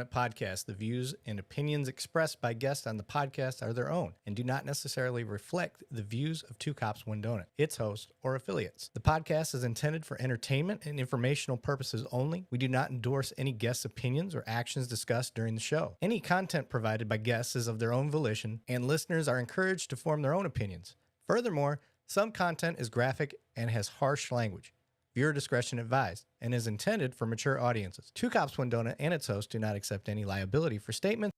Podcast. The views and opinions expressed by guests on the podcast are their own and do not necessarily reflect the views of Two Cops One Donut, its host, or affiliates. The podcast is intended for entertainment and informational purposes only. We do not endorse any guests' opinions or actions discussed during the show. Any content provided by guests is of their own volition, and listeners are encouraged to form their own opinions. Furthermore, some content is graphic and has harsh language. Viewer discretion advised and is intended for mature audiences. Two Cops One Donut and its host do not accept any liability for statements.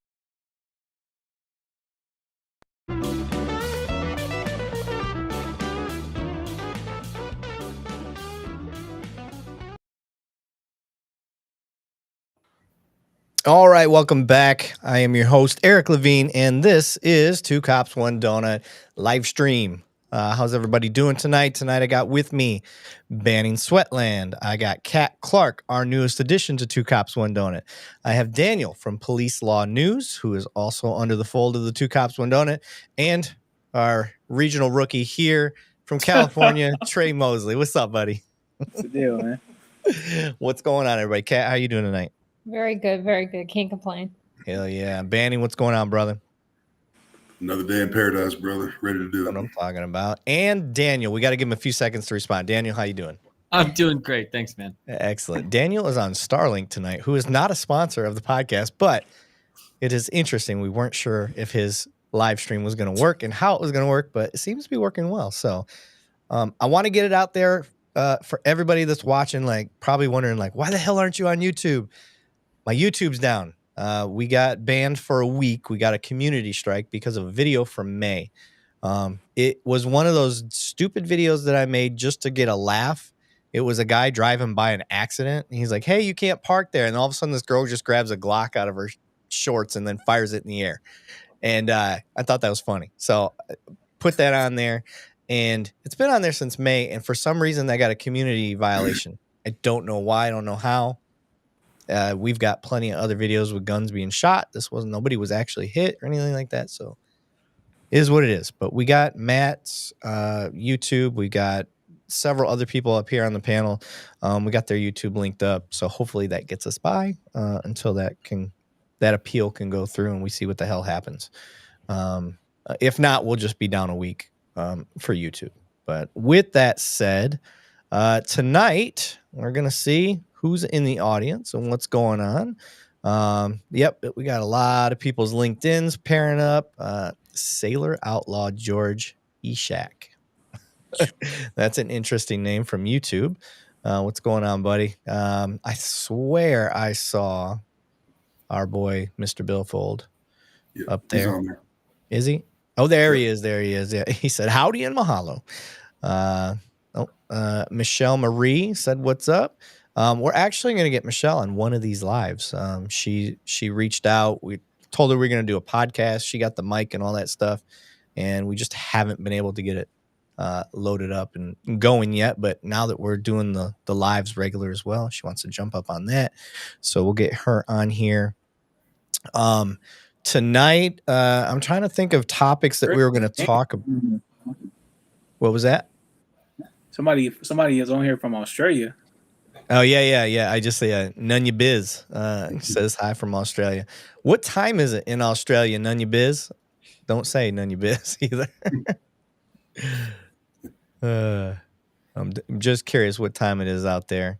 All right, welcome back. I am your host, Erik Lavigne, and this is Two Cops One Donut live stream. How's everybody doing tonight? Tonight I got with me Banning Sweatland. I got Kat Clark, our newest addition to Two Cops One Donut. I have Daniel from Police Law News, who is also under the fold of the Two Cops One Donut, and our regional rookie here from California, Trey Mosley. What's up, buddy? What's the deal, man? What's going on, everybody? Kat, how you doing tonight? Very good, very good. Can't complain. Hell yeah. Banning, what's going on, brother? Another day in paradise, brother. Ready to do it. What I'm talking about. And Daniel, we got to give him a few seconds to respond. Daniel, how you doing? I'm doing great. Thanks, man. Excellent. Daniel is on Starlink tonight, who is not a sponsor of the podcast, but it is interesting. We weren't sure if his live stream was going to work and how it was going to work, but it seems to be working well. So I want to get it out there for everybody that's watching, like probably wondering, like, why the hell aren't you on YouTube? My YouTube's down. We got banned for a week. We got a community strike because of a video from May. It was one of those stupid videos that I made just to get a laugh. It was a guy driving by an accident. And he's like, hey, you can't park there. And all of a sudden this girl just grabs a Glock out of her shorts and then fires it in the air. And I thought that was funny. So I put that on there. And it's been on there since May. And for some reason, I got a community violation. I don't know why. I don't know how. We've got plenty of other videos with guns being shot. Nobody was actually hit or anything like that. So it is what it is. But we got Matt's YouTube. We got several other people up here on the panel. We got their YouTube linked up. So hopefully that gets us by until that appeal can go through and we see what the hell happens. If not, we'll just be down a week for YouTube. But with that said, tonight we're going to see who's in the audience and what's going on. Yep, we got a lot of people's LinkedIn's pairing up. Sailor Outlaw George Eshak. That's an interesting name from YouTube. What's going on, buddy? I swear I saw our boy, Mr. Billfold, up there. He's on there. Is he? Oh, there he is. There he is. Yeah, he said, howdy and mahalo. Michelle Marie said, what's up? We're actually going to get Michelle on one of these lives. She reached out. We told her we were going to do a podcast. She got the mic and all that stuff, and we just haven't been able to get it loaded up and going yet. But now that we're doing the lives regular as well, she wants to jump up on that. So we'll get her on here. Tonight, I'm trying to think of topics that we were going to talk about. What was that? Somebody is on here from Australia. Oh, yeah. I just say Nunya Biz says hi from Australia. What time is it in Australia, Nunya Biz? Don't say Nunya Biz either. I'm just curious what time it is out there.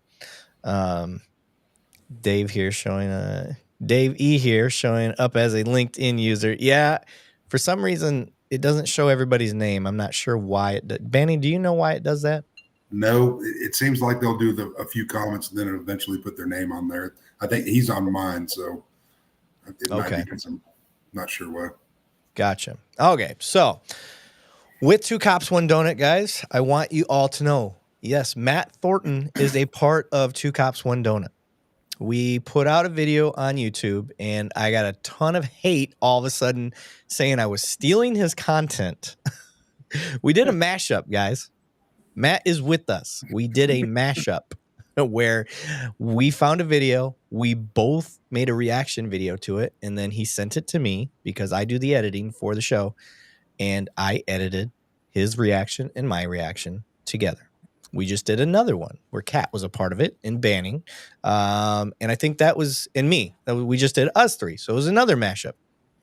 Dave here showing Dave E here showing up as a LinkedIn user. Yeah, for some reason it doesn't show everybody's name. I'm not sure why it does. Banny, do you know why it does that? No, it seems like they'll do a few comments and then eventually put their name on there. I think he's on mine, so it might be because I'm not sure why. Gotcha. Okay, so with Two Cops, One Donut, guys, I want you all to know, yes, Matt Thornton is a part of Two Cops, One Donut. We put out a video on YouTube, and I got a ton of hate all of a sudden saying I was stealing his content. We did a mashup, guys. Matt is with us. We did a mashup where we found a video. We both made a reaction video to it, and then he sent it to me because I do the editing for the show, and I edited his reaction and my reaction together. We just did another one where Kat was a part of it in Banning. And I think that was in me. We just did us three. So it was another mashup.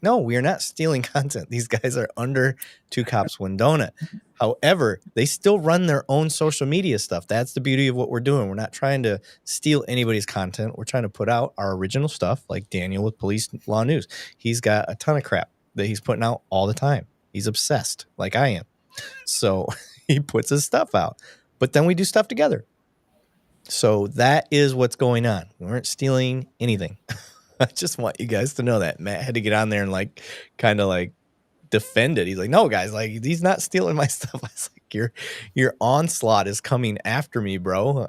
No, we are not stealing content. These guys are under Two Cops, One Donut. However, they still run their own social media stuff. That's the beauty of what we're doing. We're not trying to steal anybody's content. We're trying to put out our original stuff, like Daniel with Police Law News. He's got a ton of crap that he's putting out all the time. He's obsessed, like I am. So he puts his stuff out. But then we do stuff together. So that is what's going on. We weren't stealing anything. I just want you guys to know that. Matt had to get on there and kind of defend it. He's like, no, guys, he's not stealing my stuff. I was like, your onslaught is coming after me, bro.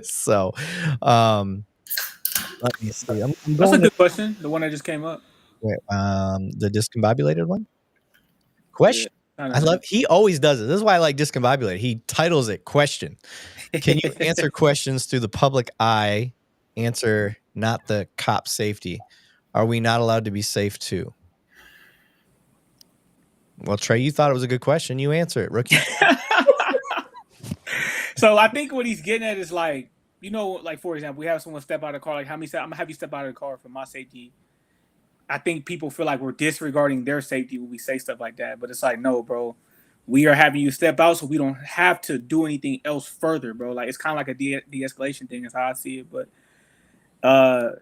So let me see. I'm That's a good question. The one that just came up. The discombobulated one? Question. Yeah, I love. He always does it. This is why I like discombobulated. He titles it question. Can you answer questions through the public eye? Answer, not the cop safety. Are we not allowed to be safe too? Well, Trey, you thought it was a good question. You answer it, rookie. So I think what he's getting at is for example, we have someone step out of the car. Like, how many? I'm gonna have you step out of the car for my safety. I think people feel like we're disregarding their safety when we say stuff like that. But it's like, no, bro. We are having you step out so we don't have to do anything else further, bro. Like, it's kind of like a de-escalation thing is how I see it. But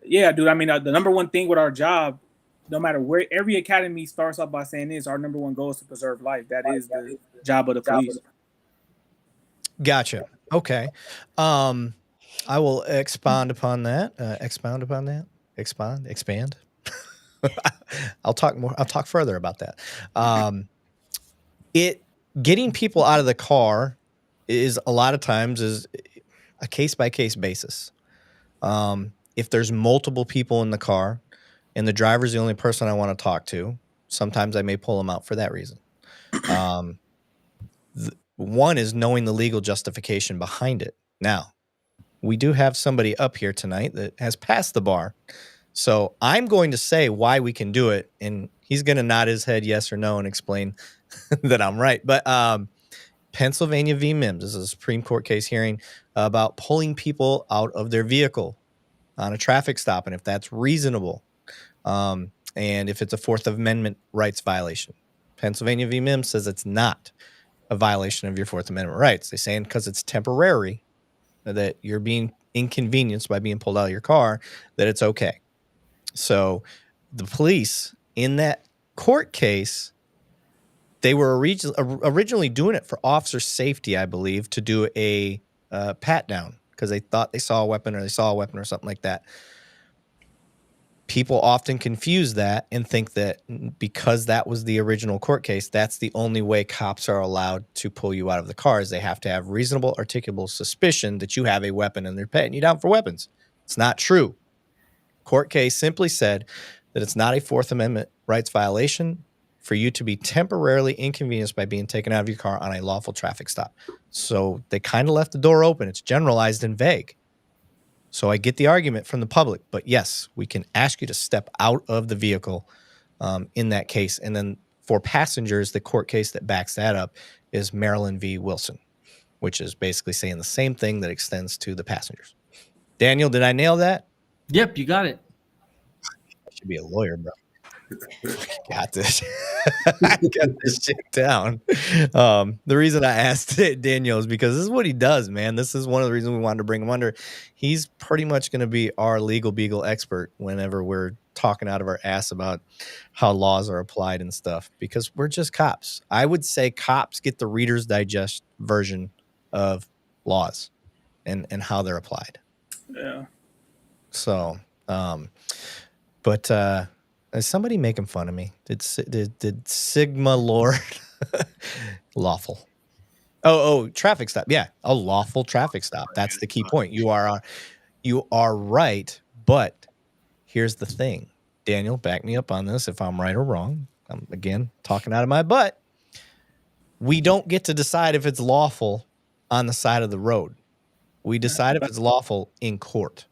yeah, dude, I mean, the number one thing with our job, no matter where, every academy starts off by saying this, our number one goal is to preserve life. That is the job of the police. Gotcha. Okay. I will expound upon that. Expand. I'll talk more. I'll talk further about that. Getting people out of the car is a lot of times is a case-by-case basis. If there's multiple people in the car and the driver's the only person I want to talk to, sometimes I may pull them out for that reason. One is knowing the legal justification behind it. Now, we do have somebody up here tonight that has passed the bar. So I'm going to say why we can do it, and he's going to nod his head yes or no and explain that I'm right. But Pennsylvania v. Mims is a Supreme Court case hearing about pulling people out of their vehicle on a traffic stop, and if that's reasonable, and if it's a Fourth Amendment rights violation. Pennsylvania v. Mims says it's not a violation of your Fourth Amendment rights. They're saying because it's temporary, that you're being inconvenienced by being pulled out of your car, that it's okay. So the police in that court case, they were originally doing it for officer safety, I believe, to do a pat down because they thought they saw a weapon or something like that. People often confuse that and think that because that was the original court case, that's the only way cops are allowed to pull you out of the car is they have to have reasonable, articulable suspicion that you have a weapon and they're patting you down for weapons. It's not true. Court case simply said that it's not a Fourth Amendment rights violation for you to be temporarily inconvenienced by being taken out of your car on a lawful traffic stop. So they kind of left the door open. It's generalized and vague. So I get the argument from the public, but yes, we can ask you to step out of the vehicle in that case. And then for passengers, the court case that backs that up is Maryland v. Wilson, which is basically saying the same thing that extends to the passengers. Daniel, did I nail that? Yep, you got it. I should be a lawyer, bro. Got this. I got this shit down. The reason I asked Daniel is because this is what he does, man. This is one of the reasons we wanted to bring him under. He's pretty much going to be our legal beagle expert whenever we're talking out of our ass about how laws are applied and stuff, because we're just cops. I would say cops get the Reader's Digest version of laws and how they're applied. Yeah. So, but is somebody making fun of me? Did Sigma Lord lawful? Oh, traffic stop. Yeah, a lawful traffic stop. That's the key point. You are right, but here's the thing. Daniel, back me up on this if I'm right or wrong. I'm again talking out of my butt. We don't get to decide if it's lawful on the side of the road. We decide if it's lawful in court.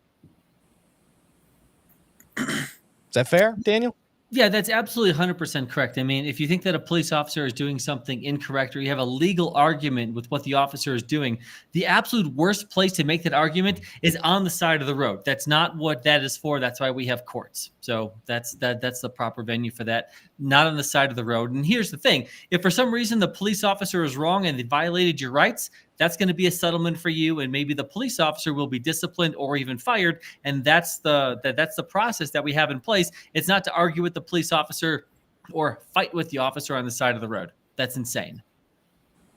Is that fair, Daniel? Yeah, that's absolutely 100% correct. I mean, if you think that a police officer is doing something incorrect or you have a legal argument with what the officer is doing, the absolute worst place to make that argument is on the side of the road. That's not what that is for. That's why we have courts. So that's the proper venue for that, not on the side of the road. And here's the thing. If for some reason the police officer is wrong and they violated your rights, that's going to be a settlement for you, and maybe the police officer will be disciplined or even fired. And that's the process that we have in place. It's not to argue with the police officer or fight with the officer on the side of the road. That's insane.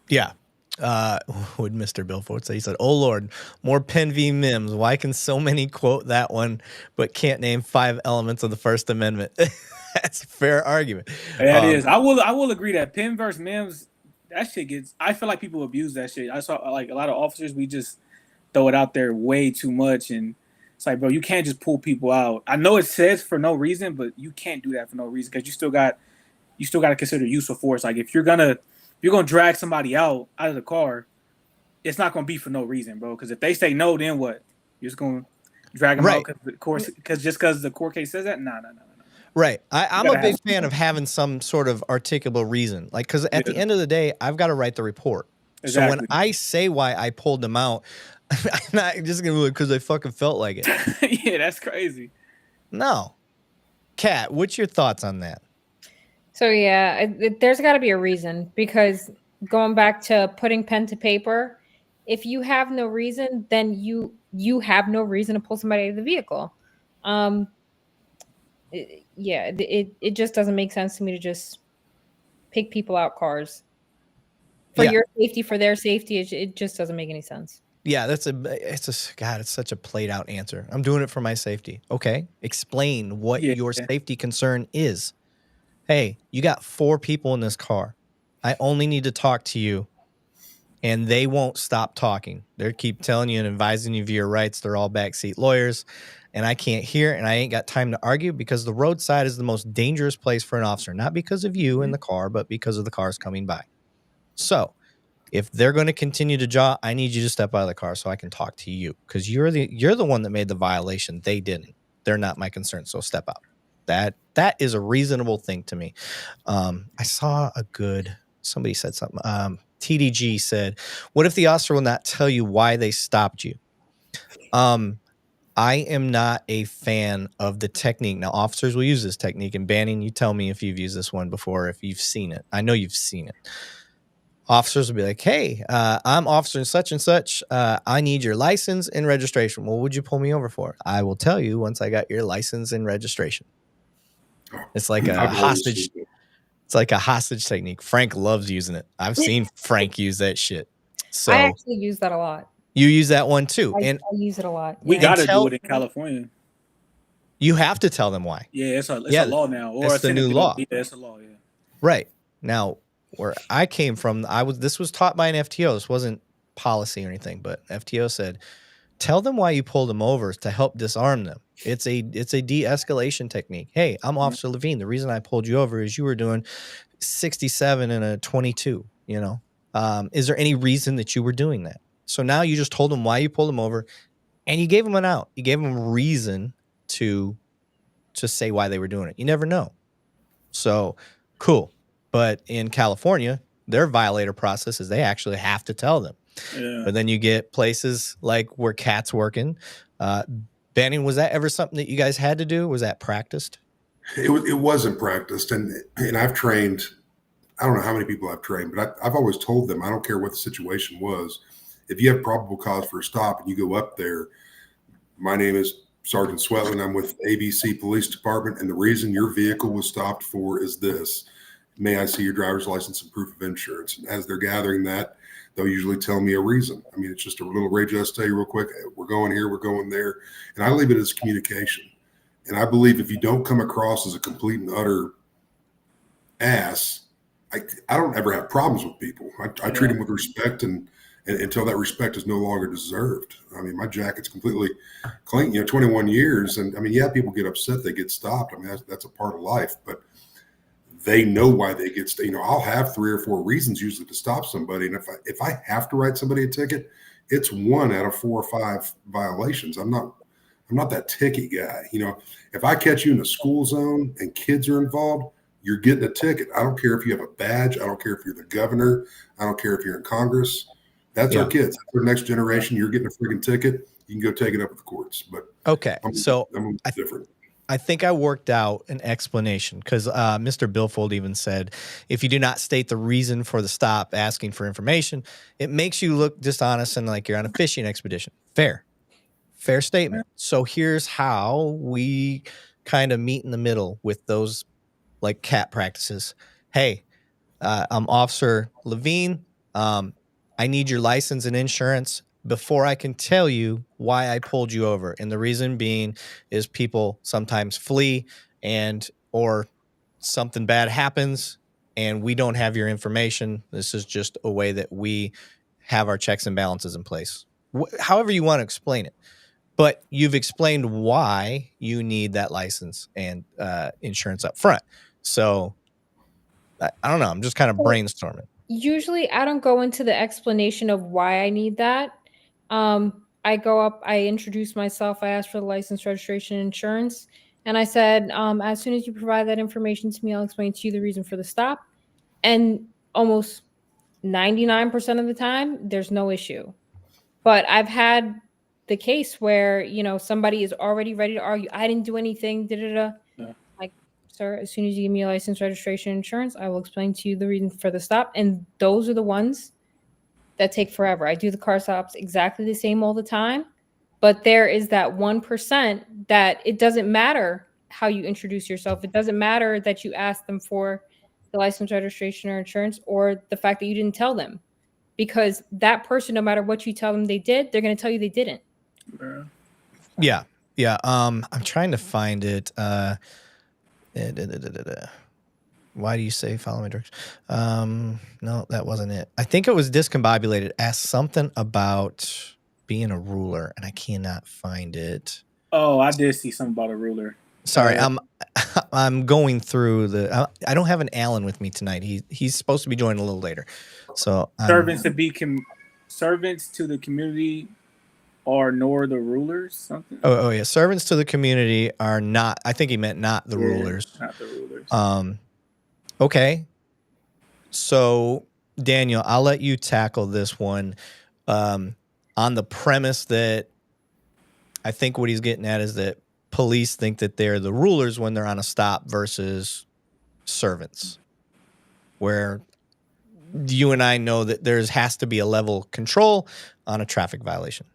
Yeah. Would Mr. Billford say? He said, "Oh Lord, more Penn v. Mims. Why can so many quote that one, but can't name 5 elements of the First Amendment?" That's a fair argument. That is. I will agree that Penn versus Mims, that shit gets. I feel like people abuse that shit. I saw like a lot of officers. We just throw it out there way too much, and it's like, bro, you can't just pull people out. I know it says for no reason, but you can't do that for no reason because you still got to consider use of force. Like if you're gonna drag somebody out of the car, it's not gonna be for no reason, bro. Because if they say no, then what? You're just gonna drag them out because the court case says that? No. Right. I'm a big fan of having some sort of articulable reason. Like, because at the end of the day, I've got to write the report. Exactly. So when I say why I pulled them out, I'm not just going to be like, because I fucking felt like it. Yeah, that's crazy. No. Kat, what's your thoughts on that? So, yeah, there's got to be a reason, because going back to putting pen to paper, if you have no reason, then you have no reason to pull somebody out of the vehicle. It just doesn't make sense to me to just pick people out cars for your safety, for their safety. It just doesn't make any sense. Yeah, it's such a played out answer. I'm doing it for my safety. Okay. Explain what your safety concern is. Hey, you got 4 people in this car. I only need to talk to you, and they won't stop talking. They keep telling you and advising you of your rights. They're all backseat lawyers, and I can't hear, and I ain't got time to argue, because the roadside is the most dangerous place for an officer, not because of you in the car, but because of the cars coming by. So if they're going to continue to jaw, I need you to step out of the car so I can talk to you, because you're the one that made the violation. They didn't. They're not my concern, so step out. That is a reasonable thing to me. I saw somebody said something. TDG said, "What if the officer will not tell you why they stopped you?" I am not a fan of the technique. Now, officers will use this technique, and Banning, you tell me if you've used this one before, if you've seen it. I know you've seen it. Officers will be like, "Hey, I'm officer and such. I need your license and registration." "Well, what'd you pull me over for?" "I will tell you once I got your license and registration." It's like a hostage. It's like a hostage technique. Frank loves using it. I've seen Frank use that shit. So I actually use that a lot. You use that one too. I use it a lot. We got to do it in California. You have to tell them why. Yeah, it's a law now. Or it's the new law. Yeah, it's a law, yeah. Right. Now, where I came from, this was taught by an FTO. This wasn't policy or anything, but FTO said, tell them why you pulled them over to help disarm them. It's a de-escalation technique. Hey, I'm Officer Lavigne. The reason I pulled you over is you were doing 67 and a 22, you know. Is there any reason that you were doing that? So now you just told them why you pulled them over, and you gave them an out. You gave them a reason to say why they were doing it. You never know. So cool. But in California, their violator process is they actually have to tell them. Yeah. But then you get places like where Kat's working. Banning, was that ever something that you guys had to do? Was that practiced? It wasn't practiced. And I've trained, I don't know how many people I've trained, but I've always told them, I don't care what the situation was. If you have probable cause for a stop and you go up there, my name is Sergeant Sweatland. I'm with ABC Police Department, and the reason your vehicle was stopped for is this. May I see your driver's license and proof of insurance? And as they're gathering that, they'll usually tell me a reason. I mean, it's just a little Ray, just tell you real quick, we're going here, we're going there. And I leave it as communication. And I believe if you don't come across as a complete and utter ass, I don't ever have problems with people. I treat them with respect and until that respect is no longer deserved. I mean, my jacket's completely clean, 21 years. And I mean, yeah, people get upset, they get stopped. I mean, that's a part of life, but they know why they get, I'll have 3 or 4 reasons usually to stop somebody. And if I have to write somebody a ticket, it's 1 out of 4 or 5 violations. I'm not I'm not that ticket guy. You know, if I catch you in a school zone and kids are involved, you're getting a ticket. I don't care if you have a badge. I don't care if you're the governor. I don't care if you're in Congress. That's our kids. That's our next generation. You're getting a freaking ticket. You can go take it up at the courts. But okay, so I'm different. I think I worked out an explanation because Mr. Billfold even said, if you do not state the reason for the stop asking for information, it makes you look dishonest and like you're on a fishing expedition. Fair statement. So here's how we kind of meet in the middle with those like cat practices. Hey, I'm Officer Lavigne. I need your license and insurance before I can tell you why I pulled you over. And the reason being is people sometimes flee or something bad happens and we don't have your information. This is just a way that we have our checks and balances in place. However you want to explain it. But you've explained why you need that license and insurance up front. So I don't know. I'm just kind of brainstorming. Usually I don't go into the explanation of why I need that. I go up, I introduce myself, I ask for the license, registration, insurance, and I said, as soon as you provide that information to me, I'll explain to you the reason for the stop. And almost 99% of the time, there's no issue. But I've had the case where, somebody is already ready to argue, I didn't do anything, Like, sir, as soon as you give me a license, registration, insurance, I will explain to you the reason for the stop. And those are the ones that take forever. I do the car stops exactly the same all the time, but there is that 1% that it doesn't matter how you introduce yourself. It doesn't matter that you ask them for the license, registration, or insurance, or the fact that you didn't tell them, because that person, no matter what you tell them they did, they're going to tell you they didn't. Yeah. I'm trying to find it. Why do you say follow my directions? No, that wasn't it. I think it was discombobulated. Asked something about being a ruler, and I cannot find it. Oh, I did see something about a ruler. Sorry, I'm going through the. I don't have an Alan with me tonight. He's supposed to be joining a little later. So servants to the community are nor the rulers. Something. Oh yeah, servants to the community are not. I think he meant not the rulers. Not the rulers. Okay. So, Daniel, I'll let you tackle this one on the premise that I think what he's getting at is that police think that they're the rulers when they're on a stop versus servants, where you and I know that there has to be a level of control on a traffic violation.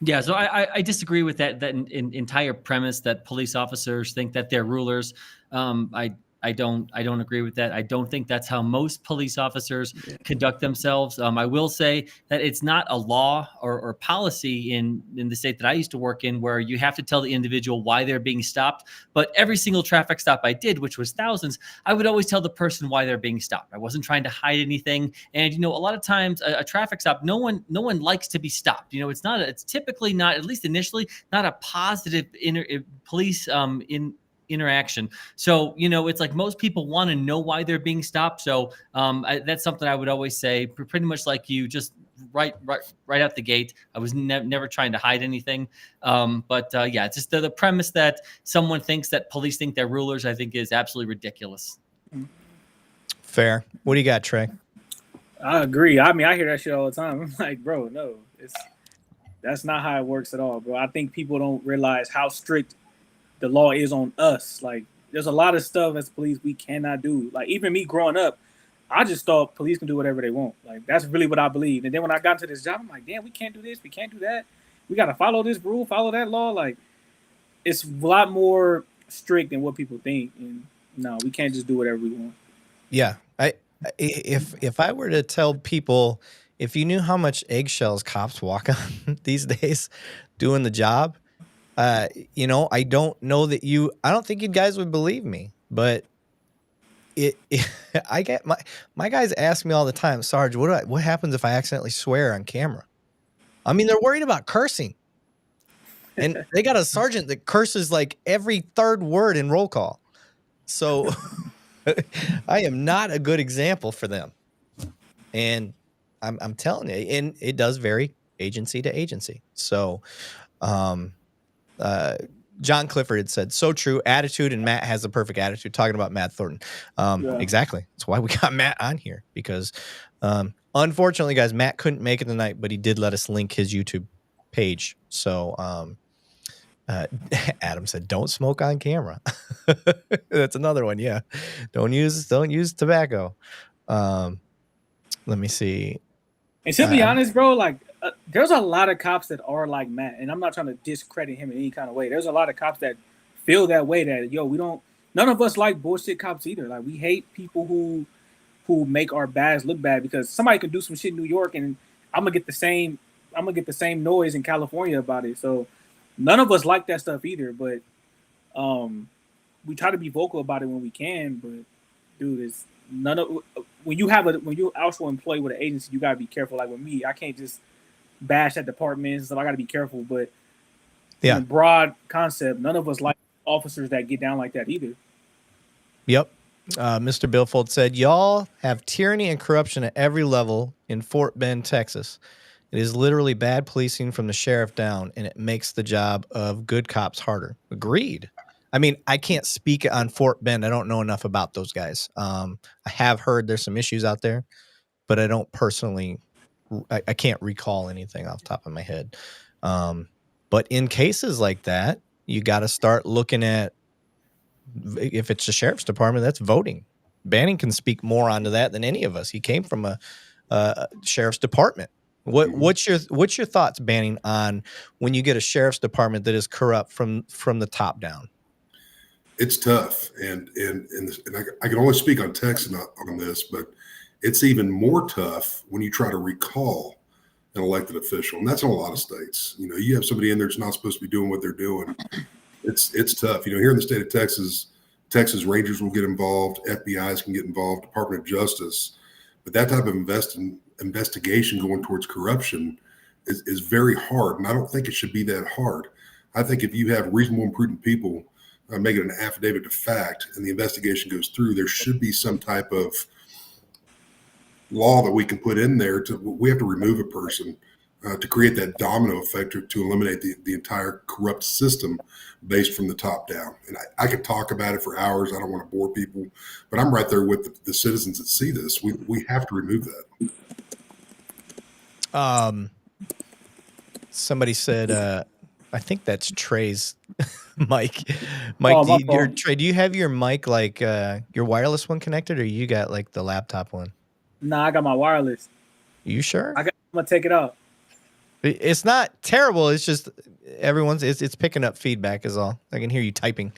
Yeah, so I disagree with that entire premise that police officers think that they're rulers. I don't agree with that. I don't think that's how most police officers conduct themselves. I will say that it's not a law or policy in the state that I used to work in where you have to tell the individual why they're being stopped. But every single traffic stop I did, which was thousands, I would always tell the person why they're being stopped. I wasn't trying to hide anything. And, a lot of times a traffic stop, no one likes to be stopped. It's typically not, at least initially, not a positive police interaction. So, it's like most people want to know why they're being stopped. So that's something I would always say, pretty much like you, just right out the gate. I was never trying to hide anything. But it's just the premise that someone thinks that police think they're rulers, I think is absolutely ridiculous. Fair. What do you got, Trey? I agree. I mean, I hear that shit all the time. I'm like, bro, no, that's not how it works at all, bro. I think people don't realize how strict the law is on us. Like, there's a lot of stuff as police we cannot do. Like, even me growing up, I just thought police can do whatever they want. Like, that's really what I believed. And then when I got into this job, I'm like, damn, we can't do this, we can't do that. We got to follow this rule, follow that law. Like, it's a lot more strict than what people think. And no, we can't just do whatever we want. Yeah. If I were to tell people, if you knew how much eggshells cops walk on these days doing the job, I don't know that I don't think you guys would believe me, but I get my guys ask me all the time, Sarge, what happens if I accidentally swear on camera? I mean, they're worried about cursing, and they got a sergeant that curses like every third word in roll call. So I am not a good example for them. And I'm telling you, and it does vary agency to agency. So, John Clifford had said, so true. Attitude, and Matt has the perfect attitude. Talking about Matt Thornton. Exactly. That's why we got Matt on here, because unfortunately, guys, Matt couldn't make it tonight, but he did let us link his YouTube page. So Adam said, don't smoke on camera. That's another one. Yeah. Don't use tobacco. Let me see. And to be honest, bro, like there's a lot of cops that are like Matt, and I'm not trying to discredit him in any kind of way. There's a lot of cops that feel that way, that none of us like bullshit cops either. Like, we hate people who make our badge look bad, because somebody can do some shit in New York and I'm gonna get the same noise in California about it. So none of us like that stuff either, but we try to be vocal about it when we can. But dude, it's when you also employed with an agency, you gotta be careful. Like with me, I can't just bash at departments, so I gotta be careful. But in a broad concept, none of us like officers that get down like that either. Yep. Mr. Billfold said, y'all have tyranny and corruption at every level in Fort Bend, Texas. It is literally bad policing from the sheriff down, and it makes the job of good cops harder. Agreed. I mean, I can't speak on Fort Bend. I don't know enough about those guys. I have heard there's some issues out there, but I don't personally, I can't recall anything off the top of my head. But in cases like that, you got to start looking at, if it's the sheriff's department, that's voting. Banning can speak more onto that than any of us. He came from a sheriff's department. What's your thoughts, Banning, on when you get a sheriff's department that is corrupt from the top down? It's tough, and I can only speak on Texas on this, but it's even more tough when you try to recall an elected official, and that's in a lot of states. You have somebody in there that's not supposed to be doing what they're doing. It's tough. Here in the state of Texas Rangers will get involved, FBI's can get involved, Department of Justice, but that type of investigation going towards corruption is very hard, and I don't think it should be that hard. I think if you have reasonable and prudent people make it an affidavit of fact and the investigation goes through, there should be some type of law that we can put in there we have to remove a person to create that domino effect to eliminate the entire corrupt system based from the top down. And I could talk about it for hours. I don't want to bore people, but I'm right there with the citizens that see this. We have to remove that. Somebody said, I think that's Trey's mic. Trey, do you have your mic like your wireless one connected, or you got like the laptop one? Nah, I got my wireless. You sure? I'm gonna take it out. It's not terrible. It's just it's picking up feedback is all. I can hear you typing.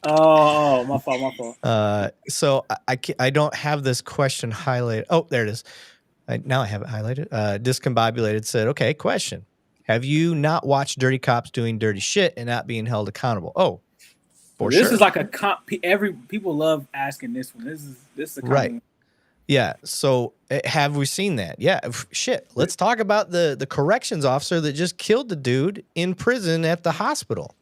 Oh, my fault. So I don't have this question highlighted. Oh, there it is. Now I have it highlighted. Discombobulated said, okay, question. Have you not watched dirty cops doing dirty shit and not being held accountable? Oh, for sure. This is like a people love asking this one. This is a right. One. Yeah. So have we seen that? Yeah. Shit. Let's talk about the corrections officer that just killed the dude in prison at the hospital.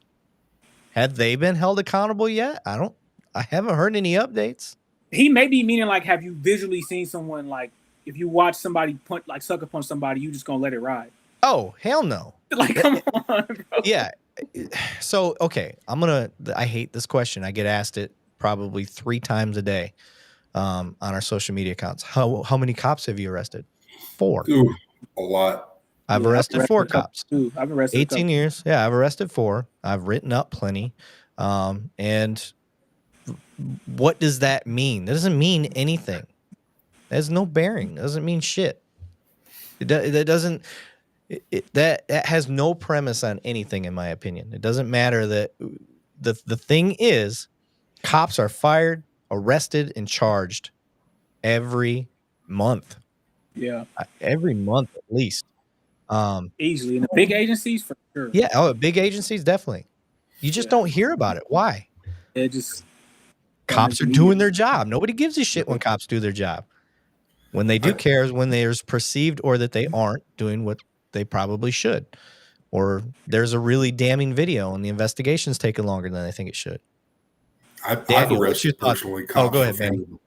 Have they been held accountable yet? I haven't heard any updates. He may be meaning like, have you visually seen someone, like if you watch somebody sucker punch somebody, you just gonna let it ride? Oh, hell no. Like, come on, bro. Yeah. So, okay. I hate this question. I get asked it probably 3 times a day. On our social media accounts. How many cops have you arrested? 4. Ooh, a lot. I've arrested 4 cops. I've arrested 18 years. Yeah, I've arrested 4. I've written up plenty. And what does that mean? That doesn't mean anything. That has no bearing. It doesn't mean shit. That has no premise on anything, in my opinion. It doesn't matter. That the thing is, cops are fired, arrested, and charged every month. Yeah. Every month at least. Easily. In the big agencies, for sure. Yeah. Oh, big agencies, definitely. You just don't hear about it. Why? Cops are doing their job. Nobody gives a shit when cops do their job. When they do care is when there's perceived or that they aren't doing what they probably should. Or there's a really damning video and the investigation's taking longer than I think it should. I've arrested personally cops. Oh, go ahead, Banning.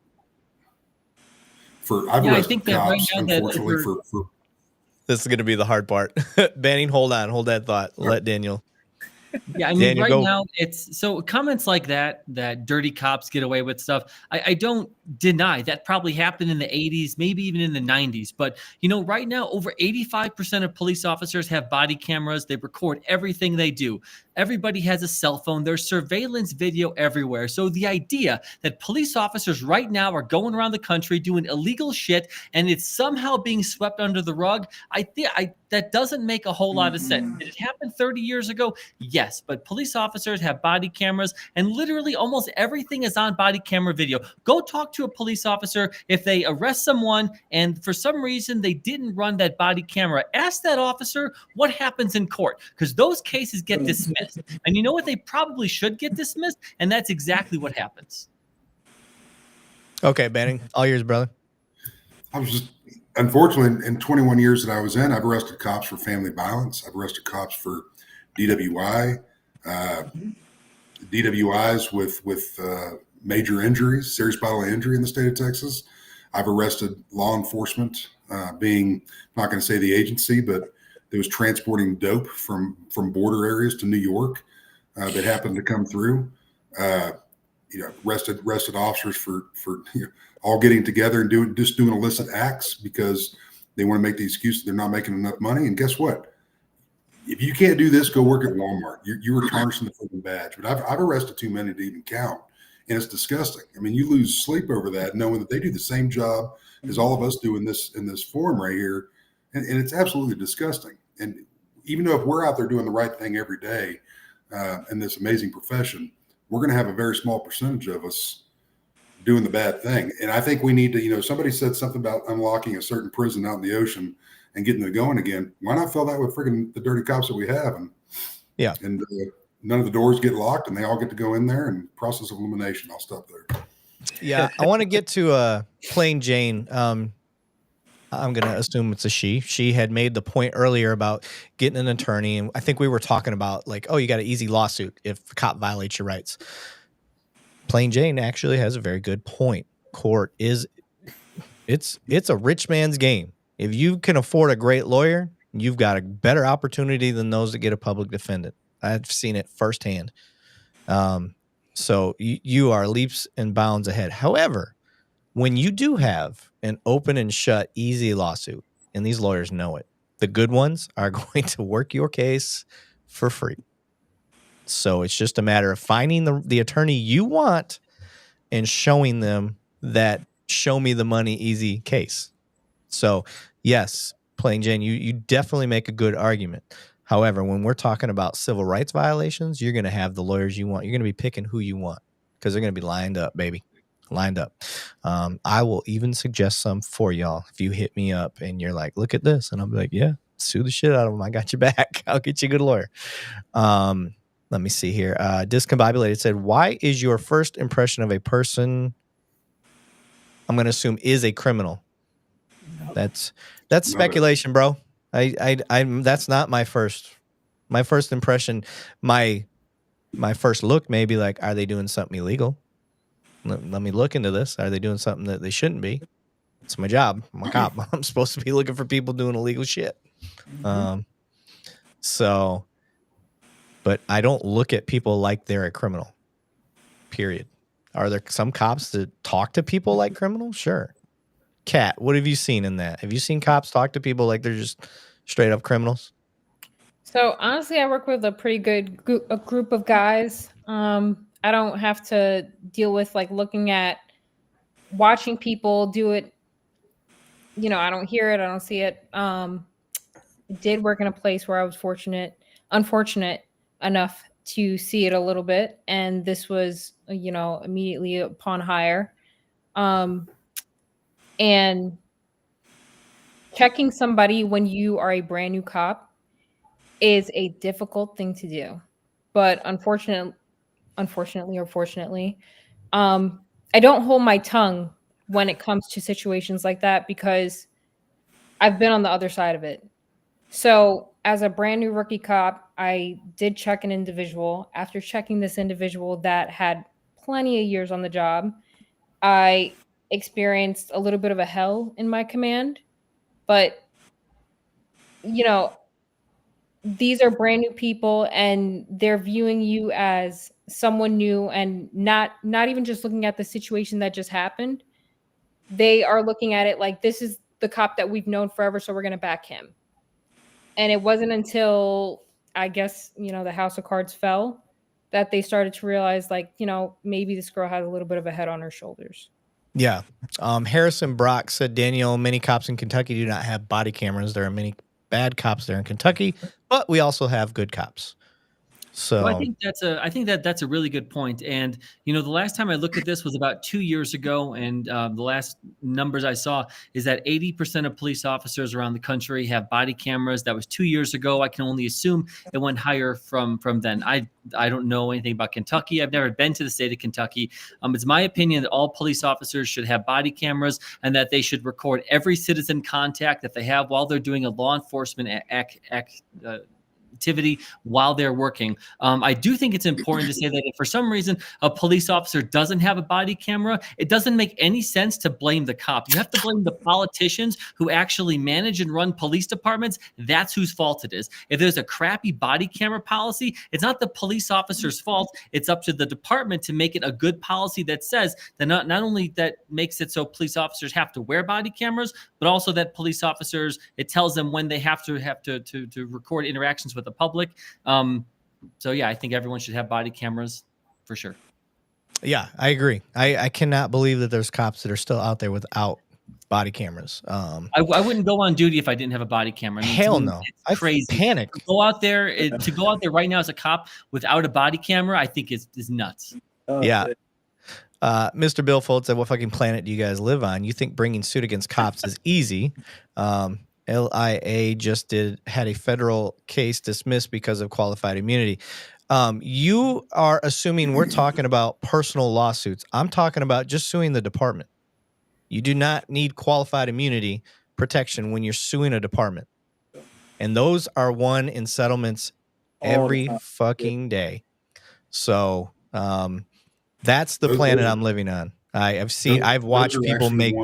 I've arrested cops, unfortunately, for This is going to be the hard part. Banning, hold on. Hold that thought. Let Daniel. Yeah, I mean, Daniel, right go. now it's so comments like that dirty cops get away with stuff. I don't deny that probably happened in the 80s, maybe even in the 90s. But right now, over 85% of police officers have body cameras. They record everything they do. Everybody has a cell phone. There's surveillance video everywhere. So the idea that police officers right now are going around the country doing illegal shit and it's somehow being swept under the rug, I think that doesn't make a whole lot of sense. Did it happen 30 years ago? Yes, but police officers have body cameras and literally almost everything is on body camera video. Go talk to a police officer if they arrest someone and for some reason they didn't run that body camera. Ask that officer what happens in court because those cases get dismissed. And you know what? They probably should get dismissed, and that's exactly what happens. Okay, Banning, all yours, brother. I was just, unfortunately, in 21 years that I was in, I've arrested cops for family violence. I've arrested cops for DWI, DWIs with major injuries, serious bodily injury in the state of Texas. I've arrested law enforcement, being, I'm not going to say the agency, but that was transporting dope from border areas to New York that happened to come through. Arrested officers for all getting together and doing illicit acts because they want to make the excuse that they're not making enough money. And guess what? If you can't do this, go work at Walmart. You were tarnishing the freaking badge. But I've arrested too many to even count, and it's disgusting. I mean, you lose sleep over that, knowing that they do the same job as all of us do in this forum right here, and it's absolutely disgusting. And even though if we're out there doing the right thing every day in this amazing profession, we're going to have a very small percentage of us doing the bad thing. And I think we need to, somebody said something about unlocking a certain prison out in the ocean and getting it going again. Why not fill that with freaking the dirty cops that we have? And yeah, and none of the doors get locked and they all get to go in there and process of elimination. I'll stop there. Yeah, I want to get to Plain Jane. I'm going to assume it's a she. She had made the point earlier about getting an attorney. And I think we were talking about like, oh, you got an easy lawsuit if a cop violates your rights. Plain Jane actually has a very good point. Court is, it's a rich man's game. If you can afford a great lawyer, you've got a better opportunity than those that get a public defendant. I've seen it firsthand. So you are leaps and bounds ahead. However, when you do have an open and shut, easy lawsuit, and these lawyers know it, the good ones are going to work your case for free. So it's just a matter of finding the attorney you want and showing them that show me the money, easy case. So yes, Plain Jane, you definitely make a good argument. However, when we're talking about civil rights violations, you're going to have the lawyers you want. You're going to be picking who you want because they're going to be lined up, baby. Lined up. I will even suggest some for y'all. If you hit me up and you're like, look at this. And I'll be like, yeah, sue the shit out of them. I got your back. I'll get you a good lawyer. Let me see here. Discombobulated said, why is your first impression of a person, I'm going to assume, is a criminal? That's speculation, bro. I'm that's not my first impression. My first look may be like, are they doing something illegal? Let me look into this. Are they doing something that they shouldn't be? It's my job. I'm a cop. I'm supposed to be looking for people doing illegal shit. So, but I don't look at people like they're a criminal, period. Are there some cops that talk to people like criminals? Sure. Kat, what have you seen in that? Have you seen cops talk to people like they're just straight up criminals? So honestly, I work with a pretty good group of guys. I don't have to deal with like watching people do it. I don't hear it. I don't see it. Did work in a place where I was unfortunate enough to see it a little bit. And this was, immediately upon hire. And checking somebody when you are a brand new cop is a difficult thing to do. But unfortunately or fortunately, I don't hold my tongue when it comes to situations like that because I've been on the other side of it. So as a brand new rookie cop, I did check an individual. After checking this individual that had plenty of years on the job, I experienced a little bit of a hell in my command. But, these are brand new people and they're viewing you as someone new and not even just looking at the situation that just happened. They are looking at it like, this is the cop that we've known forever, so we're going to back him. And it wasn't until, I guess, the house of cards fell that they started to realize, like, maybe this girl has a little bit of a head on her shoulders. Yeah. Harrison Brock said, Daniel, many cops in Kentucky do not have body cameras. There are many bad cops there in Kentucky, but we also have good cops. So well, I think that's a really good point. And the last time I looked at this was about 2 years ago, and the last numbers I saw is that 80% of police officers around the country have body cameras. That was 2 years ago. I can only assume it went higher from then. I don't know anything about Kentucky. I've never been to the state of Kentucky. It's my opinion that all police officers should have body cameras and that they should record every citizen contact that they have while they're doing a law enforcement activity while they're working. I do think it's important to say that if for some reason a police officer doesn't have a body camera, it doesn't make any sense to blame the cop. You have to blame the politicians who actually manage and run police departments. That's whose fault it is. If there's a crappy body camera policy, it's not the police officer's fault. It's up to the department to make it a good policy that says that not only that makes it so police officers have to wear body cameras, but also that police officers, it tells them when they have to record interactions with the public. So yeah, I think everyone should have body cameras for sure. Yeah, I agree. I cannot believe that there's cops that are still out there without body cameras. I wouldn't go on duty if I didn't have a body camera. I mean, hell no. It's crazy. I panic. To go out there right now as a cop without a body camera, I think is nuts. Yeah. Mr. Bill Fold said, what fucking planet do you guys live on? You think bringing suit against cops is easy? LIA just had a federal case dismissed because of qualified immunity. You are assuming we're talking about personal lawsuits. I'm talking about just suing the department. You do not need qualified immunity protection when you're suing a department. And those are won in settlements every fucking day. So that's the planet I'm living on. I've watched people make...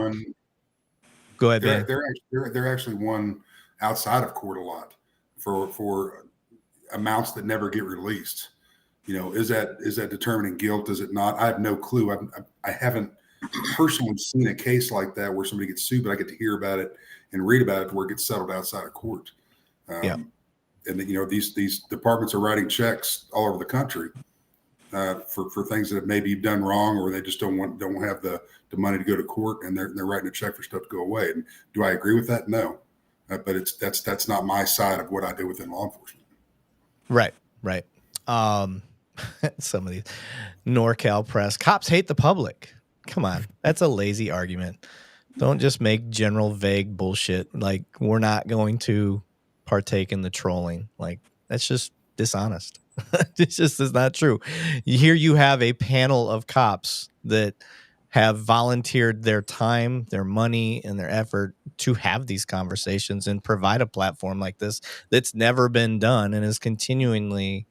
Go ahead, Ben. They're actually won outside of court a lot for amounts that never get released. Is that determining guilt? Is it not? I have no clue. I haven't personally seen a case like that where somebody gets sued, but I get to hear about it and read about it where it gets settled outside of court. And these departments are writing checks all over the country for things that maybe you've done wrong, or they just don't have the money to go to court, and they're writing a check for stuff to go away. And do I agree with that? No, but that's not my side of what I do within law enforcement. Right. Some of these NorCal press cops hate the public. Come on, that's a lazy argument. Don't just make general vague bullshit like we're not going to partake in the trolling. Like that's just dishonest. It just is not true. Here you have a panel of cops that have volunteered their time, their money, and their effort to have these conversations and provide a platform like this that's never been done and is continuously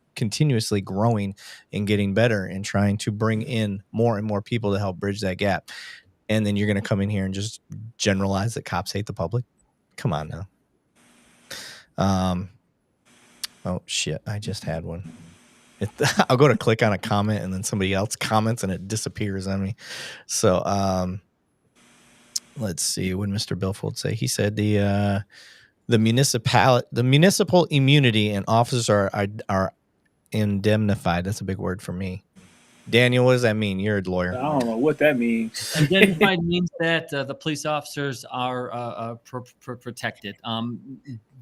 growing and getting better and trying to bring in more and more people to help bridge that gap. And then you're going to come in here and just generalize that cops hate the public? Come on now. Oh, shit. I just had one. I'll go to click on a comment and then somebody else comments and it disappears on me. So let's see. What did Mr. Billfold say? He said the municipal immunity and officers are indemnified. That's a big word for me. Daniel, what does that mean? You're a lawyer. I don't know what that means. Indemnified means that the police officers are protected.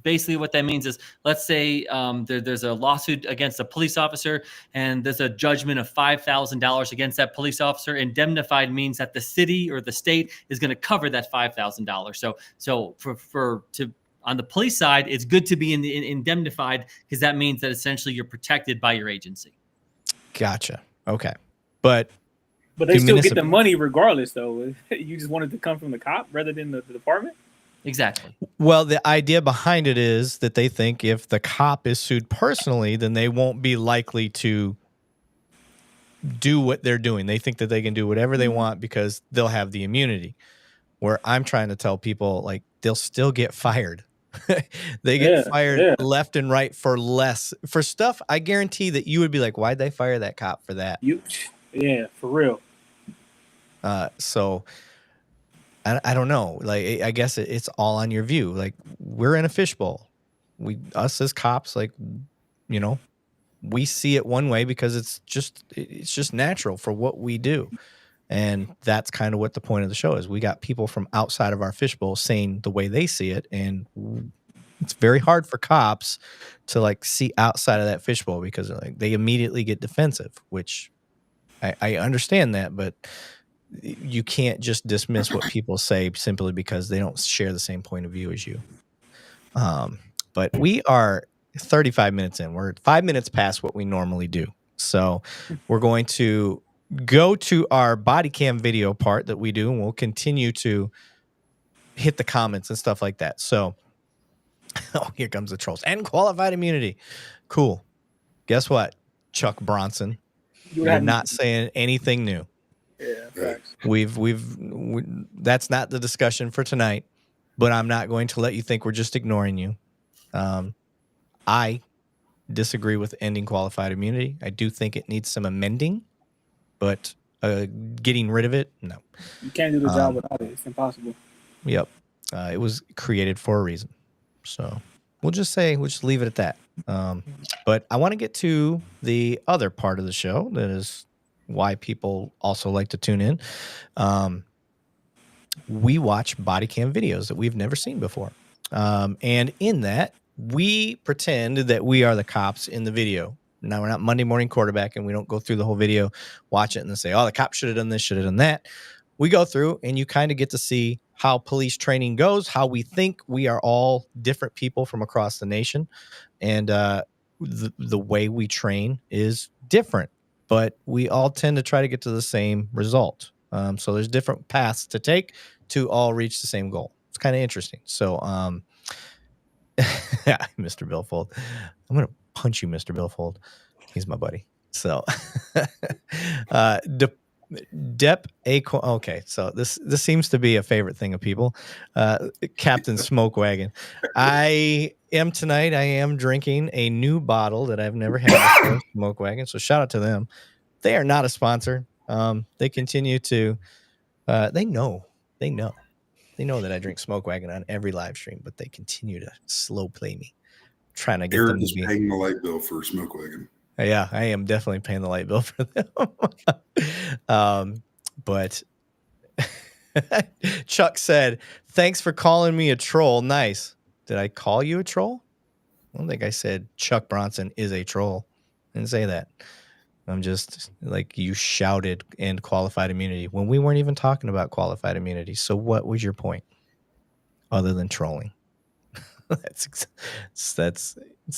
Basically, what that means is, let's say there's a lawsuit against a police officer, and there's a judgment of $5,000 against that police officer. Indemnified means that the city or the state is going to cover that $5,000. So on the police side, it's good to be indemnified because that means that essentially you're protected by your agency. Gotcha. Okay, but they still get the money regardless, though. You just want it to come from the cop rather than the department. Exactly. Well, the idea behind it is that they think if the cop is sued personally, then they won't be likely to do what they're doing. They think that they can do whatever they want because they'll have the immunity. Where I'm trying to tell people, like, they'll still get fired. They get Yeah, fired yeah. left and right for less for stuff. I guarantee that you would be like, why'd they fire that cop for that? Yeah, for real. So I don't know. Like, I guess it's all on your view. Like, we're in a fishbowl. Us as cops, like, you know, we see it one way because it's just natural for what we do. And that's kind of what the point of the show is. We got people from outside of our fishbowl saying the way they see it. And it's very hard for cops to like see outside of that fishbowl because like they immediately get defensive, which I understand that, but you can't just dismiss what people say simply because they don't share the same point of view as you. But we are 35 minutes in. We're 5 minutes past what we normally do. So we're going to go to our body cam video part that we do, and we'll continue to hit the comments and stuff like that. So, oh, here comes the trolls. And qualified immunity. Cool. Guess what, Chuck Bronson? You're not saying anything new. Yeah, facts. That's not the discussion for tonight, but I'm not going to let you think we're just ignoring you. I disagree with ending qualified immunity. I do think it needs some amending, but getting rid of it, no. You can't do the job without it. It's impossible. Yep. It was created for a reason. So we'll just leave it at that. But I want to get to the other part of the show that is why people also like to tune in. We watch body cam videos that we've never seen before. And in that, we pretend that we are the cops in the video. Now, we're not Monday morning quarterback, and we don't go through the whole video, watch it, and then say, oh, the cop should have done this, should have done that. We go through, and you kind of get to see how police training goes, how we think. We are all different people from across the nation, and the way we train is different, but we all tend to try to get to the same result. So there's different paths to take to all reach the same goal. It's kind of interesting. So, Mr. Billfold, I'm going to punch you, Mr. Billfold. He's my buddy. So, okay, so this seems to be a favorite thing of people. Captain Smoke Wagon. I am drinking a new bottle that I've never had before, Smoke Wagon. So shout out to them. They are not a sponsor. They continue to. They know that I drink Smoke Wagon on every live stream, but they continue to slow play me, trying to get Erik them to is be paying the light bill for Smoke Wagon. Yeah, I am definitely paying the light bill for them. But Chuck said, thanks for calling me a troll. Nice. Did I call you a troll? I don't think I said Chuck Bronson is a troll. I didn't say that. I'm just like, you shouted and qualified immunity when we weren't even talking about qualified immunity. So what was your point other than trolling? It's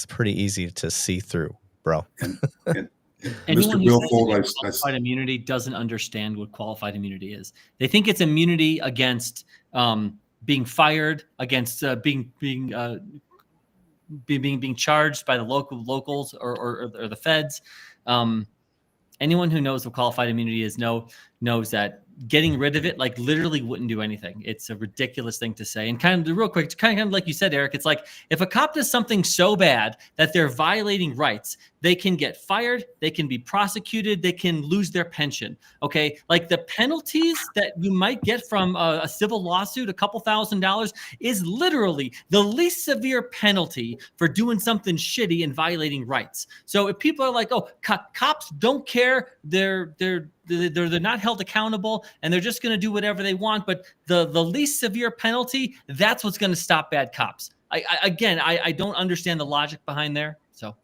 pretty easy to see through, bro. Anyone Mr. who Billfold, says qualified immunity doesn't understand what qualified immunity is. They think it's immunity against being fired, against being charged by the locals or the feds. Anyone who knows what qualified immunity is knows that getting rid of it like literally wouldn't do anything. It's a ridiculous thing to say. And kind of real quick, kind of like you said, Erik, it's like if a cop does something so bad that they're violating rights, they can get fired, they can be prosecuted, they can lose their pension. Okay, like the penalties that you might get from a civil lawsuit, a couple $1,000s, is literally the least severe penalty for doing something shitty and violating rights. So if people are like, oh, cops don't care, they're not held accountable, and they're just going to do whatever they want, but the least severe penalty, that's what's going to stop bad cops. I don't understand the logic behind there. So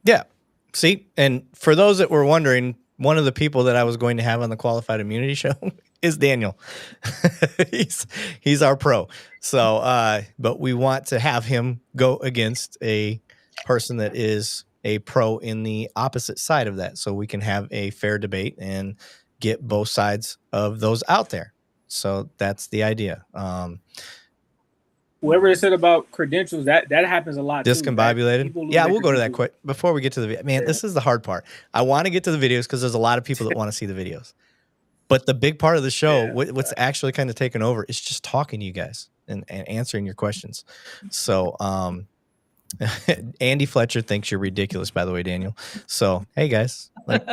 yeah, see, and for those that were wondering, one of the people that I was going to have on the qualified immunity show is Daniel. he's our pro. So but we want to have him go against a person that is a pro in the opposite side of that, so we can have a fair debate and get both sides of those out there. So that's the idea. Whoever said about credentials, that happens a lot. Discombobulated. Yeah, we'll go to that quick before we get to the video. Man, This is the hard part. I want to get to the videos because there's a lot of people that want to see the videos. But the big part of the show, what's actually kind of taken over, is just talking to you guys. and answering your questions. So, Andy Fletcher thinks you're ridiculous, by the way, Daniel. So, hey guys, like,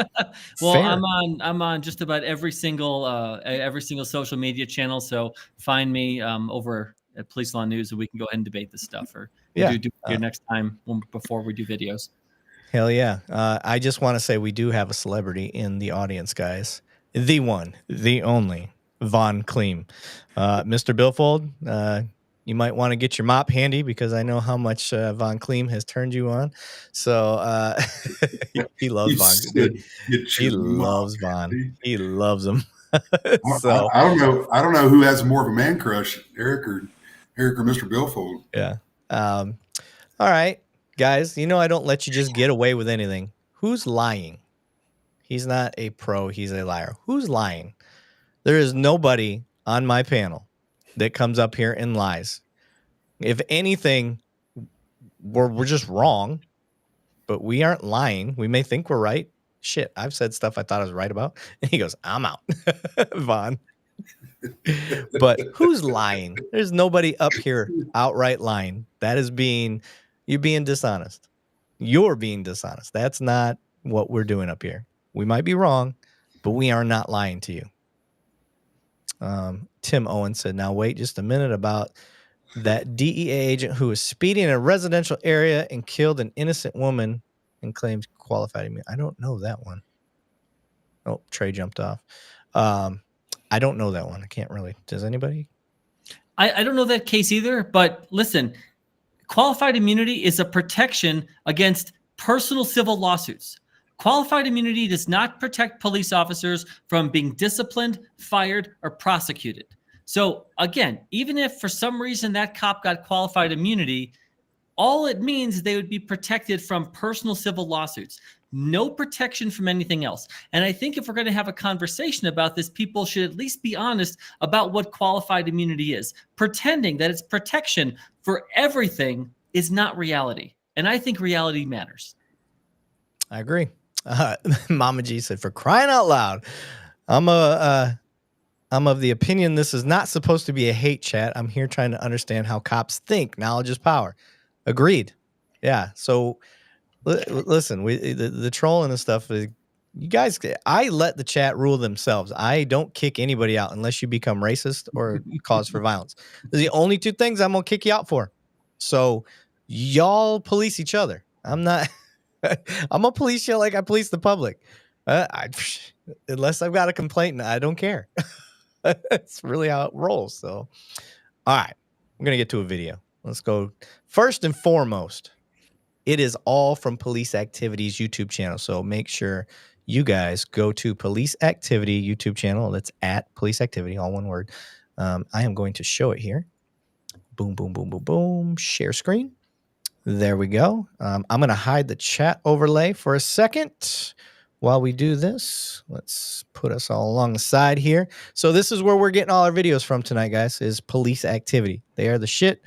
well, fair. I'm on just about every single social media channel. So find me over at Police Law News, and we can go ahead and debate this stuff, or do your next time before we do videos. Hell yeah. I just want to say we do have a celebrity in the audience, guys. The one, the only, Von Kleem. Mr. Billfold, you might want to get your mop handy because I know how much Von Kleem has turned you on. So he loves Von. Dude, he loves Von. He loves him. So I don't know. I don't know who has more of a man crush, Erik or Mr. Billfold. Yeah. All right, guys. You know I don't let you just get away with anything. Who's lying? He's not a pro. He's a liar. Who's lying? There is nobody on my panel that comes up here and lies. If anything, we're just wrong, but we aren't lying. We may think we're right. Shit, I've said stuff I thought I was right about. And he goes, I'm out, Von. But who's lying? There's nobody up here outright lying. That is you're being dishonest. You're being dishonest. That's not what we're doing up here. We might be wrong, but we are not lying to you. Tim Owen said, now wait just a minute about that DEA agent who was speeding in a residential area and killed an innocent woman and claims qualified immunity. I don't know that one. Oh, Trey jumped off. I don't know that one. I can't really. Does anybody? I don't know that case either, but listen, qualified immunity is a protection against personal civil lawsuits. Qualified immunity does not protect police officers from being disciplined, fired, or prosecuted. So again, even if for some reason that cop got qualified immunity, all it means is they would be protected from personal civil lawsuits. No protection from anything else. And I think if we're going to have a conversation about this, people should at least be honest about what qualified immunity is. Pretending that it's protection for everything is not reality. And I think reality matters. I agree. Mama G said, for crying out loud, I'm of the opinion this is not supposed to be a hate chat. I'm here trying to understand how cops think. Knowledge is power. Agreed. Yeah. So listen, the trolling and stuff, you guys, I let the chat rule themselves. I don't kick anybody out unless you become racist or cause for violence. Those are the only two things I'm going to kick you out for. So y'all police each other. I'm not, I'm going to police you like I police the public. Unless I've got a complaint, I don't care. That's really how it rolls. So, all right, I'm going to get to a video. Let's go. First and foremost, it is all from Police Activity's YouTube channel. So make sure you guys go to Police Activity YouTube channel. That's at Police Activity, all one word. I am going to show it here. Boom, boom, boom, boom, boom. Share screen. There we go. I'm going to hide the chat overlay for a second. While we do this, let's put us all along the side here. So this is where we're getting all our videos from tonight, guys, is Police Activity. They are the shit.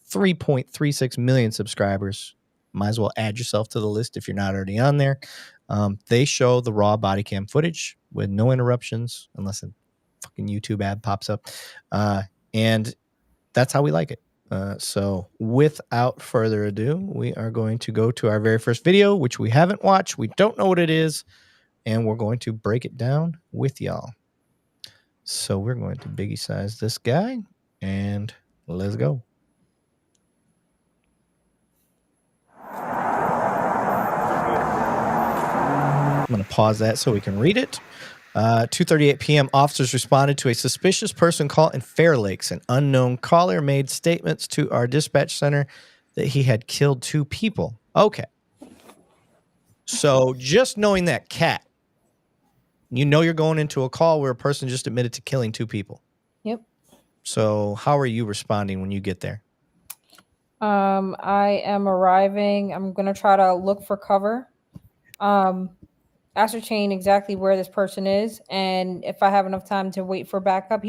3.36 million subscribers. Might as well add yourself to the list if you're not already on there. They show the raw body cam footage with no interruptions unless a fucking YouTube ad pops up. And that's how we like it. So without further ado, we are going to go to our very first video, which we haven't watched. We don't know what it is. And we're going to break it down with y'all. So we're going to biggie size this guy and let's go. I'm going to pause that so we can read it. 2:38 p.m. Officers responded to a suspicious person call in Fair Lakes. An unknown caller made statements to our dispatch center that he had killed 2 people. Okay. So just knowing that, Kat, you know you're going into a call where a person just admitted to killing 2 people. Yep. So how are you responding when you get there? I am arriving. I'm going to try to look for cover. Ascertain exactly where this person is. And if I have enough time to wait for backup,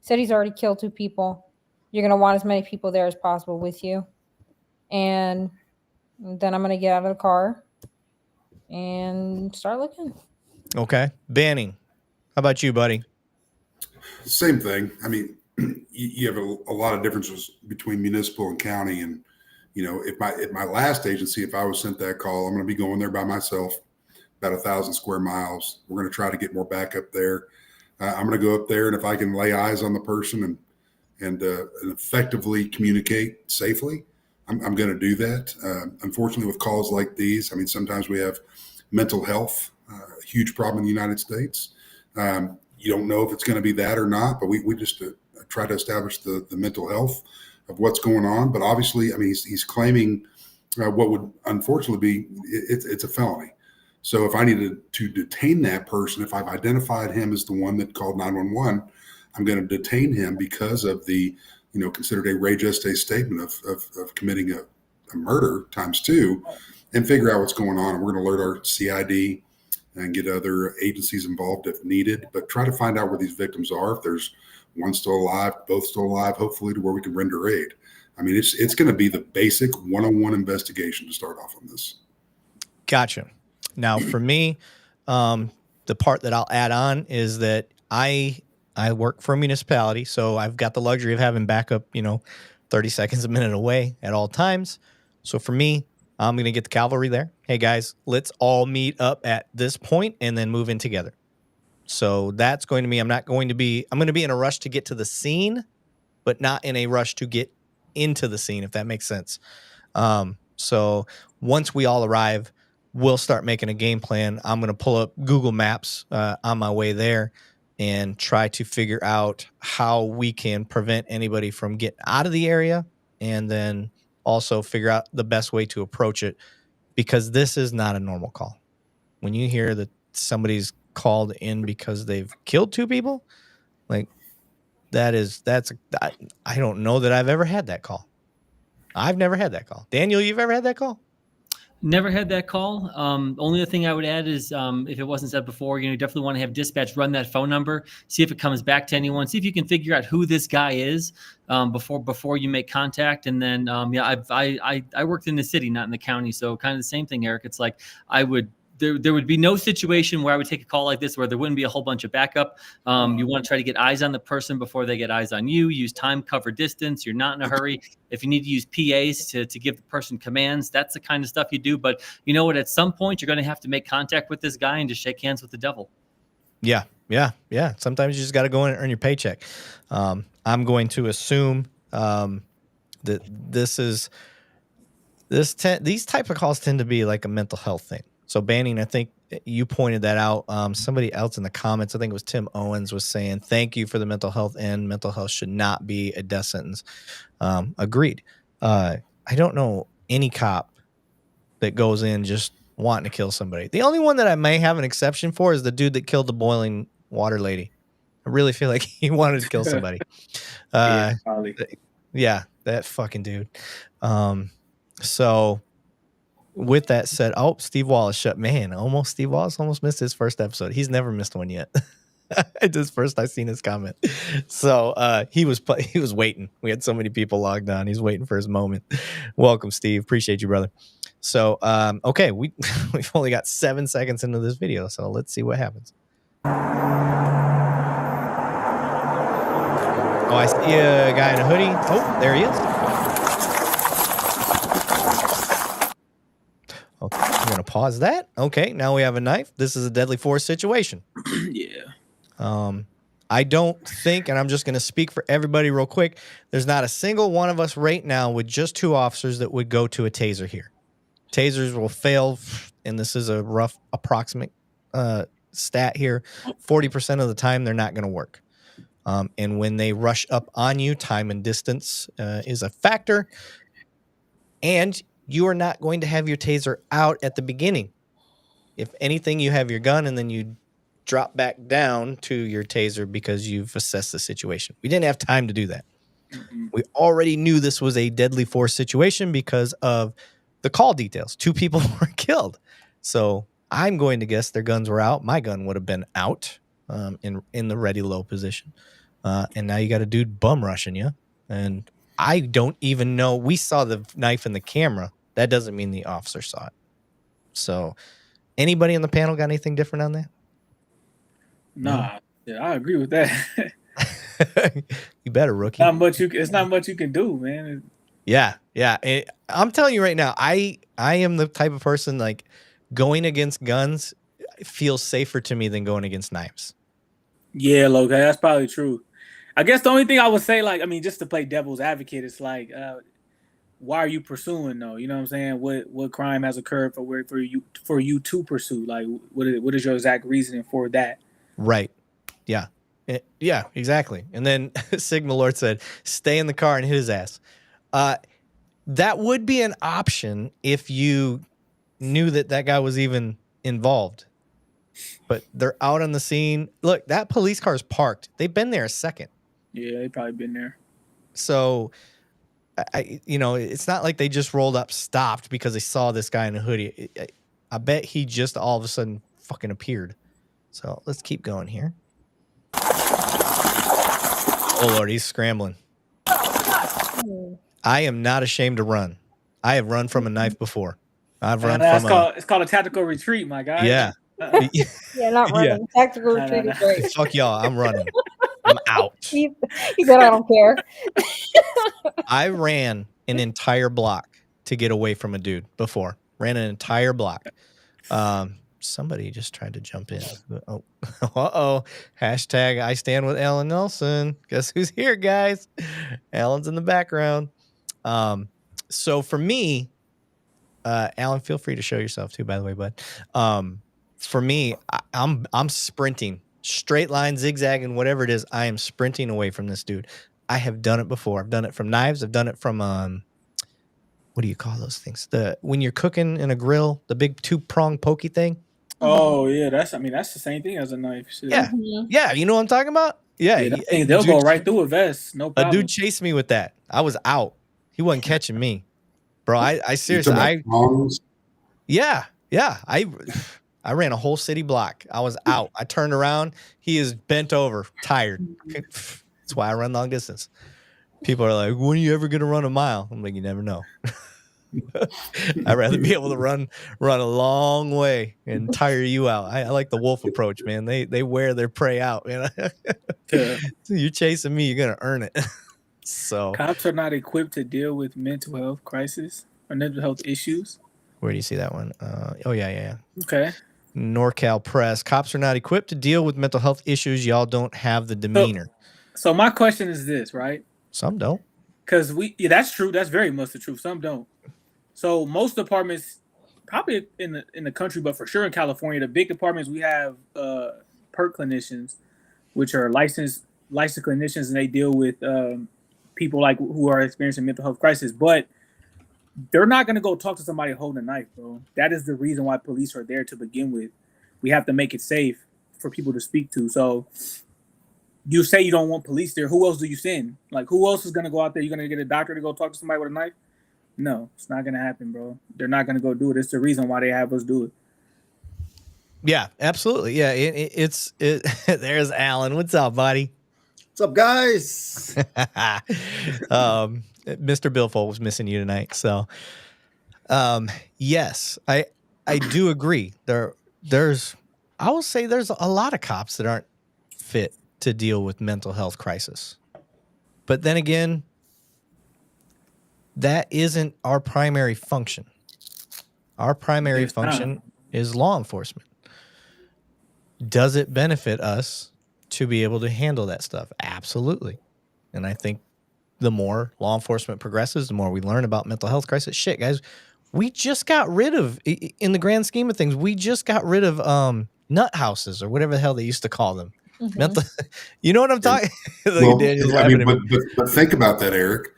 said he's already killed 2 people. You're going to want as many people there as possible with you. And then I'm going to get out of the car and start looking. Okay. Banning. How about you, buddy? Same thing. I mean, you have a lot of differences between municipal and county. And, at my last agency, if I was sent that call, I'm going to be going there by myself, about 1,000 square miles. We're going to try to get more backup there. I'm going to go up there, and if I can lay eyes on the person and effectively communicate safely, I'm going to do that. Unfortunately, with calls like these, I mean, sometimes we have mental health, a huge problem in the United States. You don't know if it's going to be that or not, but we just try to establish the mental health of what's going on. But obviously, I mean, he's claiming what would unfortunately be, it's a felony. So if I needed to detain that person, if I've identified him as the one that called 911, I'm going to detain him because of the, considered a re geste statement of committing a murder ×2, and figure out what's going on. And we're going to alert our CID and get other agencies involved if needed, but try to find out where these victims are. If there's one still alive, both still alive, hopefully to where we can render aid. I mean, it's going to be the basic 101 investigation to start off on this. Gotcha. Now, for me, the part that I'll add on is that I work for a municipality, so I've got the luxury of having backup, 30 seconds, a minute away at all times. So for me, I'm going to get the cavalry there. Hey, guys, let's all meet up at this point and then move in together. So that's going to be, I'm going to be in a rush to get to the scene, but not in a rush to get into the scene, if that makes sense. So once we all arrive, we'll start making a game plan. I'm going to pull up Google Maps on my way there and try to figure out how we can prevent anybody from getting out of the area, and then also figure out the best way to approach it, because this is not a normal call. When you hear that somebody's called in because they've killed 2 people, like I don't know that I've ever had that call. I've never had that call. Daniel, you've ever had that call? Never had that call. Only other thing I would add is, if it wasn't said before, you definitely want to have dispatch run that phone number, see if it comes back to anyone, see if you can figure out who this guy is before you make contact. And then, I worked in the city, not in the county, so kind of the same thing, Eric. It's like there would be no situation where I would take a call like this where there wouldn't be a whole bunch of backup. You want to try to get eyes on the person before they get eyes on you. Use time, cover, distance. You're not in a hurry. If you need to use PAs to give the person commands, that's the kind of stuff you do. But you know what? At some point, you're going to have to make contact with this guy and just shake hands with the devil. Yeah. Sometimes you just got to go in and earn your paycheck. I'm going to assume that these type of calls tend to be like a mental health thing. So Banning, I think you pointed that out. Somebody else in the comments, I think it was Tim Owens, was saying, thank you for the mental health end. Mental health should not be a death sentence. Agreed. I don't know any cop that goes in just wanting to kill somebody. The only one that I may have an exception for is the dude that killed the boiling water lady. I really feel like he wanted to kill somebody. Yeah, that fucking dude. So with that said, Steve Wallace Steve Wallace almost missed his first episode. He's never missed one yet. This first I seen his comment. So he was waiting. We had so many people logged on. He's waiting for his moment. Welcome, Steve. Appreciate you, brother. So okay, we've only got 7 seconds into this video, so let's see what happens. Oh, I see a guy in a hoodie. Oh, there he is. Okay, I'm going to pause that. Okay, now we have a knife. This is a deadly force situation. Yeah. I don't think, and I'm just going to speak for everybody real quick, there's not a single one of us right now with just 2 officers that would go to a taser here. Tasers will fail, and this is a rough approximate stat here. 40% of the time, they're not going to work. And when they rush up on you, time and distance is a factor. And you are not going to have your taser out at the beginning. If anything, you have your gun and then you drop back down to your taser because you've assessed the situation. We didn't have time to do that. Mm-hmm. We already knew this was a deadly force situation because of the call details. 2 people were killed. So I'm going to guess their guns were out. My gun would have been out in the ready low position. And now you got a dude bum rushing you. And I don't even know. We saw the knife in the camera. That doesn't mean the officer saw it. So anybody on the panel got anything different on that? Nah, yeah, I agree with that. You better, rookie. It's not much you can do, man. Yeah. I'm telling you right now, I am the type of person like going against guns feels safer to me than going against knives. Yeah, Logan, that's probably true. I guess the only thing I would say, like, I mean, just to play devil's advocate, it's like, why are you pursuing though? You know what I'm saying? What crime has occurred for you to pursue? Like, what is your exact reasoning for that? Right. Yeah. Yeah, exactly. And then Sigma Lord said, stay in the car and hit his ass. That would be an option if you knew that guy was even involved. But they're out on the scene. Look, that police car is parked. They've been there a second. Yeah, they've probably been there. So, it's not like they just rolled up, stopped because they saw this guy in a hoodie. I bet he just all of a sudden fucking appeared. So let's keep going here. Oh, Lord, he's scrambling. I am not ashamed to run. I have run from a knife before. I've run from it's called a tactical retreat, my guy. Yeah. Yeah, not running. Tactical retreat is great. Fuck y'all, I'm running. I'm out. He said, I don't care. I ran an entire block to get away from a dude before. Ran an entire block. Somebody just tried to jump in. Oh, Hashtag I stand with Alan Nelson. Guess who's here, guys? Alan's in the background. So for me, Alan, feel free to show yourself too, by the way, bud. For me, I'm sprinting. Straight line, zigzagging, whatever it is, I am sprinting away from this dude. I have done it before. I've done it from knives. I've done it from what do you call those things? When you're cooking in a grill, the big 2-prong pokey thing. Oh yeah, that's the same thing as a knife. Shit. Yeah, yeah. You know what I'm talking about? Yeah, they'll go right through a vest. No problem. A dude chased me with that. I was out. He wasn't catching me, bro. I seriously, yeah. I ran a whole city block. I was out. I turned around. He is bent over, tired. That's why I run long distance. People are like, when are you ever going to run a mile? I'm like, you never know. I'd rather be able to run a long way and tire you out. I like the wolf approach, man. They wear their prey out. Man. So you're chasing me, you're going to earn it. So cops are not equipped to deal with mental health crisis or mental health issues. Where do you see that one? Yeah. Okay. NorCal Press. Cops are not equipped to deal with mental health issues. Y'all don't have the demeanor. So my question is this, right? Some don't. Because that's true. That's very much the truth. Some don't. So most departments, probably in the country, but for sure in California, the big departments, we have PERT clinicians, which are licensed clinicians, and they deal with people like who are experiencing mental health crisis. But they're not going to go talk to somebody holding a knife, bro. That is the reason why police are there to begin with. We have to make it safe for people to speak to. So you say you don't want police there. Who else do you send? Like, who else is going to go out there? You're going to get a doctor to go talk to somebody with a knife? No, it's not going to happen, bro. They're not going to go do it. It's the reason why they have us do it. Yeah, absolutely. Yeah, it's there's Alan. What's up, buddy? What's up, guys? Mr. Billfold was missing you tonight. So, yes, I do agree. I will say there's a lot of cops that aren't fit to deal with mental health crisis. But then again, that isn't our primary function. Our primary function is law enforcement. Does it benefit us to be able to handle that stuff? Absolutely. And I think the more law enforcement progresses, the more we learn about mental health crisis. Shit, guys, we just got rid of, in the grand scheme of things, we just got rid of nut houses or whatever the hell they used to call them. Mm-hmm. Mental, you know what I'm talking? Well, but think about that, Eric.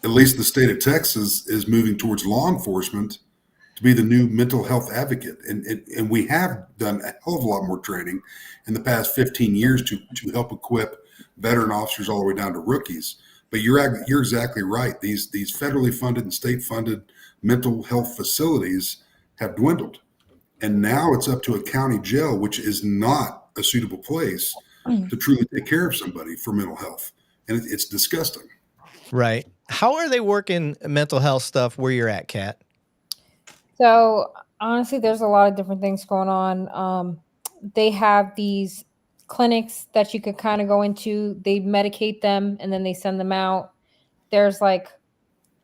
At least the state of Texas is moving towards law enforcement to be the new mental health advocate. And we have done a hell of a lot more training in the past 15 years to help equip veteran officers all the way down to rookies. But you're exactly right. These federally funded and state funded mental health facilities have dwindled. And now it's up to a county jail, which is not a suitable place to truly take care of somebody for mental health. And it's disgusting. Right. How are they working mental health stuff where you're at, Kat? So honestly, there's a lot of different things going on. They have these clinics that you could kind of go into. They medicate them and then they send them out. There's like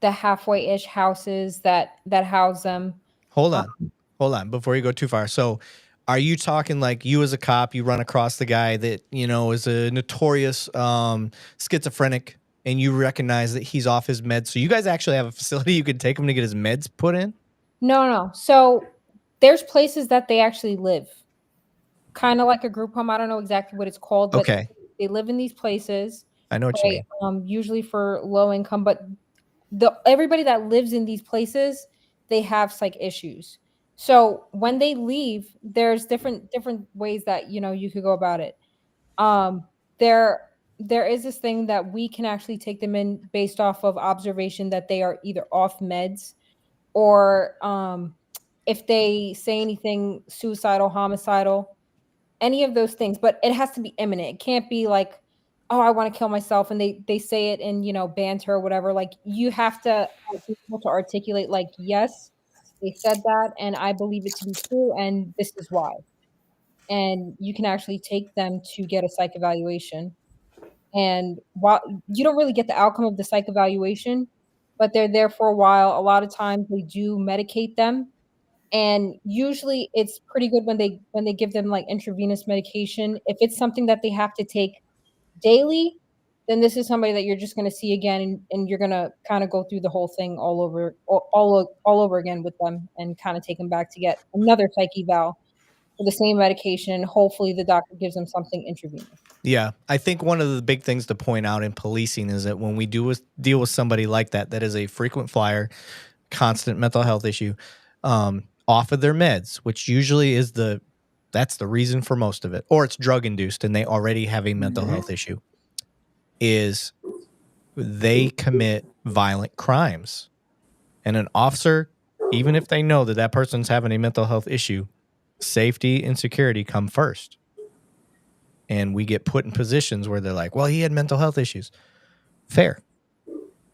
the halfway-ish houses that house them. Hold on before you go too far. So are you talking like you as a cop, you run across the guy that, you know, is a notorious schizophrenic and you recognize that he's off his meds. So you guys actually have a facility you could take him to get his meds put in? No. So there's places that they actually live. Kind of like a group home. I don't know exactly what it's called, but Okay. they live in these places. I know what you mean. Usually for low income, but everybody that lives in these places, they have psych issues. So when they leave, there's different ways that, you know, you could go about it. There is this thing that we can actually take them in based off of observation that they are either off meds or if they say anything suicidal, homicidal, any of those things, but it has to be imminent. It can't be like, oh, I want to kill myself, and they say it in, you know, banter or whatever. Like, you have to be able to articulate, like, yes, they said that, and I believe it to be true, and this is why. And you can actually take them to get a psych evaluation. And while you don't really get the outcome of the psych evaluation, but they're there for a while. A lot of times they do medicate them, and usually it's pretty good when they give them like intravenous medication. If it's something that they have to take daily, then this is somebody that you're just going to see again, and you're going to kind of go through the whole thing all over again with them, and kind of take them back to get another psych eval for the same medication. Hopefully the doctor gives them something intravenous. Yeah, I think one of the big things to point out in policing is that when we deal with somebody like that is a frequent flyer, constant mental health issue, off of their meds, which usually is that's the reason for most of it, or it's drug induced and they already have a mental health issue, is they commit violent crimes. And an officer, even if they know that person's having a mental health issue, safety and security come first. And we get put in positions where they're like, well, he had mental health issues. Fair.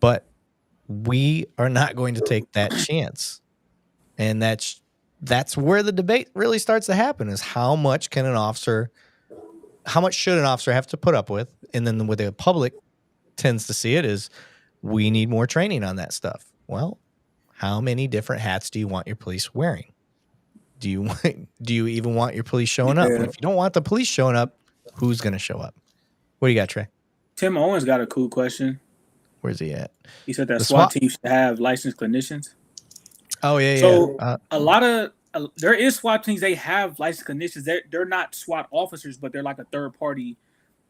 But we are not going to take that chance. And that's where the debate really starts to happen, is how much should an officer have to put up with? And then what the public tends to see it is, we need more training on that stuff. Well, how many different hats do you want your police wearing? Do you even want your police showing up? And if you don't want the police showing up, who's going to show up? What do you got, Trey? Tim Owens got a cool question. Where's he at? He said that SWAT teams should have licensed clinicians. Oh, yeah. So a lot of there is SWAT teams, they have licensed clinicians. They're not SWAT officers, but they're like a third party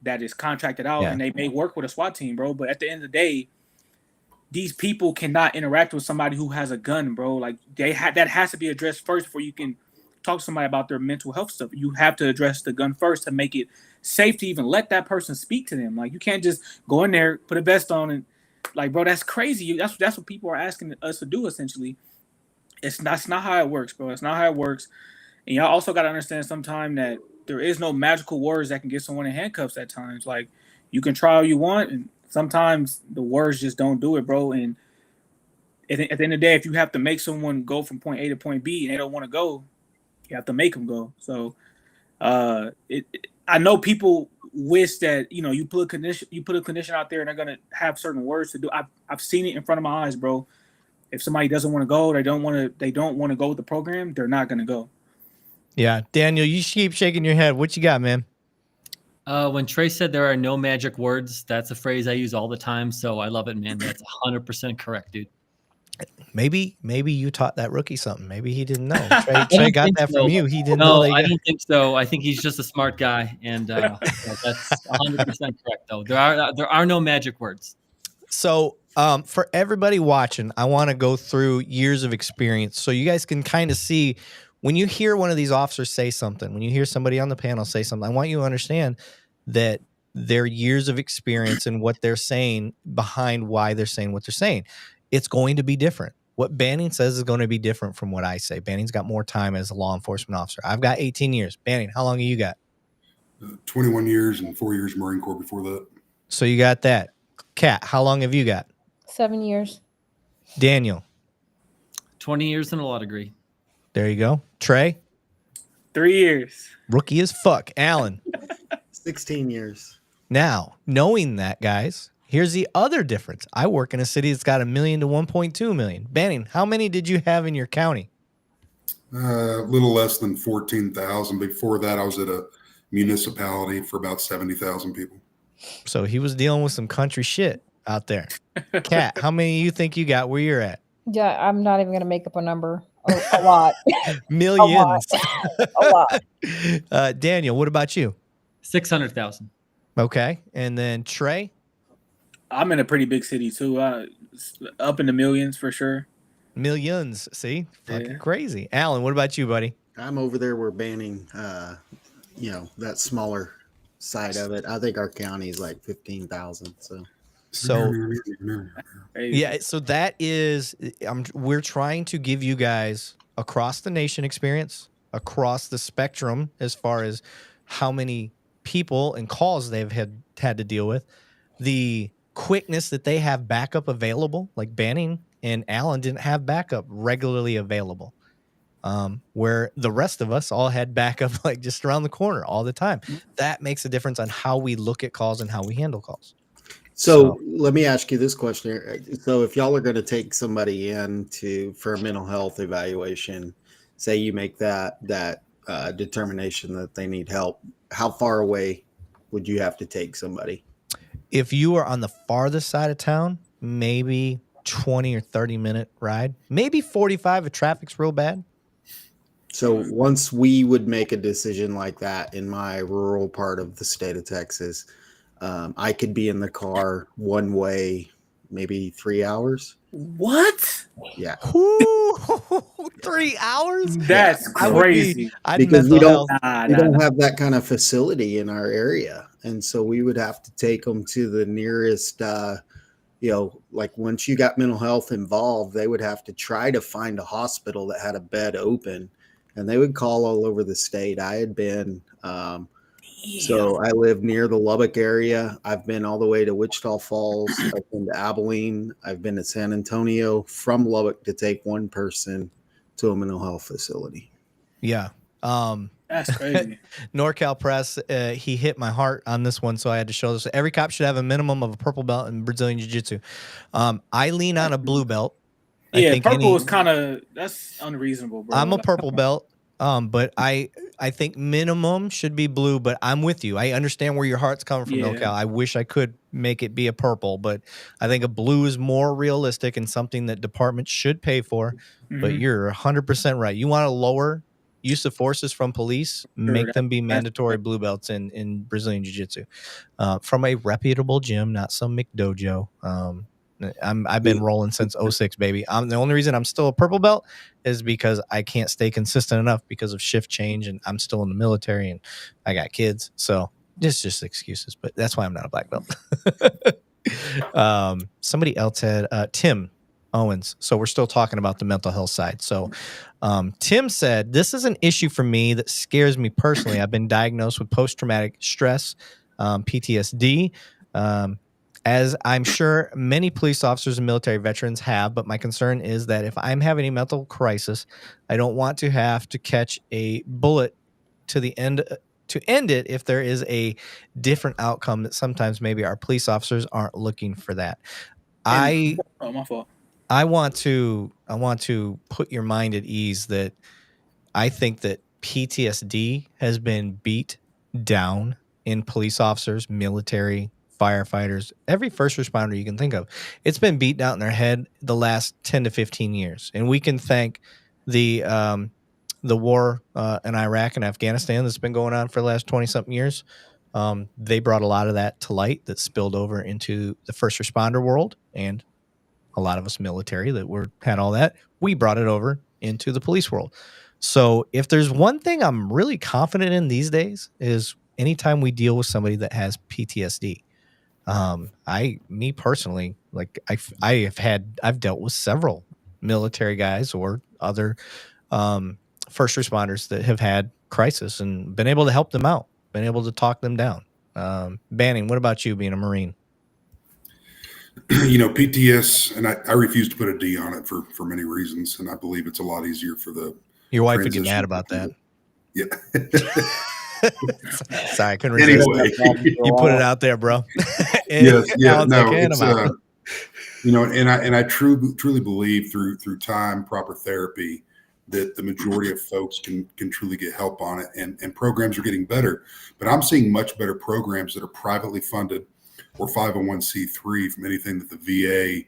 that is contracted out, and they may work with a SWAT team, bro. But at the end of the day, these people cannot interact with somebody who has a gun, bro. Like, that has to be addressed first before you can talk to somebody about their mental health stuff. You have to address the gun first to make it safe to even let that person speak to them. Like, you can't just go in there, put a vest on, and like, bro, that's crazy. That's what people are asking us to do, essentially. That's not how it works, bro. It's not how it works. And y'all also got to understand sometime that there is no magical words that can get someone in handcuffs at times. Like, you can try all you want, and sometimes the words just don't do it, bro. And at the end of the day, if you have to make someone go from point A to point B and they don't want to go, you have to make them go. So I know people wish that, you know, you put a clinician out there and they're gonna have certain words to do. I've seen it in front of my eyes, bro. If somebody doesn't want to go, they don't want to go with the program, they're not gonna go. Yeah, Daniel, you keep shaking your head. What you got, man? When Trey said there are no magic words, that's a phrase I use all the time. So I love it, man. That's 100% correct, dude. Maybe you taught that rookie something. Maybe he didn't know. Trey got that from you. He didn't know. I don't think so. I think he's just a smart guy, and that's 100% correct. Though there are no magic words. So for everybody watching, I want to go through years of experience so you guys can kind of see when you hear one of these officers say something, when you hear somebody on the panel say something. I want you to understand that their years of experience and what they're saying behind why they're saying what they're saying. It's going to be different. What Banning says is going to be different from what I say. Banning's got more time as a law enforcement officer. I've got 18 years. Banning, how long have you got? 21 years and 4 years Marine Corps before that. So you got that. Kat, how long have you got? 7 years. Daniel? 20 years and a law degree. There you go. Trey? 3 years. Rookie as fuck. Alan? 16 years. Now, knowing that, guys, here's the other difference. I work in a city that's got 1 million to 1.2 million. Banning, how many did you have in your county? A little less than 14,000. Before that, I was at a municipality for about 70,000 people. So he was dealing with some country shit out there. Kat, how many you think you got where you're at? Yeah, I'm not even gonna make up a number. A lot. Millions. A lot. Daniel, what about you? 600,000. Okay. And then Trey? I'm in a pretty big city too. Up in the millions for sure. Millions. See? Fucking Yeah. crazy. Alan, what about you, buddy? I'm over there. We're banning, that smaller side of it. I think our county is like 15,000. So Hey, yeah, so that is we're trying to give you guys across the nation experience, across the spectrum as far as how many people and calls they've had to deal with, the quickness that they have backup available, like Banning and Alan didn't have backup regularly available. Where the rest of us all had backup like just around the corner all the time. That makes a difference on how we look at calls and how we handle calls. So let me ask you this question. So if y'all are going to take somebody in for a mental health evaluation, say you make that determination that they need help, how far away would you have to take somebody? If you are on the farthest side of town, maybe 20 or 30-minute ride, maybe 45 if traffic's real bad. So once we would make a decision like that in my rural part of the state of Texas, I could be in the car one way, maybe 3 hours. what? Yeah. 3 hours? That's I would be- crazy. I'd Because we mental don't- health. We don't have that kind of facility in our area. And so we would have to take them to the nearest, like once you got mental health involved, they would have to try to find a hospital that had a bed open. And they would call all over the state. I had been, so I live near the Lubbock area. I've been all the way to Wichita Falls. I've been to Abilene. I've been to San Antonio from Lubbock to take one person to a mental health facility. Yeah. That's crazy. NorCal Press, he hit my heart on this one, so I had to show this. Every cop should have a minimum of a purple belt in Brazilian Jiu-Jitsu. I lean on a blue belt. Yeah, purple is kind of that's unreasonable, bro. I'm a purple belt, but I think minimum should be blue. But I'm with you. I understand where your heart's coming from, Yeah. NorCal. I wish I could make it be a purple, but I think a blue is more realistic and something that departments should pay for. But Mhm. you're 100% right. You want to lower use of forces from police, make them be mandatory blue belts in Brazilian Jiu-Jitsu from a reputable gym, not some McDojo. I've been rolling since 06, baby. The only reason I'm still a purple belt is because I can't stay consistent enough because of shift change, and I'm still in the military and I got kids. So it's just excuses, but that's why I'm not a black belt. Somebody else had Tim Owens. So we're still talking about the mental health side. So Tim said, this is an issue for me that scares me personally. I've been diagnosed with post-traumatic stress, PTSD, as I'm sure many police officers and military veterans have, but my concern is that if I'm having a mental crisis, I don't want to have to catch a bullet to the end to end it if there is a different outcome that sometimes maybe our police officers aren't looking for that. Oh, my fault. I want to put your mind at ease that I think that PTSD has been beat down in police officers, military, firefighters, every first responder you can think of. It's been beat down in their head the last 10 to 15 years. And we can thank the war in Iraq and Afghanistan that's been going on for the last 20-something years. They brought a lot of that to light that spilled over into the first responder world, and a lot of us military that had all that, we brought it over into the police world. So if there's one thing I'm really confident in these days is anytime we deal with somebody that has PTSD, me personally, like I've dealt with several military guys or other first responders that have had crisis and been able to help them out, been able to talk them down. Banning, what about you being a Marine? PTS, and I refuse to put a D on it for many reasons, and I believe it's a lot easier for the Your wife would get mad about that. Yeah. Sorry, I couldn't resist. Anyway, You put it out there, bro. yes, yeah, Alan's no, like, "And it's I'm out." and I truly believe through time, proper therapy, that the majority of folks can truly get help on it, and programs are getting better. But I'm seeing much better programs that are privately funded or 501c3 from anything that the VA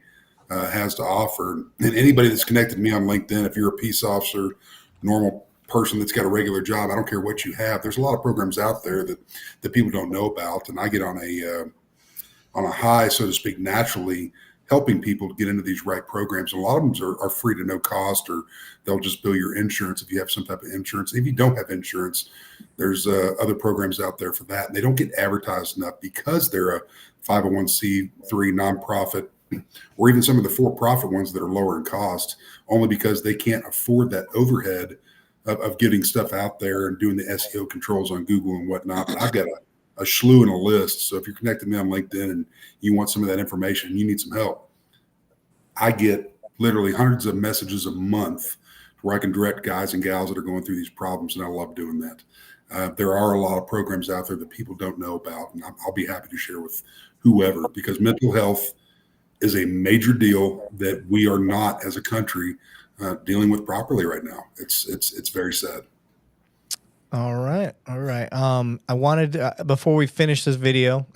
has to offer. And anybody that's connected to me on LinkedIn, if you're a peace officer, normal person that's got a regular job, I don't care what you have. There's a lot of programs out there that people don't know about, and I get on a high, so to speak, naturally, helping people to get into these right programs. And a lot of them are free to no cost, or they'll just bill your insurance if you have some type of insurance. If you don't have insurance, there's other programs out there for that. And they don't get advertised enough because they're a 501c3 nonprofit, or even some of the for-profit ones that are lower in cost, only because they can't afford that overhead of getting stuff out there and doing the SEO controls on Google and whatnot. But I've got a slew and a list. So if you're connected to me on LinkedIn and you want some of that information, you need some help, I get literally hundreds of messages a month where I can direct guys and gals that are going through these problems. And I love doing that. There are a lot of programs out there that people don't know about, and I'll be happy to share with whoever, because mental health is a major deal that we are not, as a country, dealing with properly right now. It's very sad. All right. I wanted before we finish this video,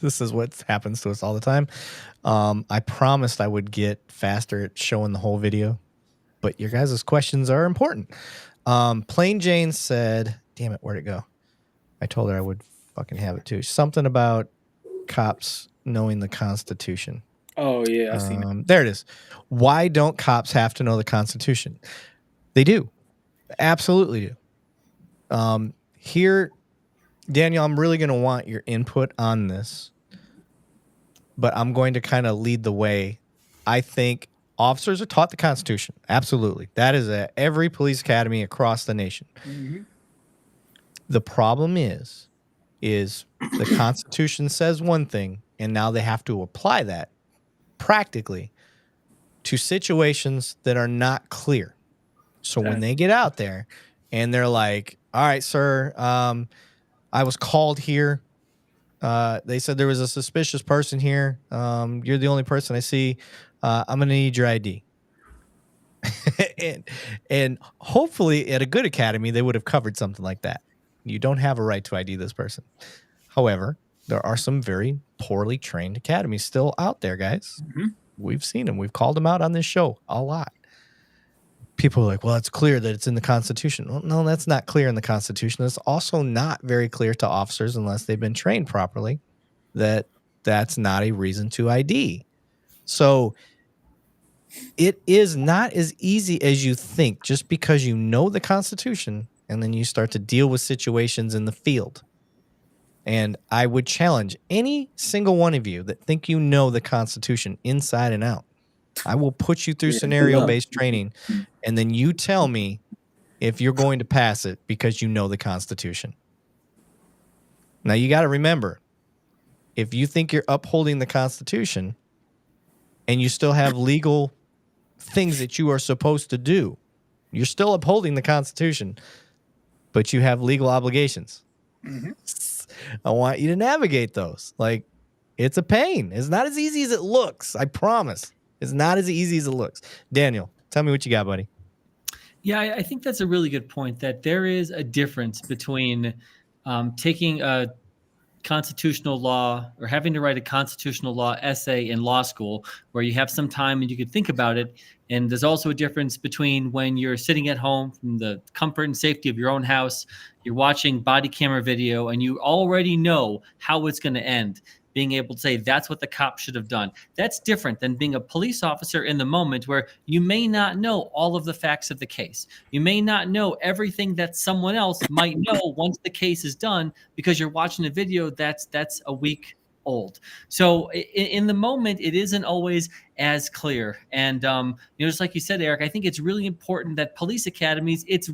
this is what happens to us all the time. I promised I would get faster at showing the whole video, but your guys' questions are important. Plain Jane said, "Damn it, where'd it go?" I told her I would fucking have it too. Something about cops knowing the Constitution. Oh yeah, I seen it. There it is. Why don't cops have to know the Constitution? They do. Absolutely do. Here, Daniel, I'm really going to want your input on this, but I'm going to kind of lead the way. I think officers are taught the Constitution. Absolutely. That is at every police academy across the nation. Mm-hmm. The problem is the Constitution says one thing, and now they have to apply that practically to situations that are not clear. So when they get out there and they're like, "All right, sir, I was called here. They said there was a suspicious person here. You're the only person I see. I'm going to need your ID." and hopefully at a good academy, they would have covered something like that. You don't have a right to ID this person. However, there are some very poorly trained academies still out there, guys. Mm-hmm. We've seen them. We've called them out on this show a lot. People are like, "Well, it's clear that it's in the Constitution." Well, no, that's not clear in the Constitution. It's also not very clear to officers, unless they've been trained properly, that that's not a reason to ID. So it is not as easy as you think, just because you know the Constitution and then you start to deal with situations in the field. And I would challenge any single one of you that think you know the Constitution inside and out. I will put you through scenario-based training, and then you tell me if you're going to pass it because you know the Constitution. Now, you got to remember, if you think you're upholding the Constitution and you still have legal things that you are supposed to do, you're still upholding the Constitution, but you have legal obligations. Mm-hmm. I want you to navigate those. Like, it's a pain. It's not as easy as it looks. I promise. It's not as easy as it looks. Daniel, tell me what you got, buddy. Yeah, I think that's a really good point, that there is a difference between taking a constitutional law or having to write a constitutional law essay in law school where you have some time and you could think about it. And there's also a difference between when you're sitting at home from the comfort and safety of your own house, you're watching body camera video and you already know how it's going to end. Being able to say that's what the cop should have done. That's different than being a police officer in the moment where you may not know all of the facts of the case. You may not know everything that someone else might know once the case is done because you're watching a video that's a week old. So in the moment, it isn't always as clear. And, just like you said, Eric, I think it's really important that police academies, it's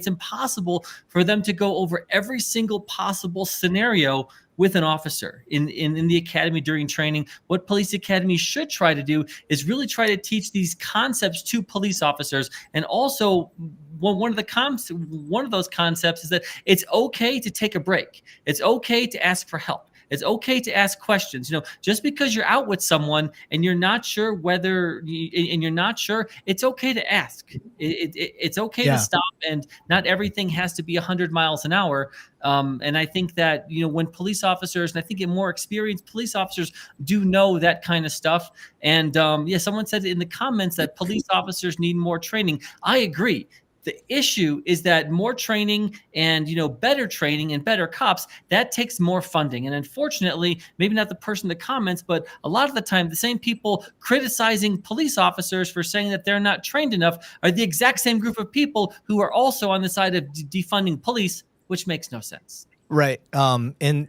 impossible for them to go over every single possible scenario with an officer in the academy during training. What police academies should try to do is really try to teach these concepts to police officers and also one of those concepts is that it's okay to take a break. It's okay to ask for help. It's okay to ask questions. Just because you're out with someone and you're not sure it's okay to ask. It's okay to stop, and not everything has to be 100 miles an hour. And I think that, when police officers, and I think more experienced police officers do know that kind of stuff. And someone said in the comments that police officers need more training. I agree. The issue is that more training and, better training and better cops, that takes more funding. And unfortunately, maybe not the person in the comments, but a lot of the time, the same people criticizing police officers for saying that they're not trained enough are the exact same group of people who are also on the side of defunding police, which makes no sense. Right. And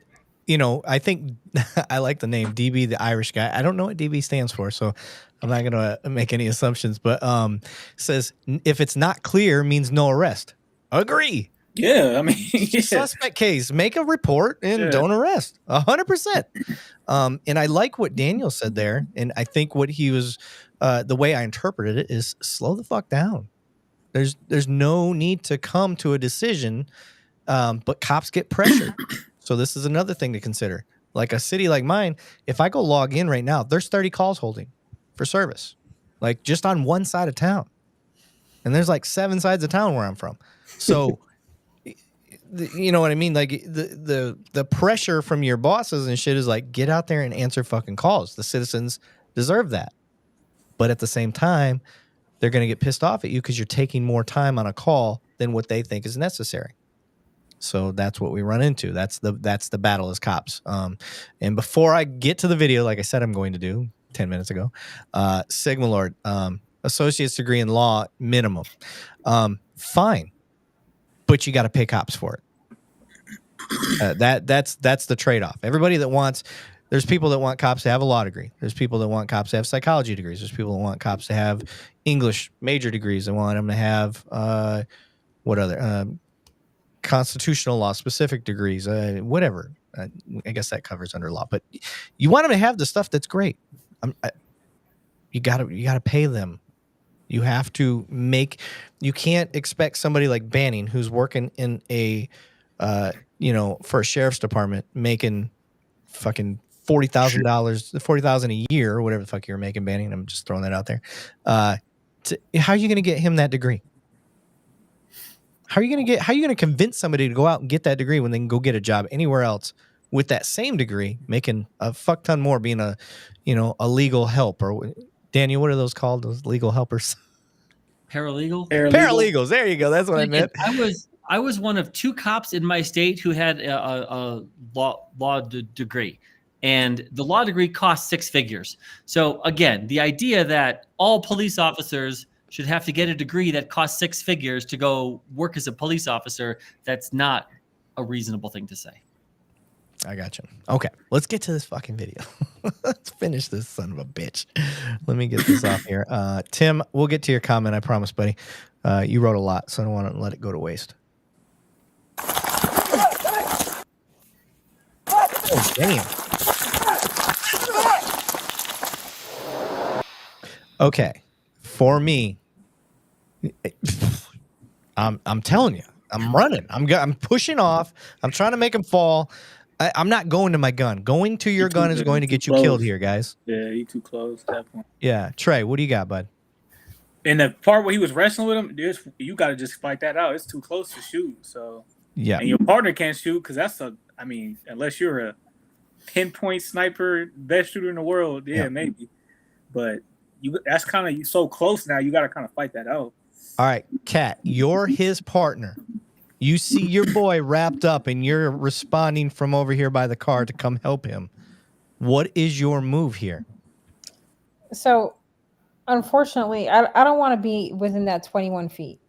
I think I like the name DB, the Irish guy. I don't know what DB stands for, so I'm not gonna make any assumptions. But says if it's not clear, means no arrest. Agree. Yeah, I mean, suspect case, make a report and don't arrest. 100%. And I like what Daniel said there, and I think what he was, the way I interpreted it is slow the fuck down. There's no need to come to a decision, but cops get pressured. So this is another thing to consider. Like a city like mine, if I go log in right now, there's 30 calls holding for service, like just on one side of town. And there's like 7 sides of town where I'm from. So, you know what I mean? Like the pressure from your bosses and shit is like, get out there and answer fucking calls. The citizens deserve that. But at the same time, they're going to get pissed off at you because you're taking more time on a call than what they think is necessary. So that's what we run into. That's the battle as cops. And before I get to the video, like I said, I'm going to do 10 minutes ago, Sigma Lord, associate's degree in law minimum. Fine, but you got to pay cops for it. That's the trade-off. Everybody that wants, there's people that want cops to have a law degree. There's people that want cops to have psychology degrees. There's people that want cops to have English major degrees. They want them to have what other constitutional law specific degrees, whatever. I guess that covers under law, but you want them to have the stuff that's great. You gotta pay them. You have to make. You can't expect somebody like Banning, who's working in a, for a sheriff's department, making fucking $40,000, $40,000 a year, or whatever the fuck you're making, Banning. I'm just throwing that out there. How are you gonna get him that degree? How are you going to convince somebody to go out and get that degree when they can go get a job anywhere else with that same degree, making a fuck ton more, being a legal help? Or Daniel, what are those called? Those legal helpers? Paralegals. There you go. That's what I meant. I was one of 2 cops in my state who had a law degree, and the law degree cost 6 figures. So again, the idea that all police officers should have to get a degree that costs 6 figures to go work as a police officer, that's not a reasonable thing to say. I got you. Okay, let's get to this fucking video. Let's finish this son of a bitch. Let me get this off here. Tim, we'll get to your comment, I promise, buddy. You wrote a lot, so I don't want to let it go to waste. Oh, damn. Okay, for me, I'm telling you, I'm running. I'm pushing off. I'm trying to make him fall. I'm not going to my gun. Going to your gun is going to get you killed here, guys. Yeah, you too close at that point. Yeah, Trey, what do you got, bud? In the part where he was wrestling with him, you got to just fight that out. It's too close to shoot. So yeah, and your partner can't shoot because unless you're a pinpoint sniper, best shooter in the world, maybe. But that's kind of so close now. You got to kind of fight that out. All right, Kat, you're his partner. You see your boy wrapped up and you're responding from over here by the car to come help him. What is your move here? So, unfortunately, I don't want to be within that 21 feet,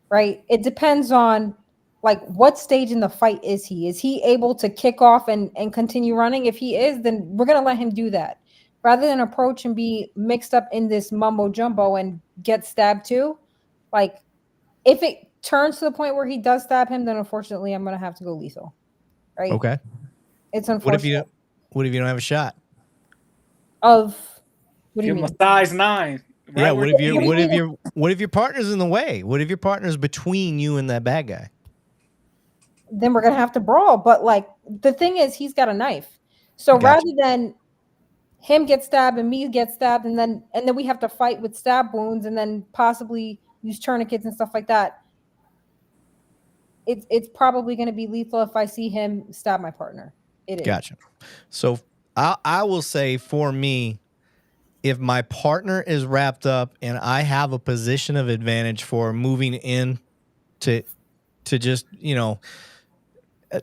right? It depends on, like, what stage in the fight is he? Is he able to kick off and continue running? If he is, then we're going to let him do that. Rather than approach and be mixed up in this mumbo jumbo and get stabbed too. Like, if it turns to the point where he does stab him, then unfortunately I'm going to have to go lethal. Right? Okay. It's unfortunate. What if you don't have a shot? What do you mean? Give him a size 9. Right? Yeah. We're What if your partner's in the way? What if your partner's between you and that bad guy? Then we're gonna have to brawl. But like the thing is, he's got a knife. So Gotcha. rather than him get stabbed and me get stabbed, and then we have to fight with stab wounds, and then possibly use tourniquets and stuff like that. It's probably going to be lethal if I see him stab my partner. It is. Gotcha. So I will say for me, if my partner is wrapped up and I have a position of advantage for moving in to just,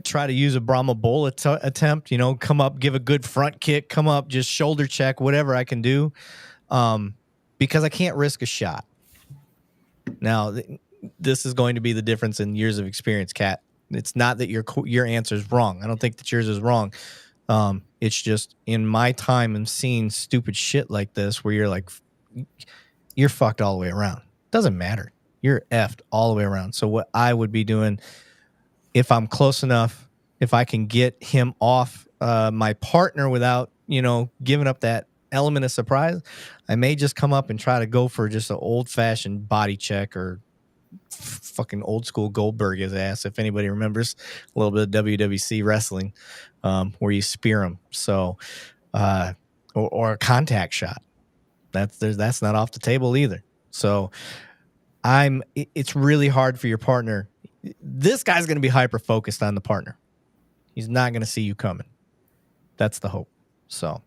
try to use a Brahma Bull attempt, come up, give a good front kick, come up, just shoulder check, whatever I can do, because I can't risk a shot. Now, this is going to be the difference in years of experience, Kat. It's not that your answer is wrong. I don't think that yours is wrong. It's just in my time and seeing stupid shit like this where you're like, you're fucked all the way around. Doesn't matter. You're effed all the way around. So what I would be doing, if I'm close enough, if I can get him off my partner without, giving up that element of surprise, I may just come up and try to go for just an old-fashioned body check or fucking old school Goldberg his ass, if anybody remembers a little bit of WWC wrestling, where you spear him. So or a contact shot. That's not off the table either. So it's really hard for your partner. This guy's going to be hyper focused on the partner. He's not going to see you coming. That's the hope. So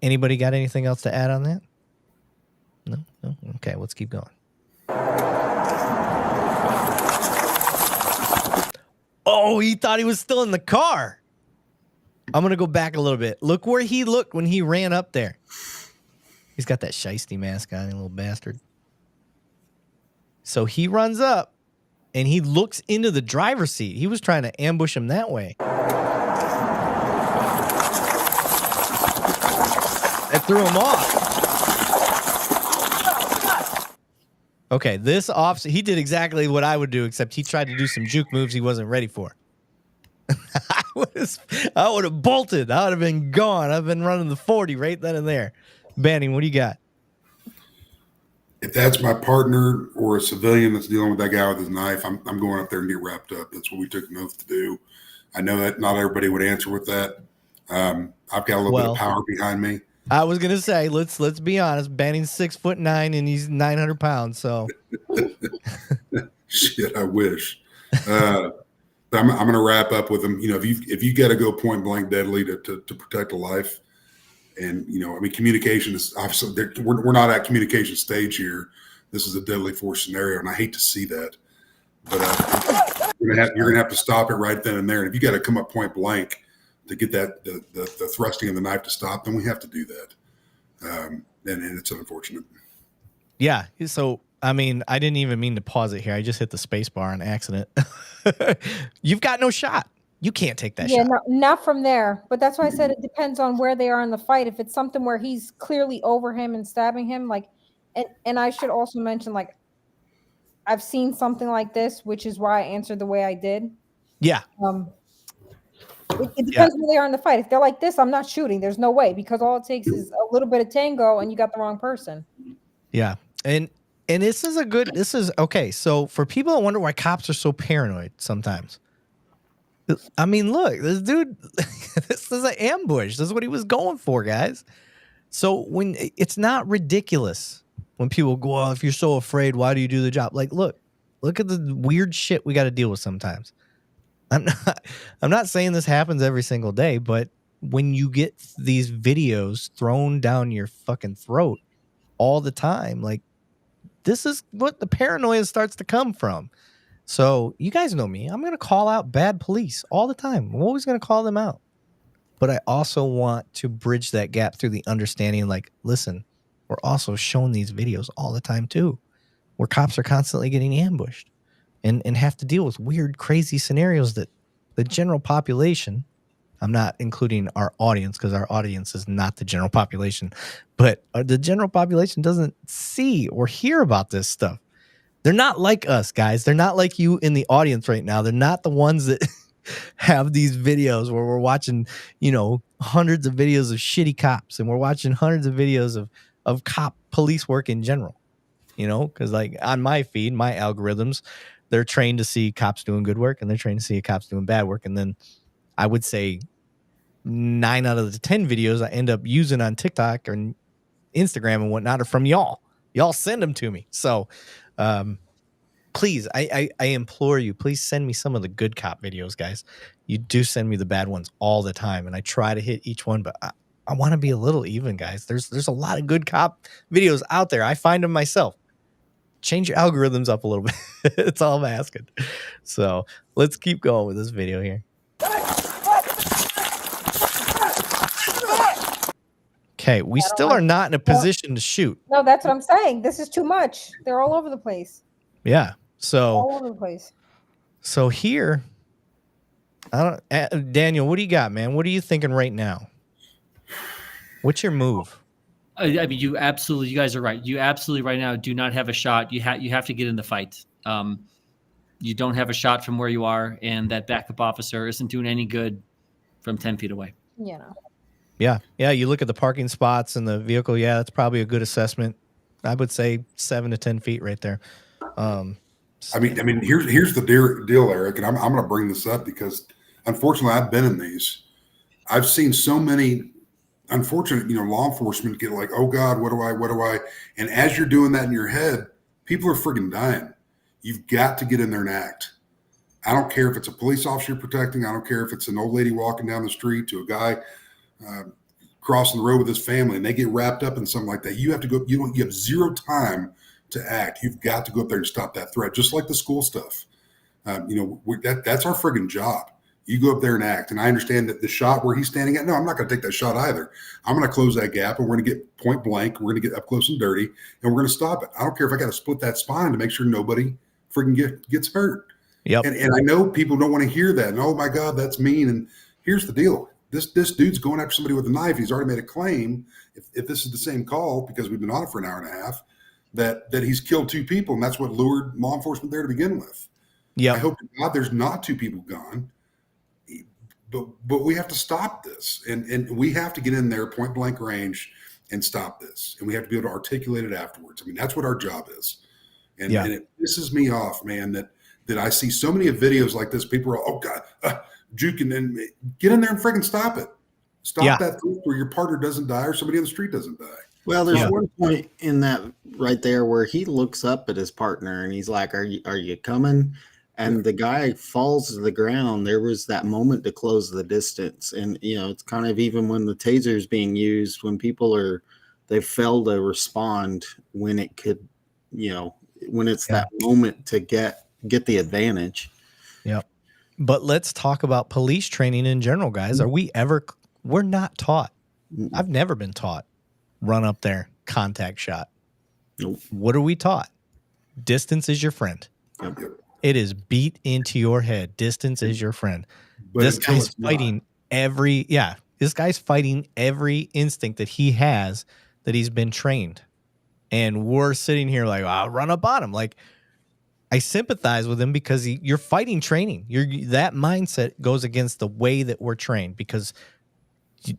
anybody got anything else to add on that? No? Okay, let's keep going. Oh, he thought he was still in the car. I'm going to go back a little bit. Look where he looked when he ran up there. He's got that shiesty mask on, you little bastard. So he runs up and he looks into the driver's seat. He was trying to ambush him that way. That threw him off. Okay, this officer, he did exactly what I would do, except he tried to do some juke moves he wasn't ready for. I would have bolted. I would have been gone. I've been running the 40 right then and there. Banning, what do you got? If that's my partner or a civilian that's dealing with that guy with his knife, I'm going up there and get wrapped up. That's what we took an oath to do. I know that not everybody would answer with that. I've got a little bit of power behind me. I was gonna say, let's be honest. Banning's 6'9" and he's 900 pounds. So, shit, I wish. I'm going to wrap up with him. If you got to go point blank deadly to protect a life, and communication is obviously we're not at communication stage here. This is a deadly force scenario, and I hate to see that. But you're gonna have to stop it right then and there. And if you got to come up point blank to get that the thrusting of the knife to stop, then we have to do that. And it's unfortunate. Yeah. So I didn't even mean to pause it here. I just hit the space bar on accident. You've got no shot. You can't take that shot. Yeah, not from there. But that's why I said it depends on where they are in the fight. If it's something where he's clearly over him and stabbing him, and I should also mention, I've seen something like this, which is why I answered the way I did. Yeah. It depends where they are in the fight. If they're like this, I'm not shooting. There's no way, because all it takes is a little bit of tango and you got the wrong person. Yeah. And this is okay. So for people that wonder why cops are so paranoid sometimes, look, this dude, this is an ambush. This is what he was going for, guys. So when it's not ridiculous when people go, well, if you're so afraid, why do you do the job? Look at the weird shit we got to deal with sometimes. I'm not saying this happens every single day, but when you get these videos thrown down your fucking throat all the time, this is what the paranoia starts to come from. So you guys know me. I'm going to call out bad police all the time. I'm always going to call them out. But I also want to bridge that gap through the understanding, listen, we're also showing these videos all the time too, where cops are constantly getting ambushed and have to deal with weird, crazy scenarios that the general population, I'm not including our audience because our audience is not the general population, but the general population doesn't see or hear about this stuff. They're not like us, guys. They're not like you in the audience right now. They're not the ones that have these videos where we're watching, hundreds of videos of shitty cops, and we're watching hundreds of videos of cop police work in general, you know, because like on my feed, my algorithms, they're trained to see cops doing good work and they're trained to see cops doing bad work. And then I would say 9 out of the 10 videos I end up using on TikTok or Instagram and whatnot are from y'all. Y'all send them to me. So please, I implore you, please send me some of the good cop videos, guys. You do send me the bad ones all the time, and I try to hit each one, but I want to be a little even, guys. There's a lot of good cop videos out there. I find them myself. Change your algorithms up a little bit. That's all I'm asking. So let's keep going with this video here. Okay, we still are not in a position to shoot. No, that's what I'm saying. This is too much. They're all over the place. Yeah. So All over the place. So here, Daniel, what do you got, man? What are you thinking right now? What's your move? I mean, you guys are right. You absolutely right now do not have a shot. You have to get in the fight. You don't have a shot from where you are, and that backup officer isn't doing any good from 10 feet away. You know. Yeah. You look at the parking spots and the vehicle. Yeah, that's probably a good assessment. I would say 7 to 10 feet right there. I mean, here's the deal, Eric, and I'm going to bring this up because unfortunately I've been in these. I've seen so many unfortunate, law enforcement get like, oh God, what do I? And as you're doing that in your head, people are freaking dying. You've got to get in there and act. I don't care if it's a police officer you're protecting. I don't care if it's an old lady walking down the street to a guy crossing the road with his family and they get wrapped up in something like that. You have to go, you have zero time to act. You've got to go up there and stop that threat, just like the school stuff. That's our friggin' job. You go up there and act. And I understand that the shot where he's standing at, no, I'm not going to take that shot either. I'm going to close that gap and we're going to get point blank. We're going to get up close and dirty and we're going to stop it. I don't care if I got to split that spine to make sure nobody friggin' gets hurt. Yep. And I know people don't want to hear that. And oh my God, that's mean. And here's the deal. This dude's going after somebody with a knife. He's already made a claim. If this is the same call, because we've been on it for an hour and a half, that he's killed 2 people, and that's what lured law enforcement there to begin with. Yeah, I hope to God there's not 2 people gone, but we have to stop this, and we have to get in there point blank range and stop this, and we have to be able to articulate it afterwards. I mean, that's what our job is, and it pisses me off, man, that I see so many videos like this. People are, oh God, juking, and get in there and freaking stop it. Stop that where your partner doesn't die or somebody on the street doesn't die. Well, there's one point in that right there where he looks up at his partner and he's like, are you coming? And the guy falls to the ground. There was that moment to close the distance. And, it's kind of even when the taser is being used, when people they fail to respond when it could, when it's that moment to get the advantage. Yep. But let's talk about police training in general, guys. We're not taught. I've never been taught. Run up there, contact shot. Nope. What are we taught? Distance is your friend. Yep. It is beat into your head. Distance is your friend. But this guy's fighting every instinct that he has, that he's been trained. And we're sitting here like, I'll run up on him. Like, I sympathize with him because you're fighting training. That mindset goes against the way that we're trained, because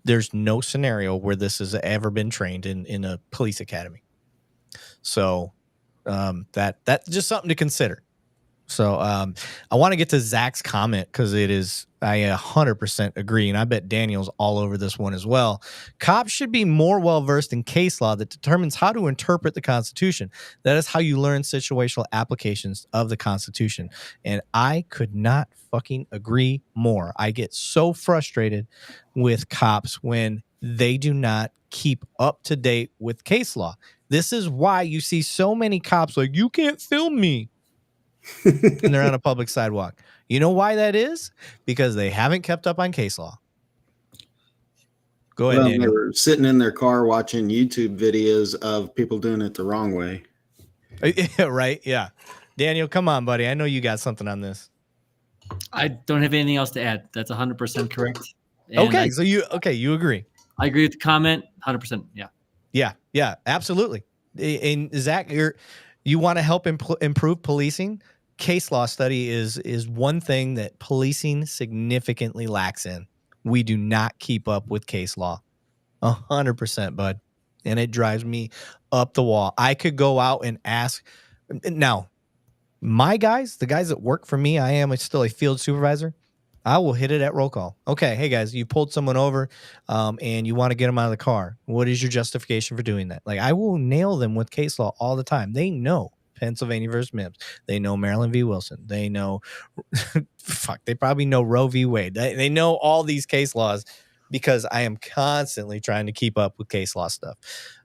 there's no scenario where this has ever been trained in a police academy. So that's just something to consider. So I want to get to Zach's comment, because I 100% agree, and I bet Daniel's all over this one as well. Cops should be more well-versed in case law that determines how to interpret the Constitution. That is how you learn situational applications of the Constitution. And I could not fucking agree more. I get so frustrated with cops when they do not keep up to date with case law. This is why you see so many cops like, you can't film me. And they're on a public sidewalk. You know why that is? Because they haven't kept up on case law. Go ahead, Daniel. They were sitting in their car watching YouTube videos of people doing it the wrong way. Right? Yeah. Daniel, come on, buddy. I know you got something on this. I don't have anything else to add. That's 100% correct. And okay, you agree. I agree with the comment. 100%. Yeah. Yeah, absolutely. And Zach, you want to help improve policing? Case law study is one thing that policing significantly lacks in. We do not keep up with case law. 100%, bud. and it drives me up the wall. I could go out and ask. Now, my guys, the guys that work for me, I am still a field supervisor. I will hit it at roll call. Okay, hey guys, you pulled someone over, and you want to get them out of the car. What is your justification for doing that? Like, I will nail them with case law all the time. They know Pennsylvania versus Mims. They know Maryland v. Wilson. They know, they probably know Roe v. Wade. They know all these case laws because I am constantly trying to keep up with case law stuff.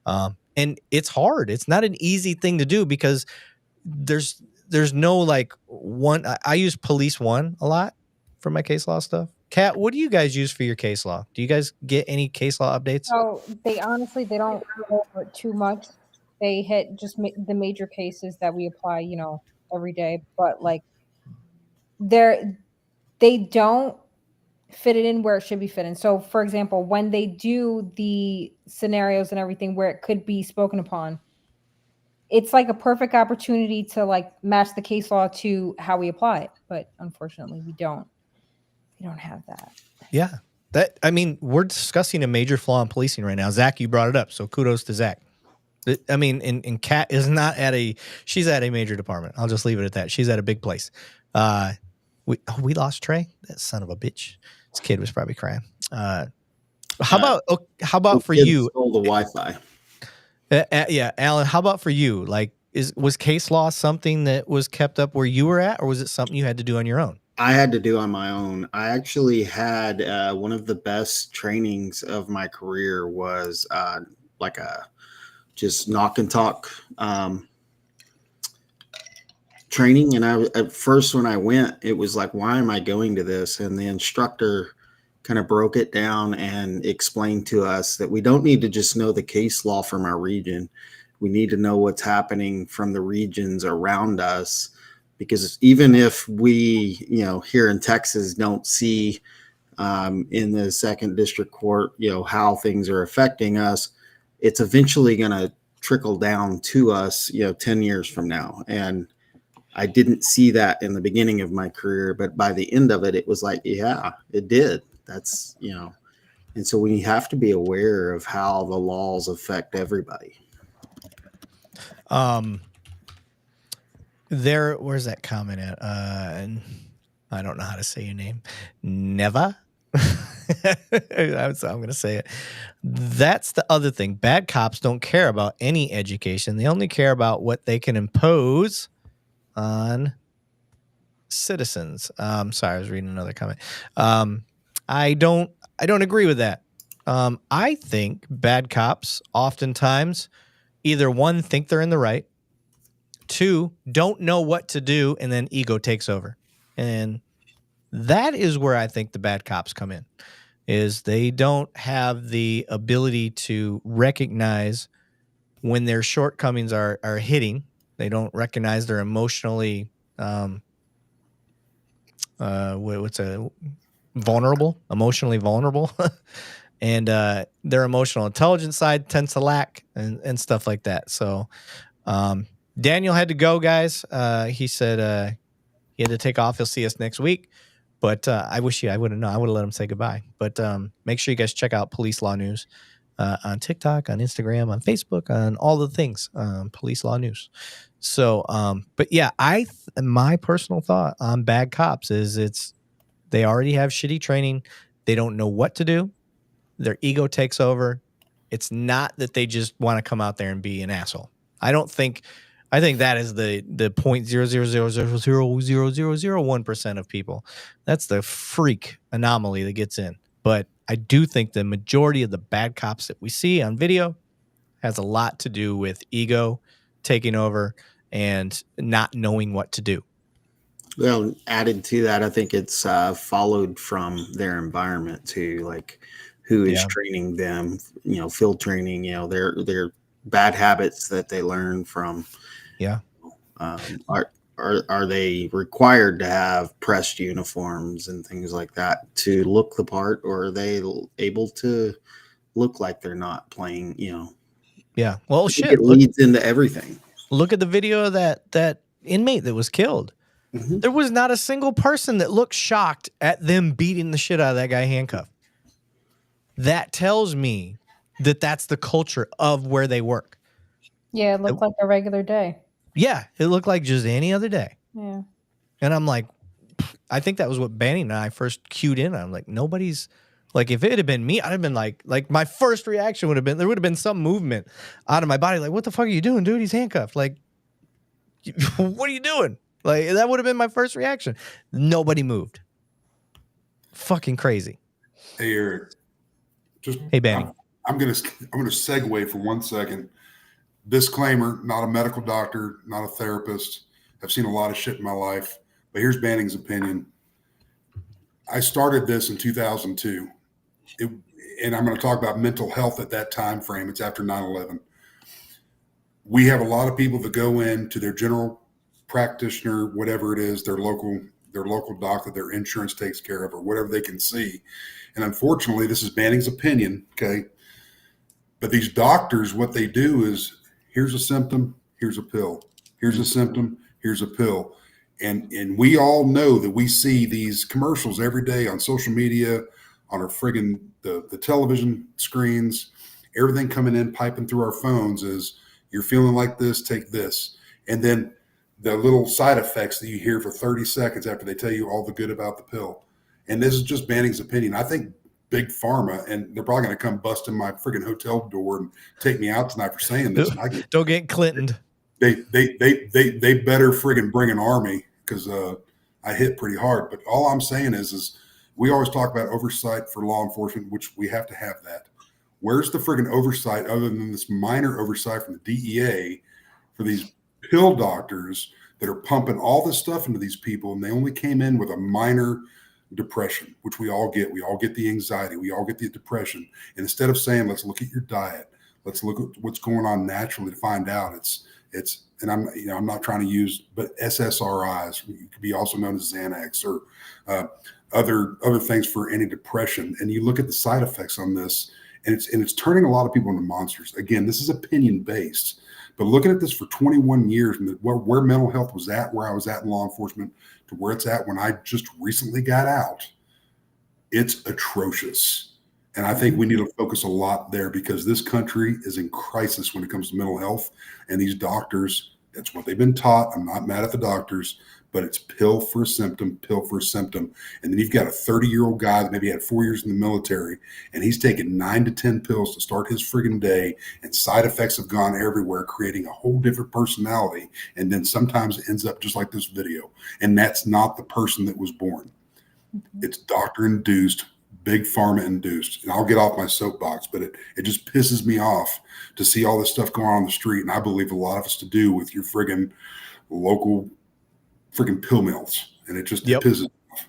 And it's hard. It's not an easy thing to do because there's no like one. I use Police One a lot for my case law stuff. Kat, what do you guys use for your case law? Do you guys get any case law updates? So they don't go over it too much. They hit just the major cases that we apply, every day. But like, they don't fit it in where it should be fit in. So, for example, when they do the scenarios and everything where it could be spoken upon, it's like a perfect opportunity to like match the case law to how we apply it. But unfortunately, we don't have that. Yeah. We're discussing a major flaw in policing right now. Zach, you brought it up. So kudos to Zach. And Kat is not she's at a major department. I'll just leave it at that. She's at a big place. We lost Trey. That son of a bitch. This kid was probably crying. How about for you? Stole the Wi-Fi. Yeah, Alan, how about for you? Like, was case law something that was kept up where you were at, or was it something you had to do on your own? I had to do on my own. I actually had one of the best trainings of my career was like a just knock and talk training. And at first when I went, it was like, why am I going to this? And the instructor kind of broke it down and explained to us that we don't need to just know the case law from our region. We need to know what's happening from the regions around us, because even if we, here in Texas don't see in the second district court, how things are affecting us, it's eventually going to trickle down to us, 10 years from now. And I didn't see that in the beginning of my career, but by the end of it, it was like, yeah, it did. That's, and so we have to be aware of how the laws affect everybody. Where's that comment at? I don't know how to say your name. Neva. I'm going to say it. That's the other thing. Bad cops don't care about any education. They only care about what they can impose on citizens. Sorry, I was reading another comment. I don't agree with that. I think bad cops oftentimes either one, think they're in the right, two, don't know what to do, and then ego takes over. And that is where I think the bad cops come in, is they don't have the ability to recognize when their shortcomings are hitting. They don't recognize they're emotionally emotionally vulnerable. And their emotional intelligence side tends to lack and stuff like that. So Daniel had to go, guys. He said he had to take off. He'll see us next week. But I wish I would have known. I would have let him say goodbye. But make sure you guys check out Police Law News on TikTok, on Instagram, on Facebook, on all the things, Police Law News. So, but yeah, my personal thought on bad cops is they already have shitty training. They don't know what to do. Their ego takes over. It's not that they just want to come out there and be an asshole. I think that is the 0.000000001% of people. That's the freak anomaly that gets in. But I do think the majority of the bad cops that we see on video has a lot to do with ego taking over and not knowing what to do. Well, added to that, I think it's followed from their environment too, like who is training them, field training, their bad habits that they learn from. Yeah. Are they required to have pressed uniforms and things like that to look the part, or are they able to look like they're not playing, Yeah. Well, shit. It leads into everything. Look at the video of that inmate that was killed. Mm-hmm. There was not a single person that looked shocked at them beating the shit out of that guy handcuffed. That tells me that's the culture of where they work. Yeah, it looked like a regular day. Yeah, it looked like just any other day. Yeah. And I'm like, I think that was what Banning and I first cued in. I'm like, nobody's like, if it had been me, I'd have been like my first reaction would have been, there would have been some movement out of my body. Like, what the fuck are you doing, dude? He's handcuffed. Like, what are you doing? Like, that would have been my first reaction. Nobody moved. Fucking crazy. Hey, Eric. Hey, Banning. I'm gonna segue for 1 second. Disclaimer: not a medical doctor, not a therapist. I've seen a lot of shit in my life, but here's Banning's opinion. I started this in 2002, and I'm going to talk about mental health at that time frame. It's after 9/11. We have a lot of people that go in to their general practitioner, whatever it is, their local doctor, their insurance takes care of, or whatever they can see. And unfortunately, this is Banning's opinion, okay? But these doctors, what they do is, here's a symptom, here's a pill. Here's a symptom, here's a pill. And we all know that we see these commercials every day on social media, on our friggin' the television screens, everything coming in, piping through our phones is, you're feeling like this, take this. And then the little side effects that you hear for 30 seconds after they tell you all the good about the pill. And this is just Banning's opinion. I think Big Pharma, and they're probably going to come bust in my friggin' hotel door and take me out tonight for saying this. Don't get Clintoned. They better friggin' bring an army, because I hit pretty hard. But all I'm saying is we always talk about oversight for law enforcement, which we have to have that. Where's the friggin' oversight other than this minor oversight from the DEA for these pill doctors that are pumping all this stuff into these people, and they only came in with a minor depression, which we all get. We all get the anxiety. We all get the depression. And instead of saying, let's look at your diet, let's look at what's going on naturally to find out, it's and I'm not trying to use, but SSRIs could be also known as Xanax or other things for antidepressant. And you look at the side effects on this, and it's turning a lot of people into monsters. Again, this is opinion based, but looking at this for 21 years, and where mental health was at, where I was at in law enforcement, to where it's at when I just recently got out, it's atrocious. And I think we need to focus a lot there, because this country is in crisis when it comes to mental health. And these doctors, that's what they've been taught. I'm not mad at the doctors, but it's pill for a symptom, pill for a symptom. And then you've got a 30-year-old guy that maybe had 4 years in the military, and he's taken 9 to 10 pills to start his friggin' day, and side effects have gone everywhere, creating a whole different personality. And then sometimes it ends up just like this video. And that's not the person that was born. It's doctor-induced, Big Pharma induced. And I'll get off my soapbox, but it just pisses me off to see all this stuff going on the street. And I believe a lot of it's to do with your friggin' local friggin' pill mills. And it just pisses me off.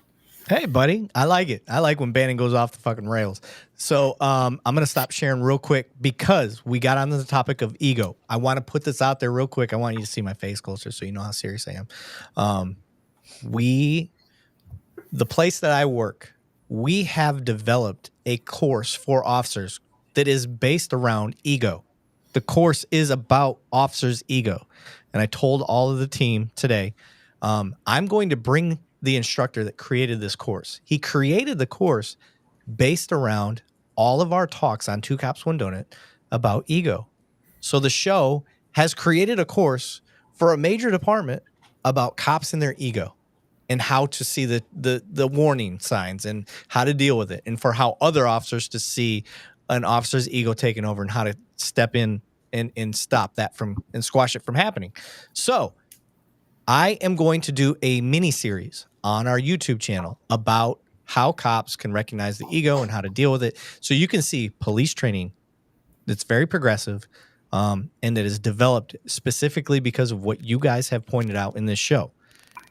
Hey, buddy. I like it. I like when Banning goes off the fucking rails. So I'm going to stop sharing real quick because we got onto the topic of ego. I want to put this out there real quick. I want you to see my face closer so you know how serious I am. The place that I work, we have developed a course for officers that is based around ego. The course is about officers' ego. And I told all of the team today, I'm going to bring the instructor that created this course. He created the course based around all of our talks on Two Cops, One Donut about ego. So the show has created a course for a major department about cops and their ego, and how to see the warning signs and how to deal with it, and for how other officers to see an officer's ego taking over and how to step in and stop that and squash it from happening. So I am going to do a mini series on our YouTube channel about how cops can recognize the ego and how to deal with it. So you can see police training that's very progressive, and that is developed specifically because of what you guys have pointed out in this show.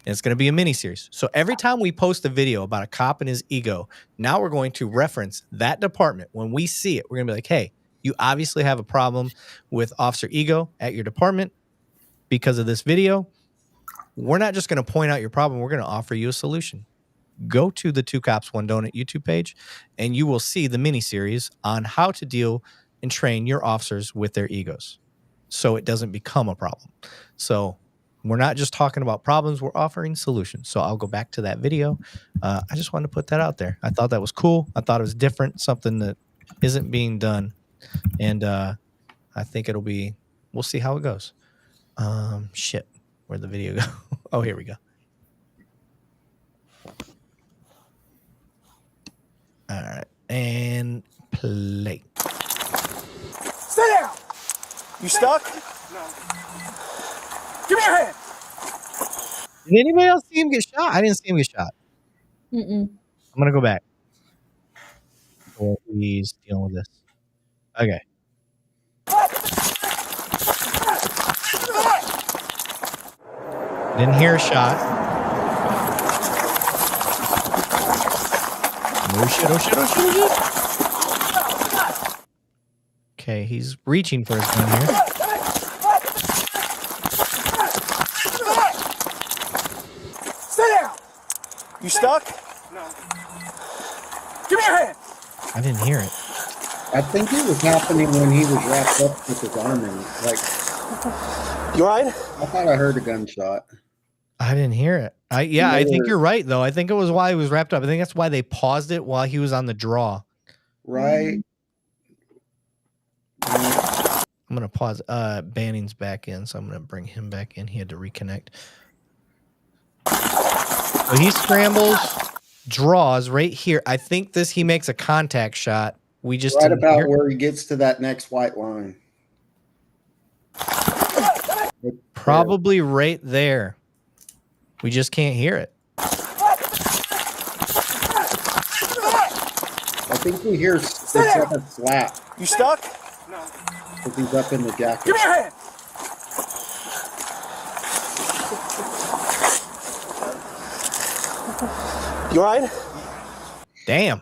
And it's going to be a mini series. So every time we post a video about a cop and his ego, now we're going to reference that department. When we see it, we're going to be like, hey, you obviously have a problem with officer ego at your department because of this video. We're not just going to point out your problem. We're going to offer you a solution. Go to the Two Cops, One Donut YouTube page, and you will see the mini series on how to deal and train your officers with their egos so it doesn't become a problem. So we're not just talking about problems, we're offering solutions. So I'll go back to that video. I just wanted to put that out there. I thought that was cool. I thought it was different, something that isn't being done And I think we'll see how it goes. Shit, where'd the video go? Oh, here we go. All right, and play. Stay down! You stuck? No. Give me your hand! Did anybody else see him get shot? I didn't see him get shot. Mm-mm. I'm gonna go back. Oh, he's dealing with this. Okay. Didn't hear a shot. Oh shit, oh shit, oh shit, oh shit. Okay, he's reaching for his gun here. Stay down! You stuck? No. Give me your hand! I didn't hear it. I think it was happening when he was wrapped up with his arm in. Like, You all right? I thought I heard a gunshot. I didn't hear it. I think you're right though. I think it was while he was wrapped up. I think that's why they paused it while he was on the draw. Right. I'm gonna pause. Banning's back in, so I'm gonna bring him back in. He had to reconnect. So he scrambles, draws right here. I think he makes a contact shot. We just right about where he gets to that next white line. Probably right there. We just can't hear it. I think we hear it's like a slap. You stuck? No. Because he's up in the jacket. Give me your hand! You all right? Damn.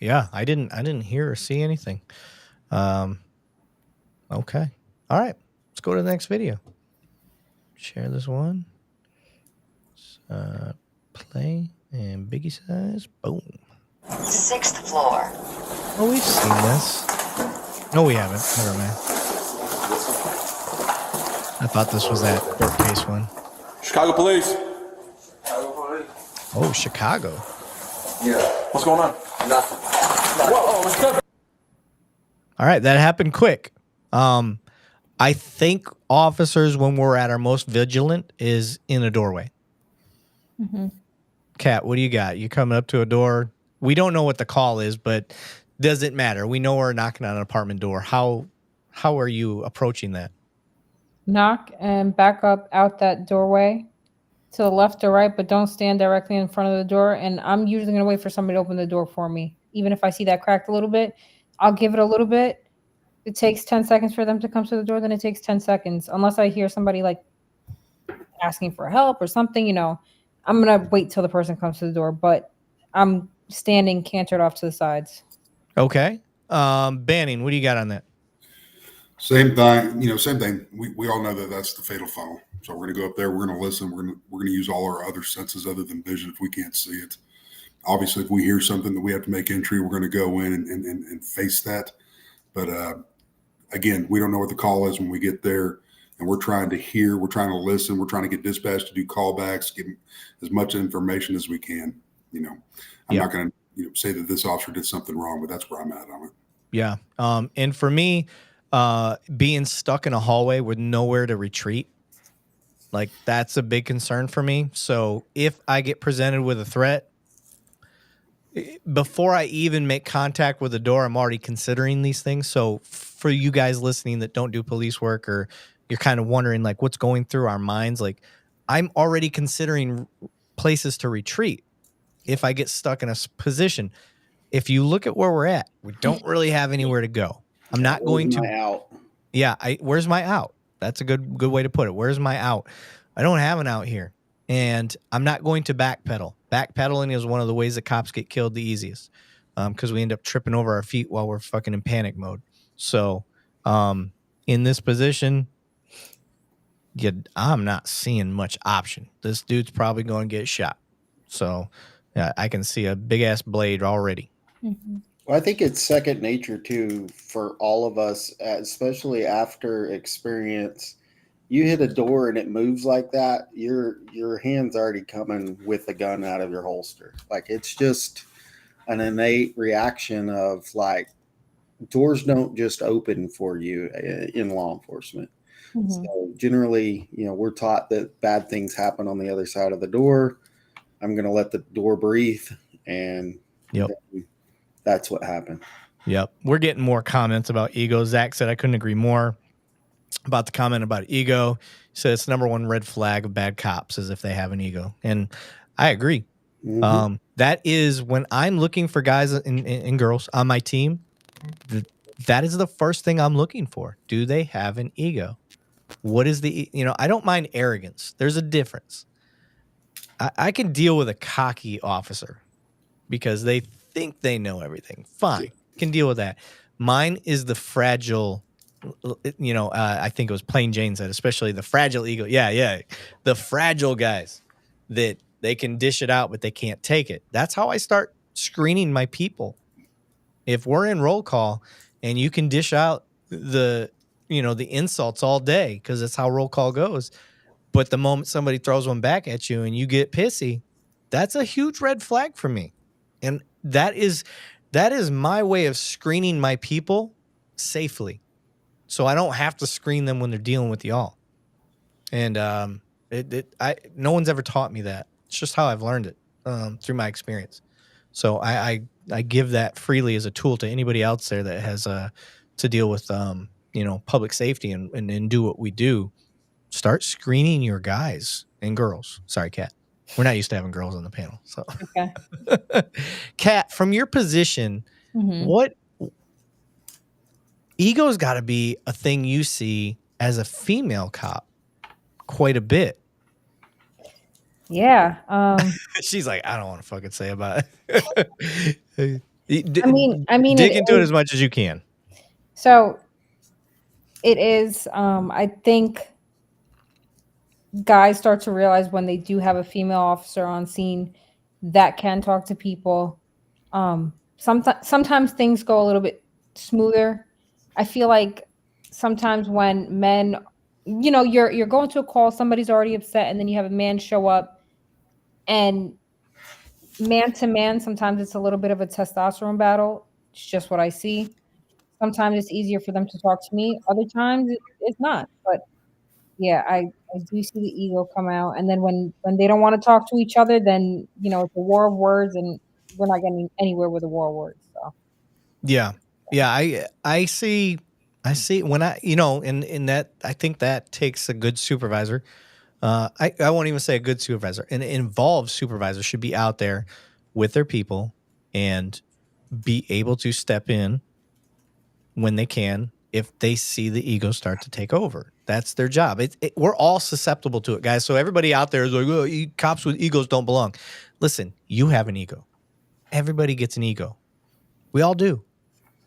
Yeah, I didn't hear or see anything. Okay. All right. Let's go to the next video. Share this one. Play and biggie size. Boom. 6th floor. Oh, we've seen this. No, we haven't. Never mind. I thought this was that court case one. Chicago police. Oh, Chicago. Yeah. What's going on? Nothing. Whoa, let's go. All right, that happened quick. I think officers, when we're at our most vigilant, is in a doorway. Mm-hmm. Kat, what do you got? You coming up to a door? We don't know what the call is, but does it matter? We know we're knocking on an apartment door. How are you approaching that? Knock and back up out that doorway to the left or right, but don't stand directly in front of the door. And I'm usually going to wait for somebody to open the door for me. Even if I see that cracked a little bit, I'll give it a little bit. It takes 10 seconds for them to come to the door, then it takes 10 seconds. Unless I hear somebody like asking for help or something, I'm going to wait till the person comes to the door, but I'm standing cantered off to the sides. Okay. Banning, what do you got on that? Same thing. Same thing. We all know that that's the fatal funnel. So we're going to go up there. We're going to listen. We're going to use all our other senses other than vision if we can't see it. Obviously, if we hear something that we have to make entry, we're going to go in and face that. But again, we don't know what the call is when we get there, and we're trying to hear. We're trying to listen. We're trying to get dispatch to do callbacks, give as much information as we can. I'm not going to say that this officer did something wrong, but that's where I'm at on it. Yeah. And for me, being stuck in a hallway with nowhere to retreat, like that's a big concern for me. So if I get presented with a threat, before I even make contact with the door, I'm already considering these things. So for you guys listening that don't do police work, or you're kind of wondering like what's going through our minds, like I'm already considering places to retreat if I get stuck in a position. If you look at where we're at, we don't really have anywhere to go. I'm not going to out. Yeah, where's my out? That's a good way to put it. Where's my out? I don't have an out here. And I'm not going to backpedal. Backpedaling is one of the ways that cops get killed the easiest, because we end up tripping over our feet while we're fucking in panic mode. So in this position, I'm not seeing much option. This dude's probably going to get shot. So I can see a big-ass blade already. Mm-hmm. Well, I think it's second nature, too, for all of us, especially after experience. You hit a door and it moves like that, your hand's already coming with the gun out of your holster. Like, it's just an innate reaction of, like, doors don't just open for you in law enforcement. Mhm. So generally, we're taught that bad things happen on the other side of the door. I'm going to let the door breathe, and Yep. that's what happened. Yep. We're getting more comments about ego. Zach said I couldn't agree more about the comment about ego. He said it's the number one red flag of bad cops is if they have an ego. And I agree. Mhm. That is when I'm looking for guys and girls on my team, that is the first thing I'm looking for. Do they have an ego? What is I don't mind arrogance. There's a difference. I can deal with a cocky officer because they think they know everything. Fine. Can deal with that. Mine is the fragile, I think it was Plain Jane said, especially the fragile ego. Yeah. The fragile guys that they can dish it out, but they can't take it. That's how I start screening my people. If we're in roll call and you can dish out the insults all day because that's how roll call goes. But the moment somebody throws one back at you and you get pissy, that's a huge red flag for me. And that is my way of screening my people safely. So I don't have to screen them when they're dealing with y'all. And no one's ever taught me that. It's just how I've learned it through my experience. So I give that freely as a tool to anybody else there that has to deal with public safety and do what we do. Start screening your guys and girls. Sorry, Kat. We're not used to having girls on the panel. So, Okay. Kat, from your position, Mhm. what ego's got to be a thing you see as a female cop quite a bit. Yeah. She's like, I don't want to fucking say about it. I mean, dig into it as much as you can. So it is. I think guys start to realize when they do have a female officer on scene that can talk to people. Sometimes things go a little bit smoother. I feel like sometimes when men, you're going to a call, somebody's already upset, and then you have a man show up, and man to man, sometimes it's a little bit of a testosterone battle. It's just what I see. Sometimes it's easier for them to talk to me. Other times it's not. But yeah, I do see the ego come out, and then when they don't want to talk to each other, then it's a war of words, and we're not getting anywhere with a war of words. So Yeah. I see when in that I think that takes a good supervisor. I won't even say a good supervisor. An involved supervisor should be out there with their people and be able to step in when they can if they see the ego start to take over. That's their job. We're all susceptible to it, guys. So everybody out there is like, oh, cops with egos don't belong. Listen, you have an ego. Everybody gets an ego. We all do.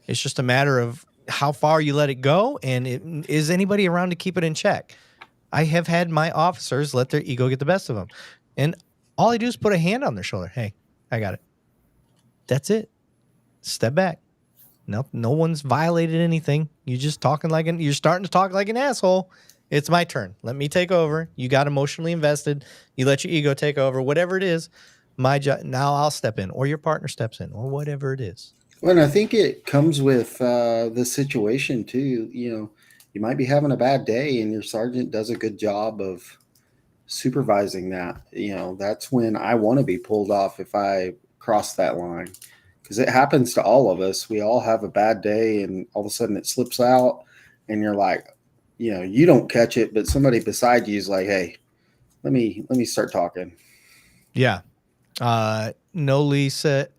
It's just a matter of how far you let it go, and is anybody around to keep it in check? I have had my officers let their ego get the best of them, and all I do is put a hand on their shoulder. Hey, I got it. That's it. Step back. Nope, no one's violated anything. You're just talking you're starting to talk like an asshole. It's my turn. Let me take over. You got emotionally invested. You let your ego take over. Whatever it is, my job. Now I'll step in, or your partner steps in, or whatever it is. Well, and I think it comes with the situation too. You might be having a bad day, and your sergeant does a good job of supervising that. That's when I want to be pulled off if I cross that line, because it happens to all of us. We all have a bad day, and all of a sudden it slips out, and you're like, you don't catch it, but somebody beside you is like, hey, let me start talking. Yeah. No, Lisa.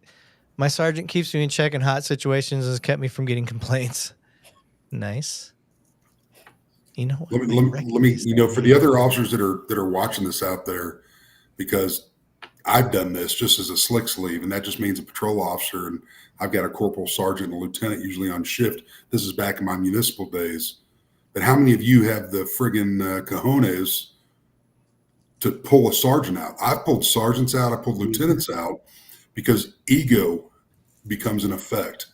My sergeant keeps me in check in hot situations and has kept me from getting complaints. Nice. Let me for the other officers that are watching this out there, because I've done this just as a slick sleeve, and that just means a patrol officer, and I've got a corporal, sergeant, and a lieutenant usually on shift. This is back in my municipal days. But how many of you have the friggin' cojones to pull a sergeant out? I've pulled sergeants out. I pulled lieutenants out because ego becomes an effect.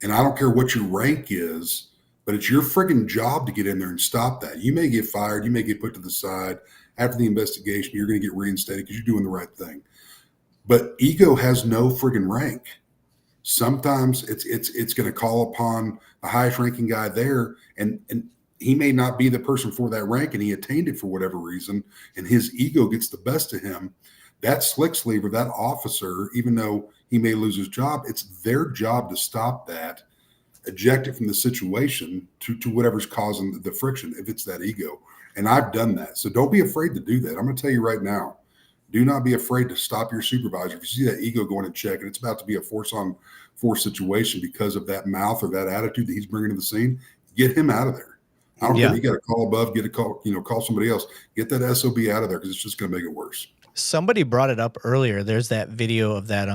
And I don't care what your rank is, but it's your friggin' job to get in there and stop that. You may get fired. You may get put to the side. After the investigation, you're going to get reinstated because you're doing the right thing. But ego has no friggin' rank. Sometimes it's going to call upon the highest ranking guy there, and he may not be the person for that rank, and he attained it for whatever reason, and his ego gets the best of him. That slick sleeve or that officer, even though he may lose his job, it's their job to stop that, eject it from the situation to whatever's causing the friction, if it's that ego. And I've done that. So don't be afraid to do that. I'm going to tell you right now, do not be afraid to stop your supervisor. If you see that ego going in check and it's about to be a force on force situation because of that mouth or that attitude that he's bringing to the scene, get him out of there. I don't care. You got to call above, get a call, call somebody else, get that SOB out of there, because it's just going to make it worse. Somebody brought it up earlier. There's that video of that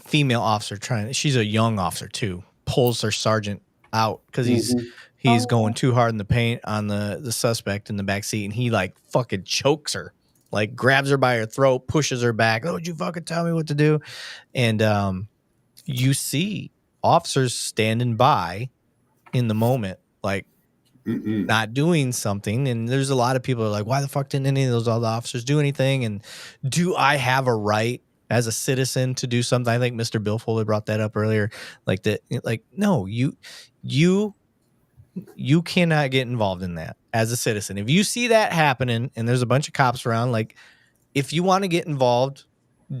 female officer she's a young officer too, pulls her sergeant out because he's going too hard in the paint on the suspect in the back seat, and he like fucking chokes her, like grabs her by her throat, pushes her back. Oh, would you fucking tell me what to do? And you see officers standing by in the moment, like not doing something. And there's a lot of people who are like, why the fuck didn't any of those other officers do anything? And do I have a right as a citizen to do something? I think Mr. Bill Foley brought that up earlier. Like that, like, no, you cannot get involved in that as a citizen. If you see that happening and there's a bunch of cops around, like if you want to get involved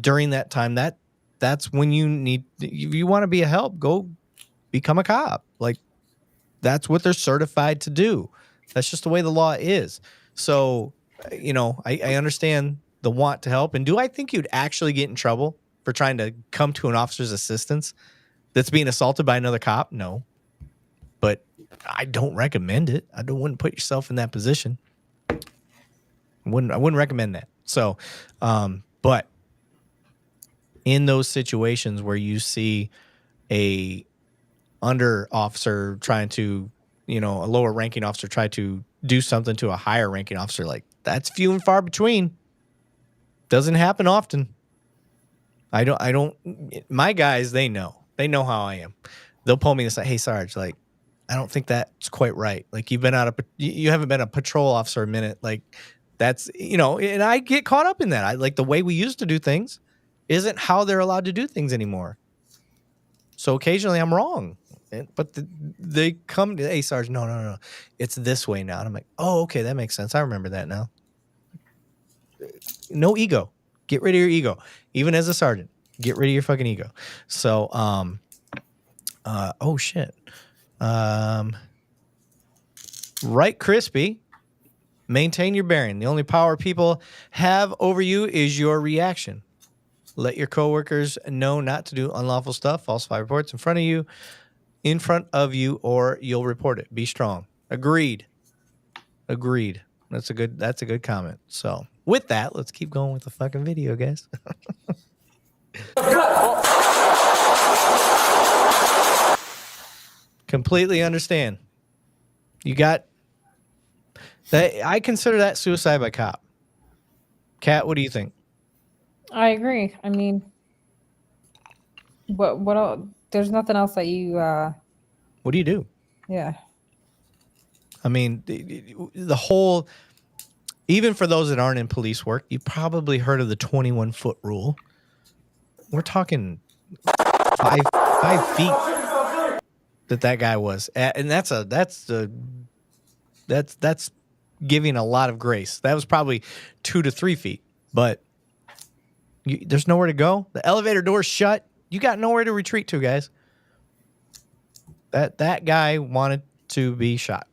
during that time, that's when you need, if you want to be a help, go become a cop. Like that's what they're certified to do. That's just the way the law is. So, I understand the want to help. And do I think you'd actually get in trouble for trying to come to an officer's assistance that's being assaulted by another cop? No. But I don't recommend it. I wouldn't put yourself in that position. I wouldn't recommend that. So, but in those situations where you see a under officer trying to, a lower ranking officer try to do something to a higher ranking officer, like that's few and far between. Doesn't happen often. I don't, my guys, they know how I am. They'll pull me and say, hey, Sarge, like, I don't think that's quite right. Like you haven't been a patrol officer a minute. Like that's, and I get caught up in that. I like the way we used to do things isn't how they're allowed to do things anymore. So occasionally I'm wrong, but they come to, hey, Sarge, no, it's this way now. And I'm like, oh, okay, that makes sense. I remember that now. No ego. Get rid of your ego. Even as a sergeant, get rid of your fucking ego. So, oh shit. Right, crispy. Maintain your bearing. The only power people have over you is your reaction. Let your coworkers know not to do unlawful stuff, falsify reports in front of you, or you'll report it. Be strong. Agreed. That's a good comment. So with that, let's keep going with the fucking video, guys. Completely understand. You got that. I consider that suicide by cop. Kat, what do you think? I agree. I mean, what else? There's nothing else that you what do you do? Yeah. I mean, the whole, even for those that aren't in police work, you probably heard of the 21-foot rule. We're talking 5 feet that guy was at, and that's giving a lot of grace. That was probably 2 to 3 feet, but there's nowhere to go. The elevator door's shut. You got nowhere to retreat to, guys. That guy wanted to be shot.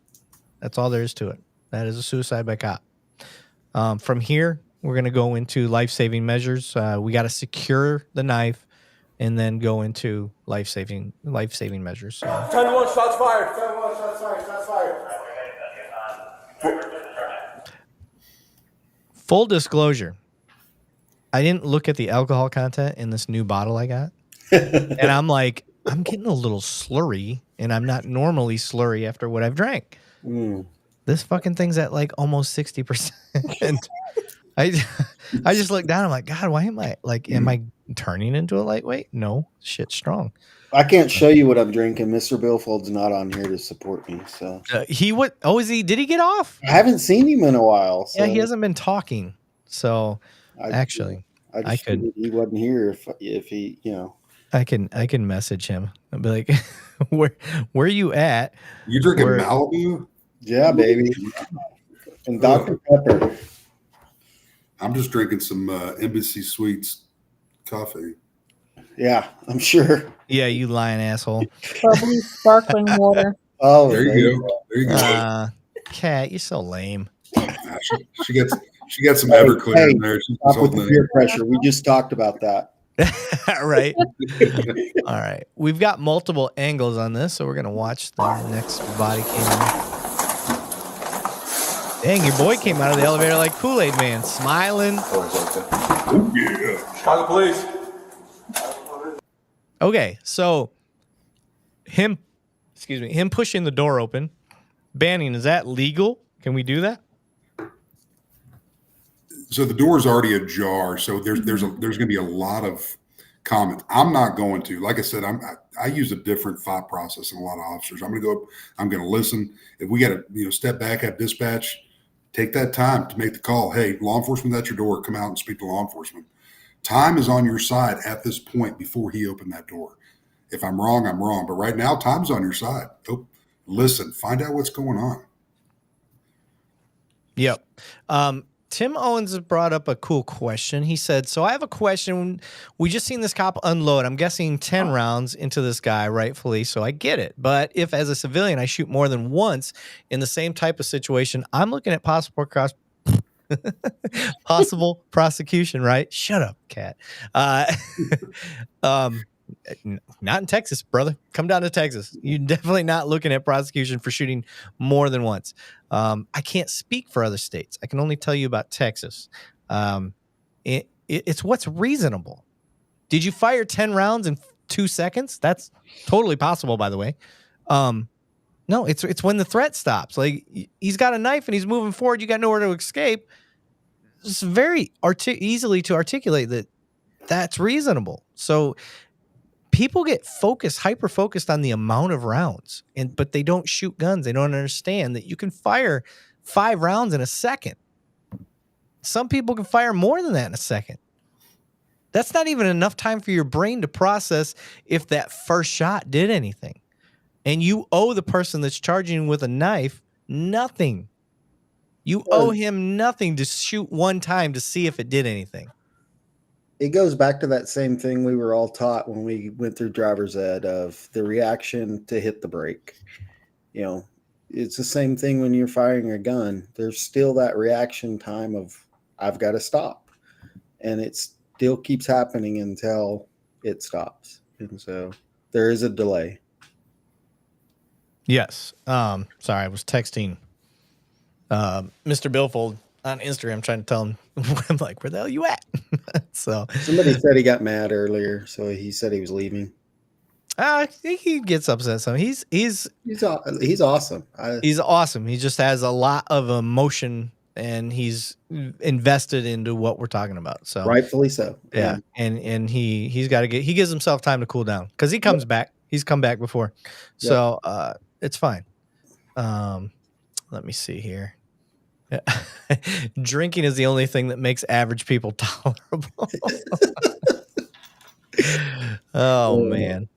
That's all there is to it. That is a suicide by cop. From here, we're going to go into life-saving measures. We got to secure the knife and then go into life-saving measures. So. 10-1, shots fired. 10-1, shots fired. Full disclosure, I didn't look at the alcohol content in this new bottle I got. And I'm like, I'm getting a little slurry, and I'm not normally slurry after what I've drank. This fucking thing's at like almost 60%. I just look down. I'm like, God, why am I turning into a lightweight? No, shit's strong. I can't show you what I'm drinking. Mr. Billfold's not on here to support me. So he would. Oh, is he? Did he get off? I haven't seen him in a while. So. Yeah, he hasn't been talking. So I could. He wasn't here if he, I can message him. I'll be like, where you at? You drinking Where- Malibu? Yeah, baby. And Dr. Pepper. I'm just drinking some Embassy Suites coffee. Yeah, I'm sure. Yeah, you lying asshole. Bubbly sparkling water. Oh, There you go. There you go. Cat, you're so lame. Nah, she got some Everclear in there. She's Stop with the holding peer it. pressure. We just talked about that. Right. All right. We've got multiple angles on this, so we're gonna watch the next body cam. Dang, your boy came out of the elevator like Kool-Aid Man, smiling. Oh, yeah. Chicago police. Okay, so him pushing the door open. Banning, is that legal? Can we do that? So the door is already ajar. So there's going to be a lot of comments. I'm not going to. Like I said, I use a different thought process than a lot of officers. I'm going to go up. I'm going to listen. If we got to step back, have dispatch, take that time to make the call. Hey, law enforcement at your door. Come out and speak to law enforcement. Time is on your side at this point before he opened that door. If I'm wrong, I'm wrong. But right now, time's on your side. Oh, listen, find out what's going on. Yep. Tim Owens has brought up a cool question. He said, so I have a question. We just seen this cop unload. I'm guessing 10 rounds into this guy, rightfully, so I get it. But if as a civilian I shoot more than once in the same type of situation, I'm looking at possible prosecution, right? Shut up, cat. Not in Texas, brother. Come down to Texas. You're definitely not looking at prosecution for shooting more than once. I can't speak for other states. I can only tell you about Texas. It's what's reasonable. Did you fire 10 rounds in 2 seconds? That's totally possible, by the way. No, it's when the threat stops. Like, he's got a knife and he's moving forward. You got nowhere to escape. It's very easily to articulate that that's reasonable. So people get hyper focused on the amount of rounds, but they don't shoot guns. They don't understand that you can fire 5 rounds in a second. Some people can fire more than that in a second. That's not even enough time for your brain to process if that first shot did anything. And you owe the person that's charging you with a knife nothing. You owe him nothing to shoot one time to see if it did anything. It goes back to that same thing we were all taught when we went through driver's ed of the reaction to hit the brake. It's the same thing when you're firing a gun. There's still that reaction time of I've got to stop. And it still keeps happening until it stops. And so there is a delay. Yes. Sorry, I was texting Mr. Billfold on Instagram trying to tell him, I'm like, where the hell you at? So somebody said he got mad earlier, so he said he was leaving. I think he gets upset. So he's awesome. He's awesome. He just has a lot of emotion and he's invested into what we're talking about. So rightfully so. Yeah. And he gives himself time to cool down because he comes back. He's come back before. So it's fine. Let me see here. Drinking is the only thing that makes average people tolerable. Oh man.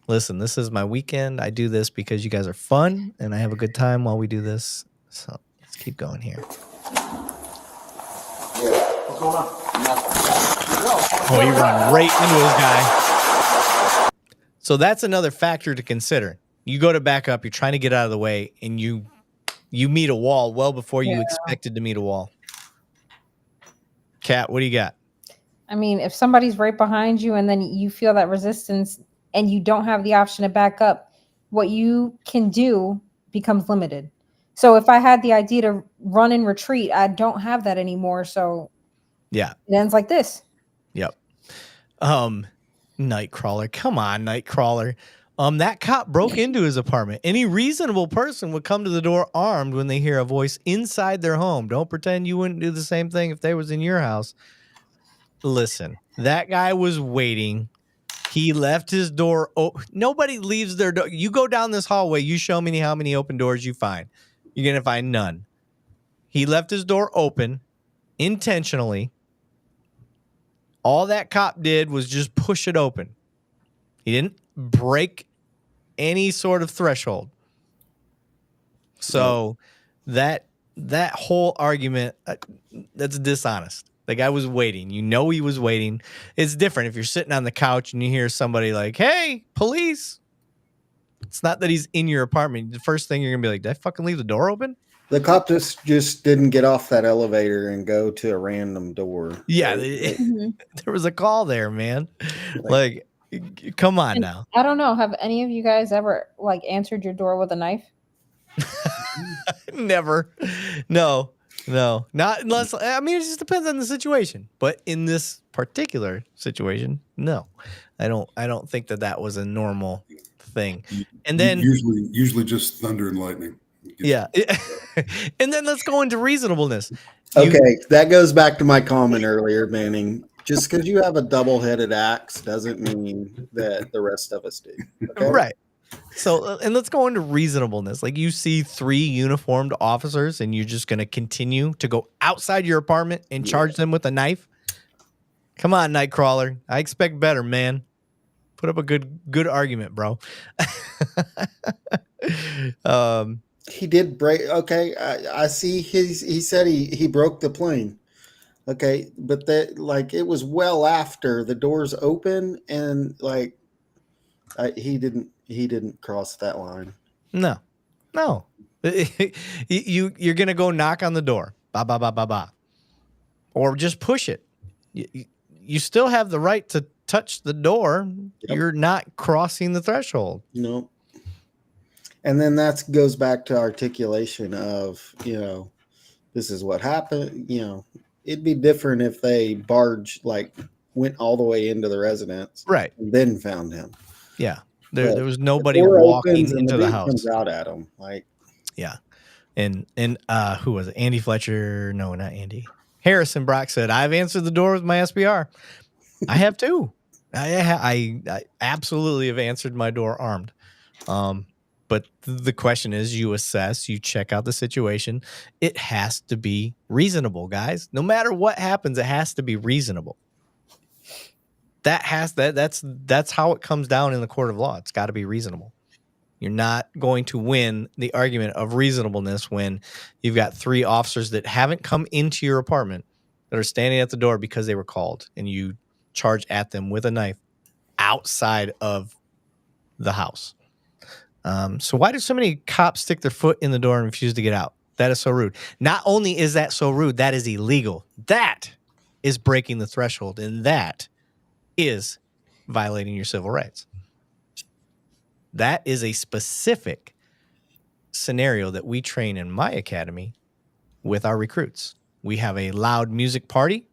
Listen, this is my weekend. I do this because you guys are fun and I have a good time while we do this. So let's keep going here. What's going on? Oh, he ran right into his guy. So that's another factor to consider. You go to back up, you're trying to get out of the way, and you meet a wall well before you expected to meet a wall. Kat, what do you got? I mean, if somebody's right behind you and then you feel that resistance and you don't have the option to back up, what you can do becomes limited. So if I had the idea to run and retreat, I don't have that anymore. So yeah, it ends like this. Yep. Nightcrawler. Come on, Nightcrawler. That cop broke into his apartment. Any reasonable person would come to the door armed when they hear a voice inside their home. Don't pretend you wouldn't do the same thing if they was in your house. Listen, that guy was waiting. He left his door open. Nobody leaves their door. You go down this hallway, you show me how many open doors you find. You're going to find none. He left his door open intentionally. All that cop did was just push it open. He didn't break any sort of threshold. So that whole argument, that's dishonest. The guy was waiting. You know he was waiting. It's different if you're sitting on the couch and you hear somebody like, "Hey, police." It's not that he's in your apartment. The first thing you're going to be like, "Did I fucking leave the door open?" The cop just didn't get off that elevator and go to a random door. Yeah, Mhm. there was a call there, man. Like, come on And now. I don't know. Have any of you guys ever like answered your door with a knife? Never. No. Not unless, I mean, it just depends on the situation. But in this particular situation, no. I don't think that was a normal thing. And then usually just thunder and lightning. yeah. And then let's go into reasonableness. Okay, that goes back to my comment earlier, Banning. Just because you have a double-headed axe doesn't mean that the rest of us do. Okay? Right. So, and let's go into reasonableness. Like, you see 3 uniformed officers and you're just going to continue to go outside your apartment and charge them with a knife? Come on, Nightcrawler. I expect better, man. Put up a good argument, bro. He did break. Okay, I see. He said he broke the plane. Okay, but that like it was well after the doors open and like he didn't cross that line. No. You're gonna go knock on the door, ba ba ba ba ba, or just push it. You still have the right to touch the door. Yep. You're not crossing the threshold. No. And then that goes back to articulation of, this is what happened. It'd be different if they went all the way into the residence, right, and then found him. Yeah, there was nobody walking into the house. Comes out at him, yeah, and who was it? Andy Fletcher? No, not Andy. Harrison Brock said, "I've answered the door with my SBR. I have too. I absolutely have answered my door armed. But the question is, you assess, you check out the situation. It has to be reasonable, guys. No matter what happens, it has to be reasonable. That's how it comes down in the court of law. It's got to be reasonable. You're not going to win the argument of reasonableness when you've got 3 officers that haven't come into your apartment that are standing at the door because they were called, and you charge at them with a knife outside of the house. So why do so many cops stick their foot in the door and refuse to get out? That is so rude. Not only is that so rude, that is illegal. That is breaking the threshold, and that is violating your civil rights. That is a specific scenario that we train in my academy with our recruits. We have a loud music party.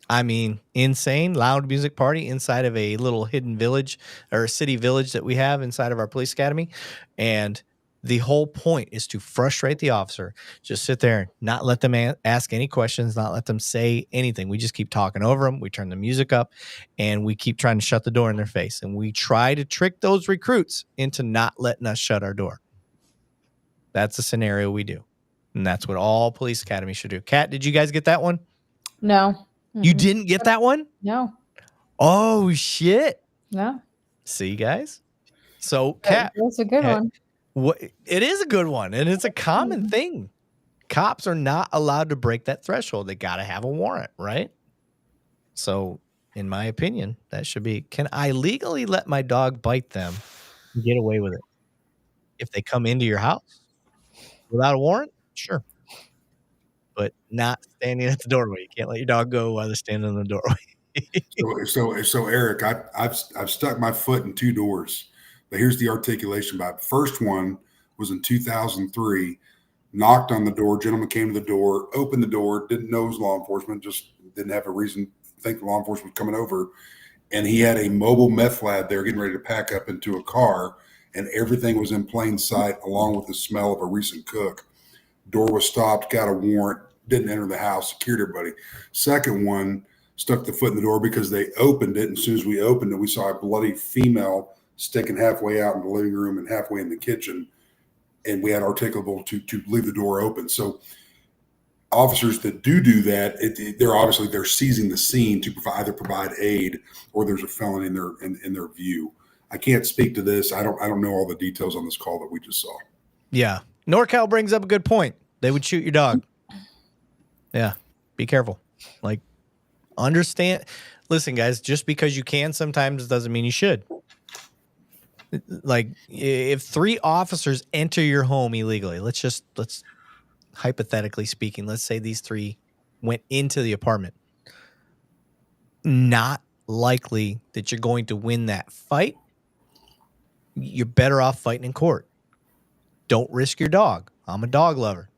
I mean, insane loud music party inside of a little hidden village or city village that we have inside of our police academy. And the whole point is to frustrate the officer. Just sit there, not let them ask any questions, not let them say anything. We just keep talking over them. We turn the music up and we keep trying to shut the door in their face. And we try to trick those recruits into not letting us shut our door. That's the scenario we do. And that's what all police academies should do. Kat, did you guys get that one? No. Mm-hmm. You didn't get that one? No. Oh, shit. No. See, guys? So, Kat. That's a good one. It is a good one, and it's a common thing. Cops are not allowed to break that threshold. They got to have a warrant, right? So, in my opinion, that should be, can I legally let my dog bite them and get away with it? If they come into your house without a warrant? Sure. But not standing at the doorway. You can't let your dog go while they're standing in the doorway. So Eric, I've stuck my foot in 2 doors. But here's the articulation about it. First one was in 2003. Knocked on the door. Gentleman came to the door, opened the door, didn't know it was law enforcement, just didn't have a reason to think the law enforcement was coming over. And he had a mobile meth lab there getting ready to pack up into a car, and everything was in plain sight along with the smell of a recent cook. Door was stopped, got a warrant, didn't enter the house, secured everybody. Second one, stuck the foot in the door because they opened it. And as soon as we opened it, we saw a bloody female sticking halfway out in the living room and halfway in the kitchen. And we had articulable to leave the door open. So officers that do that, they're seizing the scene to either provide aid or there's a felony in their view. I can't speak to this. I don't know all the details on this call that we just saw. Yeah. NorCal brings up a good point. They would shoot your dog. Yeah. Be careful. Like, understand. Listen, guys, just because you can sometimes doesn't mean you should. Like, if 3 officers enter your home illegally, let's hypothetically speaking, let's say these 3 went into the apartment. Not likely that you're going to win that fight. You're better off fighting in court. Don't risk your dog. I'm a dog lover.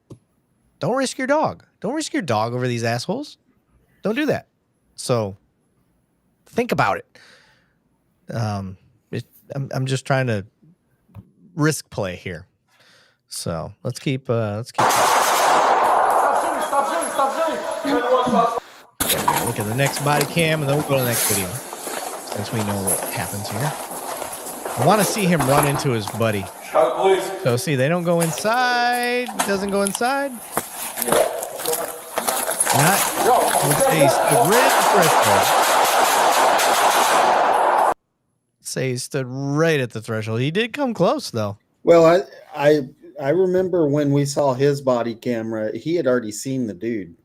Don't risk your dog. Don't risk your dog over these assholes. Don't do that. So think about it. I'm just trying to risk play here. So let's keep. Stop shooting. Look at the next body cam, and then we'll go to the next video, since we know what happens here. I want to see him run into his buddy. So see, they don't go inside. Doesn't go inside. Not. Say he stood right at the threshold. Say he stood right at the threshold. He did come close, though. Well, I remember when we saw his body camera, he had already seen the dude.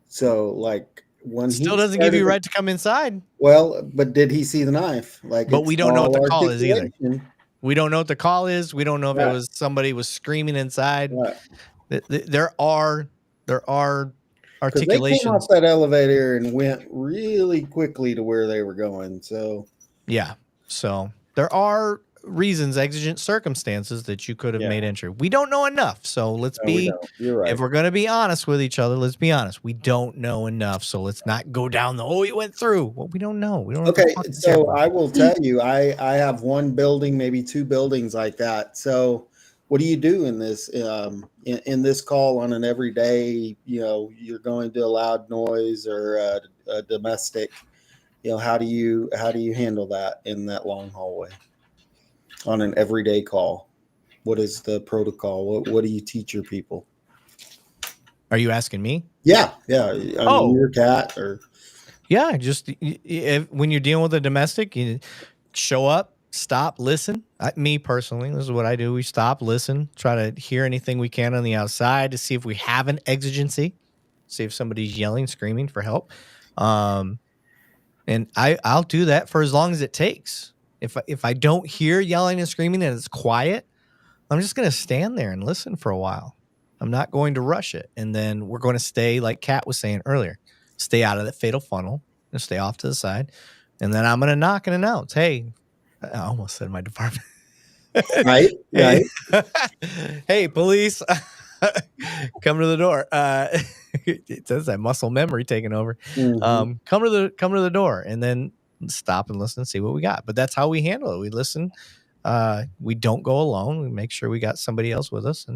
So, like, when still doesn't give you right to come inside. Well, but did he see the knife? Like, but we don't know what the call is either. We don't know what the call is. We don't know if Right. it was somebody was screaming inside. Right. There are articulations. They came off that elevator and went really quickly to where they were going. So yeah, so there are reasons, exigent circumstances that you could have made entry. We don't know enough, so let's be. You're right. If we're going to be honest with each other, let's be honest. We don't know enough, so let's not go down the. Oh, you went through. Well, we don't know. We don't. Okay, so I will tell you, I have 1 building, maybe 2 buildings like that. So, what do you do in this in this call on an everyday? You're going to a loud noise or a domestic. How do you handle that in that long hallway on an everyday call? What is the protocol? What do you teach your people? Are you asking me? Yeah. I mean, your cat or. Yeah, just when you're dealing with a domestic, you show up, stop, listen. Me personally, this is what I do. We stop, listen, try to hear anything we can on the outside to see if we have an exigency, see if somebody's yelling, screaming for help. And I'll do that for as long as it takes. If I don't hear yelling and screaming and it's quiet, I'm just going to stand there and listen for a while. I'm not going to rush it. And then we're going to stay, like Kat was saying earlier, stay out of the fatal funnel and stay off to the side. And then I'm going to knock and announce, hey, I almost said my department. Right. Hey, police, come to the door. It says that muscle memory taking over. Mm-hmm. Come to the door, and then stop and listen and see what we got. But that's how we handle it. We listen. We don't go alone. We make sure we got somebody else with us,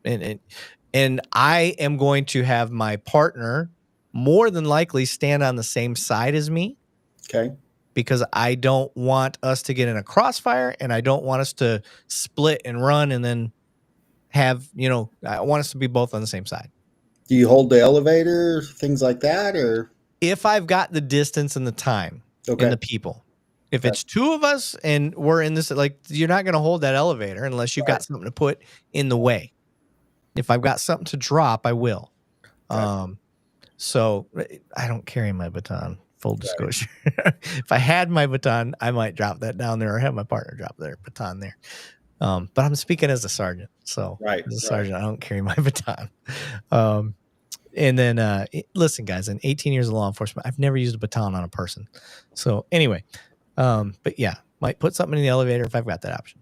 and I am going to have my partner more than likely stand on the same side as me. Okay. Because I don't want us to get in a crossfire, and I don't want us to split and run and then have, I want us to be both on the same side. Do you hold the elevator, things like that, or? If I've got the distance and the time and the people. If it's 2 of us and we're in this, like, you're not going to hold that elevator unless you've got something to put in the way. If I've got something to drop, I will. So I don't carry my baton. Full disclosure. If I had my baton, I might drop that down there or have my partner drop their baton there. But I'm speaking as a sergeant. So as a sergeant, I don't carry my baton. And then, listen, guys, in 18 years of law enforcement, I've never used a baton on a person. So anyway, but yeah, might put something in the elevator if I've got that option.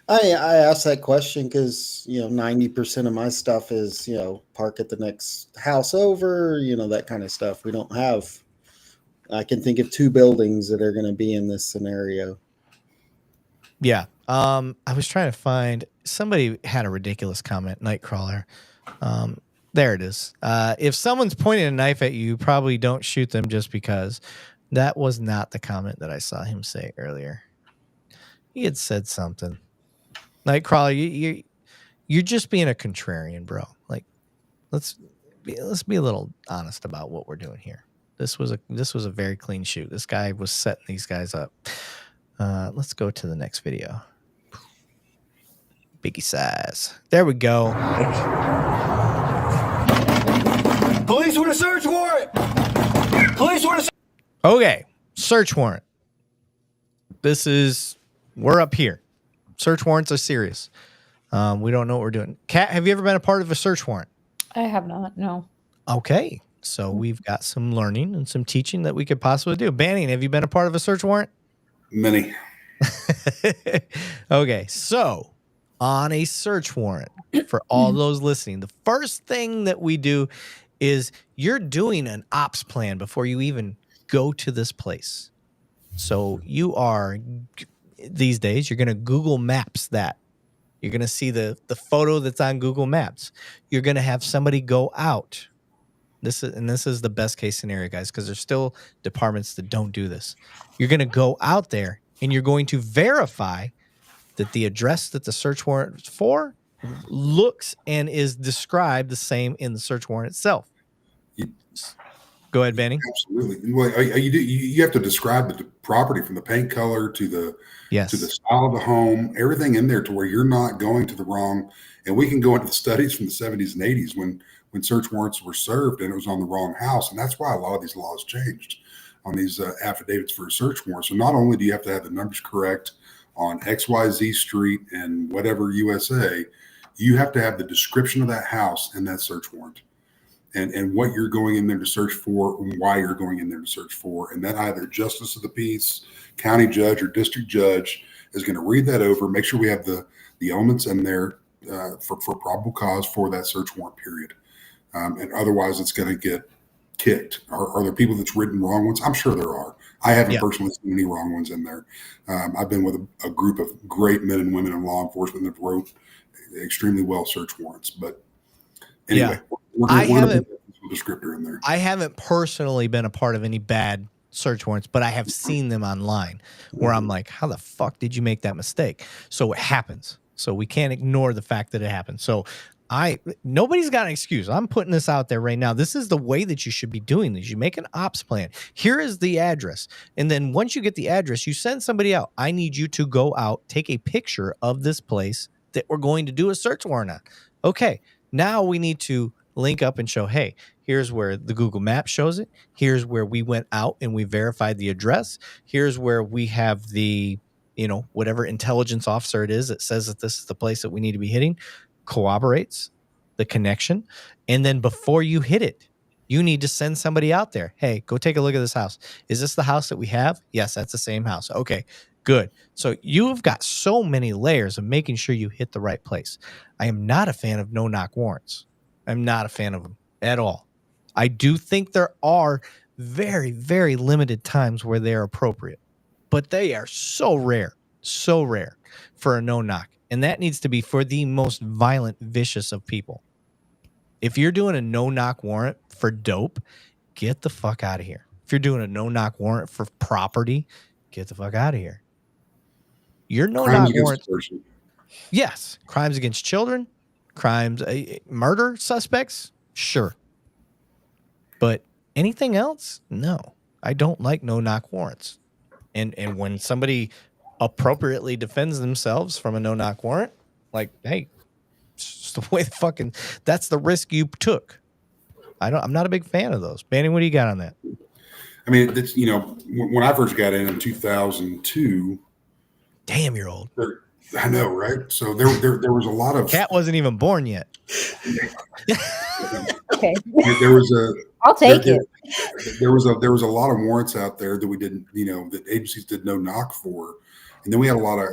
I asked that question because, 90% of my stuff is, park at the next house over, that kind of stuff. We don't have. I can think of 2 buildings that are going to be in this scenario. Yeah. I was trying to find, somebody had a ridiculous comment, Nightcrawler. There it is. If someone's pointing a knife at you, probably don't shoot them just because. That was not the comment that I saw him say earlier. He had said something. Nightcrawler, you're just being a contrarian, bro. Like, let's be a little honest about what we're doing here. This was a very clean shoot. This guy was setting these guys up. Let's go to the next video. Biggie size. There we go. Police with a search warrant. Police with a Okay, search warrant. We're up here. Search warrants are serious. We don't know what we're doing. Kat, have you ever been a part of a search warrant? I have not. No. Okay, so we've got some learning and some teaching that we could possibly do. Banning, have you been a part of a search warrant? Many. Okay, so on a search warrant, for all those listening, the first thing that we do is you're doing an ops plan before you even go to this place. So you are, these days, you're going to Google Maps that. You're going to see the photo that's on Google Maps. You're going to have somebody go out. This is the best case scenario, guys, because there's still departments that don't do this. You're going to go out there and you're going to verify that the address that the search warrant is for looks and is described the same in the search warrant itself. Go ahead, Banning. Absolutely. Well, you have to describe the property from the paint color to the style of the home, everything in there to where you're not going to the wrong. And we can go into the studies from the 70s and 80s when search warrants were served and it was on the wrong house. And that's why a lot of these laws changed on these affidavits for a search warrant. So not only do you have to have the numbers correct on XYZ Street and whatever USA, you have to have the description of that house in that search warrant. And what you're going in there to search for and why you're going in there to search for. And then either justice of the peace, county judge, or district judge is going to read that over, make sure we have the elements in there for probable cause for that search warrant period. And otherwise it's going to get kicked. Are there people that's written wrong ones? I'm sure there are. I haven't personally seen any wrong ones in there. I've been with a group of great men and women in law enforcement that wrote extremely well search warrants. But anyway, I haven't personally been a part of any bad search warrants, but I have seen them online where I'm like, how the fuck did you make that mistake? So it happens. So we can't ignore the fact that it happens. So nobody's got an excuse. I'm putting this out there right now. This is the way that you should be doing this. You make an ops plan. Here is the address. And then once you get the address, you send somebody out. I need you to go out, take a picture of this place that we're going to do a search warrant on. Okay. Now we need to link up and show, hey, here's where the Google Maps shows it. Here's where we went out and we verified the address. Here's where we have the, whatever intelligence officer it is that says that this is the place that we need to be hitting, corroborates the connection. And then before you hit it, you need to send somebody out there. Hey, go take a look at this house. Is this the house that we have? Yes, that's the same house. Okay, good. So you've got so many layers of making sure you hit the right place. I am not a fan of no-knock warrants. I'm not a fan of them at all. I do think there are very, very limited times where they're appropriate, but they are so rare for a no-knock. And that needs to be for the most violent, vicious of people. If you're doing a no-knock warrant for dope, get the fuck out of here. If you're doing a no-knock warrant for property, get the fuck out of here. Your no-knock warrant. Yes. Crimes against children, crimes, murder suspects, sure. But anything else? No. I don't like no-knock warrants. And when somebody appropriately defends themselves from a no-knock warrant, like, hey, it's the way that's the risk you took. I'm not a big fan of those. Banning, what do you got on that? I mean, it's, when I first got in 2002. Damn, you're old. I know, right? So there was a lot of. Cat wasn't even born yet. Okay. There was I'll take it. There was a lot of warrants out there that we didn't, that agencies did no knock for. And then we had a lot of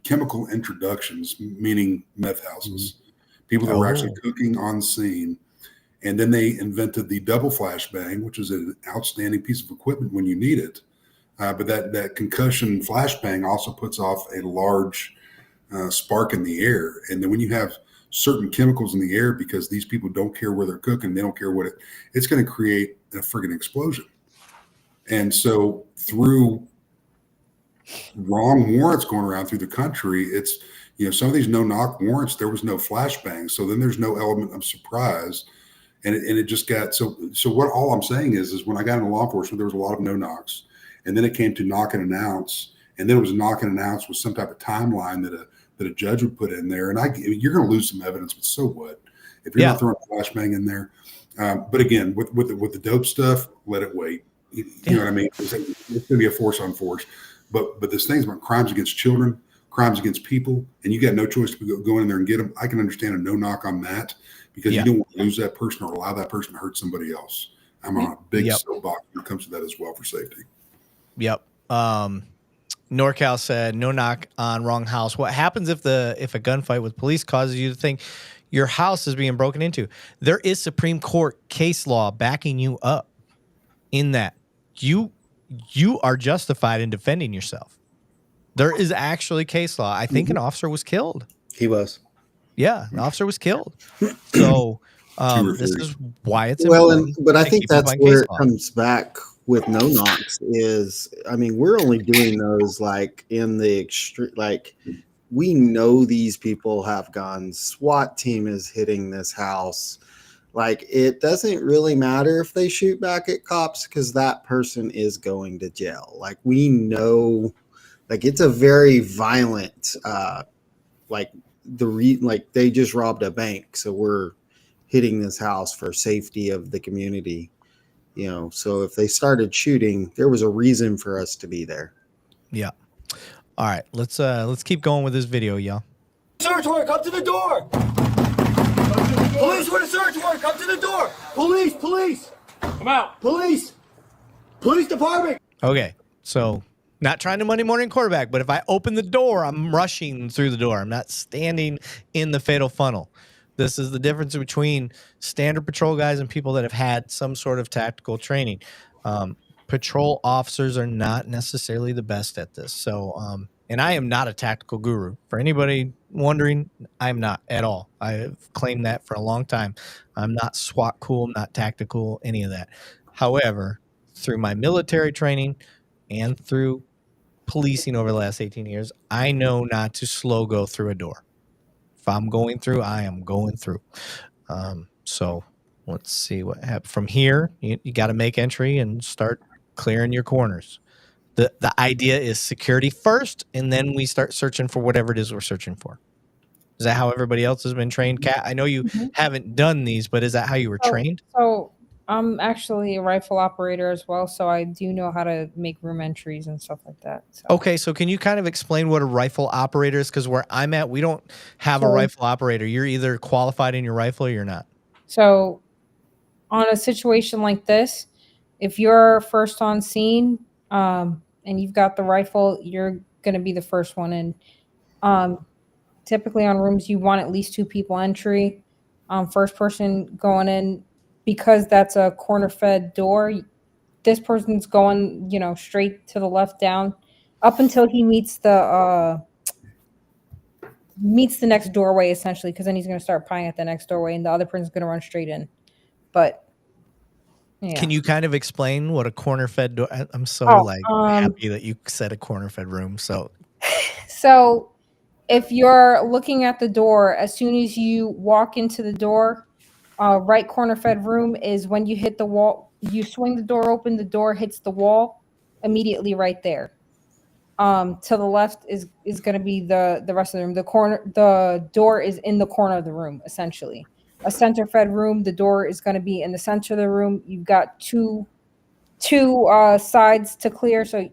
chemical introductions, meaning meth houses, people that were actually cooking on scene. And then they invented the double flashbang, which is an outstanding piece of equipment when you need it. But that concussion flashbang also puts off a large spark in the air. And then when you have certain chemicals in the air, because these people don't care where they're cooking, they don't care it's going to create a friggin' explosion. And so through wrong warrants going around through the country, it's, some of these no-knock warrants, there was no flashbang. So then there's no element of surprise. And it just got, so what all I'm saying is when I got into law enforcement, there was a lot of no-knocks. And then it came to knock and announce. and then it was knock and announce with some type of timeline that a judge would put in there. And you're going to lose some evidence, but so what? If you're not throwing a flashbang in there. But again, with the dope stuff, let it wait. You know what I mean? It's going to be a force on force. But this thing's about crimes against children, crimes against people, and you got no choice to go in there and get them. I can understand a no knock on that because you don't want to lose that person or allow that person to hurt somebody else. I'm on a big soapbox when it comes to that as well for safety. Yep. NorCal said, no knock on wrong house. What happens if a gunfight with police causes you to think your house is being broken into? There is Supreme Court case law backing you up in that you are justified in defending yourself. There is actually case law. I think an officer was killed. He was. Yeah, an officer was killed. So this is why it's important. But I think that's where it comes back with no knocks is, I mean, we're only doing those like in the extreme, like we know these people have guns. SWAT team is hitting this house. Like, it doesn't really matter if they shoot back at cops because that person is going to jail. Like, we know, like, it's a very violent, like they just robbed a bank. So we're hitting this house for safety of the community. You know, so if they started shooting, there was a reason for us to be there. Yeah. All right, let's keep going with this video, y'all. Search warrant, come to the door. Police with a search warrant, come to the door. Police. Come out. Police department. Okay, so not trying to Monday morning quarterback, but if I open the door, I'm rushing through the door. I'm not standing in the fatal funnel. This is the difference between standard patrol guys and people that have had some sort of tactical training. Patrol officers are not necessarily the best at this. So, and I am not a tactical guru. For anybody wondering, I'm not at all. I've claimed that for a long time. I'm not SWAT cool, not tactical, any of that. However, through my military training and through policing over the last 18 years, I know not to slow go through a door. If I'm going through, I am going through. So let's see what happens from here. You got to make entry and start clearing your corners. The idea is security first, and then we start searching for whatever it is we're searching for. Is that how everybody else has been trained? Kat, I know you haven't done these, but is that how you were trained? So I'm actually a rifle operator as well, so I do know how to make room entries and stuff like that. So. Okay, so can you kind of explain what a rifle operator is? Because where I'm at, we don't have a rifle operator. You're either qualified in your rifle or you're not. So on a situation like this, if you're first on scene and you've got the rifle, you're going to be the first one in. Typically on rooms, you want at least 2 people entry. First person going in, because that's a corner fed door, this person's going, straight to the left down up until he meets the next doorway, essentially, because then he's going to start prying at the next doorway and the other person's going to run straight in. But yeah. Can you kind of explain what a corner fed door? I'm so happy that you said a corner fed room. So if you're looking at the door, as soon as you walk into the door, right corner fed room is when you hit the wall. You swing the door open, the door hits the wall immediately right there. To the left is going to be the rest of the room. The door is in the corner of the room, essentially. A center fed room, the door is going to be in the center of the room. You've got two sides to clear. So,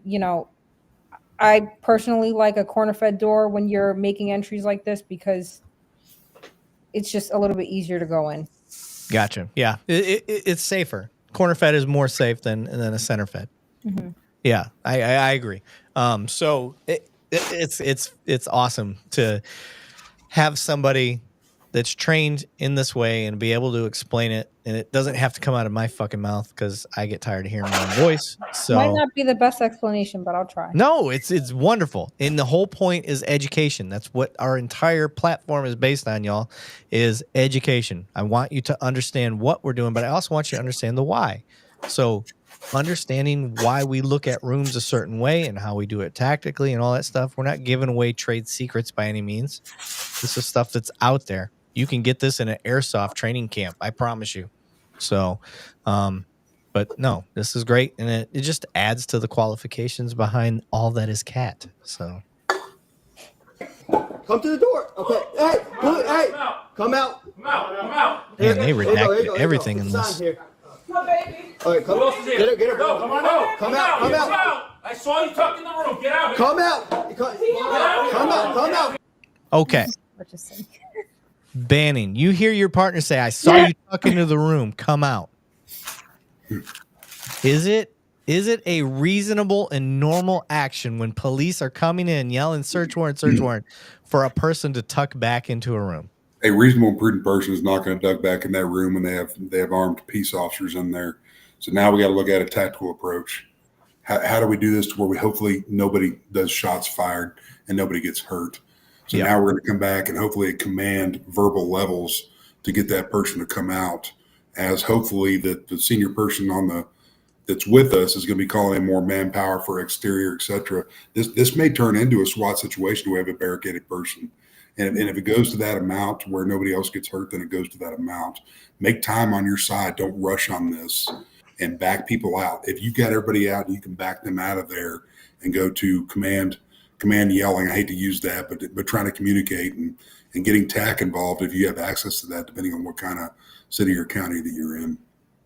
I personally like a corner fed door when you're making entries like this because it's just a little bit easier to go in. Gotcha. Yeah, it's safer. Corner fed is more safe than a center fed. Mm-hmm. Yeah, I agree. So it's awesome to have somebody that's trained in this way and be able to explain it, and it doesn't have to come out of my fucking mouth because I get tired of hearing my own voice. So might not be the best explanation, but I'll try. No, it's wonderful, and the whole point is education. That's what our entire platform is based on, y'all, is education. I want you to understand what we're doing, but I also want you to understand the why. So understanding why we look at rooms a certain way and how we do it tactically and all that stuff. We're not giving away trade secrets by any means. This is stuff that's out there. You can get this in an airsoft training camp. I promise you. So, But no, this is great, and it just adds to the qualifications behind all that is cat. So Come to the door. Okay. Hey, hey, come out. Come out. man, they Here you go, redacted here you go. everything in Put the this. sign here. All right, come. Get her. No, come on out. Come out. I saw you tucked in the room. Get out. Come out. Come out. Okay, What you say? Banning, you hear your partner say, "I saw you tuck into the room. Come out." Is it a reasonable and normal action when police are coming in yelling search warrant for a person to tuck back into a room? A reasonable and prudent person is not going to duck back in that room when they have armed peace officers in there. So now we got to look at a tactical approach. How do we do this to where we hopefully nobody does shots fired and nobody gets hurt? So now we're going to come back and hopefully command verbal levels to get that person to come out, as hopefully the senior person that's with us is going to be calling in more manpower for exterior, et cetera. This may turn into a SWAT situation where we have a barricaded person. And if it goes to that amount where nobody else gets hurt, then it goes to that amount. Make time on your side. Don't rush on this and back people out. If you've got everybody out, you can back them out of there and go to command yelling. I hate to use that, but trying to communicate and getting TAC involved if you have access to that, depending on what kind of city or county that you're in.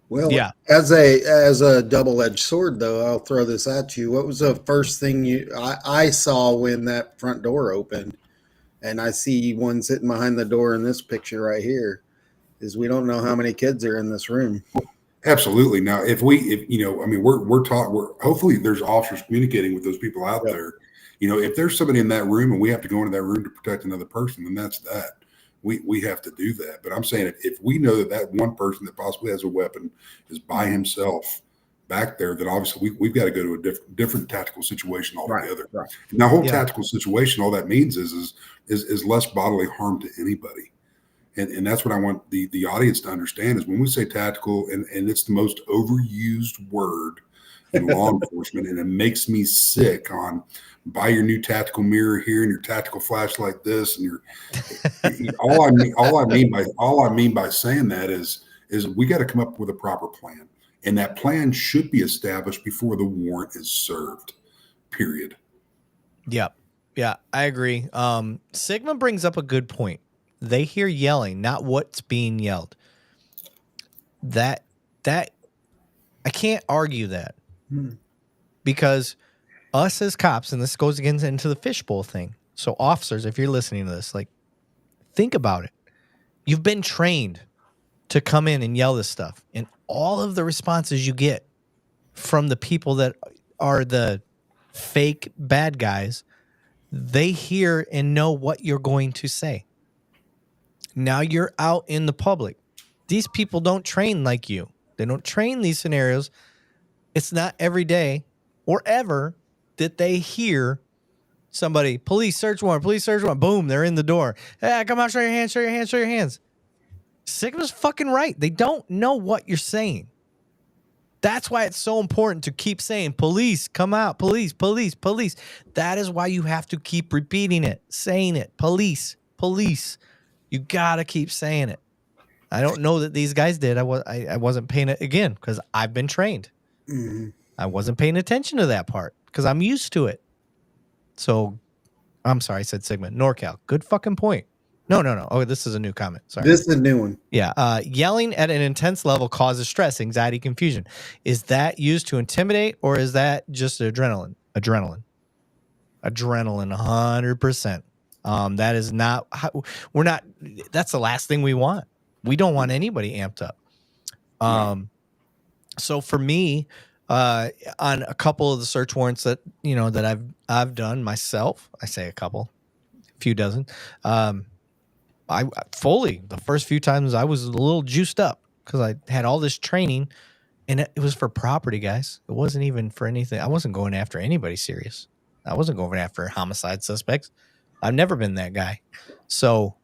Well, as a double-edged sword, though, I'll throw this at you. What was the first thing I saw when that front door opened? And I see one sitting behind the door in this picture right here. Is we don't know how many kids are in this room. Absolutely. Now, we're taught. Hopefully there's officers communicating with those people out there. If there's somebody in that room and we have to go into that room to protect another person, then that's that. We have to do that. But I'm saying if we know that one person that possibly has a weapon is by himself back there, then obviously we've got to go to a different tactical situation altogether. Right. And the whole tactical situation, all that means is less bodily harm to anybody. And that's what I want the audience to understand is when we say tactical, and it's the most overused word in law enforcement, and it makes me sick on buy your new tactical mirror here and your tactical flashlight this and all I mean by saying that is we got to come up with a proper plan. And that plan should be established before the warrant is served, period. Yep. Yeah, I agree. Sigma brings up a good point. They hear yelling, not what's being yelled. That I can't argue that because us as cops, and this goes again into the fishbowl thing. So officers, if you're listening to this, like, think about it. You've been trained to come in and yell this stuff, and all of the responses you get from the people that are the fake bad guys, they hear and know what you're going to say. Now you're out in the public. These people don't train like you. They don't train these scenarios. It's not every day or ever that they hear somebody, police search warrant, boom, they're in the door. Hey, come out, show your hands. Sigma's fucking right. They don't know what you're saying. That's why it's so important to keep saying, police, come out, police. That is why you have to keep repeating it, saying it, police. You got to keep saying it. I don't know that these guys did. I wasn't paying it again because I've been trained. Mm-hmm. I wasn't paying attention to that part because I'm used to it. So I'm sorry, I said Sigma. NorCal. Good fucking point. No. Oh, this is a new comment. Sorry. This is a new one. Yeah. Yelling at an intense level causes stress, anxiety, confusion. Is that used to intimidate or is that just adrenaline? Adrenaline, 100%. That is not how that's the last thing we want. We don't want anybody amped up. So for me, on a couple of the search warrants that, that I've done myself, I say a couple, a few dozen, I fully, the first few times I was a little juiced up because I had all this training and it was for property, guys. It wasn't even for anything. I wasn't going after anybody serious. I wasn't going after homicide suspects. I've never been that guy. So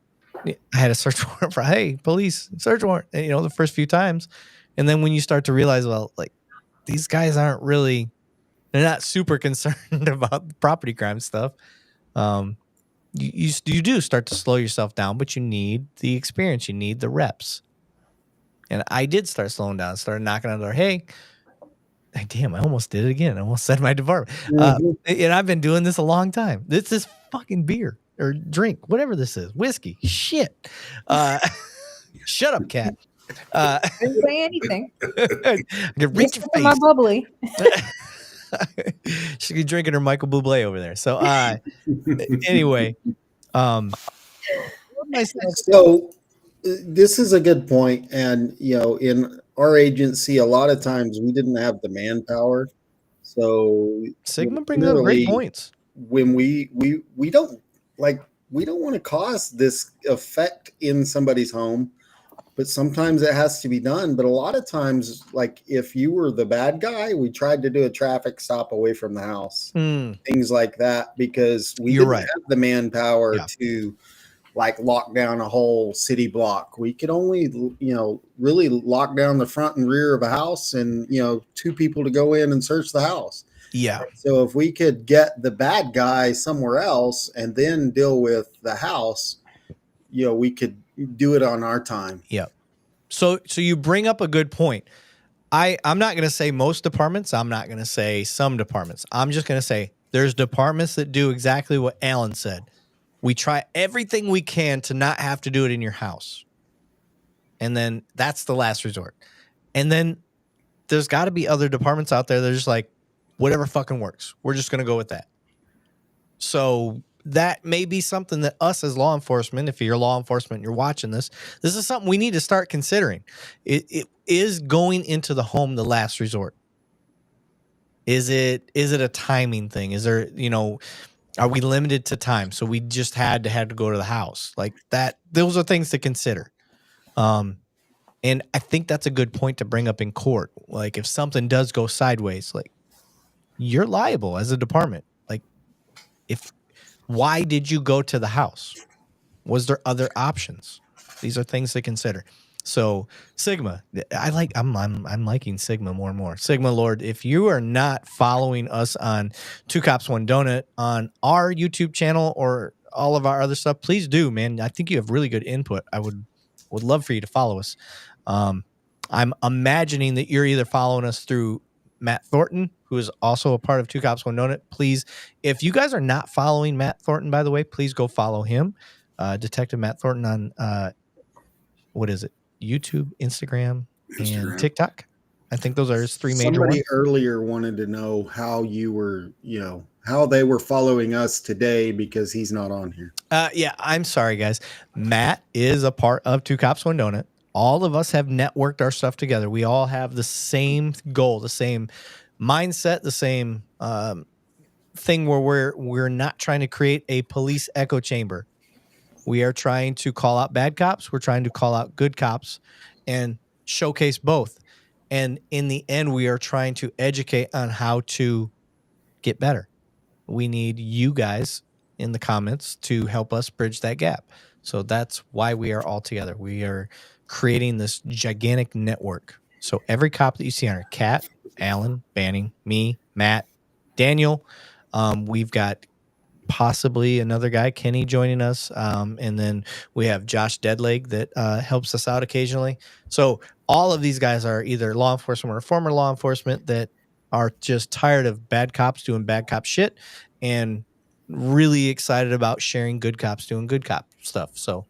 I had a search warrant for, hey, police, search warrant, and, the first few times. And then when you start to realize, well, like, these guys aren't really, they're not super concerned about property crime stuff. You do start to slow yourself down, but you need the experience. You need the reps. And I did start slowing down, started knocking on the door. Hey, Damn, I almost did it again. I almost said my department. Mhm. And I've been doing this a long time. This is fucking beer or drink, whatever this is, whiskey. Shit. Shut up, cat. Didn't say anything. I can reach Just your look at my face. bubbly. She's be drinking her Michael Bublé over there. So anyway, So this is a good point, and in our agency, a lot of times we didn't have the manpower. So Sigma brings up great primarily points. when we don't want to cause this effect in somebody's home, but sometimes it has to be done. But a lot of times, like if you were the bad guy, we tried to do a traffic stop away from the house, things like that, because we You're didn't right. have the manpower Yeah. to like lock down a whole city block. We could only, really lock down the front and rear of a house and, 2 people to go in and search the house. Yeah. So if we could get the bad guy somewhere else and then deal with the house, we could do it on our time. Yeah. So you bring up a good point. I'm not going to say most departments. I'm not going to say some departments. I'm just going to say there's departments that do exactly what Alan said. We try everything we can to not have to do it in your house. And then that's the last resort. And then there's got to be other departments out there that are just like, whatever fucking works. We're just going to go with that. So that may be something that us as law enforcement, if you're law enforcement, you're watching this is something we need to start considering. It is going into the home the last resort. Is it a timing thing? Is there, are we limited to time? So we just had to go to the house like that. Those are things to consider. And I think that's a good point to bring up in court. Like if something does go sideways, like you're liable as a department. Like why did you go to the house? Was there other options? These are things to consider. So Sigma, I'm liking Sigma more and more. Sigma Lord, if you are not following us on Two Cops One Donut on our YouTube channel or all of our other stuff, please do, man. I think you have really good input. I would love for you to follow us. I'm imagining that you're either following us through Matt Thornton, who is also a part of Two Cops One Donut. Please, if you guys are not following Matt Thornton, by the way, please go follow him. Detective Matt Thornton on what is it? YouTube, Instagram, and TikTok. I think those are his 3 major ones. Somebody earlier wanted to know how you were, how they were following us today because he's not on here. Yeah, I'm sorry, guys. Matt is a part of Two Cops One Donut. All of us have networked our stuff together. We all have the same goal, the same mindset, the same thing where we're not trying to create a police echo chamber. We are trying to call out bad cops. We're trying to call out good cops and showcase both. And in the end, we are trying to educate on how to get better. We need you guys in the comments to help us bridge that gap. So that's why we are all together. We are creating this gigantic network. So every cop that you see on our Kat, Alan, Banning, me, Matt, Daniel, we've got possibly another guy, Kenny, joining us. And then we have Josh Deadleg that helps us out occasionally. So all of these guys are either law enforcement or former law enforcement that are just tired of bad cops doing bad cop shit and really excited about sharing good cops doing good cop stuff. So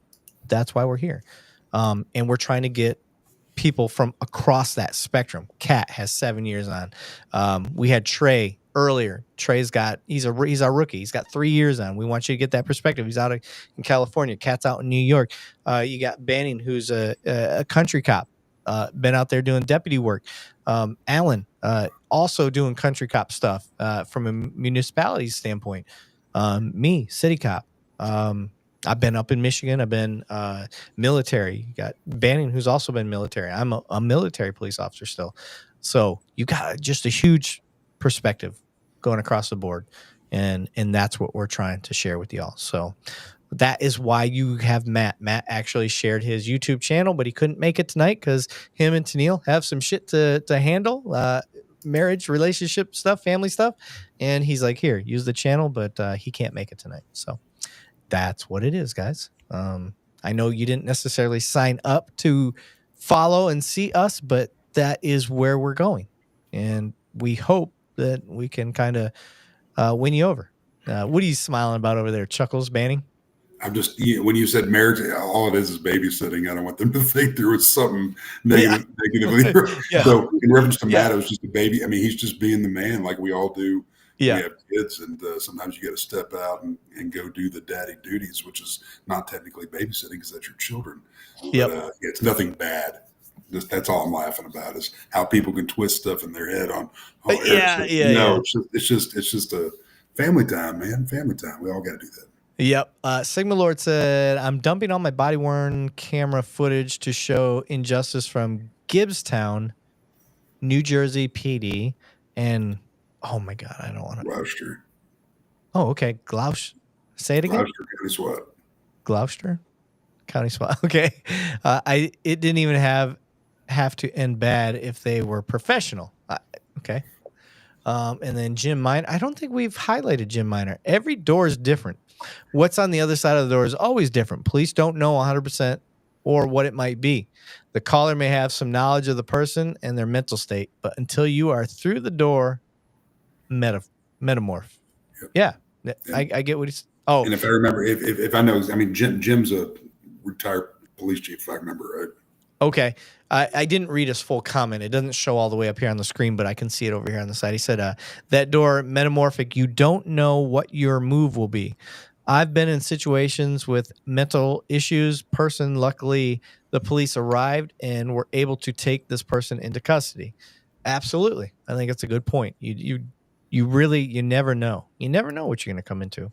that's why we're here. And we're trying to get people from across that spectrum. Kat has 7 years on. We had Trey earlier. He's our rookie. He's got 3 years on. We want you to get that perspective. He's out in California. Kat's out in New York. You got Banning, who's a country cop, been out there doing deputy work. Alan, also doing country cop stuff from a municipality standpoint. Me, city cop. I've been up in Michigan. I've been military. You got Banning, who's also been military. I'm a military police officer still. So you got just a huge perspective going across the board. And that's what we're trying to share with y'all. So that is why you have Matt. Matt actually shared his YouTube channel, but he couldn't make it tonight because him and Tennille have some shit to handle. Marriage, relationship stuff, family stuff. And he's like, here, use the channel, but he can't make it tonight. So that's what it is, guys. I know you didn't necessarily sign up to follow and see us, but that is where we're going. And we hope that we can kind of win you over. What are you smiling about over there? Chuckles, Banning? I'm just, when you said marriage, all it is babysitting. I don't want them to think there was something negatively. Yeah. So in reference to Yeah. Matt, it was just a baby. I mean, he's just being the man like we all do. Yeah. We have kids, and sometimes you got to step out and go do the daddy duties, which is not technically babysitting because that's your children. Yep. But it's nothing bad. That's all I'm laughing about is how people can twist stuff in their head on. It's just a family time, man. Family time. We all got to do that. Yep. Sigma Lord said, I'm dumping all my body-worn camera footage to show injustice from Gibbstown, New Jersey PD, and oh my God, I don't want to. Gloucester. Oh, okay. Gloucester. Say it again. Gloucester County SWAT. Gloucester County SWAT. Okay. It didn't even have to end bad if they were professional. Okay. And then Jim Miner. I don't think we've highlighted Jim Miner. Every door is different. What's on the other side of the door is always different. Police don't know 100% or what it might be. The caller may have some knowledge of the person and their mental state, but until you are through the door, metamorph. Yep. Yeah, I get what he's. Oh, and if I remember, if I know, I mean, Jim's a retired police chief, if I remember right. Okay. I didn't read his full comment. It doesn't show all the way up here on the screen, but I can see it over here on the side. He said, that door, metamorphic, you don't know what your move will be. I've been in situations with mental issues. Luckily, the police arrived and were able to take this person into custody. Absolutely. I think that's a good point. You never know. You never know what you're going to come into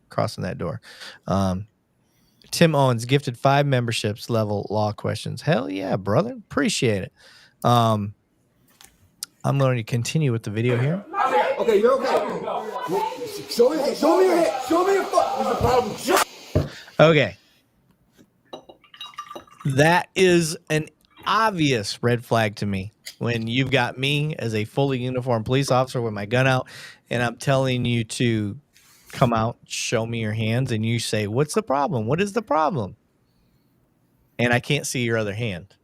crossing that door. Tim Owens gifted 5 memberships level law questions. Hell yeah, brother. Appreciate it. I'm going to continue with the video here. Okay, you're okay. Show me your head. Show me your foot. What's the problem? Okay. That is an obvious red flag to me when you've got me as a fully uniformed police officer with my gun out and I'm telling you to come out, show me your hands, and you say, what's the problem? What is the problem? And I can't see your other hand.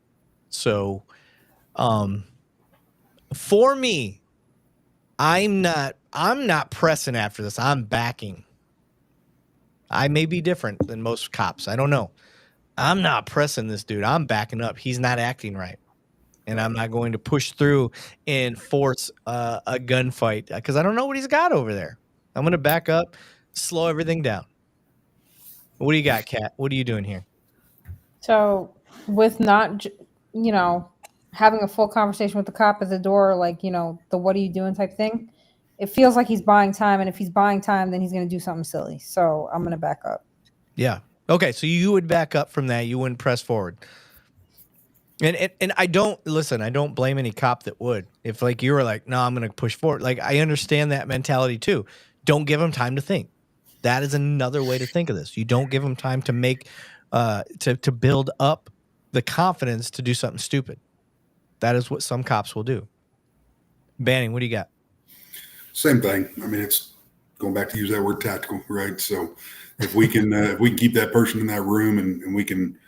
So, for me, I'm not pressing after this. I'm backing. I may be different than most cops. I don't know. I'm not pressing this dude. I'm backing up. He's not acting right. And I'm not going to push through and force a gunfight because I don't know what he's got over there. I'm going to back up, slow everything down. What do you got, Kat? What are you doing here? So with not, having a full conversation with the cop at the door, like, the what are you doing type thing, it feels like he's buying time. And if he's buying time, then he's going to do something silly. So I'm going to back up. Yeah. Okay. So you would back up from that. You wouldn't press forward. And I don't blame any cop that would. If like you were like, no, I'm going to push forward. Like I understand that mentality too. Don't give them time to think. That is another way to think of this. You don't give them time to make, to build up the confidence to do something stupid. That is what some cops will do. Banning, what do you got? Same thing. I mean, it's going back to use that word tactical, right? So if we can keep that person in that room and we can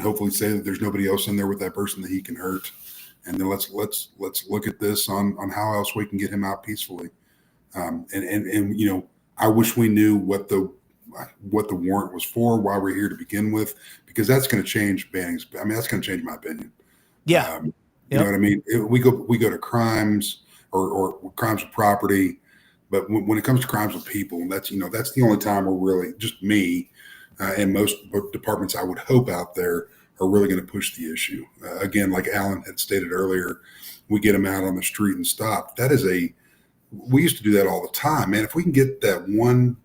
hopefully say that there's nobody else in there with that person that he can hurt. And then let's look at this on how else we can get him out peacefully. And I wish we knew what the warrant was for, why we're here to begin with, because that's going to change Banning's. I mean, that's going to change my opinion. Yeah. You know what I mean? We go to crimes or crimes of property, but when it comes to crimes of people, that's the only time we're really, just me and most departments I would hope out there are really going to push the issue. Again, like Alan had stated earlier, we get them out on the street and stop. We used to do that all the time, man. If we can get that one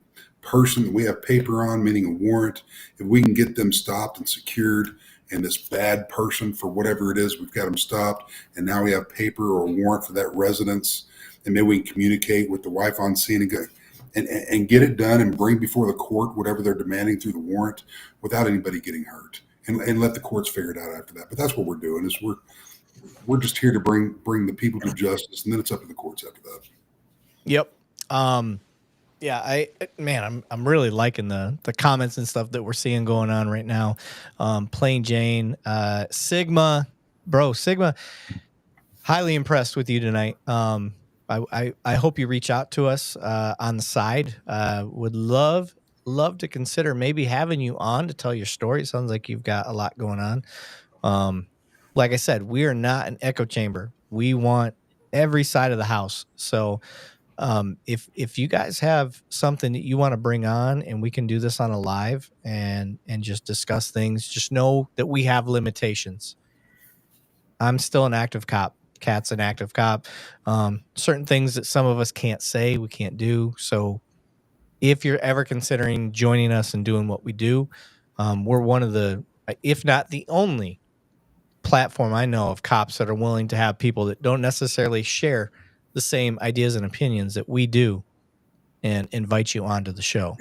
person that we have paper on, meaning a warrant, if we can get them stopped and secured, and this bad person, for whatever it is, we've got them stopped, and now we have paper or a warrant for that residence, and maybe we can communicate with the wife on scene and get it done and bring before the court whatever they're demanding through the warrant without anybody getting hurt, and let the courts figure it out after that. But that's what we're doing, is we're just here to bring the people to justice, and then it's up to the courts after that. Yep. Yeah, I'm really liking the comments and stuff that we're seeing going on right now. Plain Jane, Sigma, highly impressed with you tonight. I hope you reach out to us on the side. Would love to consider maybe having you on to tell your story. It sounds like you've got a lot going on. Like I said, we are not an echo chamber. We want every side of the house. So if you guys have something that you want to bring on and we can do this on a live and just discuss things, just know that we have limitations. I'm still an active cop. Kat's an active cop. Certain things that some of us can't say, we can't do. So if you're ever considering joining us and doing what we do, we're one of the, if not the only platform I know of cops that are willing to have people that don't necessarily share the same ideas and opinions that we do and invite you onto the show.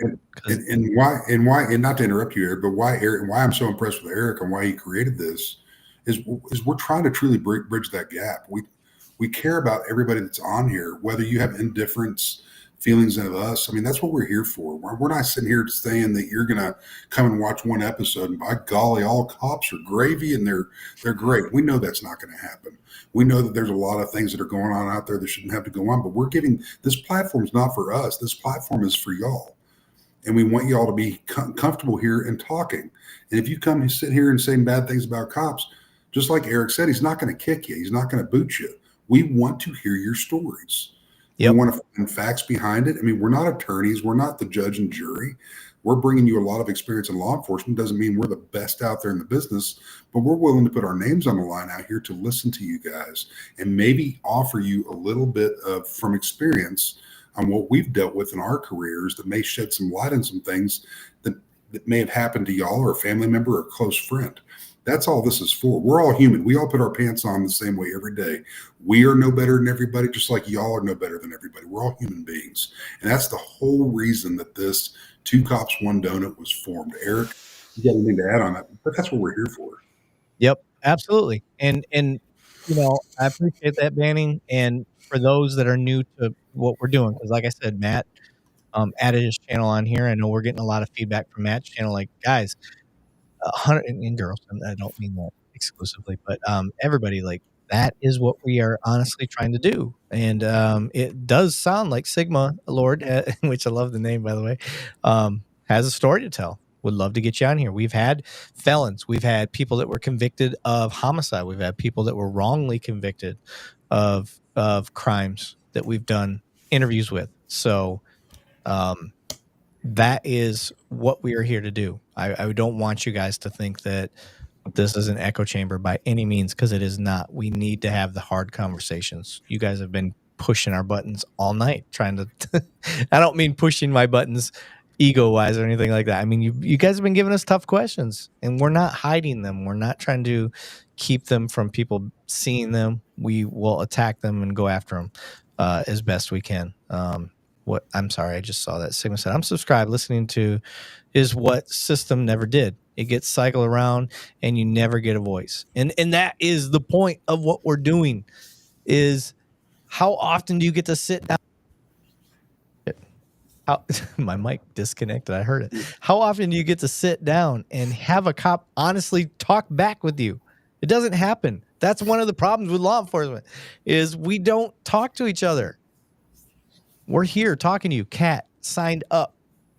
And why and not to interrupt you, Eric, but why I'm so impressed with Eric and why he created this is we're trying to truly bridge that gap. We care about everybody that's on here, whether you have indifference feelings of us. I mean, that's what we're here for. We're not sitting here saying that you're going to come and watch one episode and by golly, all cops are gravy and they're great. We know that's not going to happen. We know that there's a lot of things that are going on out there that shouldn't have to go on, but we're giving this platform's not for us. This platform is for y'all. And we want y'all to be comfortable here and talking. And if you come and sit here and say bad things about cops, just like Eric said, he's not going to kick you. He's not going to boot you. We want to hear your stories. Yep. We want to find facts behind it. I mean, we're not attorneys. We're not the judge and jury. We're bringing you a lot of experience in law enforcement. Doesn't mean we're the best out there in the business, but we're willing to put our names on the line out here to listen to you guys and maybe offer you a little bit of from experience on what we've dealt with in our careers that may shed some light on some things that may have happened to y'all or a family member or a close friend. That's all this is for. We're all human. We all put our pants on the same way every day. We are no better than everybody, just like y'all are no better than everybody. We're all human beings. And that's the whole reason that this Two Cops, One Donut was formed. Eric, you got anything to add on that? But that's what we're here for. Yep, absolutely. And you know, I appreciate that, Banning. And for those that are new to what we're doing, because like I said, Matt added his channel on here. I know we're getting a lot of feedback from Matt's channel. Like, guys, 100 and girls, and I don't mean that exclusively, but everybody, like, that is what we are honestly trying to do. And it does sound like Sigma Lord, which I love the name, by the way, has a story to tell. Would love to get you on here. We've had felons. We've had people that were convicted of homicide. We've had people that were wrongly convicted of crimes that we've done interviews with. So that is what we are here to do. I don't want you guys to think that this is an echo chamber by any means, because it is not. We need to have the hard conversations. You guys have been pushing our buttons all night, trying to I don't mean pushing my buttons ego-wise or anything like that. I mean, you guys have been giving us tough questions, and we're not hiding them. We're not trying to keep them from people seeing them. We will attack them and go after them as best we can. I'm sorry, I just saw that Sigma said, I'm subscribed. Listening to is what system never did. It gets cycled around and you never get a voice. And that is the point of what we're doing, is how often do you get to sit down? My mic disconnected. I heard it. How often do you get to sit down and have a cop honestly talk back with you? It doesn't happen. That's one of the problems with law enforcement, is we don't talk to each other. We're here talking to you. Kat signed up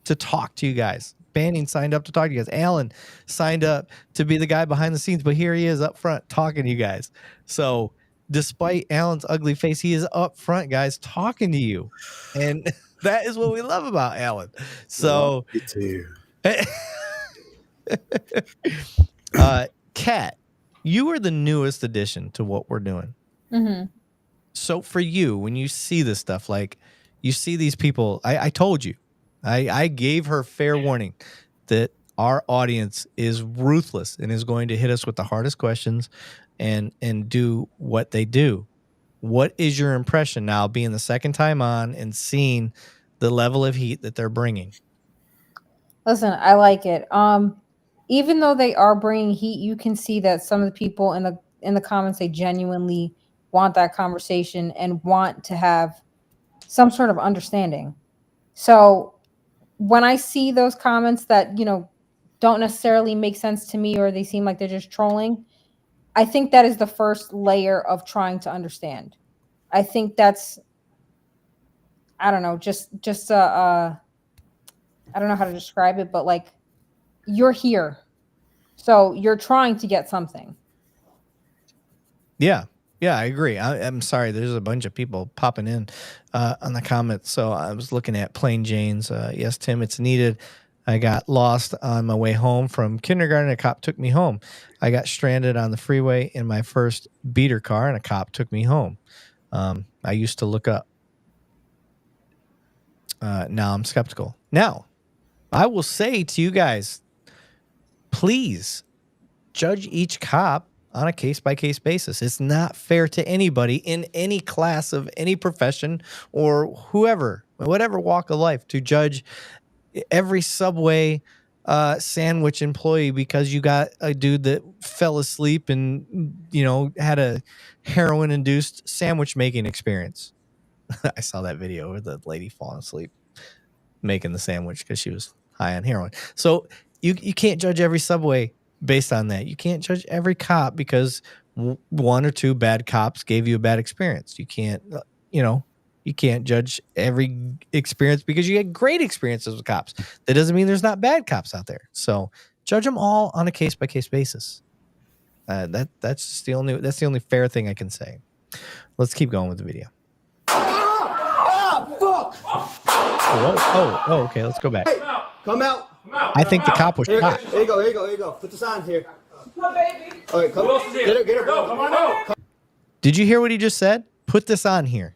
to talk to you guys. Banning signed up to talk to you guys. Alan signed up to be the guy behind the scenes, but here he is up front talking to you guys. So despite Alan's ugly face, he is up front, guys, talking to you. And that is what we love about Alan. So Kat, you are the newest addition to what we're doing. Mm-hmm. So for you, when you see this stuff, like you see these people, I told you, I gave her fair warning that our audience is ruthless and is going to hit us with the hardest questions and do what they do. What is your impression now, being the second time on and seeing the level of heat that they're bringing? Listen, I like it. Even though they are bringing heat, you can see that some of the people in the comments, they genuinely want that conversation and want to have some sort of understanding. So when I see those comments that, you know, don't necessarily make sense to me, or they seem like they're just trolling, I think that is the first layer of trying to understand. I think that's I don't know, just I don't know how to describe it, but like you're here. So you're trying to get something. Yeah. Yeah, I agree. I'm sorry. There's a bunch of people popping in on the comments. So I was looking at Plain Jane's. Yes, Tim, it's needed. I got lost on my way home from kindergarten. A cop took me home. I got stranded on the freeway in my first beater car, and a cop took me home. I used to look up. Now I'm skeptical. Now, I will say to you guys, please judge each cop on a case-by-case basis. It's not fair to anybody in any class of any profession or whoever, whatever walk of life, to judge every Subway sandwich employee because you got a dude that fell asleep and, you know, had a heroin-induced sandwich making experience. I saw that video where the lady falling asleep making the sandwich because she was high on heroin. So you can't judge every Subway based on that. You can't judge every cop because one or two bad cops gave you a bad experience. You can't, you can't judge every experience because you had great experiences with cops. That doesn't mean there's not bad cops out there. So judge them all on a case-by-case basis. That's just the only fair thing I can say. Let's keep going with the video. Fuck! Oh, okay. Let's go back. Hey, come out. I think the cop was shot. Here you go. Put this on here. Come on, baby. All right, come. Get her, bro. Come on. Did you hear what he just said? Put this on here.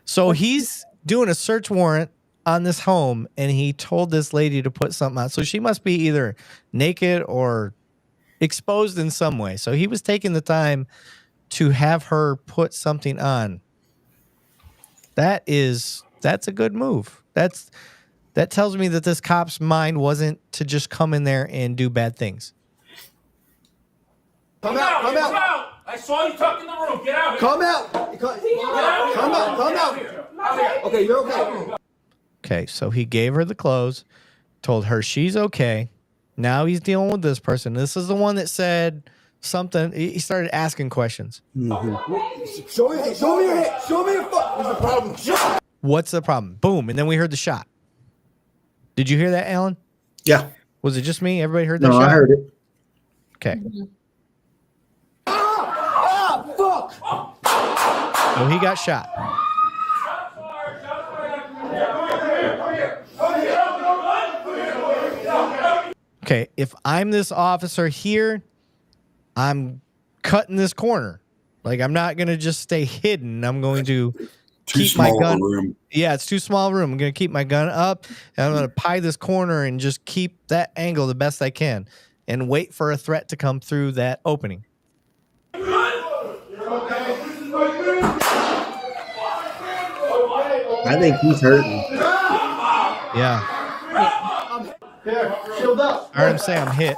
So he's doing a search warrant on this home, and he told this lady to put something on. So she must be either naked or exposed in some way. So he was taking the time to have her put something on. That's a good move. That tells me that this cop's mind wasn't to just come in there and do bad things. Come out. I saw you tucked in the room. Get out here. Come out. Okay, you're okay. Okay, so he gave her the clothes, told her she's okay. Now he's dealing with this person. This is the one that said something. He started asking questions. Mm-hmm. Show me your hit. Show me your foot. What's the problem? What's the problem? Boom, and then we heard the shot. Did you hear that, Alan? Yeah. Was it just me? Everybody heard that No, shot? I heard it. Okay. Fuck! So he got shot. Okay, if I'm this officer here, I'm cutting this corner. Like, I'm not going to just stay hidden. I'm going to keep my gun. Room. Yeah, it's too small a room. I'm going to keep my gun up, and I'm going to pie this corner and just keep that angle the best I can and wait for a threat to come through that opening. I think he's hurting. Yeah. Here, shield up. I heard him say I'm hit.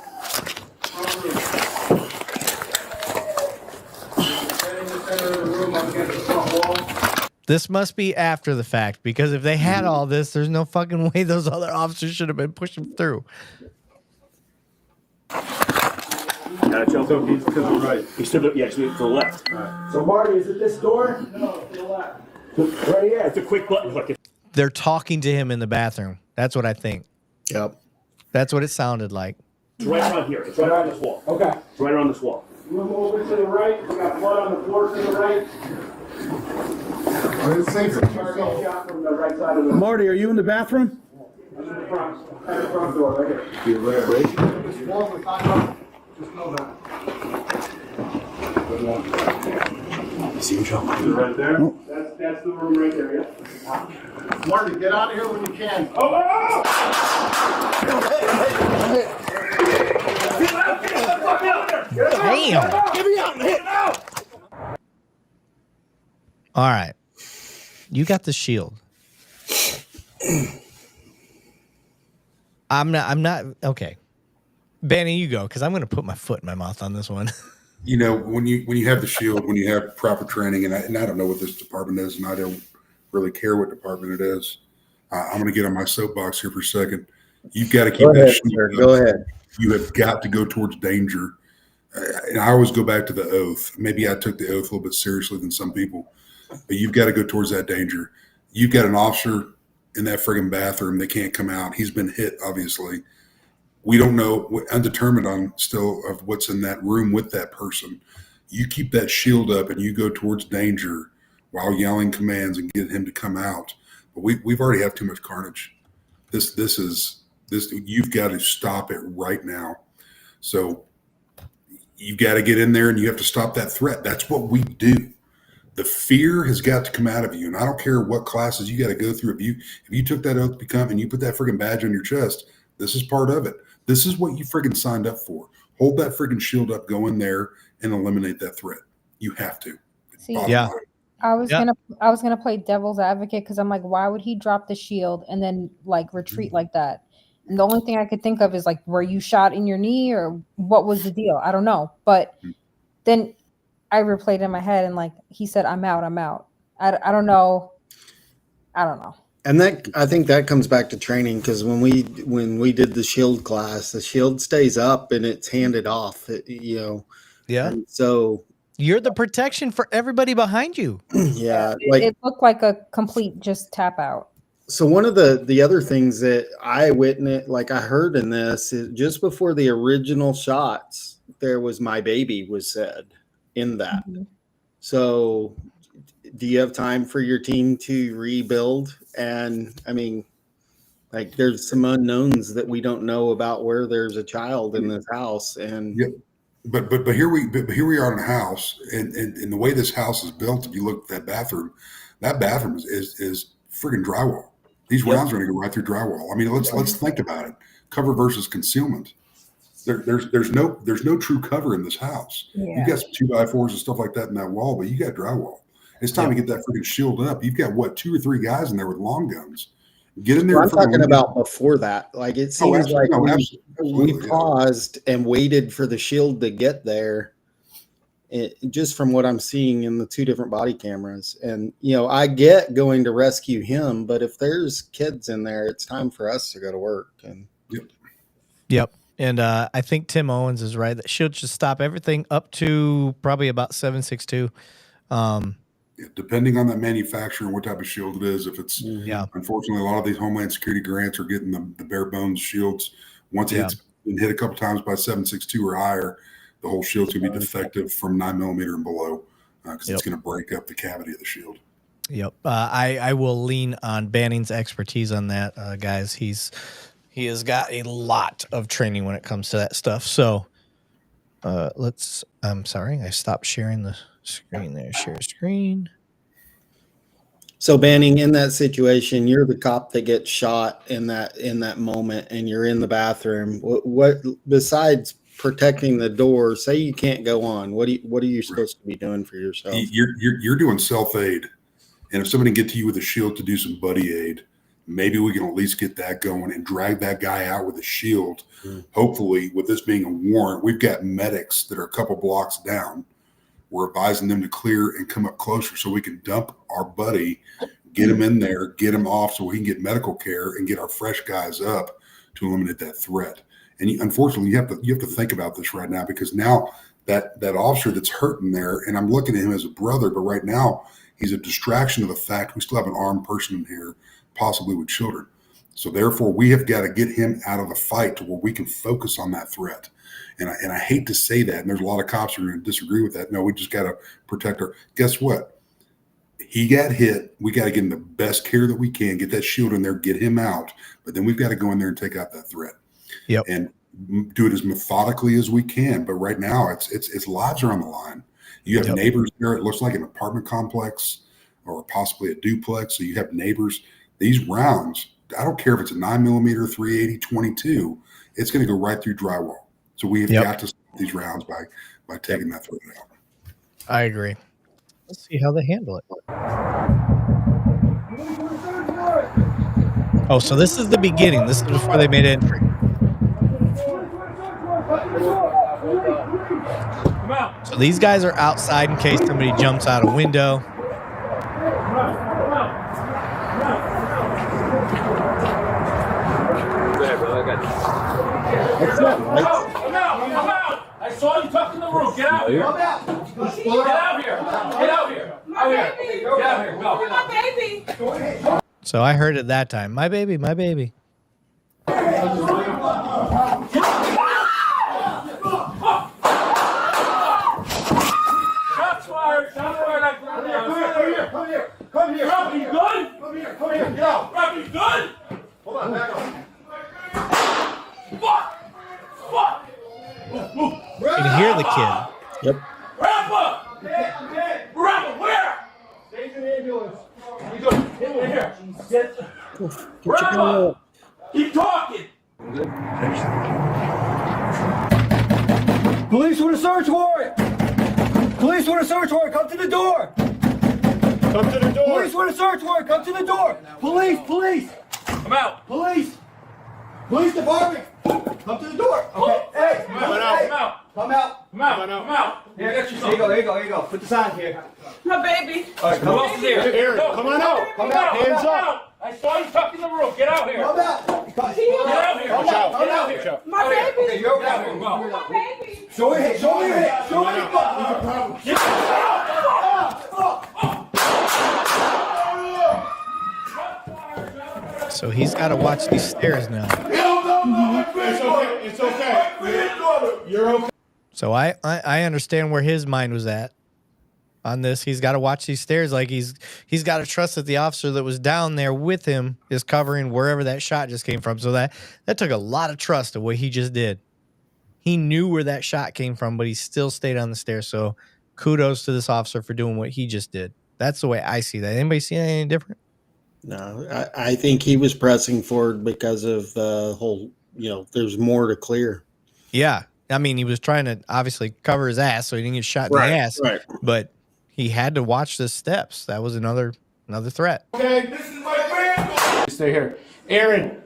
This must be after the fact, because if they had all this, there's no fucking way those other officers should have been pushing through. Gotta jump over to the right. He's to the left. So Marty, is it this door? No, to the left. Right here. It's a quick button. Look, They're talking to him in the bathroom. That's what I think. Yep. That's what it sounded like. it's right around here. It's right around this wall. Okay. It's right around this wall. Move over to the right. We got blood on the floor to the right. Shot from the right side of the Marty, are you in the bathroom? front door, right here. This wall we're talking about, just know that. See you, Joe. Is it right there? Oh. That's the room right there, yeah? Marty, get out of here when you can. Damn. Get me out and hit. All right. You got the shield. I'm not. Okay. Banning, you go, because I'm going to put my foot in my mouth on this one. You know, when you have the shield, when you have proper training, and I don't know what this department is, and I don't really care what department it is. I'm going to get on my soapbox here for a second. You've got to keep that shield. Go ahead. You have got to go towards danger. And I always go back to the oath. Maybe I took the oath a little bit seriously than some people, but you've got to go towards that danger. You've got an officer in that friggin' bathroom. They can't come out. He's been hit, obviously. We don't know, undetermined on still of what's in that room with that person. You keep that shield up and you go towards danger while yelling commands and get him to come out. But we've already have too much carnage. This you've got to stop it right now. So you've got to get in there and you have to stop that threat. That's what we do. The fear has got to come out of you. And I don't care what classes you got to go through. If you took that oath to become and you put that friggin' badge on your chest, this is part of it. This is what you friggin' signed up for. Hold that friggin' shield up, go in there and eliminate that threat. You have to. See, Yeah. I was gonna play devil's advocate because I'm like, why would he drop the shield and then like retreat like that? And the only thing I could think of is like, were you shot in your knee or what was the deal? I don't know. But then I replayed in my head and like he said, I'm out. I don't know. And that, I think that comes back to training, because when we did the shield class, the shield stays up and it's handed off, Yeah. And so You're the protection for everybody behind you. yeah, It looked like a complete just tap out. So one of the other things that I witnessed, like I heard in this, is just before the original shots, there was "my baby" was said in that. Mhm. So do you have time for your team to rebuild? And I mean, like there's some unknowns that we don't know about where there's a child in this house. And Yeah. But here we are in the house, and the way this house is built, if you look at that bathroom is friggin' drywall. These rounds are going to go right through drywall. I mean, let's think about it. Cover versus concealment. There's no true cover in this house. Yeah. You've got some 2x4s and stuff like that in that wall, but you got drywall. It's time to get that friggin' shield up. You've got 2 or 3 guys in there with long guns. Get in there. I'm talking about before that. Like it seems like we paused and waited for the shield to get there. Just from what I'm seeing in the 2 different body cameras. And, I get going to rescue him, but if there's kids in there, it's time for us to go to work. And Yep. And I think Tim Owens is right. That shield should stop everything up to probably about 762. Depending on that manufacturer and what type of shield it is, if it's unfortunately a lot of these Homeland Security grants are getting the bare bones shields. Once it's been hit a couple times by 762 or higher, the whole shield's gonna be defective from 9mm and below because it's gonna break up the cavity of the shield. Yep. I will lean on Banning's expertise on that, guys. He has got a lot of training when it comes to that stuff. So I'm sorry, I stopped sharing the screen there. Share screen. so Banning, in that situation, you're the cop that gets shot in that moment, and you're in the bathroom. What besides protecting the door, say you can't go on, what are you supposed to be doing for yourself? You're doing self-aid. And if somebody can get to you with a shield to do some buddy aid, maybe we can at least get that going and drag that guy out with a shield. Hopefully, with this being a warrant, we've got medics that are a couple blocks down. We're advising them to clear and come up closer so we can dump our buddy, get him in there, get him off so we can get medical care and get our fresh guys up to eliminate that threat. And unfortunately, you have to think about this right now, because now that officer that's hurting there, and I'm looking at him as a brother, but right now he's a distraction of the fact we still have an armed person in here, possibly with children. So therefore, we have got to get him out of the fight to where we can focus on that threat. And I hate to say that, and there's a lot of cops who are going to disagree with that. No, we just got to protect her. Guess what? He got hit. We got to get him the best care that we can, get that shield in there, get him out. But then we've got to go in there and take out that threat. Yep. And do it as methodically as we can. But right now, it's lives are on the line. You have neighbors there. It looks like an apartment complex or possibly a duplex. So you have neighbors. These rounds, I don't care if it's a 9mm, 380, 22, it's going to go right through drywall. So we have got to stop these rounds by taking that threat out. I agree. Let's see how they handle it. Oh, so this is the beginning. This is before they made entry. So these guys are outside in case somebody jumps out a window. I'm out! I saw you tucked in the room. Get out here! Get out here! Get out here! Out here. Get out here. Go. My baby. So I heard it that time. My baby, my baby. Shots fired. Shots fired. Come here. Come here. Rob, you good? Come here. Get out. Rob, you good? Hold on. Back up. Fuck. You can hear the kid. Yep. Rapper! Rapper, where? Stage an ambulance. You go. Get in here. Rapper! Keep talking. Police with a search warrant. Police with a search warrant. Come to the door. Come to the door. Police with a search warrant. Come to the door. Police. Come out. Police department. Come to the door. Okay. Hey. Come out. Come out. Here, get yourself. Here you go. Put the sign here. My baby. All right, come on. Aaron, come on out. Come out. Hands up. I saw you tucked in the room. Get out here. Come out. Get out here. Watch out. Get out here. My baby. Okay, you're out here. Go. My baby. Show me your head. Show me your head. Get out. So he's got to watch these stairs now. It's okay. You're okay. So I understand where his mind was at on this. He's got to watch these stairs. Like he's got to trust that the officer that was down there with him is covering wherever that shot just came from. So that took a lot of trust of what he just did. He knew where that shot came from, but he still stayed on the stairs. So kudos to this officer for doing what he just did. That's the way I see that. Anybody see that any different? No, I think he was pressing forward because of the whole, there's more to clear. Yeah. I mean, he was trying to obviously cover his ass so he didn't get shot in the ass. Right. But he had to watch the steps. That was another threat. Okay, this is my grandma. Stay here. Aaron.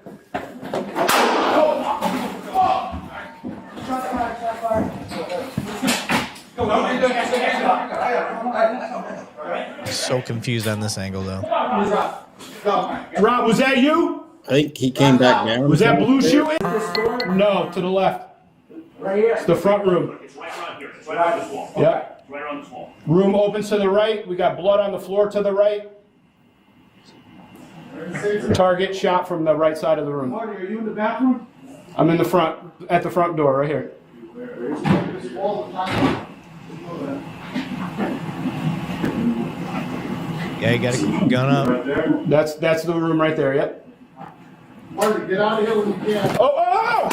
So confused on this angle, though. Rob, was that you? I think he came back down. Was that blue shoe in? No, to the left. Right here. It's the front room. It's right around here. It's right around this wall. Yeah. It's right around this wall. Room opens to the right. We got blood on the floor to the right. Target shot from the right side of the room. Marty, are you in the bathroom? I'm in the front, at the front door, right here. Yeah, you got to keep the gun up. Right there. That's the room right there. Yep. Marty, get out of here when you can. Oh!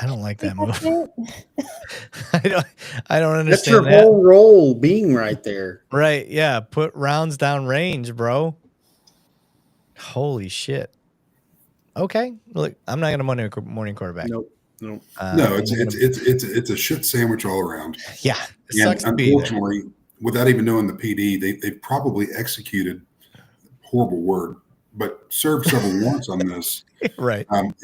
I don't like that move. I don't understand That's your that. whole role being right there. Right, yeah. Put rounds down range, bro. Holy shit. Okay. Look, I'm not gonna morning quarterback. Nope. No, it's a shit sandwich all around. Yeah. It sucks to be there. Unfortunately, without even knowing the PD, they probably executed, horrible word, but served several warrants on this. Right. And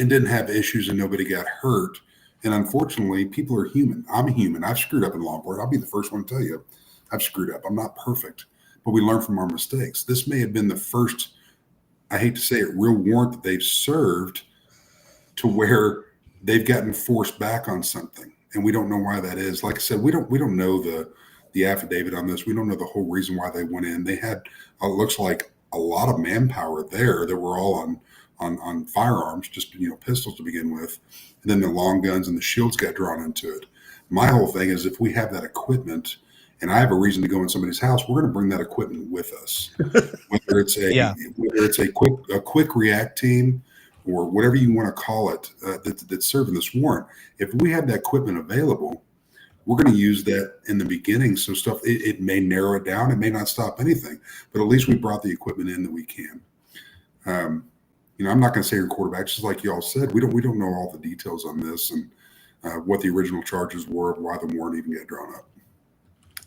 didn't have issues and nobody got hurt. And unfortunately, people are human. I'm a human. I've screwed up in law enforcement. I'll be the first one to tell you I've screwed up. I'm not perfect, but we learn from our mistakes. This may have been the first, I hate to say it, real warrant that they've served to where they've gotten forced back on something. And we don't know why that is. Like I said, we don't know the affidavit on this. We don't know the whole reason why they went in. They had, it looks like, a lot of manpower there that were all on firearms, just pistols to begin with, and then the long guns and the shields got drawn into it. My whole thing is, if we have that equipment, and I have a reason to go in somebody's house, we're going to bring that equipment with us. Whether it's a quick react team or whatever you want to call it, that's serving this warrant. If we have that equipment available, we're going to use that in the beginning. So it may narrow it down. It may not stop anything, but at least we brought the equipment in that we can. I'm not going to say your quarterback, just like y'all said, we don't know all the details on this and what the original charges were, why the warrant even got drawn up.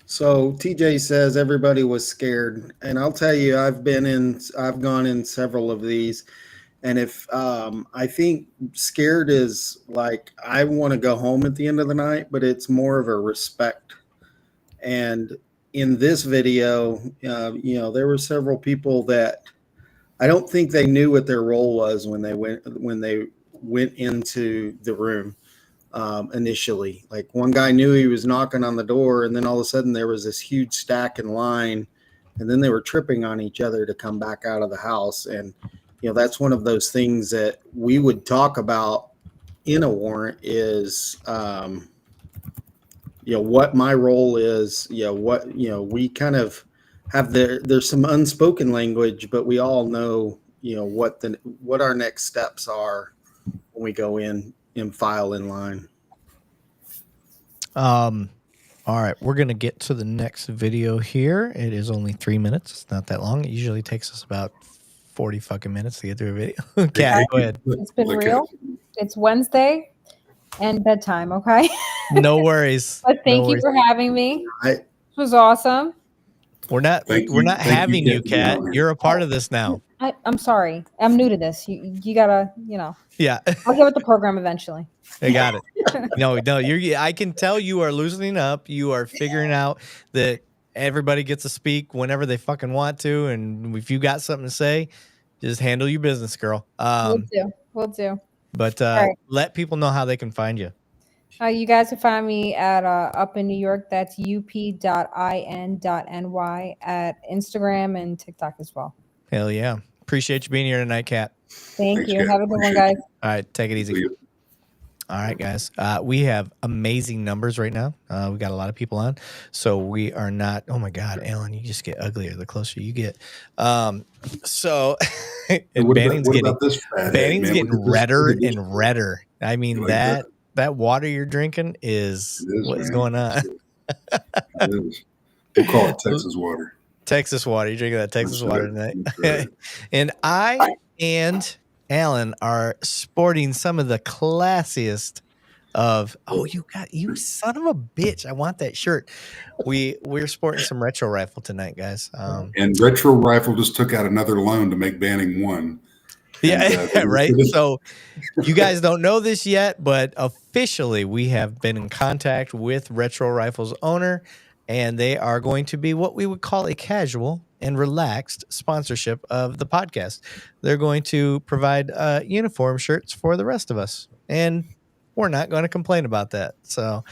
So TJ says everybody was scared, and I'll tell you, I've gone in several of these, and if I think scared is like I want to go home at the end of the night, but it's more of a respect. And in this video, there were several people that I don't think they knew what their role was when they went into the room. initially. Like one guy knew he was knocking on the door, and then all of a sudden there was this huge stack in line, and then they were tripping on each other to come back out of the house. And that's one of those things that we would talk about in a warrant is what my role is, what we kind of have there's some unspoken language, but we all know what our next steps are when we go in and file in line. All right, we're gonna get to the next video here. It is only 3 minutes. It's not that long. It usually takes us about 40 fucking minutes to get through a video. Kat, go ahead. It's been real. It's Wednesday and bedtime. Okay. No worries. But thank you for having me. It was awesome. We're not having you, Kat. You're a part of this now. I'm sorry. I'm new to this. You gotta, Yeah. I'll get with the program eventually. I got it. No, I can tell you are loosening up. You are figuring out that everybody gets to speak whenever they fucking want to. And if you got something to say, just handle your business, girl. We'll do. But let people know how they can find you. You guys can find me at up in New York. That's up.in.ny at Instagram and TikTok as well. Hell yeah. Appreciate you being here tonight, Kat. Thanks, you. Kat. Have a good one, guys. All right. Take it easy. All right, guys. We have amazing numbers right now. We got a lot of people on. So we are not. Oh, my God, Alan, you just get uglier the closer you get. So and Banning's getting redder and redder. I mean, that water you're drinking is what is going on. It is. We'll call it Texas water. Texas water. You're drinking that Texas water tonight. Right. And I and Alan are sporting some of the classiest of. Oh, you son of a bitch! I want that shirt. We're sporting some retro rifle tonight, guys. And retro rifle just took out another loan to make Banning one. Yeah, right. So you guys don't know this yet, but officially we have been in contact with Retro Rifle's owner, and they are going to be what we would call a casual and relaxed sponsorship of the podcast. They're going to provide uniform shirts for the rest of us, and we're not going to complain about that. So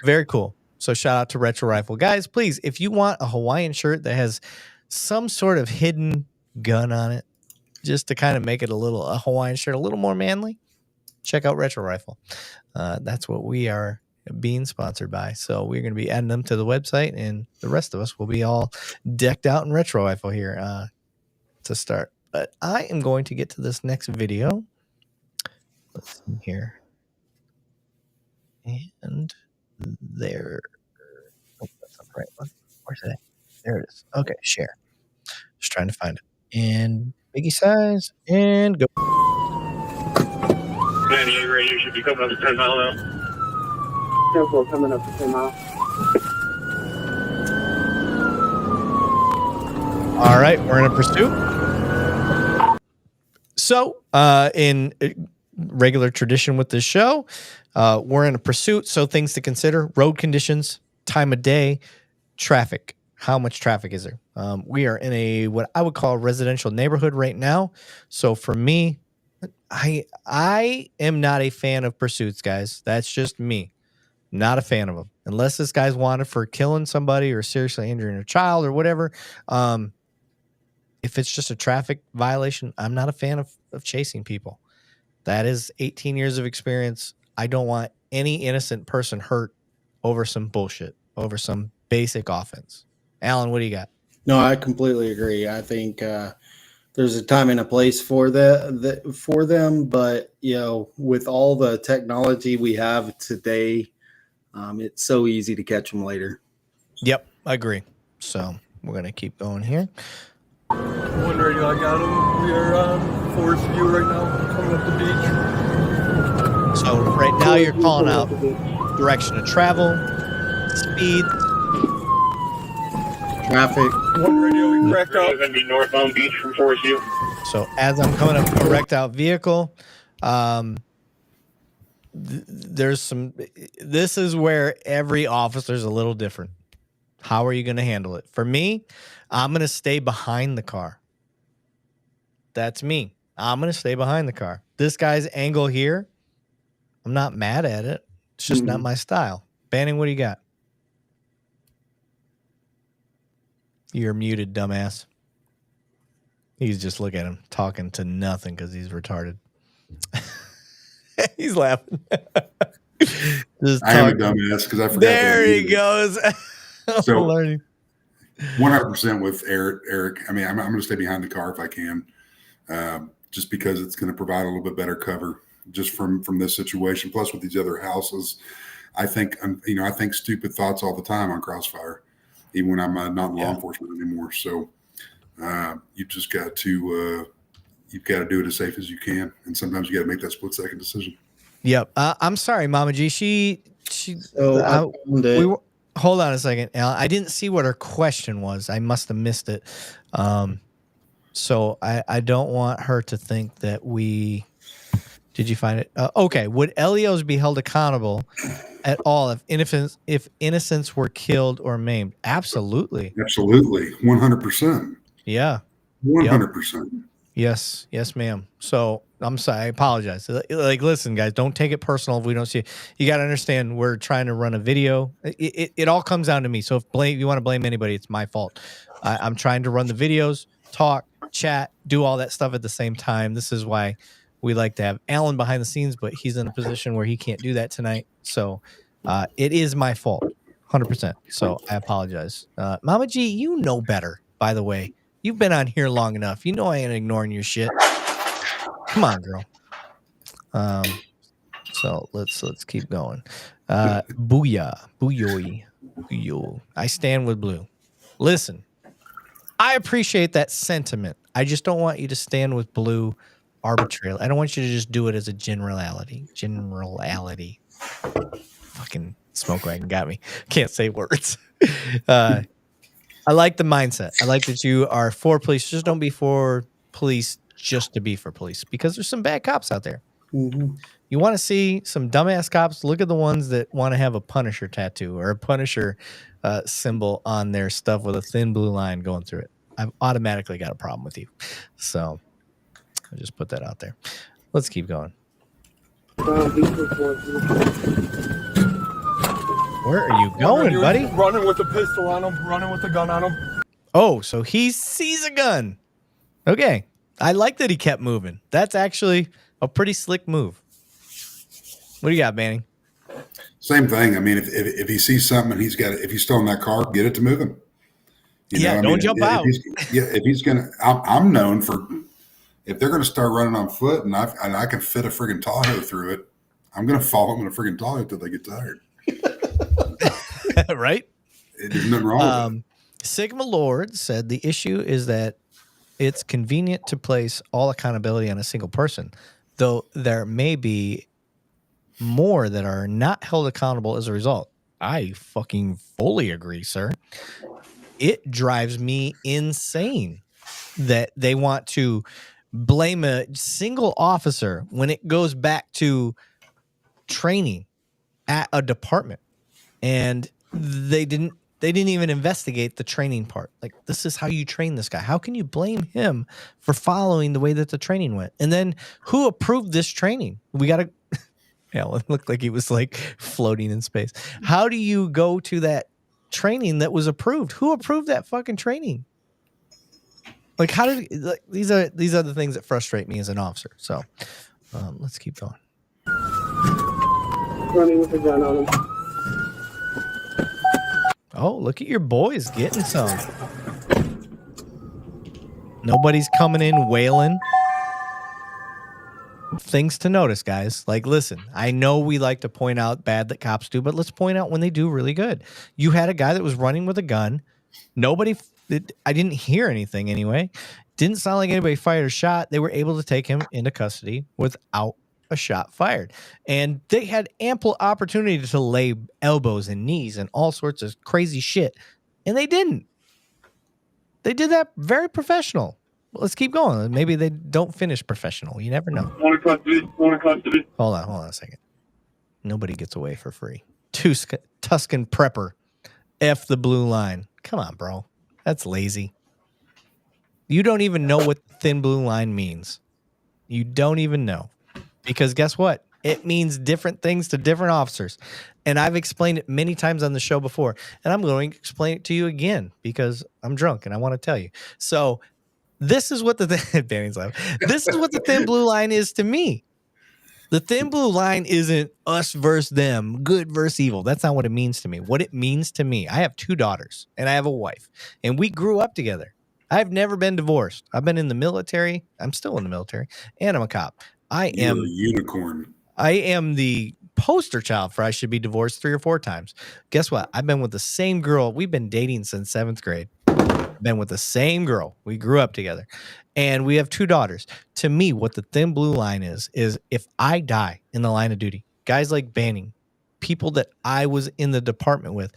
very cool. So shout out to Retro Rifle. Guys, please, if you want a Hawaiian shirt that has some sort of hidden gun on it, just to kind of make it a Hawaiian shirt a little more manly, check out Retro Rifle. That's what we are being sponsored by. So we're going to be adding them to the website, and the rest of us will be all decked out in Retro Rifle here to start. But I am going to get to this next video. Let's see here. And there. Oh, that's not the right one. Where's it? There it is. Okay, share. Just trying to find it. And biggie size, and go. Man, you should be coming up to 10 mile now. Careful, coming up to 10 mile. All right, we're in a pursuit. So, in regular tradition with this show, we're in a pursuit. So, things to consider: road conditions, time of day, traffic. How much traffic is there? We are in what I would call a residential neighborhood right now. So for me, I am not a fan of pursuits, guys. That's just me. Not a fan of them. Unless this guy's wanted for killing somebody or seriously injuring a child or whatever. If it's just a traffic violation, I'm not a fan of chasing people. That is 18 years of experience. I don't want any innocent person hurt over some bullshit, over some basic offense. Alan, what do you got? No, I completely agree. I think there's a time and a place for them, but with all the technology we have today, it's so easy to catch them later. Yep, I agree. So we're gonna keep going here. One radio, I got him. We are on Forest View right now, coming up the beach. So right now you're calling out direction of travel, speed. Traffic. One radio, we cracked out. Going to be northbound beach from Forest View. So as I'm coming up to a wrecked out vehicle, there's some. This is where every officer's a little different. How are you going to handle it? For me, I'm going to stay behind the car. That's me. I'm going to stay behind the car. This guy's angle here, I'm not mad at it. It's just not my style. Banning, what do you got? You're muted, dumbass. He's just look at him talking to nothing because he's retarded. He's laughing. I am a dumbass because I forgot. There he goes. So learning. 100% with Eric. I mean, I'm going to stay behind the car if I can, just because it's going to provide a little bit better cover just from this situation. Plus, with these other houses, I think I think stupid thoughts all the time on Crossfire, even when I'm not in law enforcement anymore. So you just got to you've got to do it as safe as you can, and sometimes you got to make that split second decision. Yep. I'm sorry, Mama G. Hold on a second, Al. I didn't see what her question was. I must have missed it. So I don't want her to think that we. Did you find it? Okay. Would LEOs be held accountable at all if innocents were killed or maimed? Absolutely. Absolutely. 100%. Yeah. 100%. Yes, ma'am. So I'm sorry. I apologize. Like, listen, guys, don't take it personal if we don't see it. You got to understand we're trying to run a video. It all comes down to me. So if you want to blame anybody, it's my fault. I'm trying to run the videos, talk, chat, do all that stuff at the same time. This is why we like to have Alan behind the scenes, but he's in a position where he can't do that tonight. So it is my fault, 100%. So I apologize. Mama G, you know better, by the way. You've been on here long enough. You know I ain't ignoring your shit. Come on, girl. So let's keep going. Booyah. Booyoy. Booyo. I stand with Blue. Listen, I appreciate that sentiment. I just don't want you to stand with Blue arbitrarily. I don't want you to just do it as a generality. Fucking smoke wagon got me. Can't say words. I like the mindset. I like that you are for police. Just don't be for police just to be for police, because there's some bad cops out there. Mm-hmm. You want to see some dumbass cops? Look at the ones that want to have a Punisher tattoo or a Punisher symbol on their stuff with a thin blue line going through it. I've automatically got a problem with you. So I just put that out there. Let's keep going. Where are you going, buddy? Running with a pistol on him, running with a gun on him. Oh, so he sees a gun. Okay. I like that he kept moving. That's actually a pretty slick move. What do you got, Banning? Same thing. I mean, if he sees something and if he's still in that car, get it to moving. Don't jump out. If he's gonna, I'm known for, if they're gonna start running on foot and I can fit a friggin' Tahoe through it, I'm gonna follow them in a friggin' Tahoe until they get tired. Right? There's nothing wrong with it. Sigma Lord said the issue is that it's convenient to place all accountability on a single person, though there may be more that are not held accountable as a result. I fucking fully agree, sir. It drives me insane that they want to blame a single officer when it goes back to training at a department. And they didn't even investigate the training part. Like, this is how you train this guy. How can you blame him for following the way that the training went? And then who approved this training? We got to, it looked like he was like floating in space. How do you go to that training that was approved? Who approved that fucking training? Like, how did these are the things that frustrate me as an officer. So let's keep going. Running with a gun on him. Oh, look at your boys getting some. Nobody's coming in wailing. Things to notice, guys. Like, listen, I know we like to point out bad that cops do, but let's point out when they do really good. You had a guy that was running with a gun. I didn't hear anything anyway. Didn't sound like anybody fired a shot. They were able to take him into custody without a shot fired. And they had ample opportunity to lay elbows and knees and all sorts of crazy shit. And they didn't. They did that very professional. Let's keep going. Maybe they don't finish professional. You never know. One in custody. Hold on a second. Nobody gets away for free. Tuscan prepper. F the blue line. Come on, bro. That's lazy. You don't even know what thin blue line means. You don't even know. Because guess what? It means different things to different officers. And I've explained it many times on the show before. And I'm going to explain it to you again because I'm drunk and I want to tell you. So this is what Banning's laughing. This is what the thin blue line is to me. The thin blue line isn't us versus them, good versus evil. That's not what it means to me. What it means to me, I have 2 daughters and I have a wife, and we grew up together. I've never been divorced. I've been in the military. I'm still in the military, and I'm a cop. You're a unicorn. I am the poster child for I should be divorced 3 or 4 times. Guess what? I've been with the same girl. We've been dating since 7th grade. Been with the same girl. We grew up together, and we have 2 daughters. To me, what the thin blue line is if I die in the line of duty, guys like Banning, people that I was in the department with,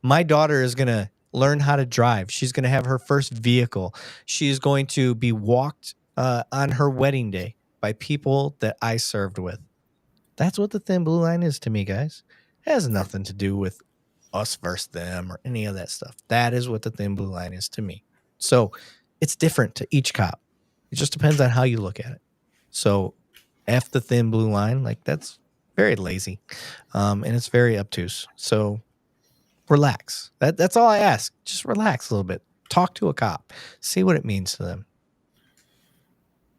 my daughter is going to learn how to drive. She's going to have her first vehicle. She's going to be walked on her wedding day by people that I served with. That's what the thin blue line is to me, guys. It has nothing to do with us versus them or any of that stuff. That is what the thin blue line is to me. So it's different to each cop. It just depends on how you look at it. So F the thin blue line, like that's very lazy. And it's very obtuse. So relax. That's all I ask. Just relax a little bit. Talk to a cop. See what it means to them.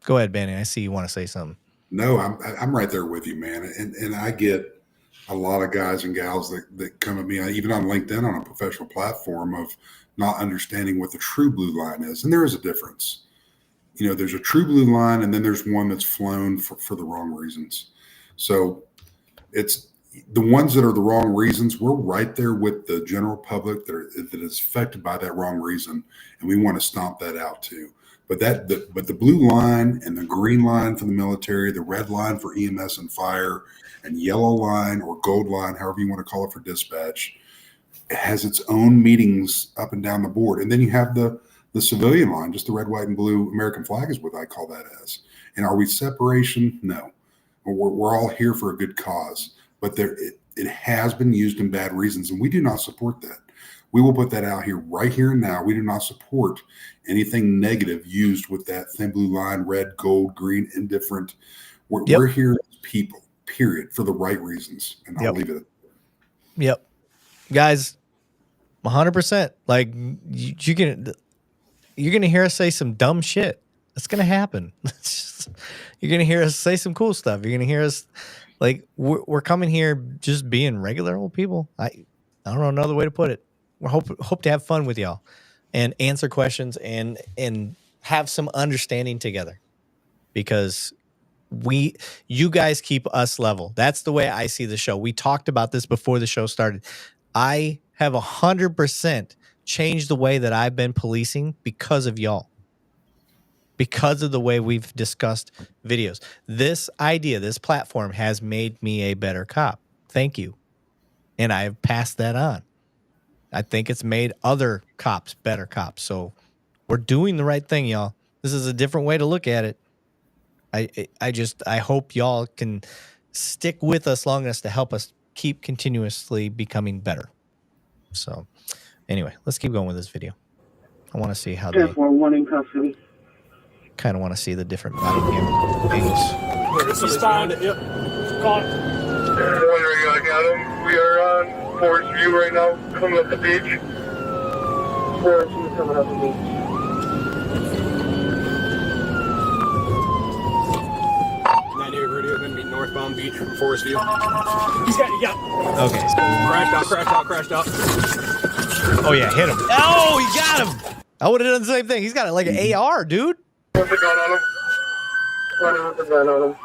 Go ahead, Banning. I see you want to say something. No, I'm right there with you, man. And I get a lot of guys and gals that come at me, even on LinkedIn on a professional platform, of not understanding what the true blue line is. And there is a difference. You know, there's a true blue line, and then there's one that's flown for the wrong reasons. So it's the ones that are the wrong reasons. We're right there with the general public that is affected by that wrong reason. And we want to stomp that out too. But the blue line and the green line for the military, the red line for EMS and fire, and yellow line or gold line, however you want to call it for dispatch, it has its own meetings up and down the board. And then you have the civilian line, just the red, white, and blue American flag is what I call that as. And are we separation? No. We're all here for a good cause. But it has been used in bad reasons, and we do not support that. We will put that out here right here and now. We do not support anything negative used with that thin blue line, red, gold, green, indifferent. We're here as people, period, for the right reasons. And I'll leave it at that. Yep. Guys, 100%. Like, you're going to hear us say some dumb shit. It's going to happen. You're going to hear us say some cool stuff. You're going to hear us, like, we're coming here just being regular old people. I don't know another way to put it. We hope to have fun with y'all and answer questions and have some understanding together, because you guys keep us level. That's the way I see the show. We talked about this before the show started. I have 100% changed the way that I've been policing because of y'all, because of the way we've discussed videos. This idea, this platform has made me a better cop. Thank you. And I've passed that on. I think it's made other cops better cops. So we're doing the right thing, y'all. This is a different way to look at it. I hope y'all can stick with us long enough to help us keep continuously becoming better. So anyway, let's keep going with this video. I want to see how they one in custody. Kind of want to see the different body cam angles. He's found it. Yep. Caught. I got him. We are on Forest View right now, coming up the beach. Forest View coming up the beach. Going to be northbound beach from Forest View. He's got. Okay. Crashed out. Oh yeah, hit him. Oh, he got him. I would have done the same thing. He's got it like an AR, dude. Put the gun on him. Running with the gun on him.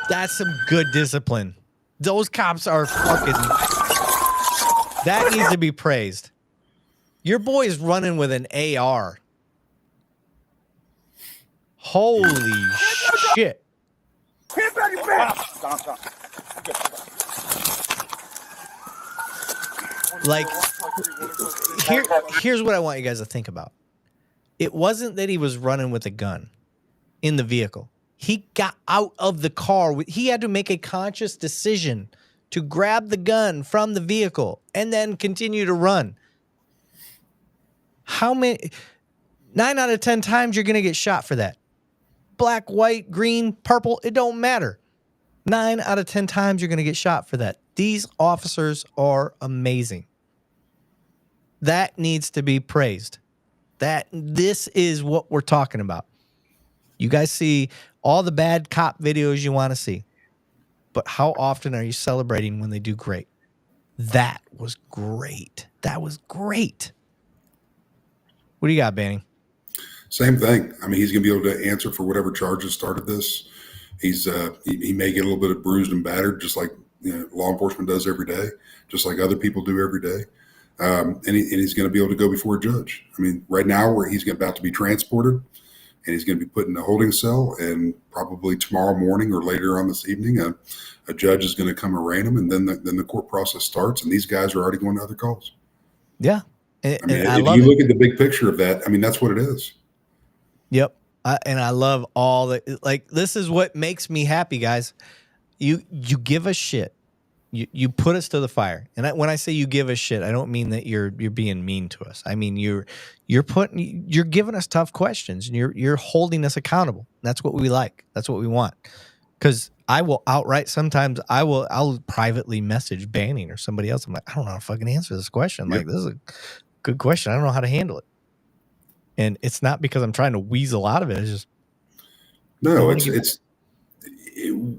That's some good discipline. Those cops are fucking. That needs to be praised. Your boy is running with an AR. Holy shit. Like, here's what I want you guys to think about. It wasn't that he was running with a gun in the vehicle. He got out of the car. He had to make a conscious decision to grab the gun from the vehicle and then continue to run. How many? 9 out of 10 times you're going to get shot for that. Black, white, green, purple, it don't matter. 9 out of 10 times you're going to get shot for that. These officers are amazing. That needs to be praised. This is what we're talking about. You guys see all the bad cop videos you want to see, but how often are you celebrating when they do great? That was great. That was great. What do you got, Banning? Same thing. I mean, he's going to be able to answer for whatever charges started this. He's he may get a little bit of bruised and battered, just like law enforcement does every day, just like other people do every day. And he's going to be able to go before a judge. I mean, right now, where he's about to be transported, and he's going to be put in a holding cell, and probably tomorrow morning or later on this evening, a judge is going to come arraign him, and then the court process starts, and these guys are already going to other calls. Yeah. I mean, if you look at the big picture of that, I mean, that's what it is. Yep. And I love all the, like, this is what makes me happy, guys. You give us shit. You put us to the fire. And when I say you give us shit, I don't mean that you're being mean to us. I mean, you're giving us tough questions, and you're holding us accountable. That's what we like. That's what we want. Because I will outright, sometimes I'll privately message Banning or somebody else. I'm like, I don't know how to fucking answer this question. Yep. Like, this is a good question. I don't know how to handle it. And it's not because I'm trying to weasel out of it. It's just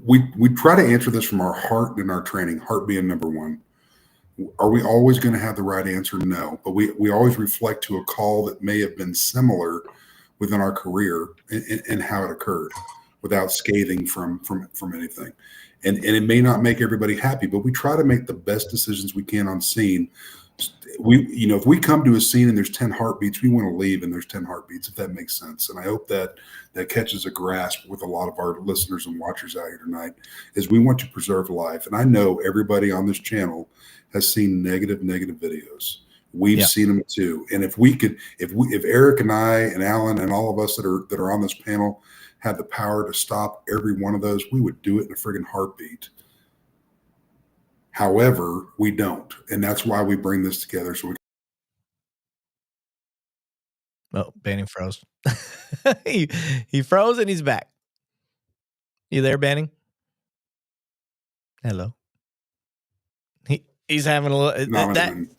we try to answer this from our heart and our training, heart being number one. Are we always going to have the right answer? No, but we always reflect to a call that may have been similar within our career and how it occurred without scathing from anything. And it may not make everybody happy, but we try to make the best decisions we can on scene. If we come to a scene and there's 10 heartbeats, we want to leave and there's 10 heartbeats, if that makes sense. And I hope that catches a grasp with a lot of our listeners and watchers out here tonight, is we want to preserve life. And I know everybody on this channel has seen negative videos. We've seen them too. And if Eric and I and Alan and all of us that are on this panel had the power to stop every one of those, we would do it in a friggin' heartbeat. However, we don't. And that's why we bring this together. So Banning froze. he froze and he's back. You there, Banning? Hello. He's having a little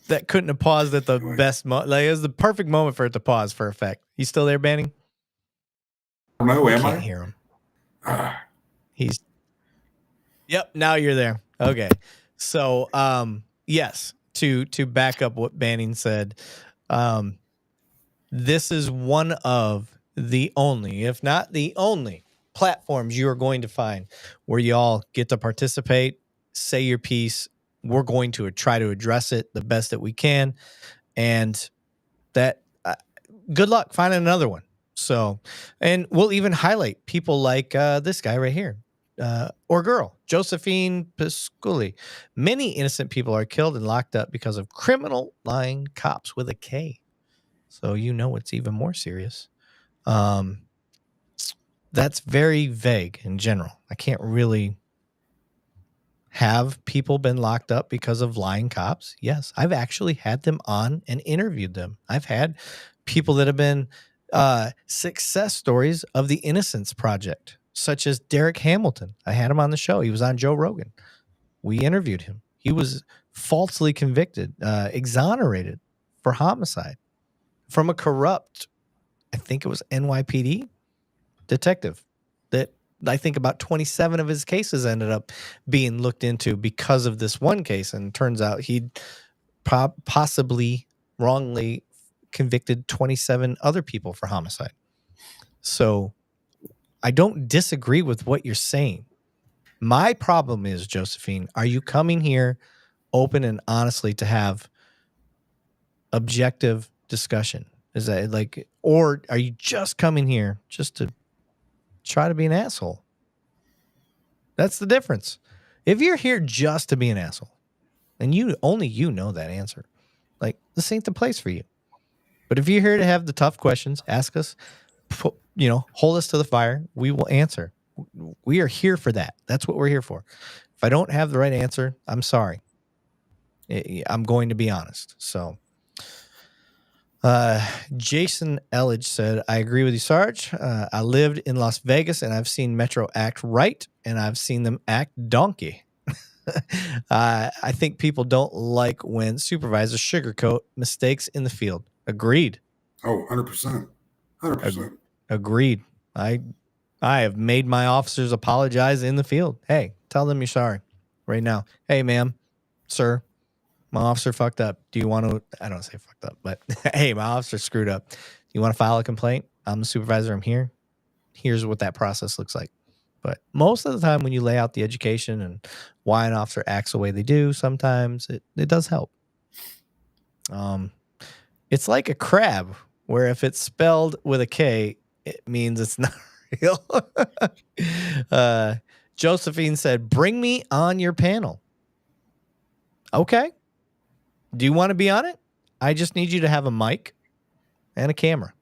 that couldn't have paused at the best moment. Like, it was the perfect moment for it to pause for effect. You still there, Banning? No, am I? Can't hear him. Yep, now you're there. Okay. So, yes, to back up what Banning said, this is one of the only, if not the only, platforms you are going to find where y'all get to participate, say your piece. We're going to try to address it the best that we can, and that good luck finding another one. So, and we'll even highlight people like this guy right here. Or girl, Josephine Pisculi. Many innocent people are killed and locked up because of criminal lying cops with a K. So it's even more serious. That's very vague in general. I can't really have people been locked up because of lying cops. Yes, I've actually had them on and interviewed them. I've had people that have been success stories of the Innocence Project, such as Derek Hamilton. I had him on the show. He was on Joe Rogan. We interviewed him. He was falsely convicted, exonerated for homicide from a corrupt, I think it was NYPD detective, that I think about 27 of his cases ended up being looked into because of this one case. And it turns out he'd possibly wrongly convicted 27 other people for homicide. So I don't disagree with what you're saying. My problem is, Josephine, are you coming here open and honestly to have objective discussion? Is that like, or are you just coming here just to try to be an asshole? That's the difference. If you're here just to be an asshole, and only you know that answer, like, this ain't the place for you. But if you're here to have the tough questions, ask us, hold us to the fire, we will answer. We are here for that. That's what we're here for. If I don't have the right answer, I'm sorry. I'm going to be honest. So Jason Elledge said, I agree with you, Sarge. I lived in Las Vegas and I've seen Metro act right and I've seen them act donkey. I think people don't like when supervisors sugarcoat mistakes in the field. Agreed. Oh, 100%. 100%. Agreed. I have made my officers apologize in the field. Hey, tell them you're sorry right now. Hey, ma'am, sir, my officer fucked up. Do you want to, I don't say fucked up, but hey, my officer screwed up. You want to file a complaint? I'm the supervisor. I'm here. Here's what that process looks like. But most of the time when you lay out the education and why an officer acts the way they do, sometimes it does help. It's like a crab where if it's spelled with a K, it means it's not real. Josephine said, bring me on your panel. Okay. Do you want to be on it? I just need you to have a mic and a camera.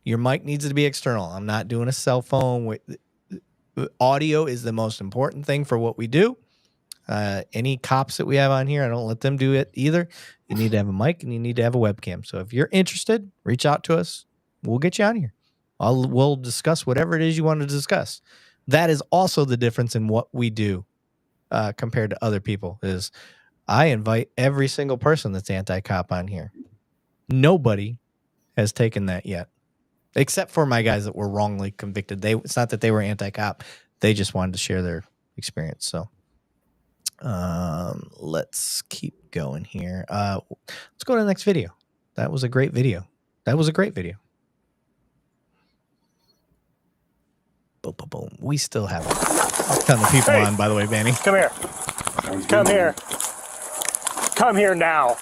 Your mic needs to be external. I'm not doing a cell phone. Audio is the most important thing for what we do. Any cops that we have on here, I don't let them do it either. You need to have a mic and you need to have a webcam. So if you're interested, reach out to us. We'll get you on here. We'll discuss whatever it is you want to discuss. That is also the difference in what we do compared to other people is I invite every single person that's anti-cop on here. Nobody has taken that yet, except for my guys that were wrongly convicted. It's not that they were anti-cop. They just wanted to share their experience. So let's keep going here. Let's go to the next video. That was a great video. Boom, boom, boom. We still have a ton of people on, by the way, Banning. Come here. Come here. Come here now.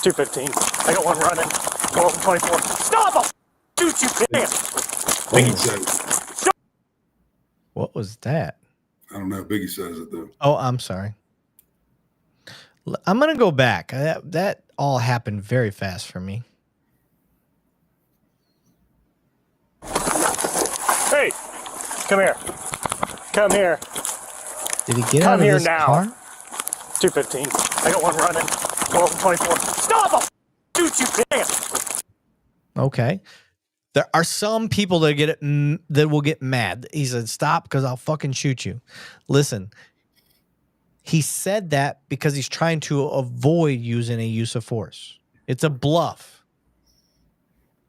215. I got one running. Go open 24. Stop him! Shoot you, damn! Biggie says. What was that? I don't know. Biggie says it though. Oh, I'm sorry. I'm gonna go back. That all happened very fast for me. Hey, come here. Come here. Did he get out of this car? 215. I got one running. Go open 24. Stop him! Shoot you, damn! Okay. There are some people that that will get mad. He said, stop because I'll fucking shoot you. Listen, he said that because he's trying to avoid using a use of force. It's a bluff.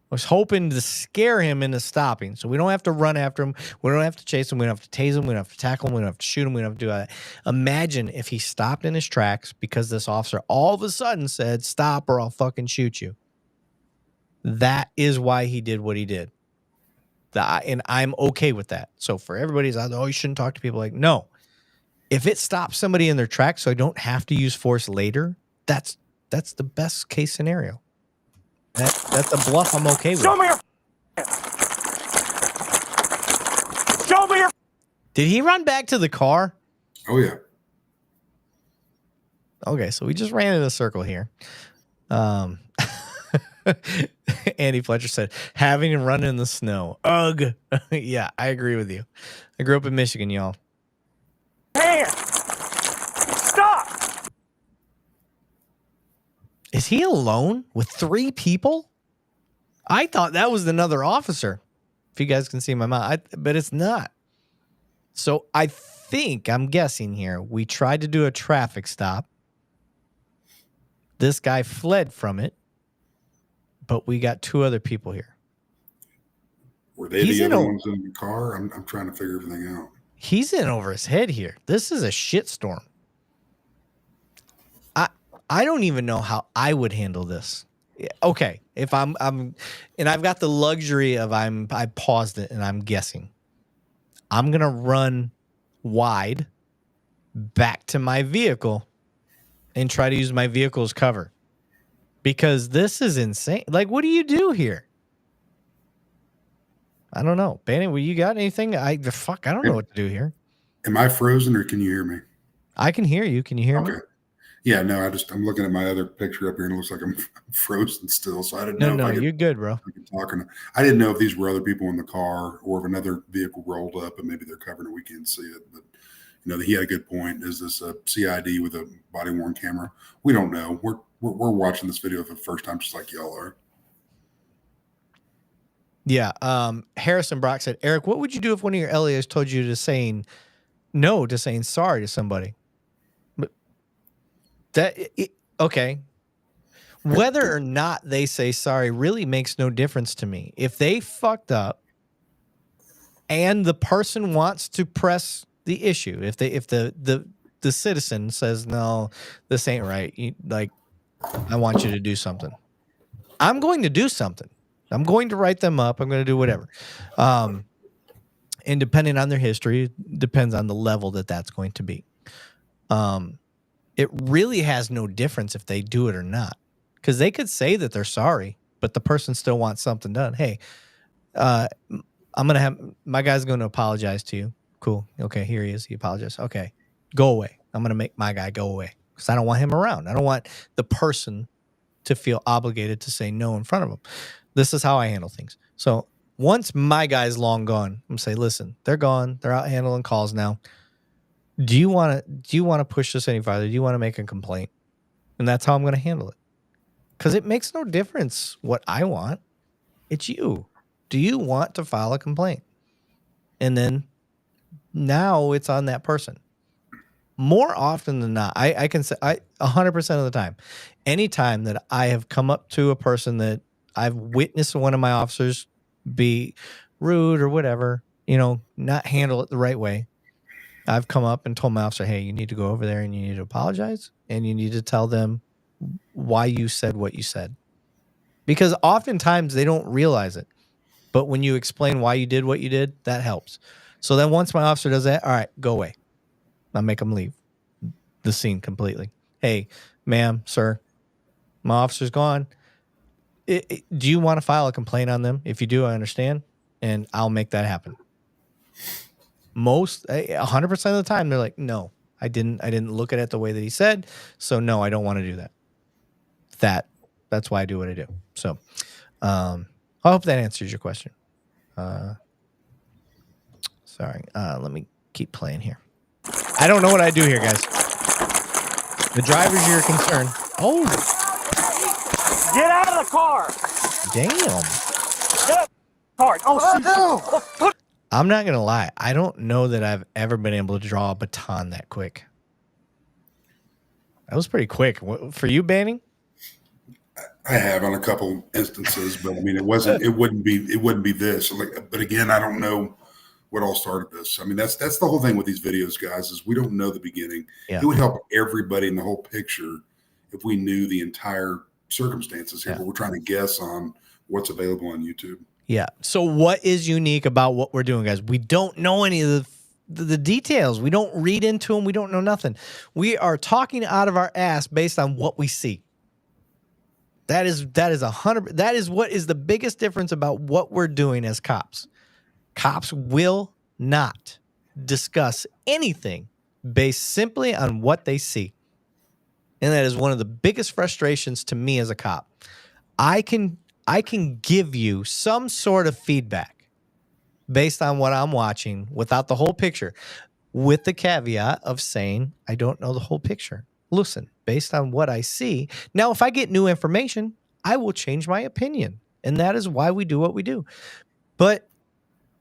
I was hoping to scare him into stopping so we don't have to run after him. We don't have to chase him. We don't have to tase him. We don't have to tackle him. We don't have to shoot him. We don't have to do that. Imagine if he stopped in his tracks because this officer all of a sudden said, stop or I'll fucking shoot you. That is why he did what he did. And I'm okay with that. So for everybody's out there, oh, you shouldn't talk to people like, no. If it stops somebody in their tracks so I don't have to use force later, that's the best case scenario. That's a bluff I'm okay with. Show me your... Show me your... Did he run back to the car? Oh, yeah. Okay, so we just ran in a circle here. Andy Fletcher said, having him run in the snow. Ugh. Yeah, I agree with you. I grew up in Michigan, y'all. Hand! Stop! Is he alone with 3 people? I thought that was another officer. If you guys can see my mouth, but it's not. So I'm guessing here, we tried to do a traffic stop. This guy fled from it. But we got 2 other people here. Were they the other ones in the car? I'm trying to figure everything out. He's in over his head here. This is a shitstorm. I don't even know how I would handle this. Okay, if I'm and I've got the luxury of I paused it and I'm guessing. I'm gonna run wide back to my vehicle and try to use my vehicle as cover. Because this is insane. Like, what do you do here? I don't know. Banning, well, you got anything? I don't know what to do here. Am I frozen or can you hear me? I can hear you. Can you hear me? Yeah, no, I'm looking at my other picture up here and it looks like I'm frozen still. So I didn't know. No, you're good, bro. I didn't know if these were other people in the car or if another vehicle rolled up and maybe they're covering it. We can't see it. But He had a good point. Is this a CID with a body worn camera? We don't know. We're watching this video for the first time, just like y'all are. Yeah. Harrison Brock said, Eric, what would you do if one of your LEOs told you to saying sorry to somebody? But okay. Whether or not they say sorry really makes no difference to me. If they fucked up and the person wants to press the issue, if the citizen says, no, this ain't right, I want you to do something, I'm going to do something. I'm going to write them up. I'm going to do whatever. And depending on their history, depends on the level that's going to be. It really has no difference if they do it or not, because they could say that they're sorry, but the person still wants something done. Hey, my guy's going to apologize to you. Cool. Okay, here he is. He apologized. Okay, go away. I'm going to make my guy go away because I don't want him around. I don't want the person to feel obligated to say no in front of him. This is how I handle things. So once my guy's long gone, I'm going to say, listen, they're gone. They're out handling calls now. Do you want to push this any farther? Do you want to make a complaint? And that's how I'm going to handle it. Because it makes no difference what I want. It's you. Do you want to file a complaint? And then now it's on that person. More often than not, I can say 100% of the time, anytime that I have come up to a person that I've witnessed one of my officers be rude or whatever, not handle it the right way, I've come up and told my officer, hey, you need to go over there and you need to apologize and you need to tell them why you said what you said. Because oftentimes they don't realize it. But when you explain why you did what you did, that helps. So then once my officer does that, all right, go away. I'll make them leave the scene completely. Hey, ma'am, sir, my officer's gone. Do you want to file a complaint on them? If you do, I understand, and I'll make that happen. 100% of the time, they're like, no, I didn't look at it the way that he said, so no, I don't want to do that. That's why I do what I do. So I hope that answers your question. Sorry. Let me keep playing here. I don't know what I do here, guys. The driver's your concern. Oh. Get out of the car. Damn. Get out of the car. Oh, shoot. I'm not going to lie. I don't know that I've ever been able to draw a baton that quick. That was pretty quick. For you, Banning? I have on a couple instances, but I mean, it wouldn't be this. But again, I don't know what all started this. I mean, that's the whole thing with these videos, guys, is we don't know the beginning. Yeah. It would help everybody in the whole picture if we knew the entire circumstances here, but we're trying to guess on what's available on YouTube. Yeah. So what is unique about what we're doing, guys? We don't know any of the details. We don't read into them. We don't know nothing. We are talking out of our ass based on what we see. That is what is the biggest difference about what we're doing as cops. Cops will not discuss anything based simply on what they see. And that is one of the biggest frustrations to me as a cop. I can give you some sort of feedback based on what I'm watching without the whole picture, with the caveat of saying I don't know the whole picture. Listen, based on what I see. Now, if I get new information, I will change my opinion. And that is why we do what we do. But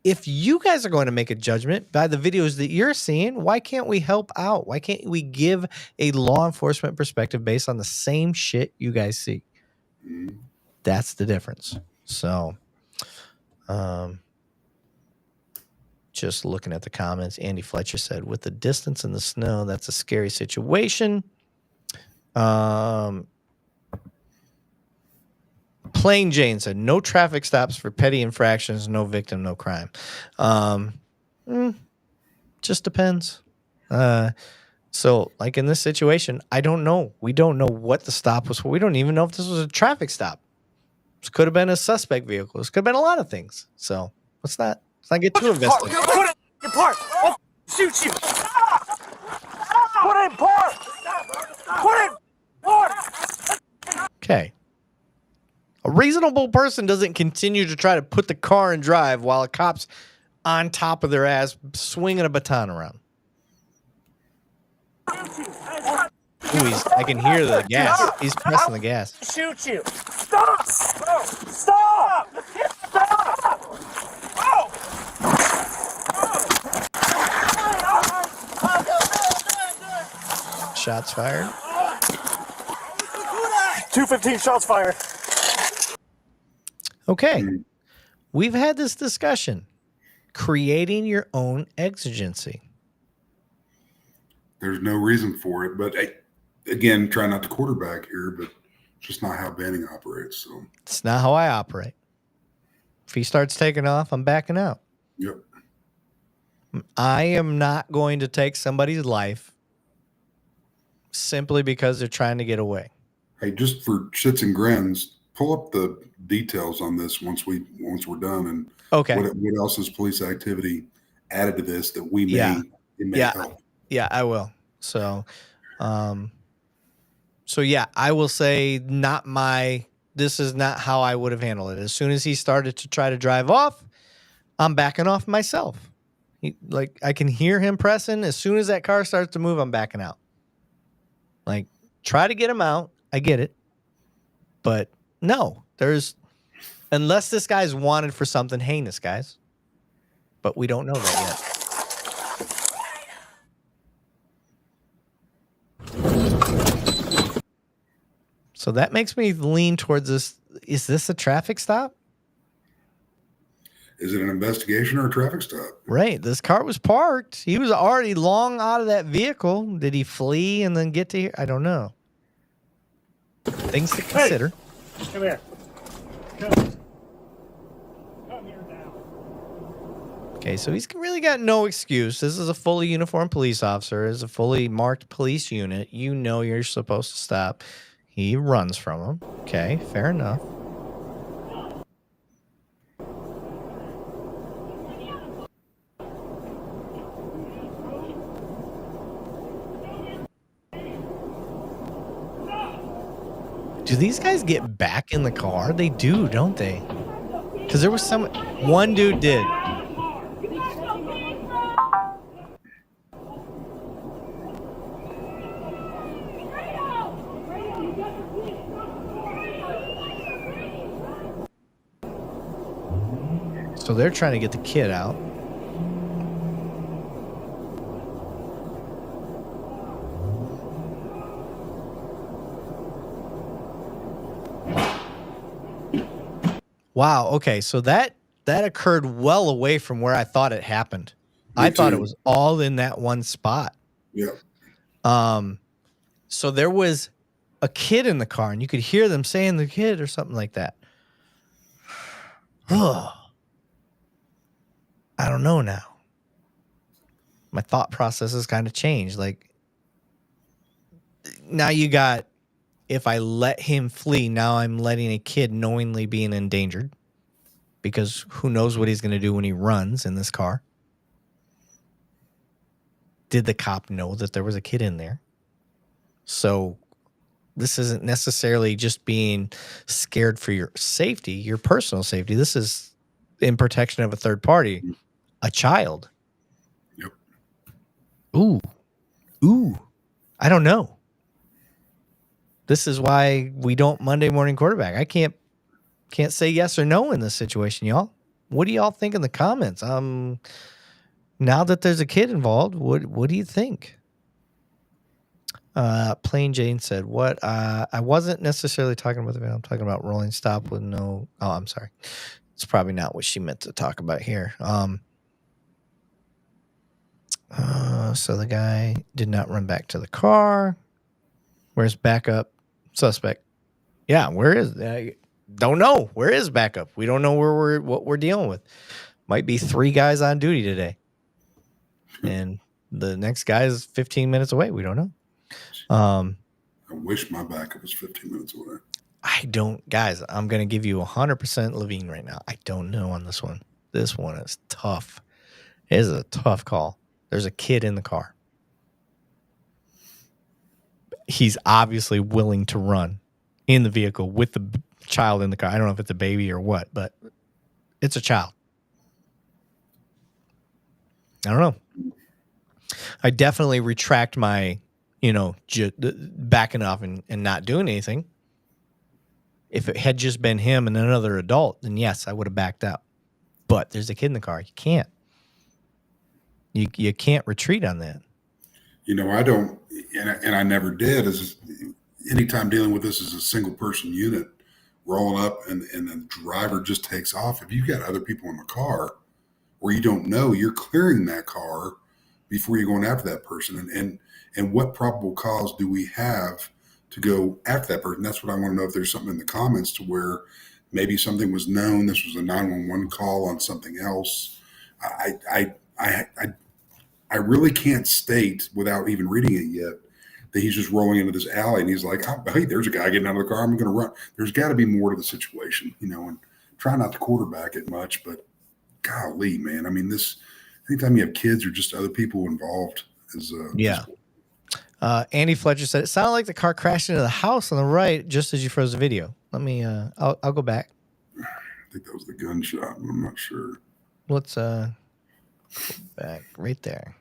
if you guys are going to make a judgment by the videos that you're seeing, why can't we help out? Why can't we give a law enforcement perspective based on the same shit you guys see? That's the difference. So, just looking at the comments, Andy Fletcher said, with the distance and the snow, that's a scary situation. Plain Jane said, no traffic stops for petty infractions, no victim, no crime. Just depends. So like in this situation, I don't know. We don't know what the stop was for. We don't even know if this was a traffic stop. This could have been a suspect vehicle. This could have been a lot of things. So let's not get too invested. Put it in park. I'll shoot you. Put it in park. Put it in park. Okay. A reasonable person doesn't continue to try to put the car in drive while a cop's on top of their ass swinging a baton around. Ooh, I can hear the gas. He's pressing the gas. Shoot you. Stop! Stop! Stop! Oh! Shots fired. 215 shots fired. Okay. We've had this discussion. Creating your own exigency. There's no reason for it, but again, try not to quarterback here, but just not how Banning operates. So it's not how I operate. If he starts taking off, I'm backing out. Yep. I am not going to take somebody's life simply because they're trying to get away. Hey, just for shits and grins, pull up the details on this once we're done, and okay, what else is police activity added to this that we may help. Yeah, I will. So yeah, I will say this is not how I would have handled it. As soon as he started to try to drive off, I'm backing off myself. I can hear him pressing. As soon as that car starts to move, I'm backing out. Like, try to get him out. I get it. But no, unless this guy's wanted for something heinous, guys. But we don't know that yet. So that makes me lean towards this. Is this a traffic stop? Is it an investigation or a traffic stop? Right. This car was parked. He was already long out of that vehicle. Did he flee and then get to here? I don't know. Things to consider. Hey, come here. Come here now. Okay, so he's really got no excuse. This is a fully uniformed police officer. It's a fully marked police unit. You know you're supposed to stop. He runs from him. Okay, fair enough. Do these guys get back in the car? They do, don't they? Because there was one dude did. So they're trying to get the kid out. Wow. Okay. So that occurred well away from where I thought it happened. I thought it was all in that one spot. Yeah. So there was a kid in the car, and you could hear them saying the kid or something like that. Oh, I don't know now. My thought process has kind of changed. Like, now you got, if I let him flee, now I'm letting a kid knowingly being endangered, because who knows what he's going to do when he runs in this car. Did the cop know that there was a kid in there? So this isn't necessarily just being scared for your safety, your personal safety. This is in protection of a third party, a child. Yep. Ooh. I don't know. This is why we don't Monday morning quarterback. I can't say yes or no in this situation, y'all. What do y'all think in the comments? Now that there's a kid involved, what do you think? Plain Jane said, "What? I wasn't necessarily talking about the video. I'm talking about rolling stop with no." Oh, I'm sorry. It's probably not what she meant to talk about here. So the guy did not run back to the car. Where's backup suspect? Yeah, where is? Don't know. Where is backup? We don't know what we're dealing with. Might be 3 guys on duty today, and the next guy is 15 minutes away. We don't know. I wish my backup was 15 minutes away. Guys, I'm going to give you 100% Lavigne right now. I don't know on this one. This one is tough. It is a tough call. There's a kid in the car. He's obviously willing to run in the vehicle with the child in the car. I don't know if it's a baby or what, but it's a child. I don't know. I definitely retract my, backing off and not doing anything. If it had just been him and another adult, then yes, I would have backed out. But there's a kid in the car. You can't. You can't retreat on that. I don't, and I never did. Is anytime dealing with this as a single person unit, rolling up and the driver just takes off. If you've got other people in the car, or you don't know, you're clearing that car before you're going after that person. And what probable cause do we have to go after that person? That's what I want to know, if there's something in the comments to where maybe something was known. This was a 911 call on something else. I really can't state without even reading it yet that he's just rolling into this alley and he's like, oh, hey, there's a guy getting out of the car. I'm going to run. There's got to be more to the situation, and try not to quarterback it much, but golly, man. I mean, anytime you have kids or just other people involved is Andy Fletcher said, it sounded like the car crashed into the house on the right just as you froze the video. Let me, I'll go back. I think that was the gunshot, but I'm not sure. Let's go back right there.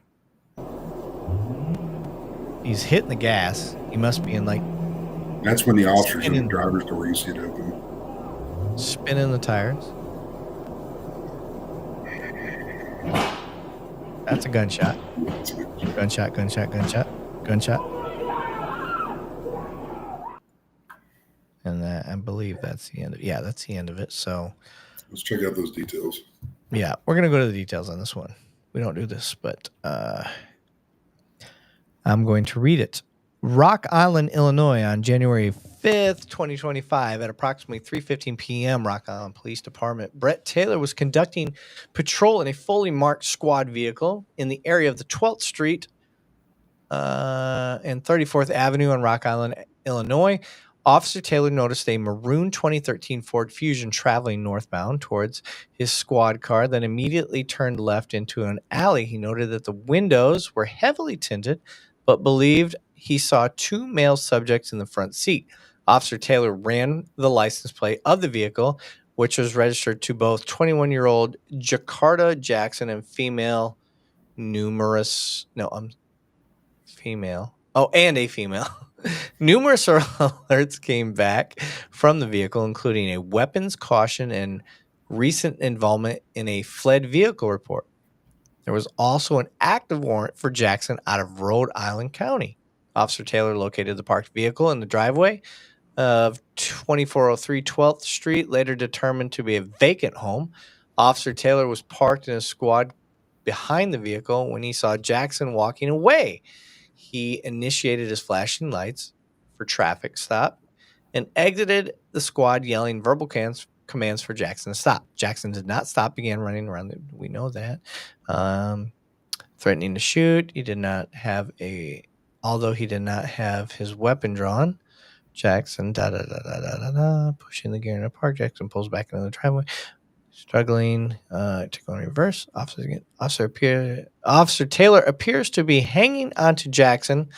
He's hitting the gas. He must be in that's when the officer's in the driver's door, you see it open. Spinning the tires. That's a gunshot. Gunshot. And I believe that's the end of it. Yeah, that's the end of it. So let's check out those details. Yeah, we're going to go to the details on this one. We don't do this, but I'm going to read it. Rock Island, Illinois, on January 5th, 2025, at approximately 3:15 p.m., Rock Island Police Department, Brett Taylor was conducting patrol in a fully marked squad vehicle in the area of the 12th Street and 34th Avenue on Rock Island, Illinois. Officer Taylor noticed a maroon 2013 Ford Fusion traveling northbound towards his squad car, then immediately turned left into an alley. He noted that the windows were heavily tinted, but believed he saw two male subjects in the front seat. Officer Taylor ran the license plate of the vehicle, which was registered to both 21-year-old Jakarta Jackson and female numerous alerts came back from the vehicle, including a weapons caution and recent involvement in a fled vehicle report. There was also an active warrant for Jackson out of Rhode Island County. Officer Taylor located the parked vehicle in the driveway of 2403 12th Street, later determined to be a vacant home. Officer Taylor was parked in a squad behind the vehicle when he saw Jackson walking away. He initiated his flashing lights for traffic stop and exited the squad yelling verbal commands for Jackson to stop. Jackson did not stop, began running around. We know that. Threatening to shoot. Although he did not have his weapon drawn. Jackson, pushing the gear in the park. Jackson pulls back into the driveway. Struggling to go in reverse. Officer Taylor appears to be hanging onto Jackson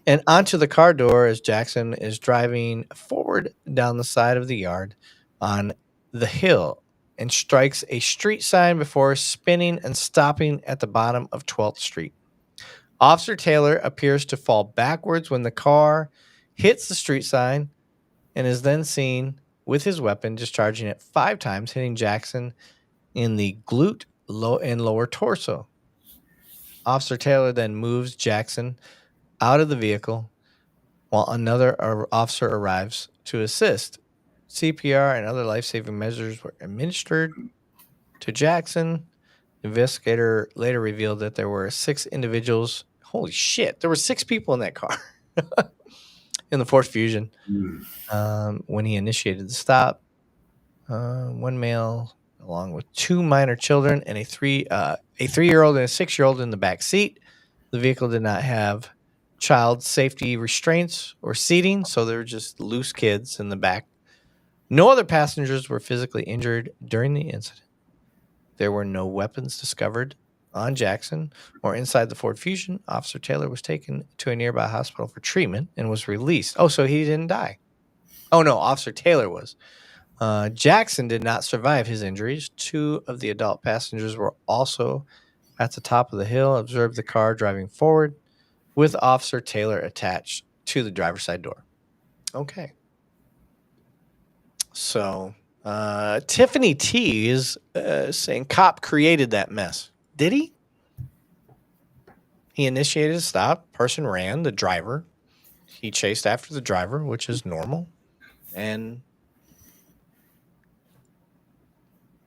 and onto the car door as Jackson is driving forward down the side of the yard on the hill and strikes a street sign before spinning and stopping at the bottom of 12th Street. Officer Taylor appears to fall backwards when the car hits the street sign and is then seen with his weapon discharging it 5 times, hitting Jackson in the glute and lower torso. Officer Taylor then moves Jackson out of the vehicle while another officer arrives to assist. CPR and other life-saving measures were administered to Jackson. The investigator later revealed that there were 6 individuals. Holy shit, there were 6 people in that car in the Ford Fusion when he initiated the stop. 1 male along with 2 minor children and a 3-year-old and a 6-year-old in the back seat. The vehicle did not have child safety restraints or seating, so there were just loose kids in the back. No other passengers were physically injured during the incident. There were no weapons discovered on Jackson or inside the Ford Fusion. Officer Taylor was taken to a nearby hospital for treatment and was released. Oh, so he didn't die. Oh, no, Officer Taylor was. Jackson did not survive his injuries. 2 of the adult passengers were also at the top of the hill, observed the car driving forward. with Officer Taylor attached to the driver's side door. Okay. So Tiffany T is saying cop created that mess. Did he? He initiated a stop. Person ran. The driver. He chased after the driver, which is normal. And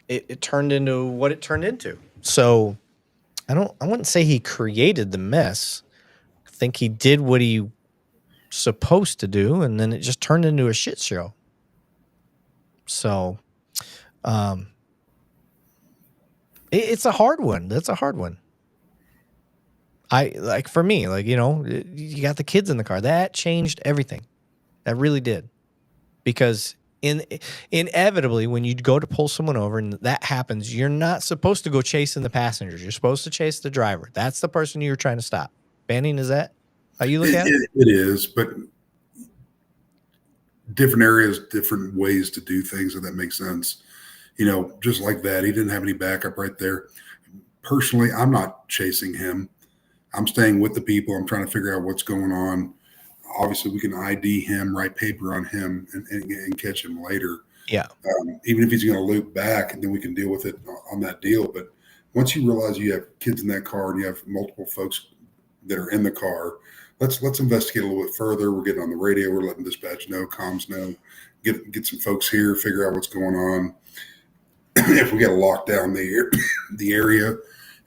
it turned into what it turned into. So I wouldn't say he created the mess. I think he did what he supposed to do, and then it just turned into a shit show. So it's a hard one. That's a hard one. For me, you got the kids in the car. That changed everything. That really did. Because inevitably, when you go to pull someone over and that happens, you're not supposed to go chasing the passengers. You're supposed to chase the driver. That's the person you're trying to stop. Banning, is that how you look at it? It is, but different areas, different ways to do things, if that makes sense. Just like that, he didn't have any backup right there. Personally, I'm not chasing him. I'm staying with the people. I'm trying to figure out what's going on. Obviously, we can ID him, write paper on him, and catch him later. Yeah. Even if he's going to loop back, and then we can deal with it on that deal. But once you realize you have kids in that car and you have multiple folks that are in the car, let's investigate a little bit further. We're getting on the radio. We're letting dispatch know, comms know, get some folks here, figure out what's going on. If we got to lock down the area,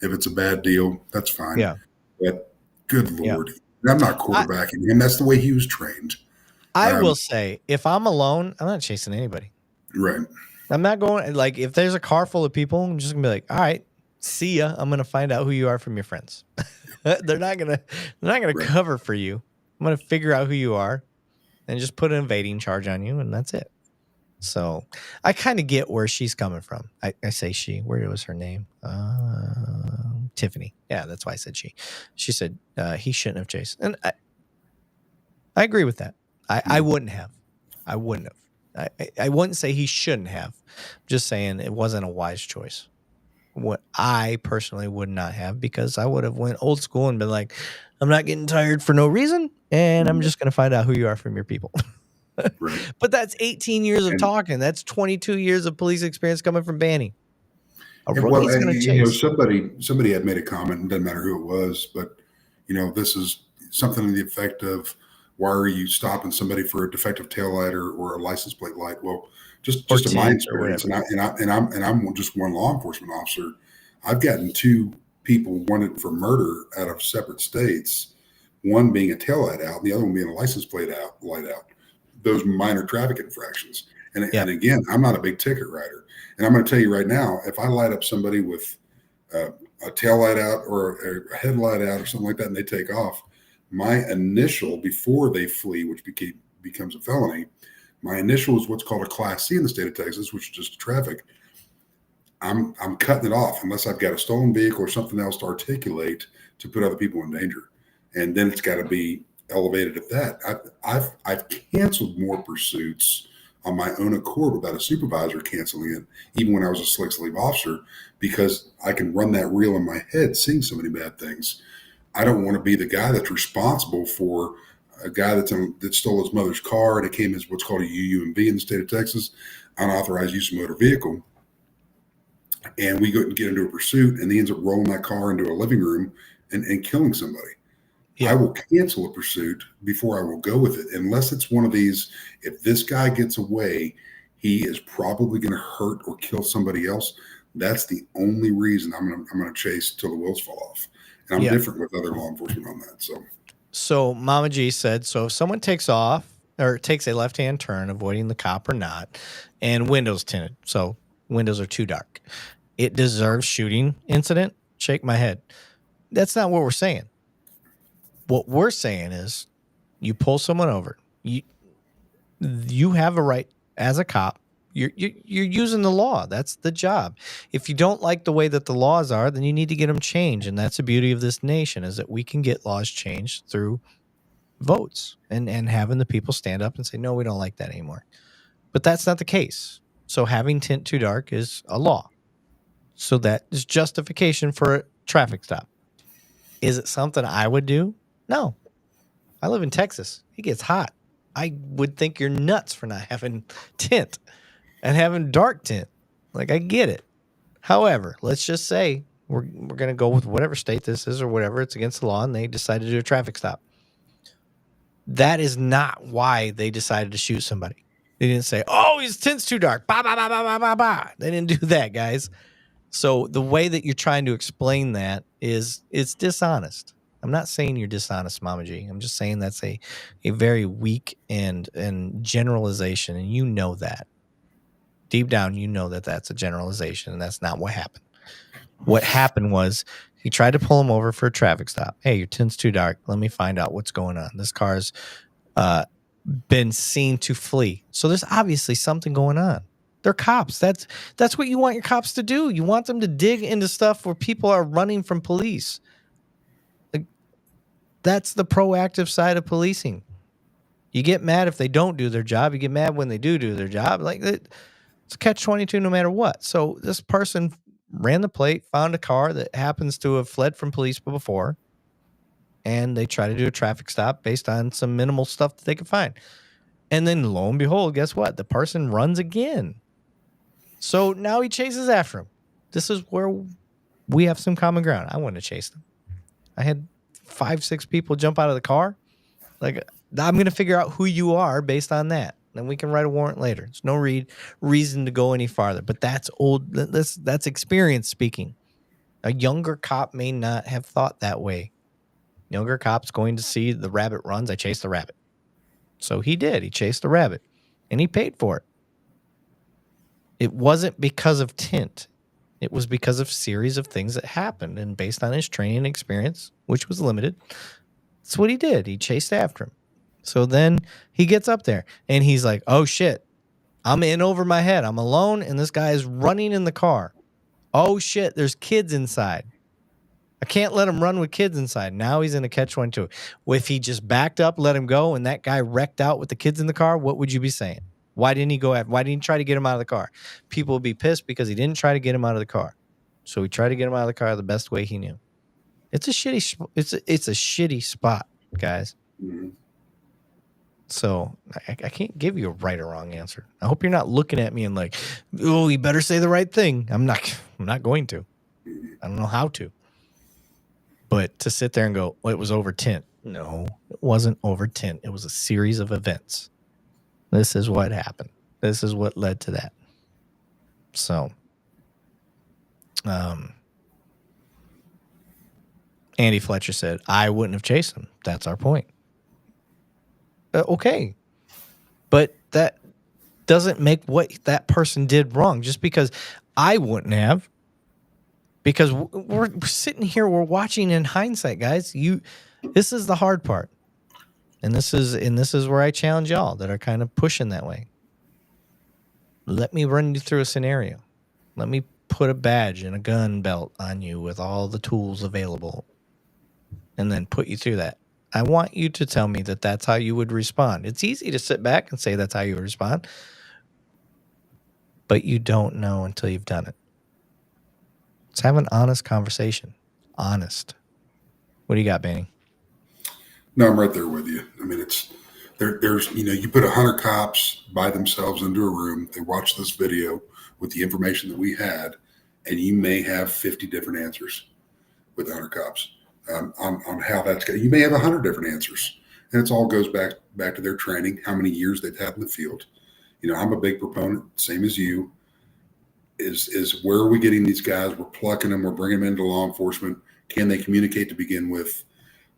if it's a bad deal, that's fine. Yeah. But good Lord. Yeah. I'm not quarterbacking him. That's the way he was trained. I will say, if I'm alone, I'm not chasing anybody. Right. I'm not going, if there's a car full of people, I'm just going to be like, all right, see ya. I'm going to find out who you are from your friends. They're not going to cover for you. I'm going to figure out who you are and just put an evading charge on you, and that's it. So I kind of get where she's coming from. I say she. Where was her name? Tiffany. Yeah, that's why I said she. She said he shouldn't have chased. And I agree with that. I wouldn't have. I wouldn't have. I wouldn't say he shouldn't have. I'm just saying it wasn't a wise choice. What I personally would not have, because I would have went old school and been like, I'm not getting tired for no reason, and I'm just going to find out who you are from your people. Right. But that's 18 years of talking. That's 22 years of police experience coming from Banning. Somebody had made a comment, and it doesn't matter who it was, but this is something to the effect of, why are you stopping somebody for a defective taillight or a license plate light? Well, just in my experience, and I'm just one law enforcement officer. I've gotten 2 people wanted for murder out of separate states, one being a taillight out, and the other one being a license plate light out. Those minor traffic infractions. And again, I'm not a big ticket writer. And I'm going to tell you right now, if I light up somebody with a tail light out or a headlight out or something like that, and they take off, my initial, before they flee, which becomes a felony, my initial is what's called a Class C in the state of Texas, which is just traffic. I'm cutting it off unless I've got a stolen vehicle or something else to articulate to put other people in danger. And then it's got to be elevated at that. I've canceled more pursuits on my own accord without a supervisor canceling it, even when I was a select sleeve officer, because I can run that reel in my head seeing so many bad things. I don't want to be the guy that's responsible for a guy that stole his mother's car, and it came as what's called a UUMV in the state of Texas, unauthorized use of motor vehicle. And we go and get into a pursuit, and he ends up rolling that car into a living room and killing somebody. Yeah. I will cancel a pursuit before I will go with it, unless it's one of these. If this guy gets away, he is probably going to hurt or kill somebody else. That's the only reason I'm going to chase till the wheels fall off. And I'm different with other law enforcement on that. So Mama G said, so if someone takes off or takes a left-hand turn, avoiding the cop or not, and windows tinted, so windows are too dark, it deserves shooting incident. Shake my head. That's not what we're saying. What we're saying is, you pull someone over. You have a right as a cop. You're using the law. That's the job. If you don't like the way that the laws are, then you need to get them changed. And that's the beauty of this nation, is that we can get laws changed through votes and having the people stand up and say, no, we don't like that anymore. But that's not the case. So having tint too dark is a law. So that is justification for a traffic stop. Is it something I would do? No. I live in Texas. It gets hot. I would think you're nuts for not having tint and having dark tint. Like, I get it. However, let's just say we're going to go with whatever state this is or whatever. It's against the law, and they decided to do a traffic stop. That is not why they decided to shoot somebody. They didn't say, oh, his tint's too dark. Bah, bah, bah, bah, bah, bah, bah. They didn't do that, guys. So the way that you're trying to explain that is it's dishonest. I'm not saying you're dishonest, Mama G. I'm just saying that's a very weak and generalization, and you know that. Deep down, you know that that's a generalization, and that's not what happened. What happened was he tried to pull him over for a traffic stop. Hey, your tint's too dark. Let me find out what's going on. This car's been seen to flee. So there's obviously something going on. They're cops. That's what you want your cops to do. You want them to dig into stuff where people are running from police. Like, that's the proactive side of policing. You get mad if they don't do their job. You get mad when they do their job. Like, it's catch-22 no matter what. So this person ran the plate, found a car that happens to have fled from police before, and they try to do a traffic stop based on some minimal stuff that they could find. And then lo and behold, guess what? The person runs again. So now he chases after him. This is where we have some common ground. I wouldn't have chased him. I had 5-6 people jump out of the car. Like, I'm going to figure out who you are based on that. Then we can write a warrant later. There's no reason to go any farther. But that's old. That's experience speaking. A younger cop may not have thought that way. Younger cop's going to see the rabbit runs. I chased the rabbit. So he did. He chased the rabbit. And he paid for it. It wasn't because of tint. It was because of series of things that happened. And based on his training and experience, which was limited, that's what he did. He chased after him. So then he gets up there and he's like, oh shit, I'm in over my head. I'm alone and this guy is running in the car. Oh shit, there's kids inside. I can't let him run with kids inside. Now he's in a catch-22. If he just backed up, let him go, and that guy wrecked out with the kids in the car, what would you be saying? Why didn't he go after? Why didn't he try to get him out of the car? People would be pissed because he didn't try to get him out of the car. So he tried to get him out of the car the best way he knew. It's a shitty spot, guys. Mm-hmm. So I can't give you a right or wrong answer. I hope you're not looking at me and like, oh, you better say the right thing. I'm not going to. I don't know how to. But to sit there and go, well, it was over tint. No, it wasn't over tint. It was a series of events. This is what happened. This is what led to that. So, Andy Fletcher said, I wouldn't have chased him. That's our point. Okay. But that doesn't make what that person did wrong. Just because I wouldn't have. Because we're sitting here, we're watching in hindsight, guys. This is the hard part. And this is where I challenge y'all that are kind of pushing that way. Let me run you through a scenario. Let me put a badge and a gun belt on you with all the tools available. And then put you through that. I want you to tell me that that's how you would respond. It's easy to sit back and say that's how you would respond. But you don't know until you've done it. Let's have an honest conversation. Honest. What do you got, Banning? No, I'm right there with you. I mean, there's you put 100 cops by themselves into a room. They watch this video with the information that we had, and you may have 50 different answers with 100 cops on how that's going. You may have 100 different answers, and it all goes back to their training, how many years they've had in the field. I'm a big proponent, same as you. Is where are we getting these guys? We're plucking them. We're bringing them into law enforcement. Can they communicate to begin with?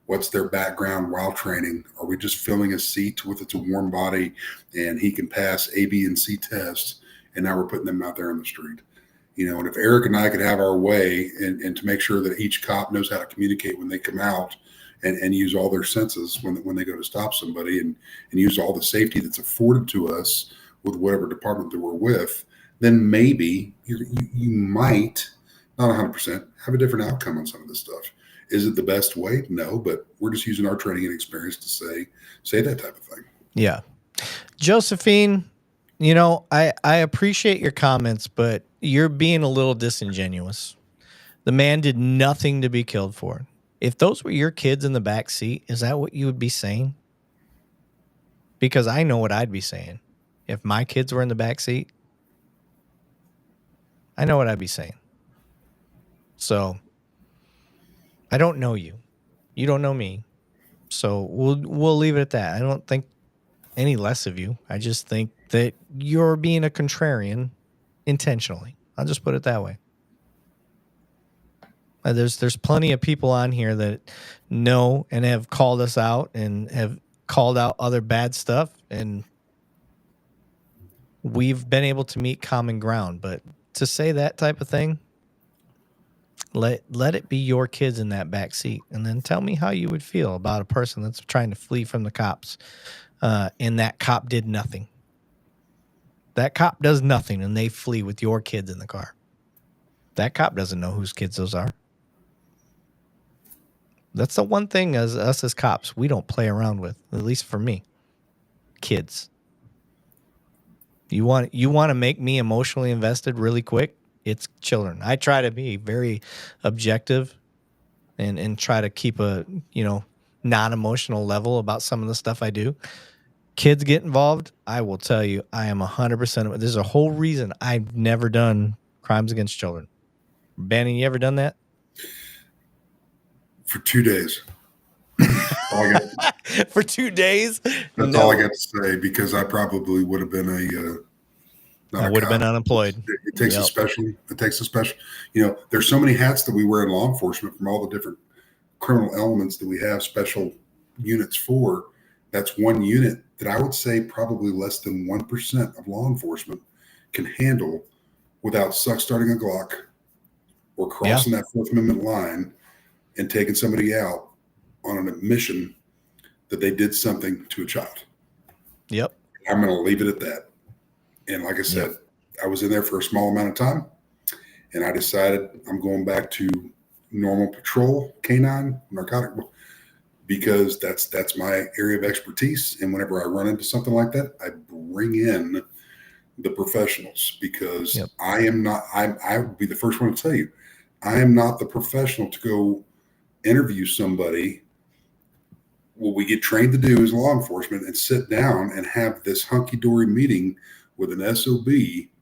What's their background while training? Are we just filling a seat with it's a warm body and he can pass A, B, and C tests? And now we're putting them out there on the street. And if Eric and I could have our way and to make sure that each cop knows how to communicate when they come out and use all their senses when they go to stop somebody and use all the safety that's afforded to us with whatever department that we're with, then maybe you might, not 100%, have a different outcome on some of this stuff. Is it the best way? No, but we're just using our training and experience to say that type of thing. Yeah. Josephine, I appreciate your comments, but you're being a little disingenuous. The man did nothing to be killed for. If those were your kids in the back seat, is that what you would be saying? Because I know what I'd be saying. If my kids were in the back seat, I know what I'd be saying. So I don't know you. You don't know me. So we'll leave it at that. I don't think any less of you. I just think that you're being a contrarian intentionally. I'll just put it that way. There's plenty of people on here that know and have called us out and have called out other bad stuff, and we've been able to meet common ground. But to say that type of thing, let it be your kids in that back seat, and then tell me how you would feel about a person that's trying to flee from the cops, and that cop did nothing. That cop does nothing, and they flee with your kids in the car. That cop doesn't know whose kids those are. That's the one thing as us as cops we don't play around with, at least for me. Kids. You want to make me emotionally invested really quick? It's children. I try to be very objective and try to keep a, non-emotional level about some of the stuff I do. Kids get involved, I will tell you, I am 100%. There's a whole reason I've never done crimes against children. Banning, you ever done that? For 2 days. For 2 days? That's all I got to say, because I probably would have been I would have been unemployed. It takes a special. There's so many hats that we wear in law enforcement, from all the different criminal elements that we have special units for. That's one unit that I would say probably less than 1% of law enforcement can handle without starting a Glock or crossing that Fourth Amendment line and taking somebody out on an admission that they did something to a child. Yep. I'm going to leave it at that. And like I said, I was in there for a small amount of time, and I decided I'm going back to normal patrol, canine, narcotic, because that's my area of expertise. And whenever I run into something like that, I bring in the professionals, because I would be the first one to tell you, I am not the professional to go interview somebody. What we get trained to do as law enforcement and sit down and have this hunky-dory meeting with an SOB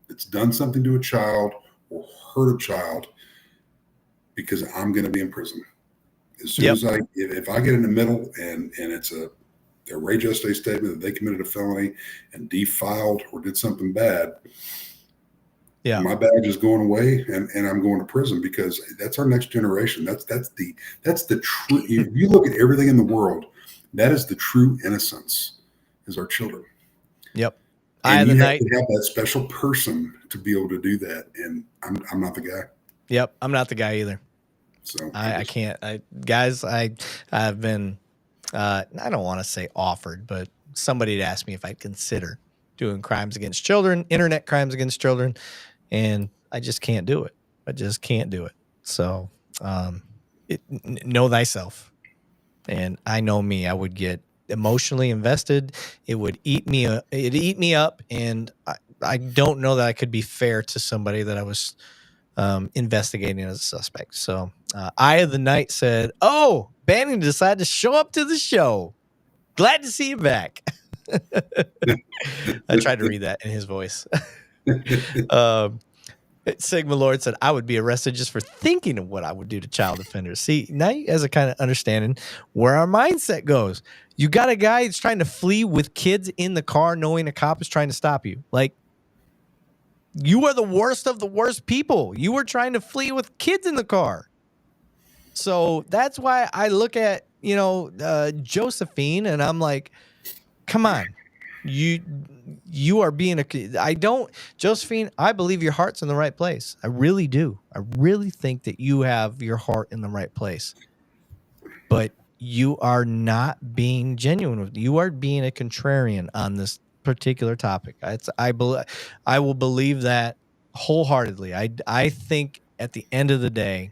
that's done something to a child or hurt a child, because I'm going to be in prison. As soon as if I get in the middle and it's a rage essay statement that they committed a felony and defiled or did something bad, my badge is going away, and I'm going to prison, because that's our next generation. That's the true. If you look at everything in the world, that is the true innocence, is our children. Yep. And you have to have that special person to be able to do that, and I'm not the guy. Yep, I'm not the guy either. So I can't. I've been. I don't want to say offered, but somebody had asked me if I'd consider doing crimes against children, internet crimes against children, and I just can't do it. I just can't do it. So, know thyself. And I know me. I would get emotionally invested. It would eat me. It'd eat me up, and I don't know that I could be fair to somebody that I was investigating as a suspect. So, Eye of the Night said, "Oh, Banning decided to show up to the show. Glad to see you back." I tried to read that in his voice. Sigma Lord said, "I would be arrested just for thinking of what I would do to child offenders." See, now you guys are kind of understanding where our mindset goes. You got a guy that's trying to flee with kids in the car, knowing a cop is trying to stop you. Like, you are the worst of the worst people. You were trying to flee with kids in the car. So that's why I look at, Josephine, and I'm like, come on. You are being Josephine, I believe your heart's in the right place. I really do. I really think that you have your heart in the right place. But you are not being genuine. You are being a contrarian on this particular topic. I will believe that wholeheartedly. I think at the end of the day,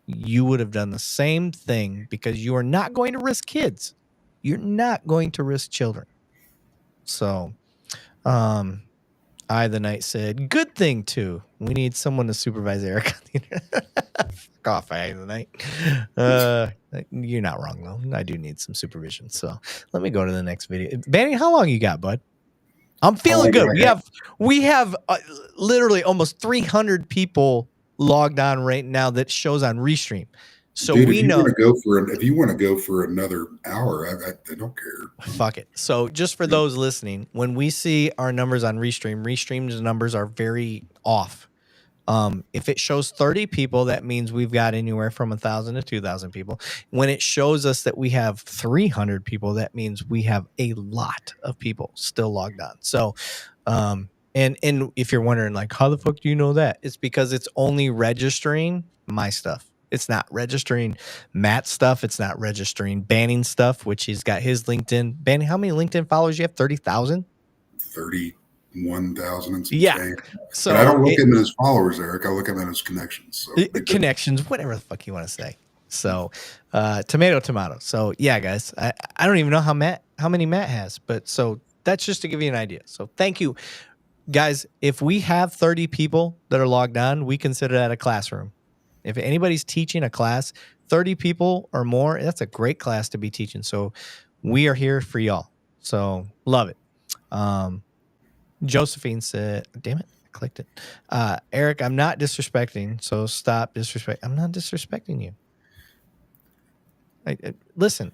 you would have done the same thing, because you are not going to risk kids. You're not going to risk children. So, I The Knight said, good thing too. We need someone to supervise Eric. Fuck off, the Knight. You're not wrong though. I do need some supervision. So let me go to the next video. Banning, how long you got, bud? I'm feeling good. We have literally almost 300 people logged on right now that shows on Restream. So dude, we know if you want to go for another hour, I don't care. Fuck it. So just for those listening, when we see our numbers on Restream's numbers are very off. If it shows 30 people, that means we've got anywhere from 1,000 to 2,000 people. When it shows us that we have 300 people, that means we have a lot of people still logged on. So, and if you're wondering, like, how the fuck do you know that? It's because it's only registering my stuff. It's not registering Matt's stuff. It's not registering Banning stuff, which he's got his LinkedIn. Banning, how many LinkedIn followers you have? 30,000? 31,000 and some yeah. So but I don't look at him as followers, Eric. I look at him as connections. So connections, whatever the fuck you want to say. So tomato. So yeah, guys, I don't even know how many Matt has, but so that's just to give you an idea. So thank you, guys. If we have 30 people that are logged on, we consider that a classroom. If anybody's teaching a class, 30 people or more, that's a great class to be teaching. So we are here for y'all. So love it. Josephine said, damn it, I clicked it. Eric, I'm not disrespecting, so stop disrespect. I'm not disrespecting you. Listen,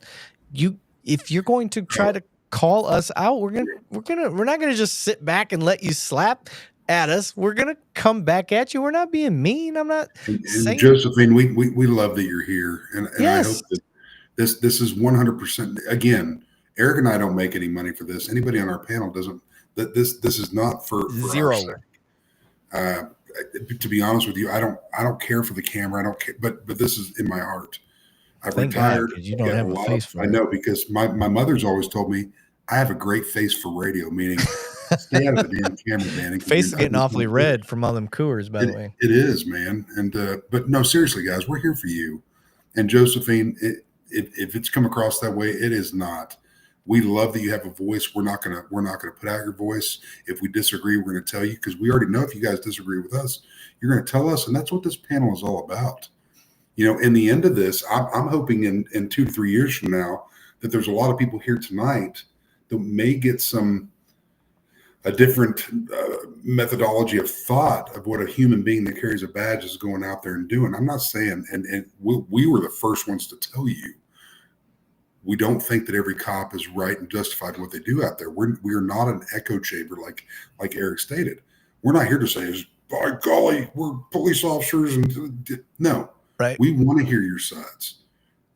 if you're going to try to call us out, we're not gonna just sit back and let you slap at us. We're gonna come back at you. We're not being mean. I'm not saying. Josephine, we love that you're here, and yes. I hope that this is 100%. Again, Eric and I don't make any money for this. Anybody on our panel doesn't. That this is not for zero. To be honest with you, I don't care for the camera. I don't care, but this is in my heart. I've retired. God, you don't have a face for it. I know, because my mother's always told me I have a great face for radio, meaning stay out of the damn camera, man. Face is getting awfully red from all them Coors, by the way. It is, man. And but no, seriously, guys, we're here for you. And Josephine, if it's come across that way, it is not. We love that you have a voice. We're not gonna put out your voice. If we disagree, we're gonna tell you, because we already know if you guys disagree with us, you're gonna tell us, and that's what this panel is all about. You know, in the end of this, I'm hoping in 2 to 3 years from now that there's a lot of people here tonight that may get a different methodology of thought of what a human being that carries a badge is going out there and doing. I'm not saying, and we were the first ones to tell you, we don't think that every cop is right and justified in what they do out there. We are not an echo chamber like Eric stated. We're not here to say, by golly, we're police officers, and no. Right. We want to hear your sides.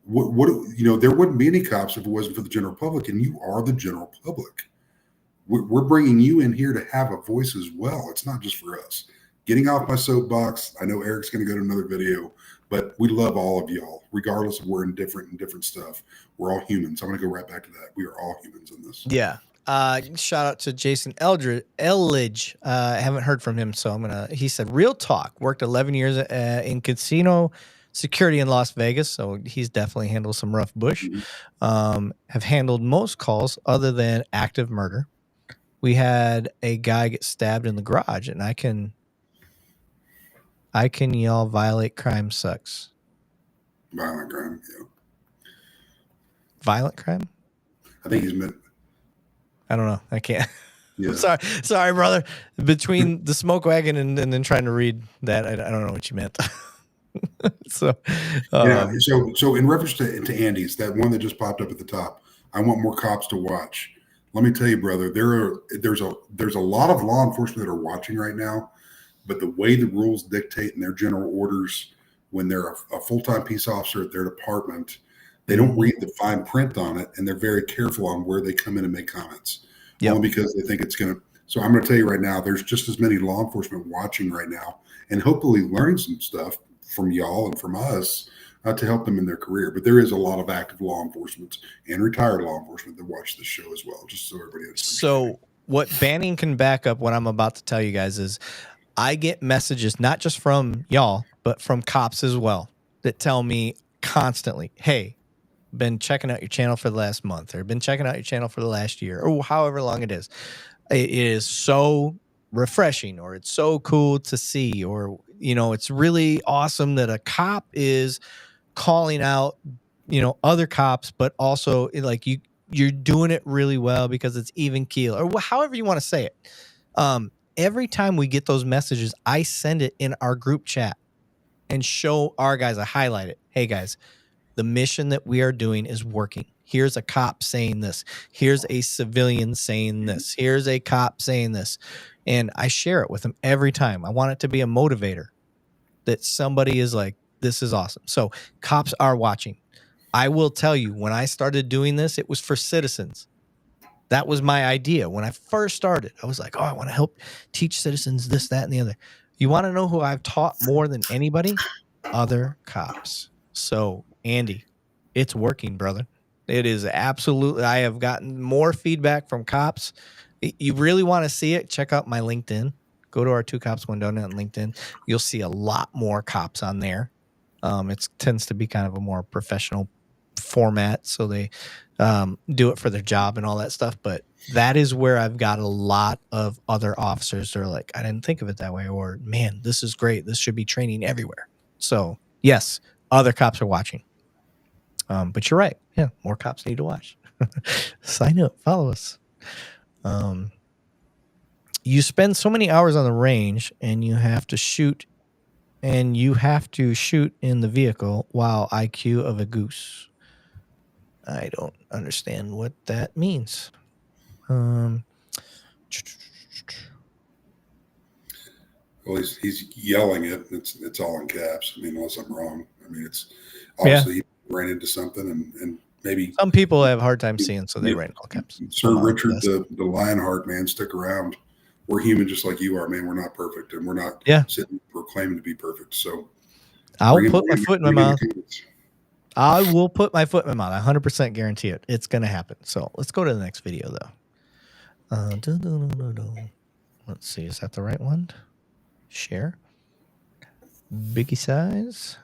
What you know, there wouldn't be any cops if it wasn't for the general public, and you are the general public. We're bringing you in here to have a voice as well. It's not just for us. Getting off my soapbox. I know Eric's going to go to another video, but we love all of y'all, regardless of we're indifferent and different stuff. We're all humans. I'm going to go right back to that. We are all humans in this. Yeah. Shout out to Jason Elledge. I haven't heard from him, so he said, real talk, worked 11 years in casino security in Las Vegas. So he's definitely handled some rough bush. Have handled most calls other than active murder. We had a guy get stabbed in the garage, and I can yell, violate crime sucks. Violent crime, yeah. Violent crime? I think he's meant. I don't know. I can't. Yeah. Sorry, brother. Between the smoke wagon and then trying to read that, I don't know what you meant. So in reference to Andy's, that one that just popped up at the top, I want more cops to watch. Let me tell you, brother, there's a lot of law enforcement that are watching right now, but the way the rules dictate in their general orders, when they're a full-time peace officer at their department, they don't read the fine print on it, and they're very careful on where they come in and make comments. Yep. Only because they think it's going to. So I'm going to tell you right now, there's just as many law enforcement watching right now, and hopefully learning some stuff from y'all and from us to help them in their career. But there is a lot of active law enforcement and retired law enforcement that watch this show as well, just so everybody understands. So what Banning can back up what I'm about to tell you guys is I get messages not just from y'all, but from cops as well that tell me constantly, hey, been checking out your channel for the last month, or been checking out your channel for the last year, or however long it is. It is so refreshing, or it's so cool to see, or, you know, it's really awesome that a cop is calling out, you know, other cops, but also like you're doing it really well because it's even keel, or however you want to say it. Every time we get those messages, I send it in our group chat and show our guys. I highlight it. Hey guys, the mission that we are doing is working. Here's a cop saying this. Here's a civilian saying this. Here's a cop saying this. And I share it with them every time. I want it to be a motivator that somebody is like, this is awesome. So cops are watching. I will tell you, when I started doing this, it was for citizens. That was my idea. When I first started, I was like, oh, I want to help teach citizens this, that, and the other. You want to know who I've taught more than anybody? Other cops. So, Andy, it's working, brother. It is absolutely. I have gotten more feedback from cops. You really want to see it? Check out my LinkedIn. Go to our 2 Cops 1 Donut on LinkedIn. You'll see a lot more cops on there. It tends to be kind of a more professional format, so they do it for their job and all that stuff. But that is where I've got a lot of other officers that are like, I didn't think of it that way, or man, this is great. This should be training everywhere. So yes, other cops are watching. But you're right. Yeah, more cops need to watch. Sign up, follow us. You spend so many hours on the range, and you have to shoot in the vehicle while IQ of a goose. I don't understand what that means. Well, he's yelling it. It's all in caps. I mean, unless I'm wrong. I mean, it's obviously he ran into something, and maybe some people have a hard time seeing, so they write in all caps. Sir Richard, the Lionheart, man, stick around. We're human just like you are, man. We're not perfect, and we're not sitting proclaiming to be perfect. So I'll put my foot in my mouth. I will put my foot in my mouth. I 100% guarantee it. It's going to happen. So let's go to the next video, though. Let's see. Is that the right one? Share. Biggie size.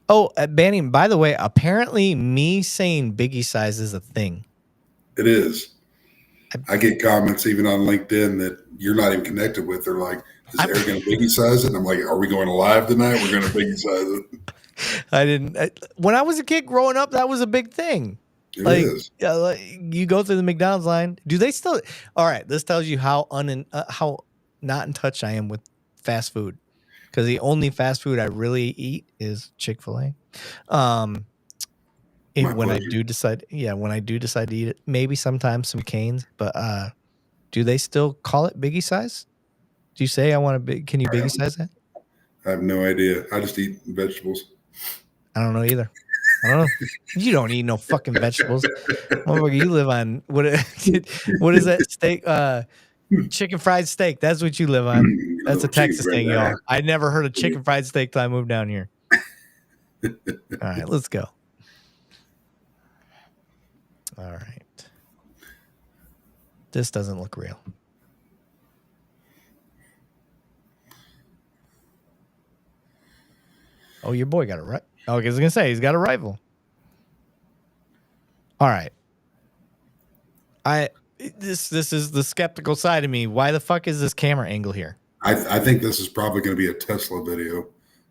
Oh, Banning, by the way, apparently me saying biggie size is a thing. It is. I get comments even on LinkedIn that you're not even connected with. They're like, is Erik going to biggie size it? And I'm like, are we going live tonight? We're going to biggie size it. When I was a kid growing up, that was a big thing. It is. You go through the McDonald's line. Do they still? All right. This tells you how not in touch I am with fast food. Because the only fast food I really eat is Chick-fil-A. When I do decide to eat it, maybe sometimes some Canes. But do they still call it biggie size? Do you say I want a big? Can you biggie size that? I have no idea. I just eat vegetables. I don't know either. I don't know. You don't eat no fucking vegetables. You live on what is that steak? Chicken fried steak. That's what you live on. That's a Texas thing, y'all. I never heard of chicken fried steak till I moved down here. All right, let's go. All right. This doesn't look real. Oh, your boy got a right. Oh, I was gonna say he's got a rifle. All right. This is the skeptical side of me. Why the fuck is this camera angle here? I think this is probably going to be a Tesla video.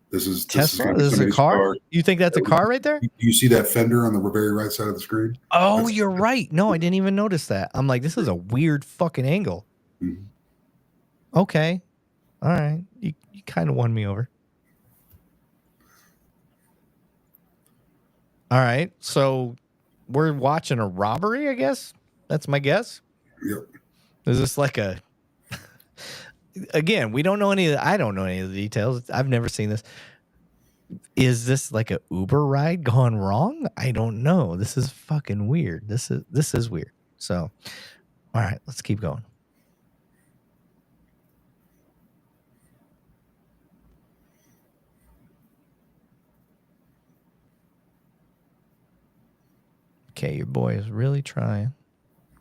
This is Tesla. This is a car. You think that's a car right there? You see that fender on the very right side of the screen? Oh, you're right. No, I didn't even notice that. I'm like, this is a weird fucking angle. Mm-hmm. Okay. All right. You kind of won me over. All right. So we're watching a robbery, I guess. That's my guess. Yep. Is this like a... Again, we don't know any of the... I don't know any of the details. I've never seen this. Is this like a Uber ride gone wrong? I don't know. This is fucking weird. This is weird. So, all right, let's keep going. Okay, your boy is really trying.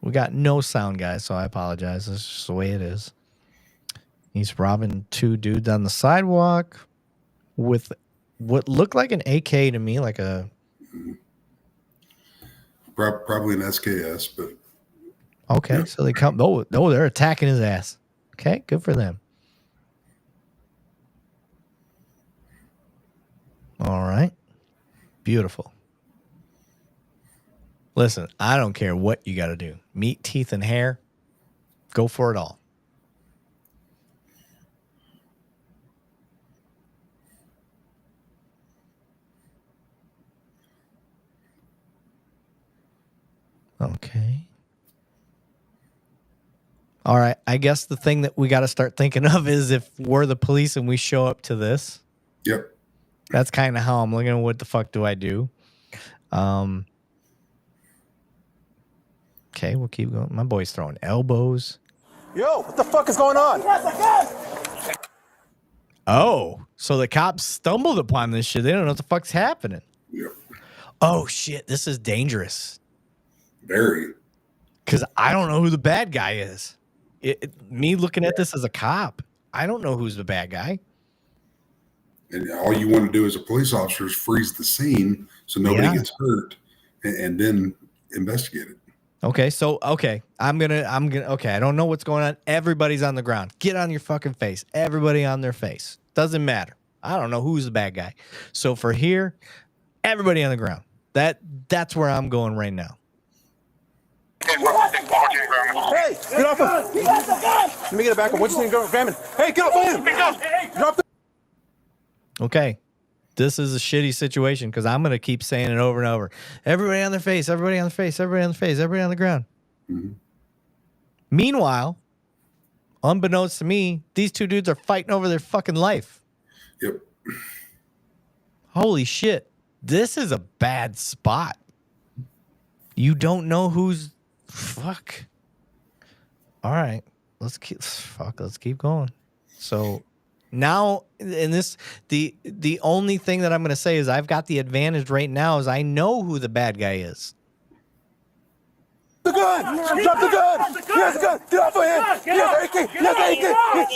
We got no sound, guys, so I apologize. This is just the way it is. He's robbing two dudes on the sidewalk with what looked like an AK to me, like a... Probably an SKS, but... Okay, yeah. So they come... Oh, they're attacking his ass. Okay, good for them. All right. Beautiful. Listen, I don't care what you got to do. Meat, teeth, and hair. Go for it all. Okay. All right. I guess the thing that we got to start thinking of is if we're the police and we show up to this. Yep. That's kind of how I'm looking at what the fuck do I do? Okay, we'll keep going. My boy's throwing elbows. Yo, what the fuck is going on? Oh, so the cops stumbled upon this shit. They don't know what the fuck's happening. Yep. Oh, shit. This is dangerous. Very. Because I don't know who the bad guy is. Me looking at this as a cop, I don't know who's the bad guy. And all you want to do as a police officer is freeze the scene so nobody gets hurt and then investigate it. Okay, so I'm gonna I don't know what's going on. Everybody's on the ground. Get on your fucking face. Everybody on their face. Doesn't matter. I don't know who's the bad guy. So for here, everybody on the ground. That's where I'm going right now. Hey, get off of him. Let me get it back up. What's your name? Go examine. Hey, get off of him. Drop the. Okay. This is a shitty situation because I'm going to keep saying it over and over. Everybody on their face, everybody on their face, everybody on the face, everybody on the ground. Mm-hmm. Meanwhile, unbeknownst to me, these two dudes are fighting over their fucking life. Yep. Holy shit. This is a bad spot. You don't know who's... Fuck. All right. Let's keep going. So... Now, in this, the only thing that I'm going to say is I've got the advantage right now is I know who the bad guy is. The gun! Drop the gun! He has a gun! Get off of him! He has AK! He has AK!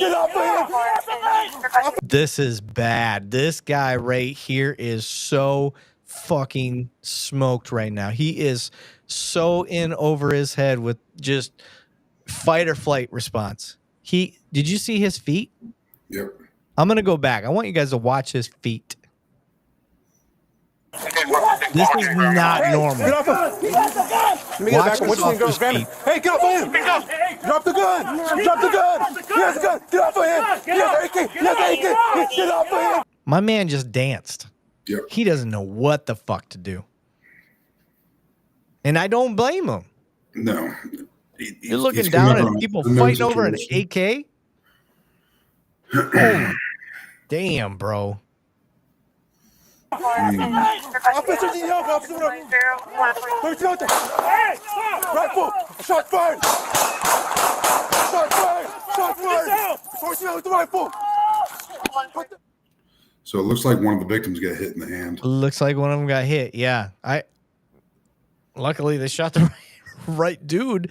Get off of him! This is bad. This guy right here is so fucking smoked right now. He is so in over his head with just fight or flight response. Did you see his feet? Yep. I'm going to go back. I want you guys to watch his feet. This is not normal. Get off of him! Let me get it back up. What's your name? Go examine. Hey, get off of him! Drop the gun! Drop the gun! He has a gun! Get off of him! He has AK! He has AK! Get off of him! My man just danced. Yep. He doesn't know what the fuck to do. And I don't blame him. No. You're looking down at people fighting over an AK? Oh, damn, bro. Officer, need help, officer. Rifle! Shot fired! Shot fired! Shot fired! With the rifle! So it looks like one of the victims got hit in the hand. Looks like one of them got hit. Yeah. Luckily they shot the right dude.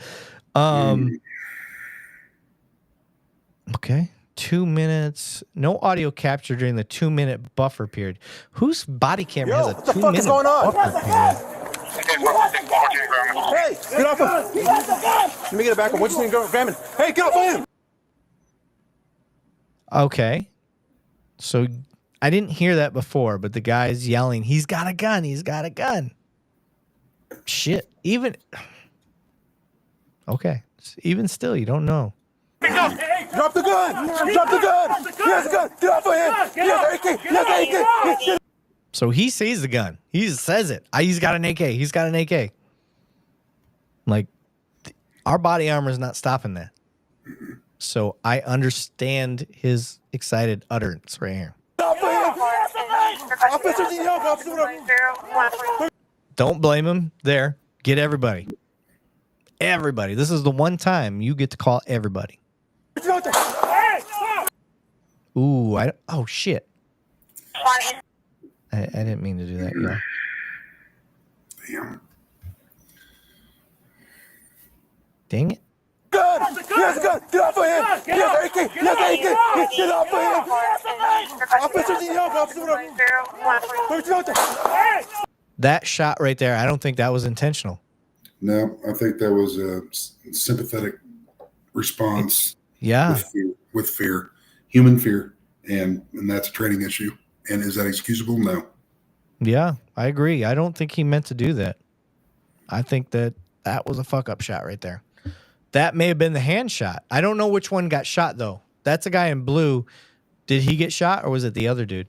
Okay. 2 minutes. No audio capture during the 2-minute buffer period. Whose body camera has a 2-minute fuck is going on? buffer period? Hey, get off of him! Let me get it back up. What's your name? Go examine. Hey, get off of him! Okay. So I didn't hear that before, but the guy's yelling, he's got a gun. He's got a gun. Shit. Okay. Even still, you don't know. Drop the gun! Drop the gun! He has a gun! Get off of him! He has AK! He has AK! So he sees the gun. He says it. He's got an AK. He's got an AK. Like, our body armor is not stopping that. So I understand his excited utterance right here. Officer, need help, officer. Don't blame him. There. Get everybody. Everybody. This is the one time you get to call everybody. Ooh, oh shit. I didn't mean to do that, y'all. Damn. Dang it. Gun! He has a gun! Get off of him! He has AK! He has AK! Get off of him! Officer, need help, officer. That shot right there, I don't think that was intentional. No, I think that was a sympathetic response. Yeah. With fear, human fear, and that's a training issue. And is that excusable? No. Yeah, I agree. I don't think he meant to do that. I think that was a fuck up shot right there. That may have been the hand shot. I don't know which one got shot though. That's a guy in blue. Did he get shot or was it the other dude?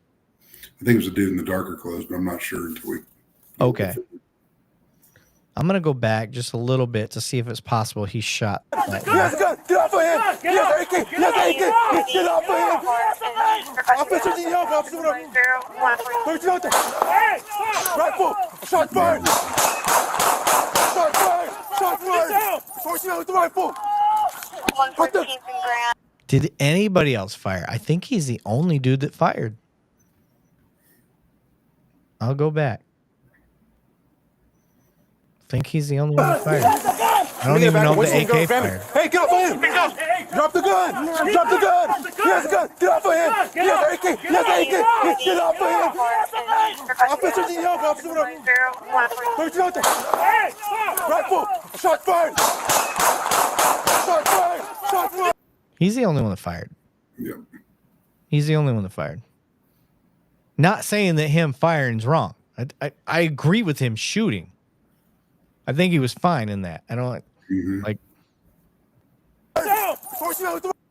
I think it was a dude in the darker clothes, but I'm not sure until we. Okay. I'm going to go back just a little bit to see if it's possible he shot. He has a gun! Get off of him! He has an AK! He has an AK! Get off of him! Officer, need help! Officer, where's you out there? Rifle! Shot fired! Shot fired! Shot fired! Where's you out with the rifle? What the? Did anybody else fire? I think he's the only dude that fired. I'll go back. I think he's the only one that fired. I don't even know if the AK fired. Hey, get off of him! Drop the gun! Drop the gun! He has a gun! Get off of him! He has an AK! He has an AK! Get off of him! Officer, need help! Officer, where's you out there? Rifle! Shot fired! Shot fired! Shot fired! He's the only one that fired. Yep. He's the only one that fired. Not saying that him firing's wrong. I agree with him shooting. I think he was fine in that. I don't like.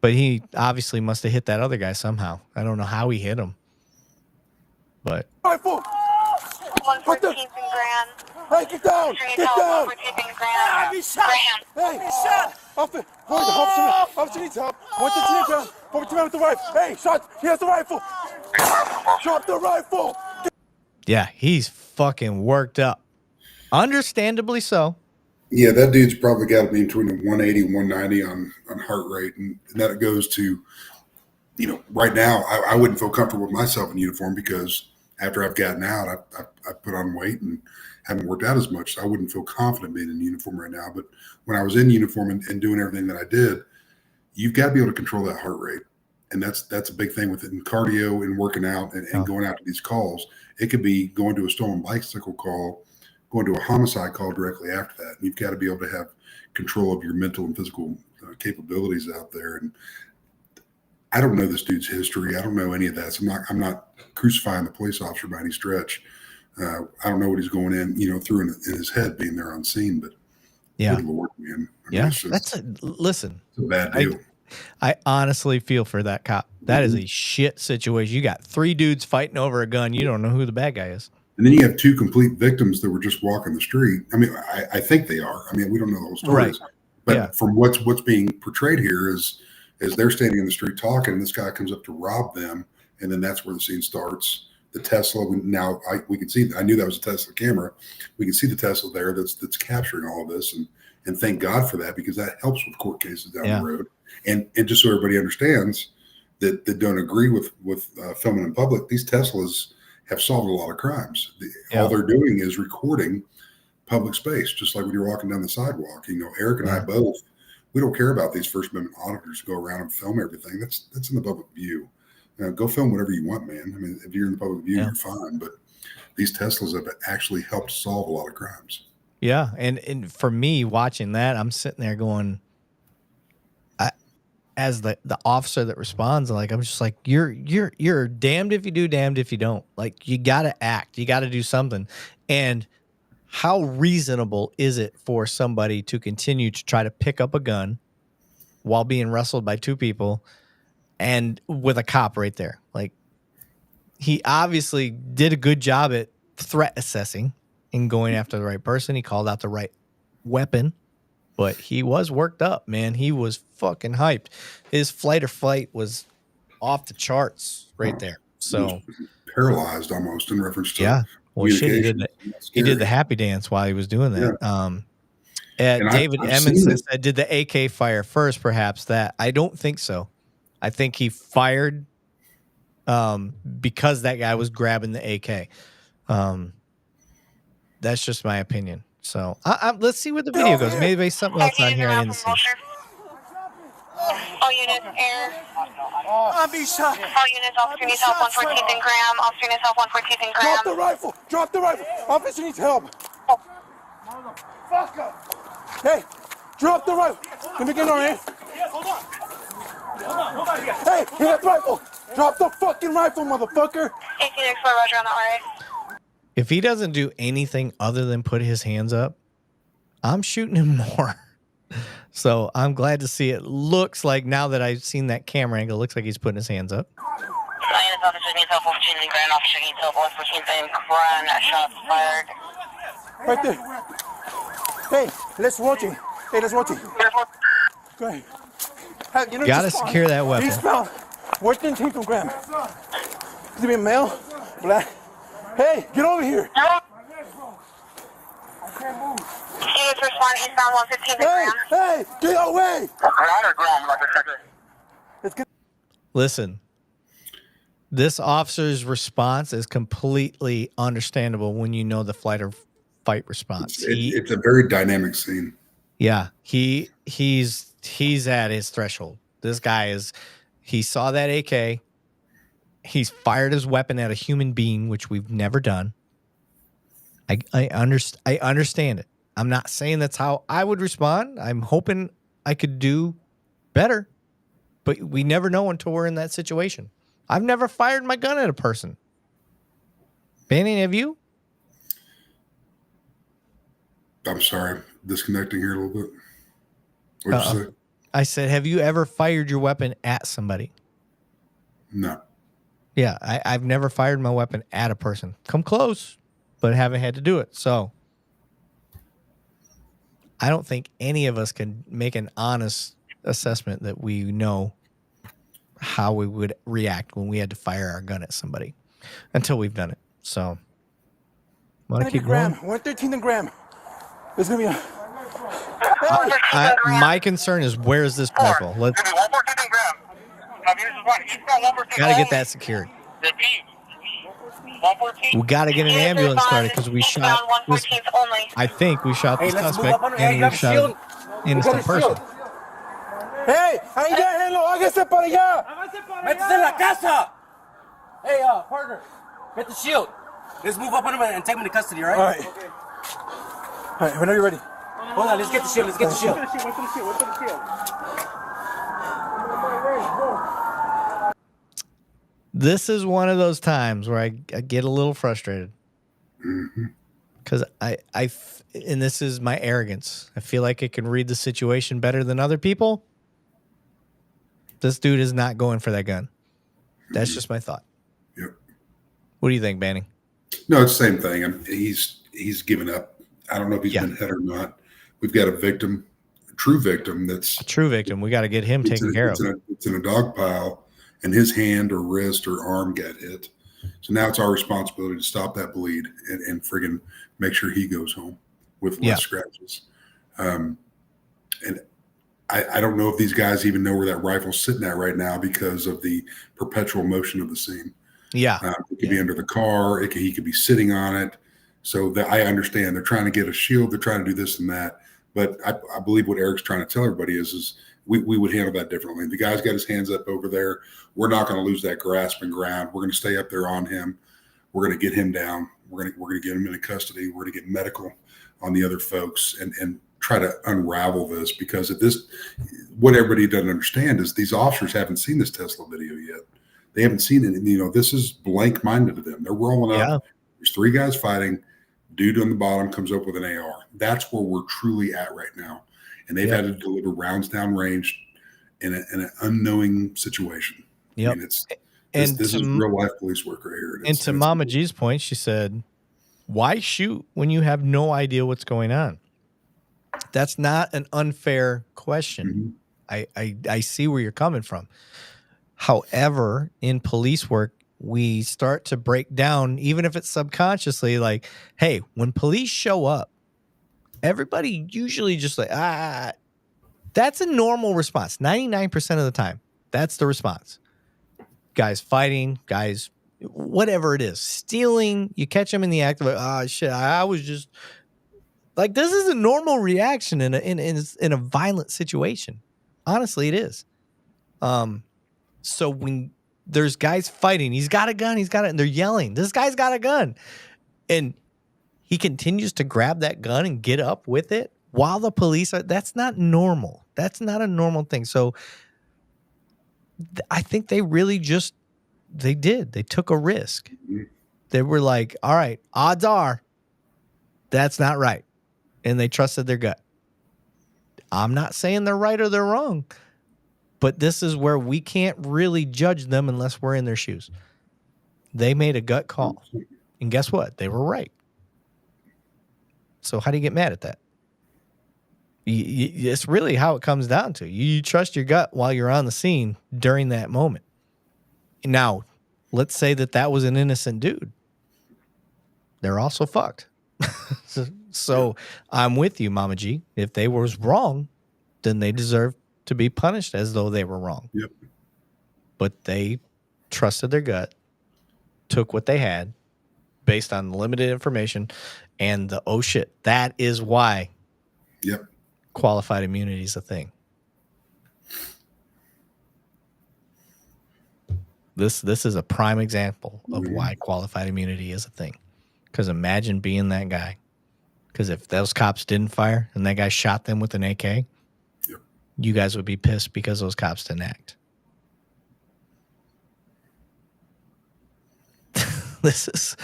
But he obviously must have hit that other guy somehow. I don't know how he hit him. But. Rifle! 114th and Grand. Hey, get down! Get down! Be shot! Hey! Be shot! Officer needs help. 114th Grand. 114 with the rifle. Hey, shot! He has the rifle! Drop the rifle! Yeah, he's fucking worked up. Understandably so. Yeah, that dude's probably got to be between 180 and 190 on heart rate. And that goes to, right now, I wouldn't feel comfortable with myself in uniform because after I've gotten out, I put on weight and haven't worked out as much. So I wouldn't feel confident being in uniform right now. But when I was in uniform and doing everything that I did, you've got to be able to control that heart rate. And that's a big thing with it in cardio and working out and going out to these calls. It could be going to a stolen bicycle call, going to a homicide call directly after that. And you've got to be able to have control of your mental and physical capabilities out there. And I don't know this dude's history. I don't know any of that. So I'm not crucifying the police officer by any stretch. I don't know what he's going in, through in his head being there on scene. But good Lord, man. Listen. It's a bad deal. I honestly feel for that cop. That is a shit situation. You got 3 dudes fighting over a gun. You don't know who the bad guy is. And then you have 2 complete victims that were just walking the street. I mean, I think they are. I mean, we don't know the whole stories. Right. But from what's being portrayed here is they're standing in the street talking, and this guy comes up to rob them, and then that's where the scene starts. The Tesla. Now we can see. I knew that was a Tesla camera. We can see the Tesla there that's capturing all of this, and thank God for that because that helps with court cases down the road. And just so everybody understands that don't agree with filming in public, these Teslas have solved a lot of crimes. All they're doing is recording public space, just like when you're walking down the sidewalk. Eric and I both, we don't care about these First Amendment auditors who go around and film everything. That's in the public view. Go film whatever you want, man. I mean, if you're in the public view, you're fine. But these Teslas have actually helped solve a lot of crimes. Yeah, and for me watching that, I'm sitting there going, as the officer that responds, I'm just like, you're damned if you do, damned if you don't. Like, you got to act, you got to do something. And how reasonable is it for somebody to continue to try to pick up a gun while being wrestled by 2 people and with a cop right there? Like, he obviously did a good job at threat assessing and going after the right person. He called out the right weapon. But he was worked up, man. He was fucking hyped. His flight or fight was off the charts right there. So paralyzed almost in reference to he did the happy dance while he was doing that. David Edmondson said, "Did the AK fire first? Perhaps that." I don't think so. I think he fired because that guy was grabbing the AK. That's just my opinion. So let's see where the video goes. Maybe there's something else on here I didn't see. All units, air. I'm being shot. All units, officer needs help, 114th and Graham. Officer needs help, 114th and Graham. Drop the rifle. Drop the rifle. Officer needs help. Motherfucker. Hey, drop the rifle. Let me get on in. Hold on. Hey, that rifle! Drop the fucking rifle, motherfucker! 18 Roger on the RA. If he doesn't do anything other than put his hands up, I'm shooting him more. So I'm glad to see it. Looks like now that I've seen that camera angle, looks like he's putting his hands up. Officer needs help, officer needs grand, officer needs help, 114 in grand, shots fired. Right there. Hey, let's watch it. Hey, let's watch it. Go ahead. Hey, you know, Gotta secure that weapon. He's found. Where's the team from Graham? Is he a male? Black? Hey, get over here. Units respond eastbound 115 in grand. Hey, get away. Ground or ground, like a second. Let's get. Listen, this officer's response is completely understandable when you know the flight or fight response. It's a very dynamic scene. Yeah, he's at his threshold. This guy he saw that AK. He's fired his weapon at a human being, which we've never done. I understand it. I'm not saying that's how I would respond. I'm hoping I could do better, but we never know until we're in that situation. I've never fired my gun at a person. Banning, have you? I'm sorry, disconnecting here a little bit. What'd you say? I said, have you ever fired your weapon at somebody? No. Yeah, I've never fired my weapon at a person. Come close, but haven't had to do it. So I don't think any of us can make an honest assessment that we know how we would react when we had to fire our gun at somebody until we've done it. So want to keep going? 113 and Graham. There's going to be a... My concern is, where is this rifle? Let's gotta get that secured. We gotta get an ambulance started because we shot this, I think we shot the suspect and we shot an innocent person. Hey, ahí déjenlo, hágase para allá. Métese en la casa. Hey, partner, get the shield. Let's move up on him and take him into custody, all right? All right. All right, whenever you're ready. Hold on, let's get the shield. Let's get the shield. This is one of those times where I get a little frustrated because and this is my arrogance. I feel like I can read the situation better than other people. This dude is not going for that gun. That's just my thought. Yep. What do you think, Banning? No, it's the same thing. He's given up. I don't know if he's been hit or not. We've got a victim, a true victim. That's a true victim. We got to get him taken care of. It's in a dog pile, and his hand or wrist or arm got hit. So now it's our responsibility to stop that bleed and friggin' make sure he goes home with less scratches. And I don't know if these guys even know where that rifle's sitting at right now because of the perpetual motion of the scene. Yeah. It could be under the car. He could be sitting on it. So that I understand they're trying to get a shield. They're trying to do this and that. But I believe what Eric's trying to tell everybody is we would handle that differently. The guy's got his hands up over there. We're not going to lose that grasp and ground. We're going to stay up there on him. We're going to get him down. We're going to get him into custody. We're going to get medical on the other folks and try to unravel this, because what everybody doesn't understand is these officers haven't seen this Tesla video yet. They haven't seen it. And, this is blank minded to them. They're rolling up. There's three guys fighting. Dude on the bottom comes up with an AR. That's where we're truly at right now. And they've had to deliver rounds down range in an unknowing situation. Yep. I mean, this is real life police work right here. And to Mama G's point, she said, why shoot when you have no idea what's going on? That's not an unfair question. Mm-hmm. I see where you're coming from. However, in police work, we start to break down, even if it's subconsciously, like, hey, when police show up, everybody usually just like, that's a normal response. 99% of the time, that's the response. Guys fighting, guys, whatever it is, stealing, you catch them in the act of like, shit, I was just like, this is a normal reaction in a violent situation. Honestly, it is. So when there's guys fighting, he's got a gun, and they're yelling, this guy's got a gun. And he continues to grab that gun and get up with it while the police are, that's not normal. That's not a normal thing. So I think they really they took a risk. They were like, all right, odds are that's not right. And they trusted their gut. I'm not saying they're right or they're wrong, but this is where we can't really judge them unless we're in their shoes. They made a gut call. And guess what? They were right. So how do you get mad at that? It's really how it comes down to. You trust your gut while you're on the scene during that moment. Now, let's say that was an innocent dude. They're also fucked. So I'm with you, Mama G. If they was wrong, then they deserve to be punished as though they were wrong. Yep. But they trusted their gut, took what they had based on limited information, and oh shit, that is why qualified immunity is a thing. This is a prime example of why qualified immunity is a thing. Because imagine being that guy. Because if those cops didn't fire and that guy shot them with an AK, you guys would be pissed because those cops didn't act. This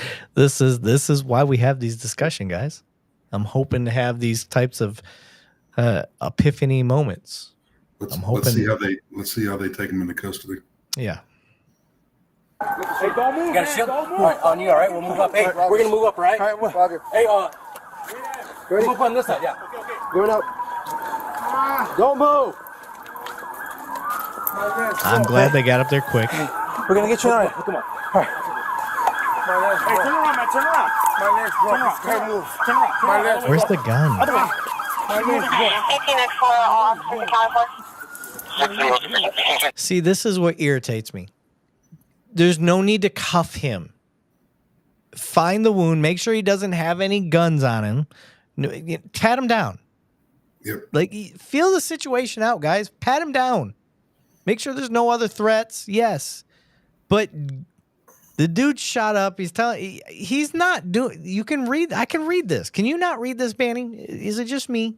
is why we have these discussions, guys. I'm hoping to have these types of epiphany moments. Let's see how they take him into custody. Yeah. Hey, don't move. You got a shield? All right, on you, all right? We'll move up. Hey, we're going to move up, right? All right, Roger. Hey, we'll move on this side, yeah. Going up. Don't move. I'm glad they got up there quick. We're going to get you on it. Come on. All right. Hey, turn around, man. Turn around. My legs broke. Can't move. Turn around. My legs Where's the gun? My legs broke. See, this is what irritates me. There's no need to cuff him. Find the wound. Make sure he doesn't have any guns on him. Pat him down. Yep. Like, feel the situation out, guys. Pat him down. Make sure there's no other threats. Yes. But the dude shot up. He's not doing. You can read. I can read this. Can you not read this, Banning? Is it just me?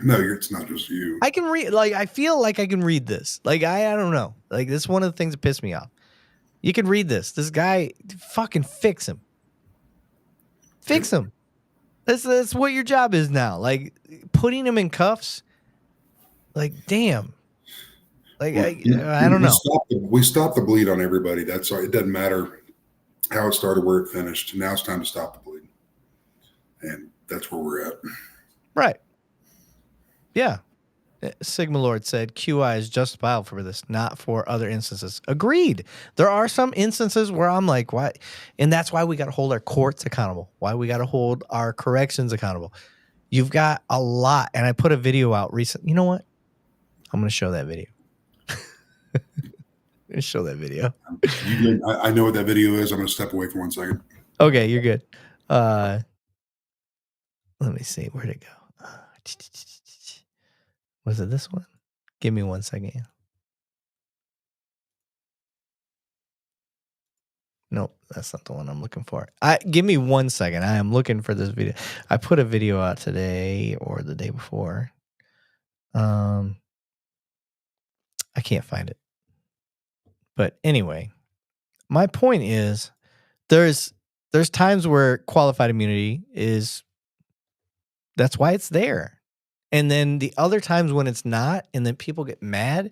No, it's not just you. I can read. Like, I feel like I can read this. Like, I don't know. Like, this is one of the things that pissed me off. You can read this. This guy, fucking fix him. Fix him. That's what your job is now. Like, putting him in cuffs. Like, damn. Like, I don't know. We stopped the bleed on everybody. That's all. It doesn't matter how it started, where it finished. Now it's time to stop the bleed. And that's where we're at. Right. Yeah. Sigma Lord said QI is justifiable for this, not for other instances. Agreed. There are some instances where I'm like, why? And that's why we got to hold our courts accountable. Why we got to hold our corrections accountable. You've got a lot. And I put a video out recently. You know what? I'm going to show that video. I'm going to show that video. I know what that video is. I'm going to step away for 1 second. Okay, you're good. Let me see. Where'd it go? Was it this one? Give me 1 second. Nope, that's not the one I'm looking for. Give me 1 second. I am looking for this video. I put a video out today or the day before. I can't find it. But anyway, my point is there's times where qualified immunity that's why it's there. And then the other times when it's not, and then people get mad,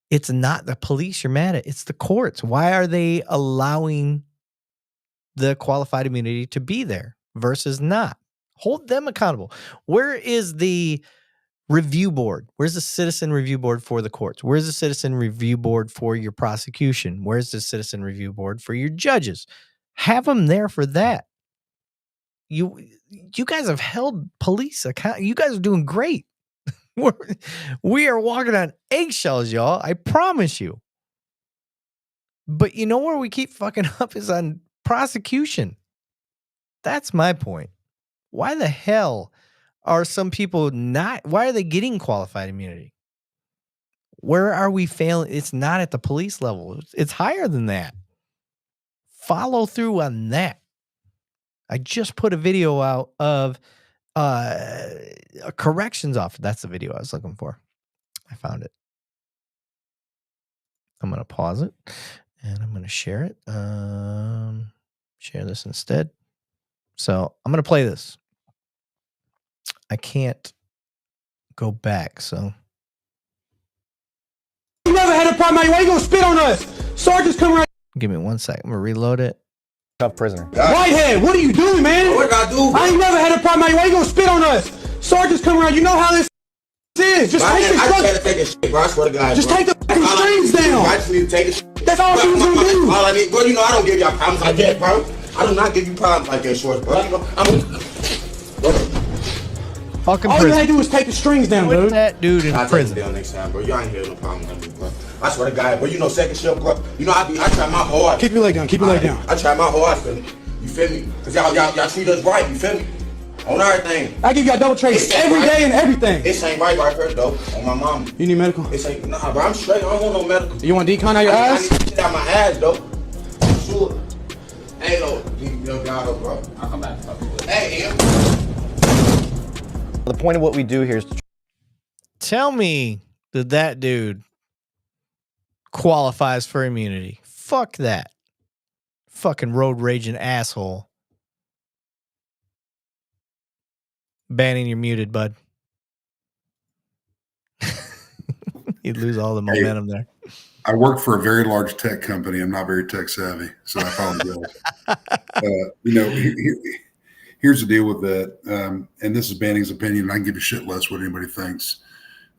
it's not the police you're mad at. It's the courts. Why are they allowing the qualified immunity to be there versus not? Hold them accountable. Where is the review board? Where's the citizen review board for the courts? Where's the citizen review board for your prosecution? Where's the citizen review board for your judges? Have them there for that. You guys have held police account. You guys are doing great. We are walking on eggshells, y'all. I promise you. But you know where we keep fucking up is on prosecution. That's my point. Why the hell are some people not? Why are they getting qualified immunity? Where are we failing? It's not at the police level. It's higher than that. Follow through on that. I just put a video out of a corrections officer. That's the video I was looking for. I found it. I'm going to pause it and I'm going to share it. Share this instead. So I'm going to play this. I can't go back, so. You never had a problem. Why you gonna spit on us? Sergeants come around. Give me 1 second. I'm going to reload it. Tough prisoner. Whitehead, what are you doing, man? What did I do? I ain't never had a problem. Why you gonna spit on us? Sergeants come around. You know how this is. Just take the gotta take this shit, bro. I swear to God. Just bro. take the fucking strings down. I just need to take the shit. That's all you was gonna do. All I need, bro, you know I don't give y'all problems like that, bro. I do not give you problems like that, Shorts, bro. You know, Fucking all prison. you had to do is take the strings down, Put dude. that dude in prison. I'll take next time, bro. You ain't hear no problem with me, bro. I swear to God, bro. You know, second shift, bro. You know, I try my hard. Keep your leg down. Keep your leg down. I try my hard, feel me? You feel me? Cause y'all treat us right. You feel me? On everything. I give y'all double trace every day and everything. This ain't right here, though. On my mom. You need medical? This ain't, nah, bro. I'm straight. I don't want no medical. You want decon out your I ass? need shit out my ass, though. Sure. Hey, though. You know, God, bro. I'll come back and talk to you. Hey, The point of what we do here is to Tell me that dude qualifies for immunity. Fuck that. Fucking road raging asshole. Banning, you're muted, bud. You'd lose all the momentum there. I work for a very large tech company. I'm not very tech savvy, so I apologize. Here's the deal with that. And this is Banning's opinion. I can give a shit less what anybody thinks.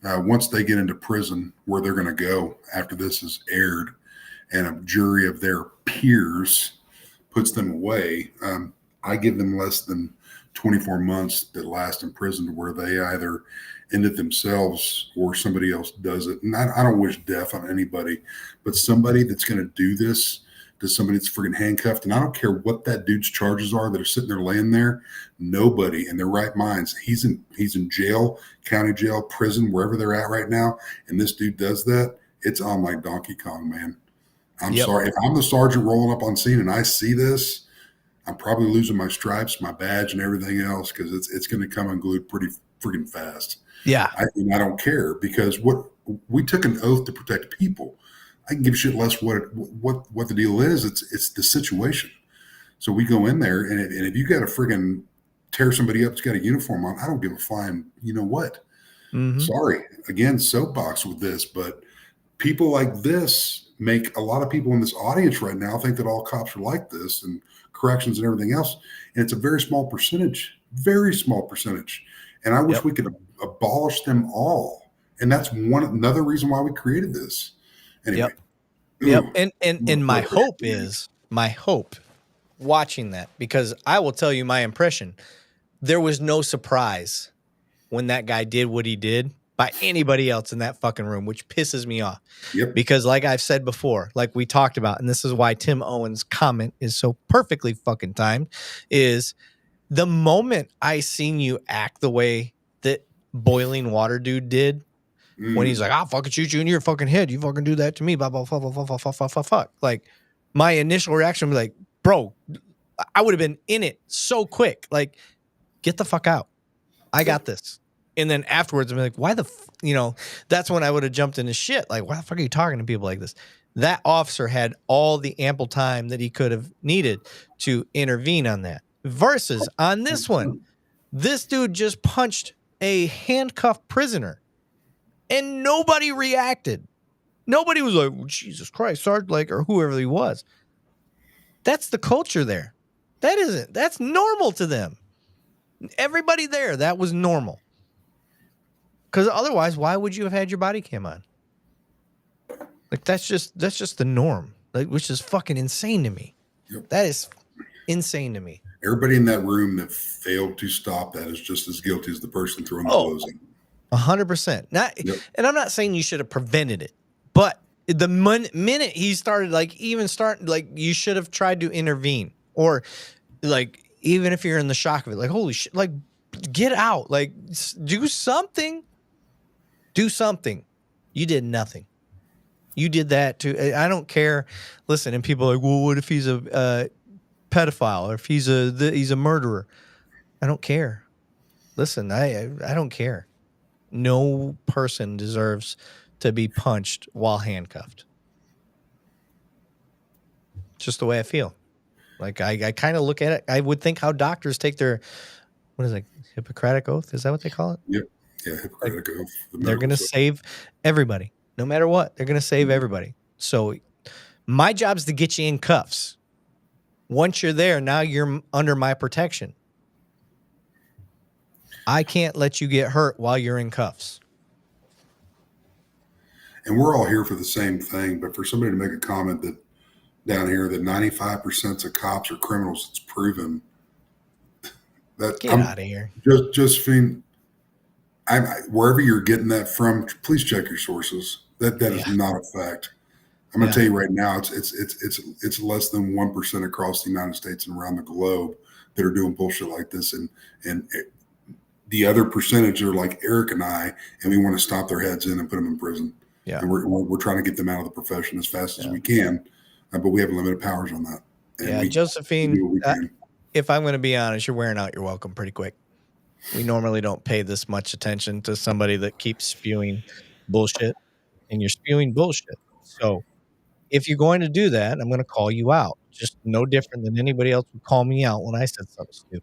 Once they get into prison, where they're going to go after this is aired, and a jury of their peers puts them away, I give them less than 24 months that last in prison to where they either end it themselves or somebody else does it. And I don't wish death on anybody, but somebody that's going to do this to somebody that's freaking handcuffed, and I don't care what that dude's charges are that are sitting there laying there, nobody in their right minds, he's in jail, county jail, prison, wherever they're at right now, and this dude does that, it's on like Donkey Kong, man. I'm sorry. If I'm the sergeant rolling up on scene and I see this, I'm probably losing my stripes, my badge, and everything else, because it's going to come unglued pretty freaking fast. Yeah. I don't care, because we took an oath to protect people. I can give a shit less what the deal is. It's the situation. So we go in there, and if you got to friggin' tear somebody up that's got a uniform on, I don't give a flying, you know what? Mm-hmm. Sorry. Again, soapbox with this, but people like this make a lot of people in this audience right now think that all cops are like this, and corrections and everything else. And it's a very small percentage. And I wish we could abolish them all. And that's another reason why we created this. Anyway. Yep. And my hope watching that, because I will tell you my impression, there was no surprise when that guy did what he did by anybody else in that fucking room, which pisses me off. Yep. Because like I've said before, like we talked about, and this is why Tim Owen's comment is so perfectly fucking timed, is the moment I seen you act the way that Boiling Water dude did, when he's like, I'll fucking shoot you in your fucking head. You fucking do that to me. Blah, blah, blah, blah, blah, blah, blah, blah, blah, blah. Like, my initial reaction was like, bro, I would have been in it so quick. Like, get the fuck out. I got this. And then afterwards, I'm like, why the, that's when I would have jumped into shit. Like, why the fuck are you talking to people like this? That officer had all the ample time that he could have needed to intervene on that. Versus on this one, this dude just punched a handcuffed prisoner. And nobody reacted. Nobody was like, Jesus Christ, Sarge, like, or whoever he was. That's the culture there. That's normal to them. Everybody there, that was normal. Because otherwise, why would you have had your body cam on? Like, that's just the norm. Like, which is fucking insane to me. Yep. That is insane to me. Everybody in that room that failed to stop that is just as guilty as the person throwing the clothes in. 100%. And I'm not saying you should have prevented it, but the minute he started, you should have tried to intervene, or like, even if you're in the shock of it, like, holy shit, like, get out, like, do something. You did nothing. You did that too. I don't care. Listen, and people are like, well, what if he's a pedophile, or if he's a murderer? I don't care. Listen, I don't care. No person deserves to be punched while handcuffed. Just the way I feel. Like I kind of look at it. I would think how doctors take their, what is it, Hippocratic oath? Is that what they call it? Yep. Yeah, Hippocratic oath. They're going to save everybody. No matter what, they're going to save everybody. So my job is to get you in cuffs. Once you're there, now you're under my protection. I can't let you get hurt while you're in cuffs. And we're all here for the same thing. But for somebody to make a comment that down here that 95% of cops are criminals, it's proven. That Get out of here. Josephine, wherever you're getting that from, please check your sources. That is not a fact. I'm going to tell you right now, it's less than 1% across the United States and around the globe that are doing bullshit like this, and the other percentage are like Erik and I, and we want to stomp their heads in and put them in prison. Yeah, and we're trying to get them out of the profession as fast as we can, but we have limited powers on that. And Josephine, if I'm going to be honest, you're wearing out your welcome pretty quick. We normally don't pay this much attention to somebody that keeps spewing bullshit, and you're spewing bullshit. So if you're going to do that, I'm going to call you out. Just no different than anybody else would call me out when I said something stupid.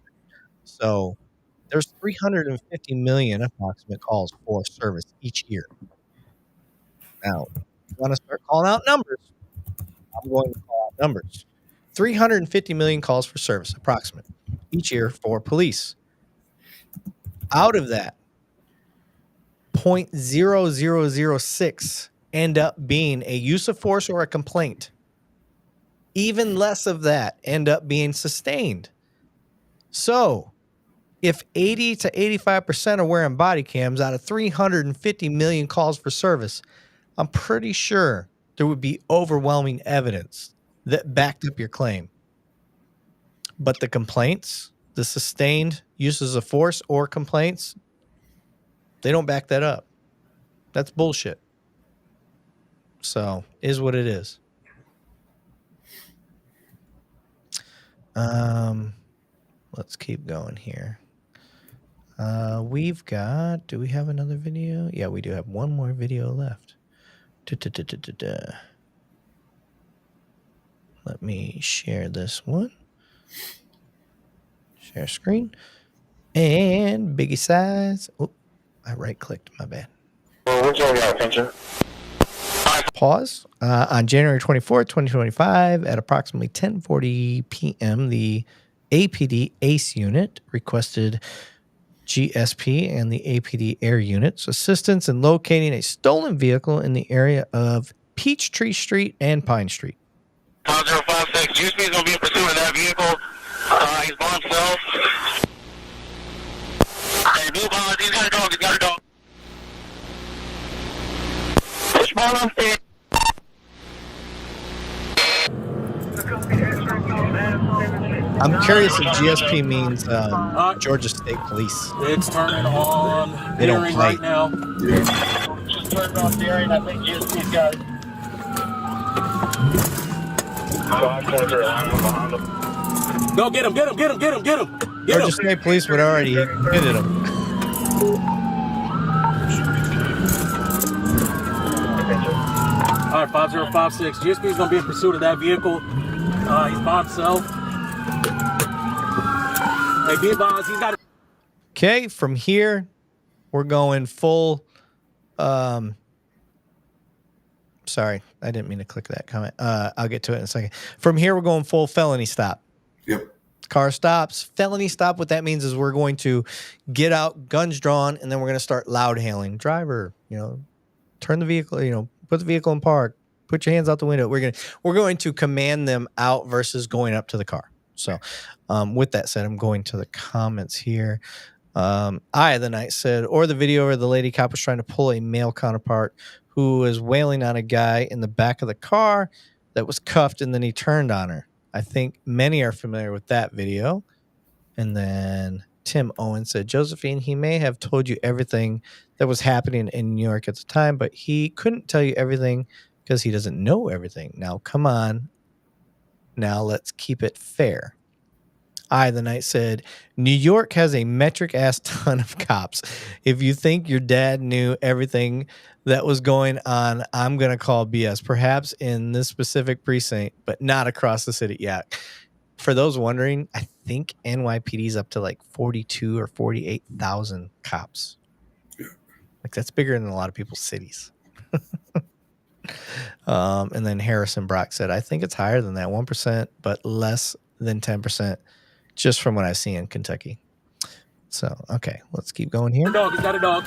So there's 350 million approximate calls for service each year. Now, if you want to start calling out numbers, I'm going to call out numbers. 350 million calls for service, approximate, each year for police. Out of that, 0.0006 end up being a use of force or a complaint. Even less of that end up being sustained. So, if 80 to 85% are wearing body cams out of 350 million calls for service, I'm pretty sure there would be overwhelming evidence that backed up your claim. But the complaints, the sustained uses of force or complaints, they don't back that up. That's bullshit. So, is what it is. Let's keep going here. We've got, do we have another video? Yeah, we do have one more video left. Let me share this one. Share screen. And biggie size. Oh, I right-clicked, my bad. Pause. On January 24th, 2025, at approximately 10:40 p.m., the APD ACE unit requested GSP and the APD Air units assistance in locating a stolen vehicle in the area of Peachtree Street and Pine Street. 5056, GSP is going to be in pursuit of that vehicle. He's by himself. Hey, move on. He's got a dog. He's got a dog. Push ball on stage. I'm curious if GSP means Georgia State Police. It's turning on. They don't Hearing play. right now. Just turned off daring. I think GSP's got it. Go get him, get him, get him, get him, get him. Get Georgia him. State Police would already hit him. All right, 5056. GSP is going to be in pursuit of that vehicle. He's by himself. Hey, be advised, he's got it. Okay, from here, we're going full. Sorry, I didn't mean to click that comment. I'll get to it in a second. From here, we're going full felony stop. Yep. Car stops, felony stop. What that means is we're going to get out, guns drawn, and then we're going to start loud hailing. Driver, turn the vehicle, put the vehicle in park. Put your hands out the window. We're going to command them out versus going up to the car. So, with that said, I'm going to the comments here. The night said, or the video where the lady cop was trying to pull a male counterpart who was wailing on a guy in the back of the car that was cuffed, and then he turned on her. I think many are familiar with that video. And then Tim Owen said, Josephine, he may have told you everything that was happening in New York at the time, but he couldn't tell you everything because he doesn't know everything. Now, come on. Now, let's keep it fair. I, the Night, said, New York has a metric ass ton of cops. If you think your dad knew everything that was going on, I'm going to call BS. Perhaps in this specific precinct, but not across the city. Yeah. For those wondering, I think NYPD's up to like 42 or 48,000 cops. Yeah. Like that's bigger than a lot of people's cities. And then Harrison Brock said, I think it's higher than that, 1%, but less than 10%, just from what I see in Kentucky. So, okay, let's keep going here. Dog, he's got a dog.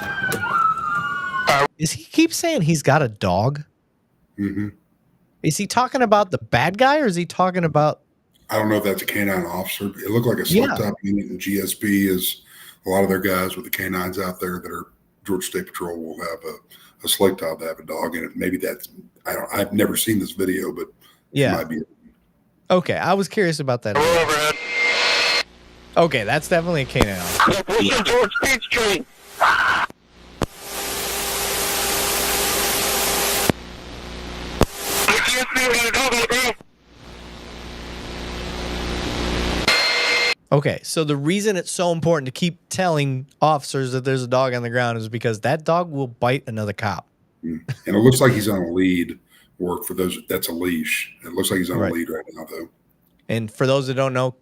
Is he keep saying he's got a dog? Mm-hmm. Is he talking about the bad guy, or is he talking about? I don't know if that's a canine officer. It looked like a slick top unit in GSP. Is a lot of their guys with the canines out there that are Georgia State Patrol will have a slick top that have a dog in it. Maybe that's I've never seen this video, but yeah, it might be. Okay, I was curious about that. Overhead. Okay, that's definitely a canine officer. Pushing towards Peachtree. Okay, so the reason it's so important to keep telling officers that there's a dog on the ground is because that dog will bite another cop. And it looks like he's on a lead. Work for those. That's a leash. It looks like he's on a lead right now, though. And for those that don't know,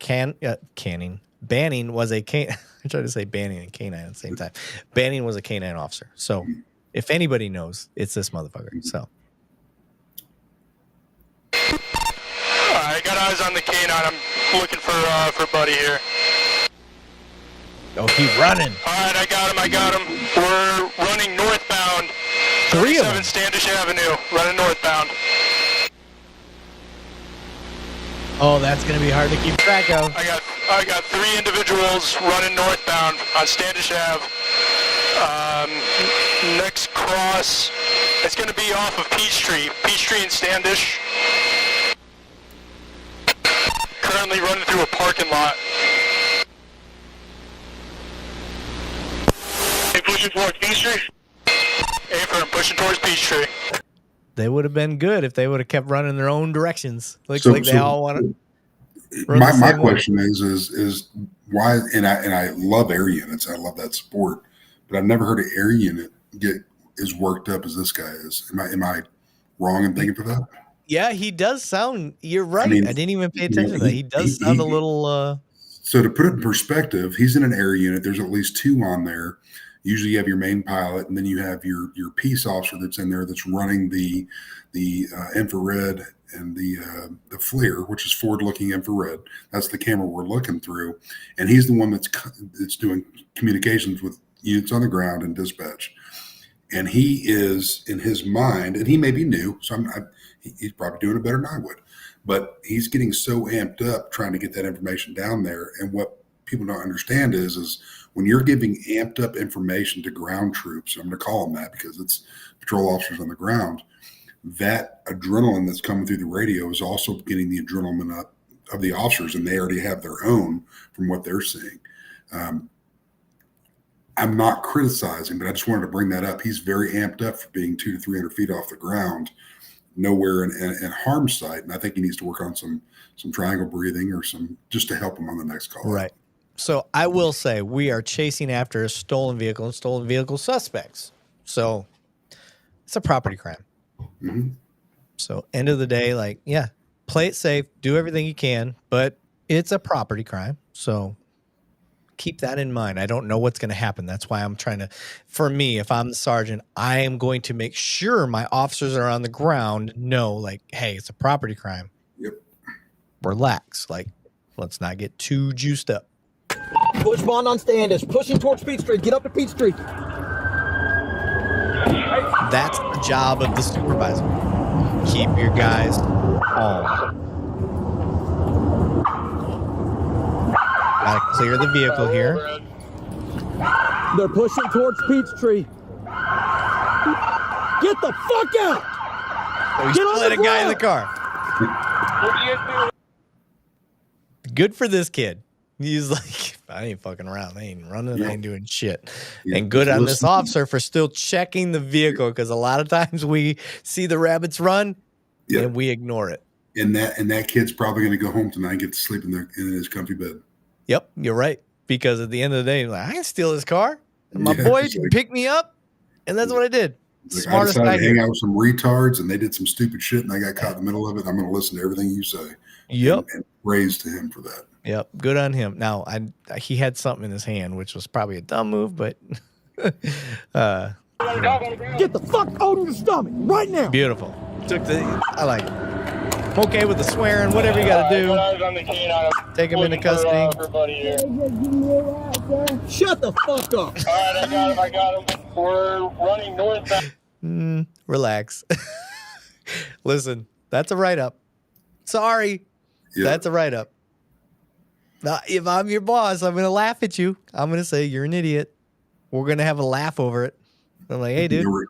Banning was a canine. I tried to say Banning and canine at the same time. Banning was a canine officer. So if anybody knows, it's this motherfucker. So. I got eyes on the canine. I'm looking for Buddy here. Oh, he's running. All right, I got him. We're running northbound. 3 of them. 37 Standish Avenue, running northbound. Oh, that's gonna be hard to keep track of. I got 3 individuals running northbound on Standish Ave. Next cross, it's gonna be off of Peachtree and Standish. Currently running through a parking lot. They pushing towards Peachtree? I'm pushing towards Peachtree. They would have been good if they would have kept running their own directions. Looks like they all want to. My question is why? And I love air units. I love that sport, but I've never heard an air unit get as worked up as this guy is. Am I wrong in thinking for that? Yeah, he does sound. You're right. I didn't even pay attention to that. He does sound a little. So to put it in perspective, he's in an air unit. There's at least 2 on there. Usually you have your main pilot, and then you have your peace officer that's in there that's running the infrared and the FLIR, which is forward-looking infrared. That's the camera we're looking through, and he's the one that's doing communications with units on the ground and dispatch. And he is, in his mind, and he may be new, so he's probably doing it better than I would, but he's getting so amped up trying to get that information down there. And what people don't understand is when you're giving amped up information to ground troops, I'm going to call them that because it's patrol officers on the ground, that adrenaline that's coming through the radio is also getting the adrenaline up of the officers, and they already have their own from what they're seeing. I'm not criticizing, but I just wanted to bring that up. He's very amped up for being 200 to 300 feet off the ground, nowhere in harm sight. And I think he needs to work on some triangle breathing or just to help him on the next call. Right. So I will say we are chasing after a stolen vehicle and stolen vehicle suspects. So it's a property crime. Mm-hmm. So end of the day, play it safe, do everything you can, but it's a property crime. So keep that in mind. I don't know what's going to happen. That's why I'm trying to, for me, if I'm the sergeant, I am going to make sure my officers are on the ground know, hey, it's a property crime. Yep. Relax. Let's not get too juiced up. Push bond on Standish. Pushing towards Peachtree. Get up to Peachtree. That's the job of the supervisor. Keep your guys calm. Gotta clear the vehicle here. They're pushing towards Peachtree. Get the fuck out! Oh, he's still had a guy in the car. Good for this kid. He's like, I ain't fucking around. I ain't running. I ain't doing shit. Yeah, and good on this officer for still checking the vehicle, because a lot of times we see the rabbits run and we ignore it. And that kid's probably going to go home tonight and get to sleep in his comfy bed. Yep, you're right. Because at the end of the day, like, I didn't steal his car. My Yeah, boy it's like- picked me up, and that's what I did. Like, I Smartest decided guy to hang here. out with some retards, and they did some stupid shit, and I got caught in the middle of it. I'm going to listen to everything you say. Yep. And praise to him for that. Yep. Good on him. Now, he had something in his hand, which was probably a dumb move, but Get the fuck out of your stomach right now. beautiful. I like it. I'm okay with the swearing, whatever you got to do. Take him into custody. Shut the fuck up. All right, I got him. We're running northbound. Relax. Listen, that's a write-up. Sorry. Yeah. That's a write-up. Now, if I'm your boss, I'm going to laugh at you. I'm going to say, you're an idiot. We're going to have a laugh over it. I'm like, hey, dude. We're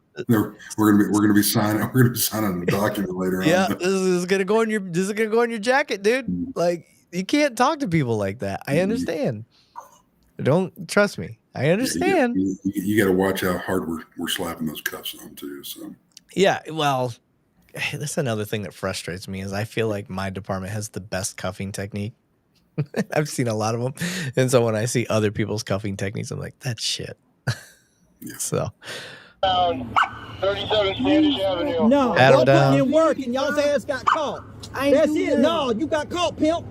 gonna be signing a document later on. Yeah, this is gonna go in your jacket, dude. Like, you can't talk to people like that. I understand. Don't trust me. I understand. You got to watch how hard we're slapping those cuffs on too. So Yeah, well, that's another thing that frustrates me is I feel like my department has the best cuffing technique. I've seen a lot of them, and so when I see other people's cuffing techniques, I'm like, that's shit. Yeah. So. 37 Standish Avenue. No, Adam y'all down. putting in work and y'all's ass got caught. That's it. No, you got caught, pimp.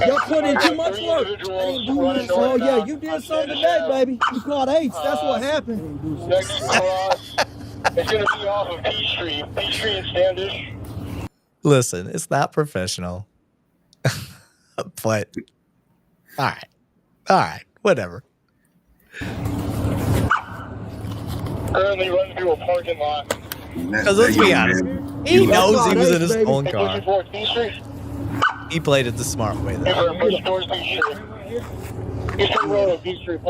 Y'all put in too much work. Oh yeah, you did something today, baby. You caught eights. That's what happened. Next cross. It's going to be off of Peachtree and Standish. Listen, it's not professional. But all right, whatever. Currently running through a parking lot. Because let's be honest, he knows he was in his own car. He played it the smart way, though.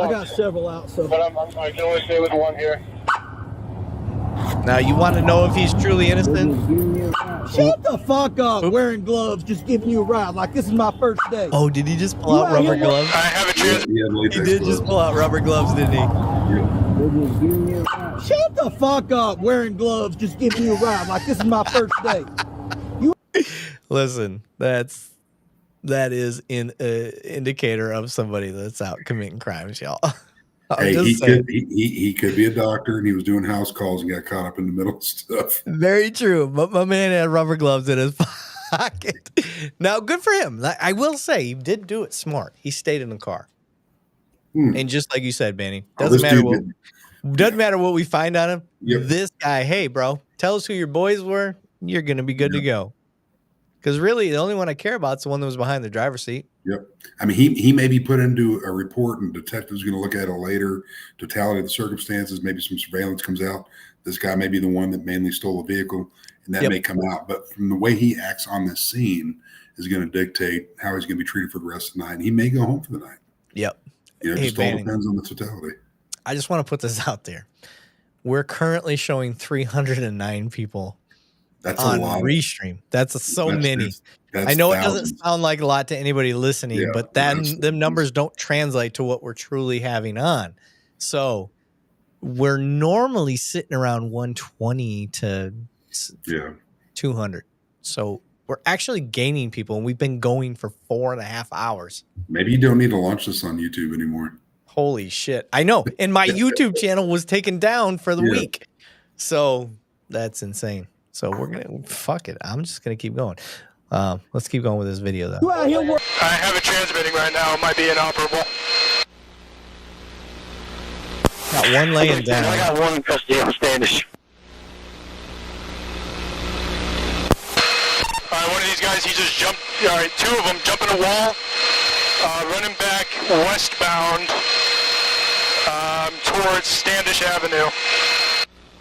I got several out, so. But I can only stay with one here. Now, you want to know if he's truly innocent? Shut the fuck up. Wearing gloves, just giving you a ride like this is my first day. Oh, did he just pull out rubber gloves? I have a chance. He did just pull out rubber gloves, didn't he? Shut the fuck up. Wearing gloves, just giving you a ride like this is my first day. Listen, that is an indicator of somebody that's out committing crimes, y'all. Hey, he could be a doctor and he was doing house calls and got caught up in the middle of stuff. Very true. But my man had rubber gloves in his pocket. Now, good for him. I will say he did do it smart. He stayed in the car. And just like you said, Banning, doesn't matter what we find on him. Yep. This guy, hey, bro, tell us who your boys were. You're going to be good to go. Because really, the only one I care about is the one that was behind the driver's seat. Yep. I mean, he may be put into a report and detective's going to look at it later, totality of the circumstances, maybe some surveillance comes out. This guy may be the one that mainly stole the vehicle, and that may come out. But from the way he acts on this scene is going to dictate how he's going to be treated for the rest of the night. And he may go home for the night. Yep. It just all depends on the totality. I just want to put this out there. We're currently showing 309 people on Restream. That's so many. I know thousands. It doesn't sound like a lot to anybody listening, but them numbers don't translate to what we're truly having on. So we're normally sitting around 120 to 200. So we're actually gaining people, and we've been going for 4.5 hours. Maybe you don't need to launch this on YouTube anymore. Holy shit. I know. And my YouTube channel was taken down for the week. So that's insane. So we're going to, fuck it. I'm just going to keep going. Let's keep going with this video, though. I have it transmitting right now. It might be inoperable. Got one laying down. I got one in custody of Standish. One of these guys, he just jumped. All right, two of them jumping a wall, running back westbound towards Standish Avenue.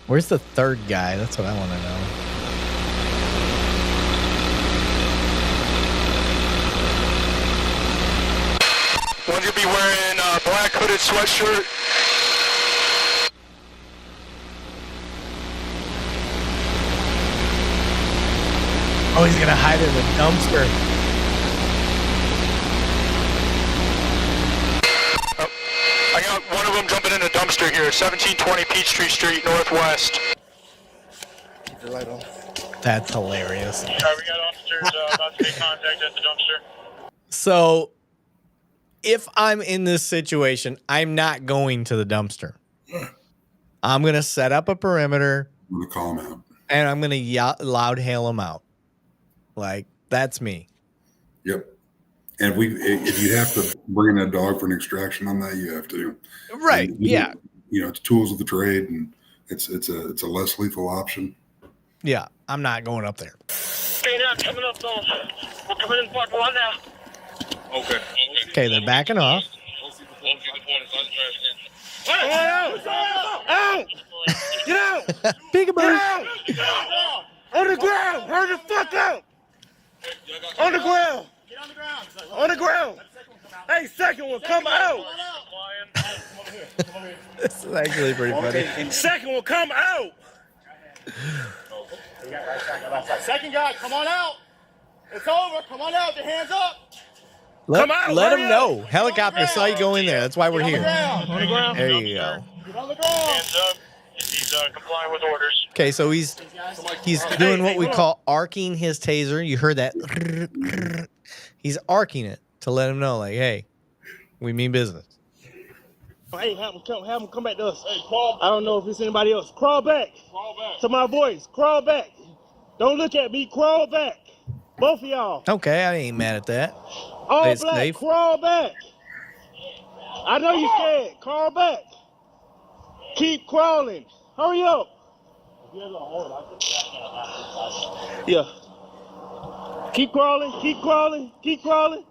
Where's the third guy? That's what I want to know. One's gonna be wearing a black hooded sweatshirt. Oh, he's gonna hide in the dumpster. Oh, I got one of them jumping in a dumpster here, 1720 Peachtree Street, Northwest. Keep your light on. That's hilarious. All right, we got officers about to make contact at the dumpster. So if I'm in this situation, I'm not going to the dumpster. I'm going to set up a perimeter. I'm going to call them out. And I'm going to loud hail them out. Like, that's me. Yep. And if you have to bring in a dog for an extraction on that, you have to. Right. Yeah. It's tools of the trade, and it's a less lethal option. Yeah. I'm not going up there. Okay, now coming up, though. We're coming in part 1 now. Okay. Okay, they're backing off. Out! Out! Get out! Peekaboo! Get out! On the ground! Hurry the fuck up! On the ground! Get on the ground! On the ground! Hey, second one, come out! This is actually pretty funny. Second one, come out! Second guy, come on out! It's over, come on out, your hands up! Let hurry them up. know. Helicopter saw you go in there. That's why we're here. On the ground. There you go. Get on the ground. Hands up. He's complying with orders. Okay, so he's doing what we call arcing his taser. You heard that? He's arcing it to let him know, like, hey, we mean business. Hey, have him come back to us. Hey, crawl. I don't know if it's anybody else. Crawl back. Crawl back. To my voice. Crawl back. Don't look at me. Crawl back. Both of y'all. Okay, I ain't mad at that. All It's black. safe. Crawl back. I know you're scared. Crawl back. Keep crawling. Hurry up. Yeah. Keep crawling. Keep crawling. Keep crawling.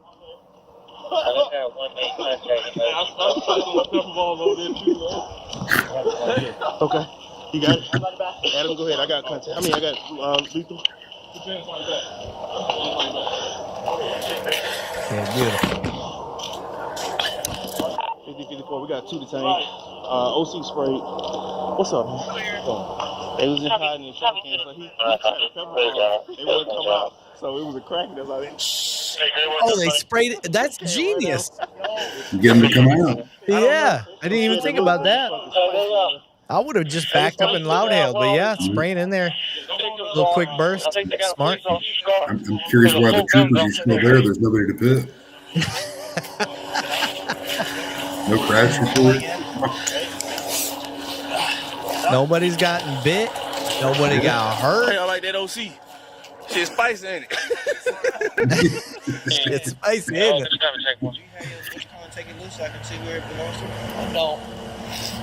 Okay. You got it? Adam, go ahead. I got contact. I got lethal. Yeah, beautiful. 50-54. We got 2 detained. OC sprayed. What's up, man? They was in hiding in trash cans, so he tried to pepper them. They wouldn't come out. So it was a crack. That's all they. Oh, they sprayed it. That's genius. Get them to come out. Yeah, I didn't even think about that. I would have just backed up and loud hailed, but yeah, spraying in there. Little quick burst. Smart. I'm curious why the troopers are still there. There's nobody to pit. No crash report. Nobody's gotten bit. Nobody got hurt. Hey, I like that OC. Shit spicy, ain't it? It's spicy, isn't it? Take it loose so I can see where it belongs to. No.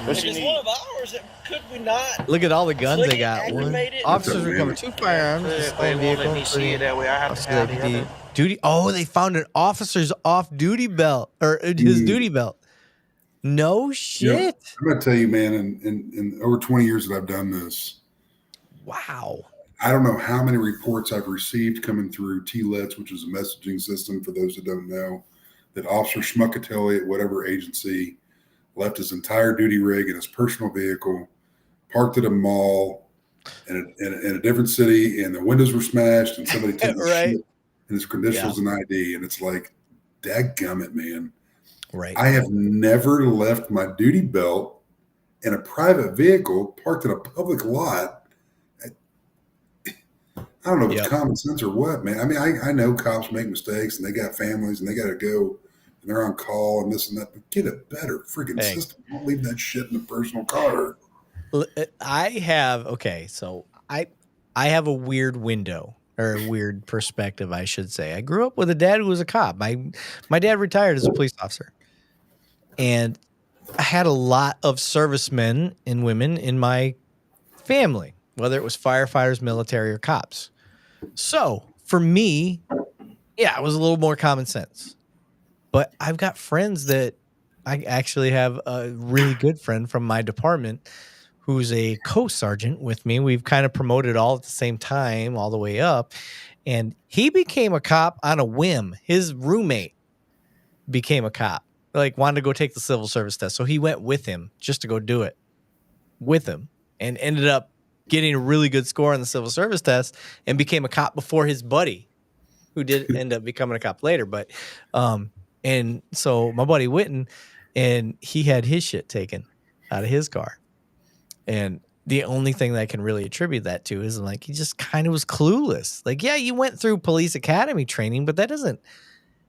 If it's one of ours, could we not? Look at all the guns they got. Aggravate it? Officers recovered 2 firearms. They won't let me see it that way. I have to have the other. Duty. Oh, they found an officer's off-duty belt or his duty belt. No shit. Yeah, I'm gonna tell you, man. In over 20 years that I've done this, wow. I don't know how many reports I've received coming through TLETs, which is a messaging system for those that don't know, that Officer Schmuckatelli at whatever agency left his entire duty rig in his personal vehicle, parked at a mall in a different city, and the windows were smashed, and somebody took his shit and his credentials and ID, and it's like, dadgummit, man. Right. I have never left my duty belt in a private vehicle parked in a public lot. I don't know if it's common sense or what, man. I mean, I know cops make mistakes and they got families and they got to go and they're on call and this and that, but get a better freaking system. Don't leave that shit in the personal car. I have a weird window or a weird perspective, I should say. I grew up with a dad who was a cop. My dad retired as a police officer. And I had a lot of servicemen and women in my family, whether it was firefighters, military, or cops. So for me, yeah, it was a little more common sense. But I've got friends that I actually have a really good friend from my department who's a co-sergeant with me. We've kind of promoted all at the same time, all the way up. And he became a cop on a whim. His roommate became a cop, like wanted to go take the civil service test. So he went with him just to go do it with him and ended up getting a really good score on the civil service test and became a cop before his buddy, who did end up becoming a cop later. But, and so my buddy Witten, and he had his shit taken out of his car. And the only thing that I can really attribute that to is like, he just kind of was clueless. Like, yeah, you went through police academy training, but that doesn't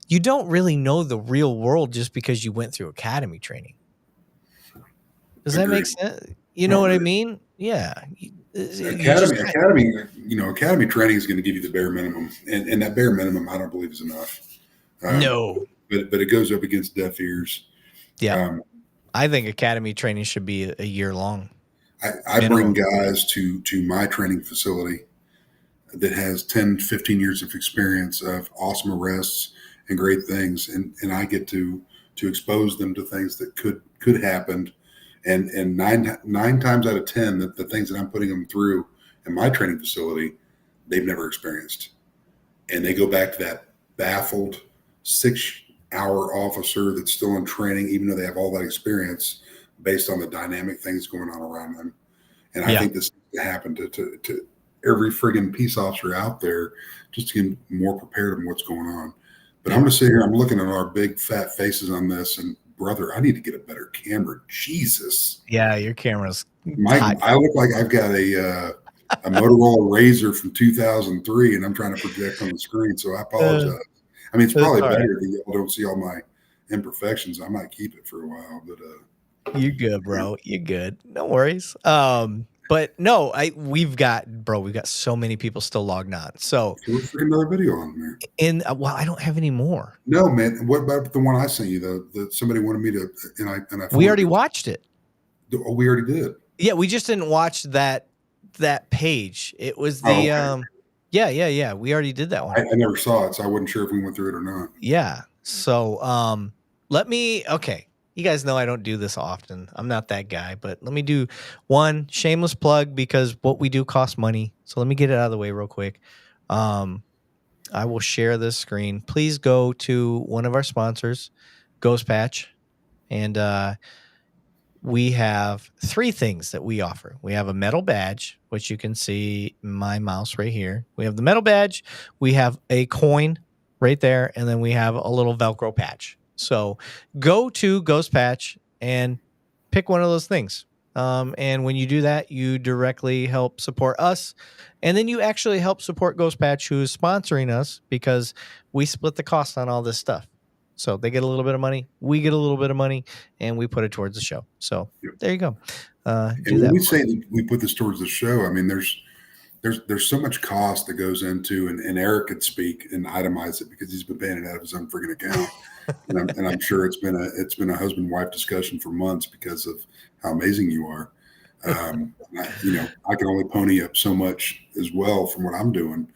you don't really know the real world just because you went through academy training. Does that make sense? You know what I mean? Yeah. Academy, academy training is going to give you the bare minimum, and that bare minimum, I don't believe is enough. No, but it goes up against deaf ears. Yeah, I think academy training should be a year long. I bring guys to my training facility that has 10, 15 years of experience of awesome arrests and great things, and I get to expose them to things that could happen. And nine times out of 10, the things that I'm putting them through in my training facility, they've never experienced. And they go back to that baffled 6-hour officer that's still in training, even though they have all that experience based on the dynamic things going on around them. And I think this needs to happen to every friggin' peace officer out there, just to get more prepared on what's going on. But I'm going to sit here, I'm looking at our big fat faces on this, and brother, I need to get a better camera. Jesus. Yeah, your camera's I look like I've got a Motorola Razr from 2003, and I'm trying to project on the screen, so I apologize. I mean, it's probably better that y'all don't see all my imperfections. I might keep it for a while, but you're good, bro. You're good. No worries. But no, we've got so many people still logged on. So let's freaking another video on there. And well, I don't have any more. No, man. What about the one I sent you though? That somebody wanted me to, and I we already watched it. Oh, we already did. Yeah, we just didn't watch that page. It was the yeah. We already did that one. I never saw it, so I wasn't sure if we went through it or not. Yeah. So let me. Okay. You guys know I don't do this often. I'm not that guy, but let me do one shameless plug because what we do costs money. So let me get it out of the way real quick. I will share this screen. Please go to one of our sponsors, Ghost Patch, and we have 3 things that we offer. We have a metal badge, which you can see my mouse right here. We have the metal badge. We have a coin right there, and then we have a little Velcro patch. So go to Ghost Patch and pick one of those things. And when you do that, you directly help support us. And then you actually help support Ghost Patch, who is sponsoring us, because we split the cost on all this stuff. So they get a little bit of money, we get a little bit of money, and we put it towards the show. So there you go. And when we say that we put this towards the show, I mean, there's so much cost that goes into, and Eric could speak and itemize it because he's been paying it out of his own freaking account. and I'm sure it's been a husband-wife discussion for months because of how amazing you are. I can only pony up so much as well from what I'm doing,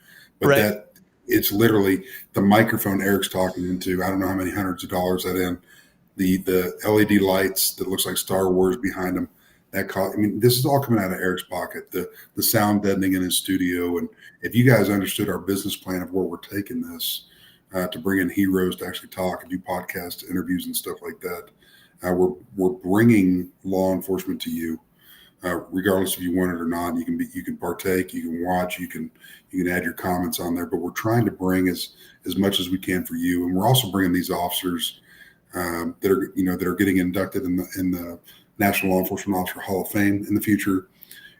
but that it's literally the microphone Eric's talking into. I don't know how many hundreds of dollars that in the LED lights that looks like Star Wars behind him. This is all coming out of Eric's pocket. The sound deadening in his studio, and if you guys understood our business plan of where we're taking this. To bring in heroes to actually talk and do podcast interviews and stuff like that. We're bringing law enforcement to you, regardless if you want it or not. You can partake, you can watch, you can add your comments on there. But we're trying to bring as much as we can for you, and we're also bringing these officers that are getting inducted in the National Law Enforcement Officer Hall of Fame in the future,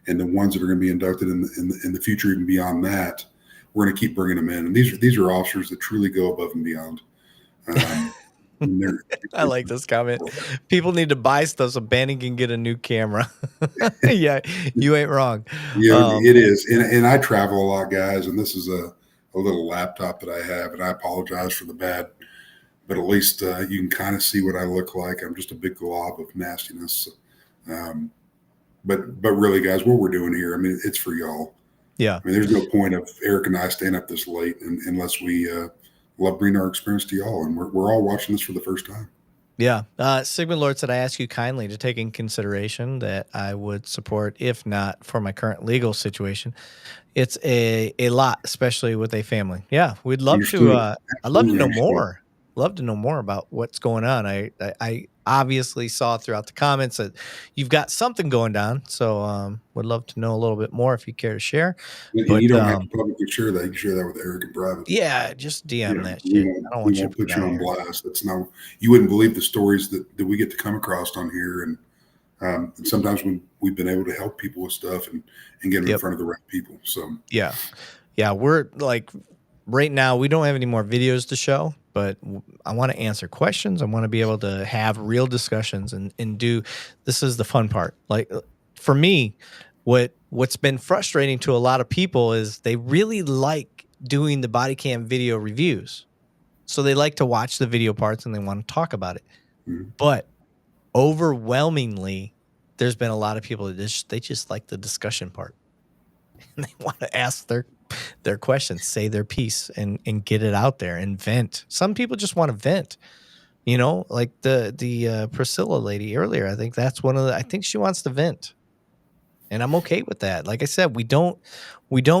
and the ones that are going to be inducted in the future even beyond that. We're going to keep bringing them in, and these are officers that truly go above and beyond. I like this comment. People need to buy stuff so Banning can get a new camera. Yeah, you ain't wrong. Yeah, it is, and I travel a lot, guys, and this is a little laptop that I have, and I apologize for the bad, but at least you can kind of see what I look like. I'm just a big glob of nastiness. But really, guys, what we're doing here, I mean, it's for y'all. Yeah. I mean, there's no point of Eric and I staying up this late unless we love bringing our experience to y'all. And we're all watching this for the first time. Yeah. Sigmund Lord said, I ask you kindly to take in consideration that I would support, if not for my current legal situation. It's a lot, especially with a family. Yeah. We'd love to, I'd love to know more. Love to know more about what's going on. I obviously saw throughout the comments that you've got something going down. So would love to know a little bit more if you care to share. But you don't have to publicly share that. You can share that with Eric in private. Yeah, just DM that shit. I don't want you to put you on blast. That's not, you wouldn't believe the stories that we get to come across on here. And sometimes when we've been able to help people with stuff and get them in front of the right people. So yeah, we're like right now we don't have any more videos to show. but I want to answer questions. I want to be able to have real discussions and do. This is the fun part. Like for me, what's been frustrating to a lot of people is they really like doing the body cam video reviews. So they like to watch the video parts and they want to talk about it. Mm-hmm. But overwhelmingly, there's been a lot of people that they just like the discussion part. And they want to ask their questions, say their piece, and get it out there and vent. Some people just want to vent, you know, like the Priscilla lady earlier. I think that's I think she wants to vent, and I'm okay with that. Like I said, we don't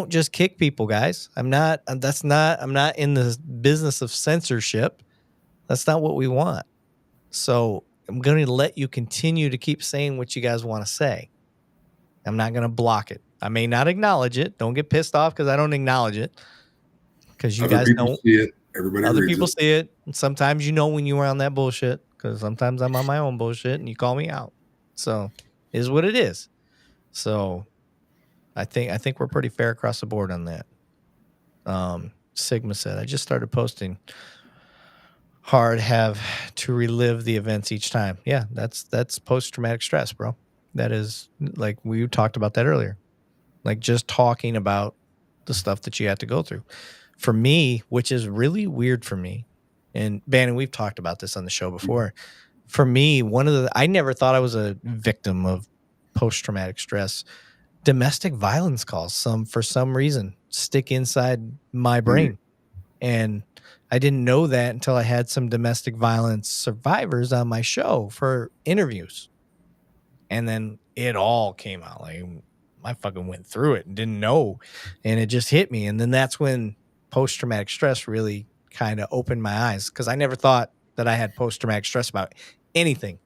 just kick people, guys. I'm not in the business of censorship. That's not what we want. So I'm going to let you continue to keep saying what you guys want to say. I'm not going to block it. I may not acknowledge it. Don't get pissed off because I don't acknowledge it. Because you guys don't see it. Everybody other reads people it. see it. And sometimes you know when you were on that bullshit. Because sometimes I'm on my own bullshit and you call me out. So it is what it is. So I think we're pretty fair across the board on that. Sigma said, I just started posting. Hard have to relive the events each time. Yeah, that's post-traumatic stress, bro. That is, like we talked about that earlier. Like just talking about the stuff that you had to go through. For me, which is really weird for me, and Bannon, we've talked about this on the show before. For me, I never thought I was a victim of post-traumatic stress. Domestic violence calls, for some reason, stick inside my brain. And I didn't know that until I had some domestic violence survivors on my show for interviews. And then it all came out. Like I fucking went through it and didn't know. And it just hit me. And then that's when post-traumatic stress really kind of opened my eyes, because I never thought that I had post-traumatic stress about anything.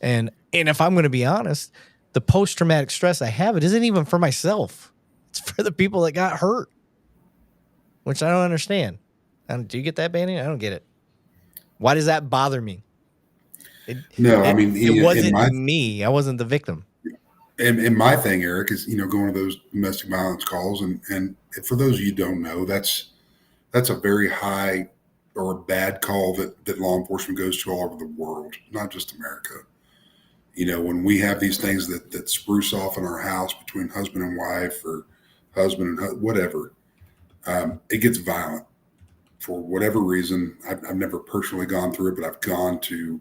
And if I'm going to be honest, the post-traumatic stress I have, it isn't even for myself. It's for the people that got hurt, which I don't understand. Do you get that, Banning? I don't get it. Why does that bother me? It wasn't me. I wasn't the victim. And my thing, Eric, is, going to those domestic violence calls. And for those of you who don't know, that's a very high or a bad call that law enforcement goes to all over the world, not just America. When we have these things that spruce off in our house between husband and wife or husband and whatever, it gets violent for whatever reason. I've never personally gone through it, but I've gone to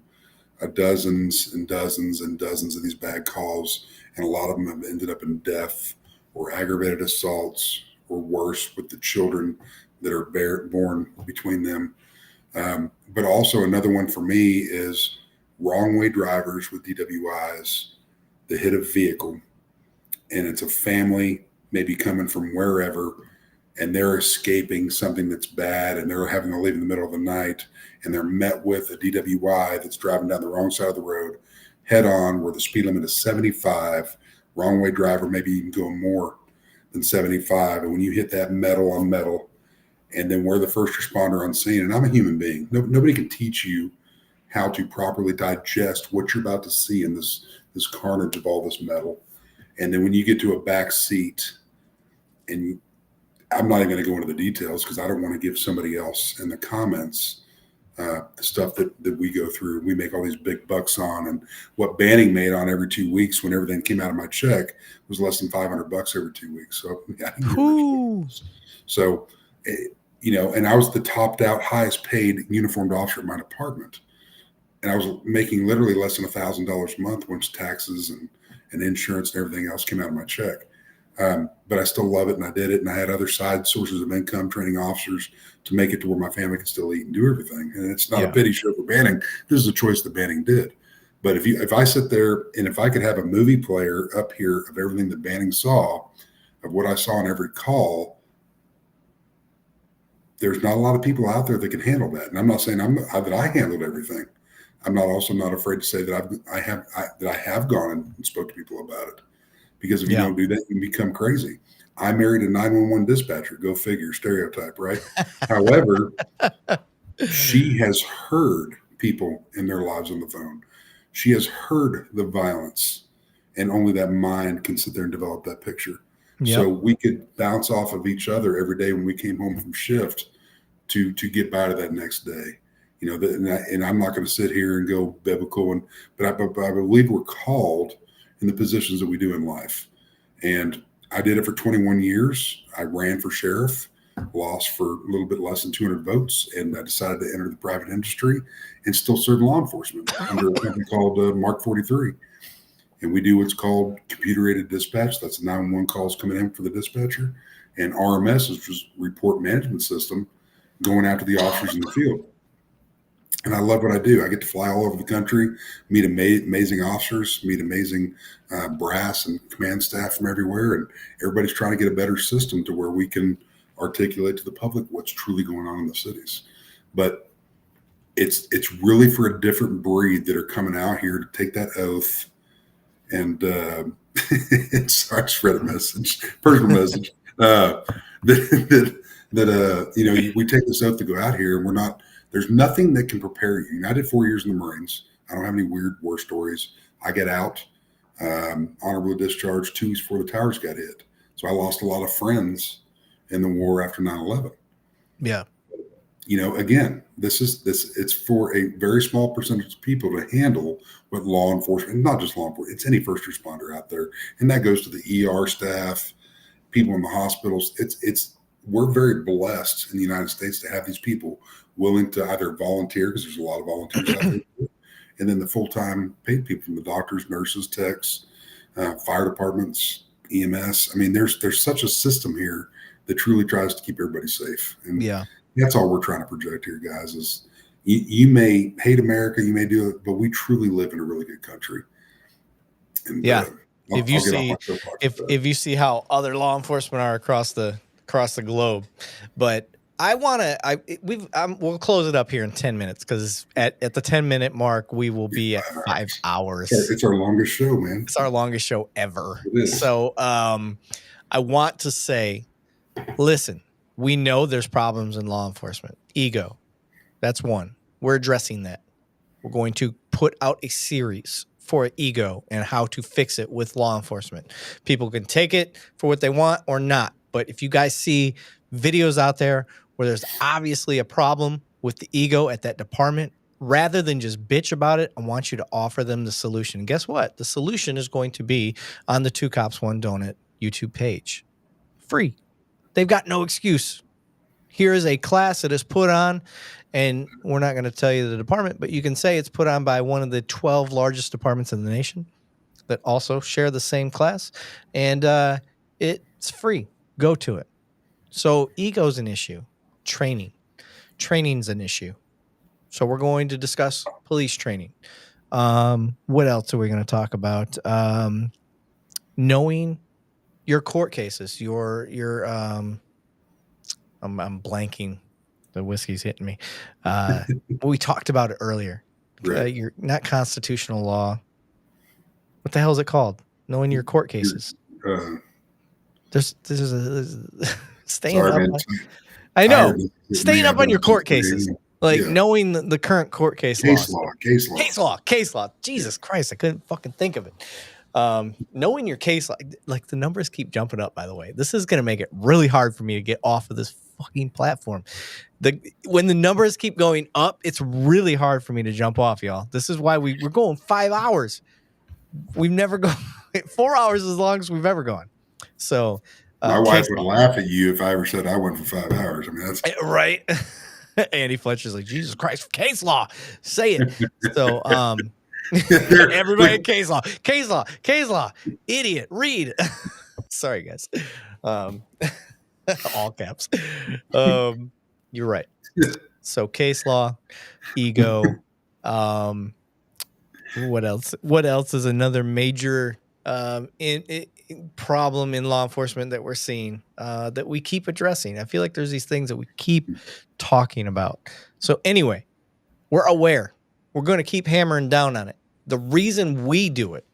dozens and dozens and dozens of these bad calls, and a lot of them have ended up in death or aggravated assaults or worse with the children that are born between them. But also another one for me is wrong way drivers with DWIs that hit a vehicle, and it's a family maybe coming from wherever, and they're escaping something that's bad, and they're having to leave in the middle of the night, and they're met with a DWI that's driving down the wrong side of the road head on, where the speed limit is 75, wrong way driver maybe even going more than 75. And when you hit that metal on metal, and then we're the first responder on scene, and I'm a human being. Nobody can teach you how to properly digest what you're about to see in this carnage of all this metal. And then when you get to a back seat, and I'm not even going to go into the details because I don't want to give somebody else in the comments the stuff that we go through. We make all these big bucks on, and what Banning made on every 2 weeks when everything came out of my check was less than $500 every 2 weeks. So, and I was the topped out, highest paid uniformed officer at my department. And I was making literally less than $1,000 a month once taxes and insurance and everything else came out of my check. But I still love it, and I did it. And I had other side sources of income, training officers to make it to where my family could still eat and do everything. And it's not a pity show for Banning. This is a choice that Banning did. But if I sit there and if I could have a movie player up here of everything that Banning saw, of what I saw on every call, there's not a lot of people out there that can handle that. And I'm not saying that I handled everything. I'm also not afraid to say that I have gone and spoke to people about it, because if you don't do that, you become crazy. I married a 911 dispatcher. Go figure, stereotype, right? However, she has heard people in their lives on the phone. She has heard the violence, and only that mind can sit there and develop that picture. Yep. So we could bounce off of each other every day when we came home from shift to get by to that next day. You know, and I'm not going to sit here and go biblical, but I believe we're called in the positions that we do in life. And I did it for 21 years. I ran for sheriff, lost for a little bit less than 200 votes, and I decided to enter the private industry and still serve law enforcement under a company called Mark 43. And we do what's called computer-aided dispatch. That's 911 calls coming in for the dispatcher. And RMS is just report management system going after the officers in the field. And I love what I do. I get to fly all over the country, meet amazing officers, meet amazing brass and command staff from everywhere. And everybody's trying to get a better system to where we can articulate to the public what's truly going on in the cities. But it's really for a different breed that are coming out here to take that oath. And sorry, I just read a message, personal message, that you know, we take this oath to go out here, and we're not. There's nothing that can prepare you. And I did 4 years in the Marines. I don't have any weird war stories. I get out, honorably discharged 2 weeks before the towers got hit. So I lost a lot of friends in the war after 9/11. Yeah. You know, again, it's for a very small percentage of people to handle what law enforcement, and not just law enforcement, it's any first responder out there. And that goes to the ER staff, people in the hospitals. We're very blessed in the United States to have these people willing to either volunteer, because there's a lot of volunteers out there, and then the full-time paid people from the doctors, nurses, techs, fire departments, EMS. I mean, there's such a system here that truly tries to keep everybody safe. And yeah, that's all we're trying to project here, guys, is you may hate America, you may do it, but we truly live in a really good country. And, yeah. If you see how other law enforcement are across the globe, but we'll close it up here in 10 minutes, because at the 10-minute mark, we will be at 5 hours. It's our longest show, man. It's our longest show ever. It is. So I want to say, listen, we know there's problems in law enforcement. Ego, that's one. We're addressing that. We're going to put out a series for ego and how to fix it with law enforcement. People can take it for what they want or not. But if you guys see videos out there where there's obviously a problem with the ego at that department, rather than just bitch about it, I want you to offer them the solution. And guess what? The solution is going to be on the 2 Cops 1 Donut YouTube page. Free. They've got no excuse. Here is a class that is put on, and we're not going to tell you the department, but you can say it's put on by one of the 12 largest departments in the nation that also share the same class, and it's free. Go to it. So ego's an issue. Training's an issue. So we're going to discuss police training. What else are we going to talk about? Knowing your court cases, I'm blanking. The whiskey's hitting me. We talked about it earlier. Right. You're not constitutional law. What the hell is it called? Knowing your court cases. There's staying up. I know. Staying up on your court cases. Like knowing the current court case law. Case law. Jesus Christ, I couldn't fucking think of it. Knowing your case law, like the numbers keep jumping up, by the way. This is going to make it really hard for me to get off of this fucking platform. When the numbers keep going up, it's really hard for me to jump off, y'all. This is why we're going 5 hours. We've never gone 4 hours as long as we've ever gone. So my wife would laugh at you if I ever said I went for 5 hours. I mean, that's right. Andy Fletcher's like, Jesus Christ, case law, say it. So everybody in case law, idiot, read. Sorry, guys. All caps. You're right. So case law, ego. What else? What else is another major problem in law enforcement that we're seeing that we keep addressing? I feel like there's these things that we keep talking about. So anyway, we're aware. We're going to keep hammering down on it. The reason we do it,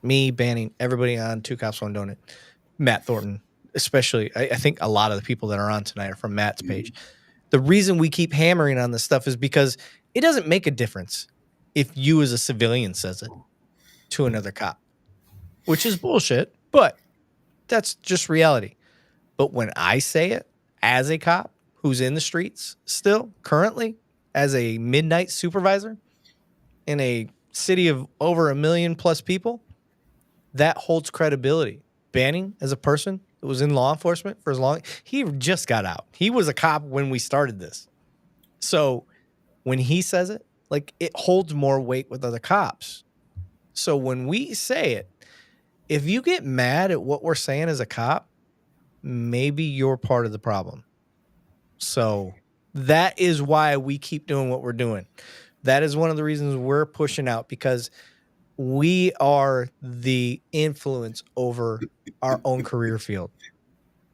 me, Banning, everybody on 2 Cops 1 Donut, Matt Thornton, especially, I think a lot of the people that are on tonight are from Matt's page. The reason we keep hammering on this stuff is because it doesn't make a difference if you as a civilian says it to another cop, which is bullshit, but that's just reality. But when I say it as a cop who's in the streets still currently as a midnight supervisor in a city of over 1 million plus people, that holds credibility. Banning, as a person that was in law enforcement for as long, he just got out. He was a cop when we started this. So when he says it, like, it holds more weight with other cops. So when we say it, if you get mad at what we're saying as a cop, maybe you're part of the problem. So that is why we keep doing what we're doing. That is one of the reasons we're pushing out, because we are the influence over our own career field.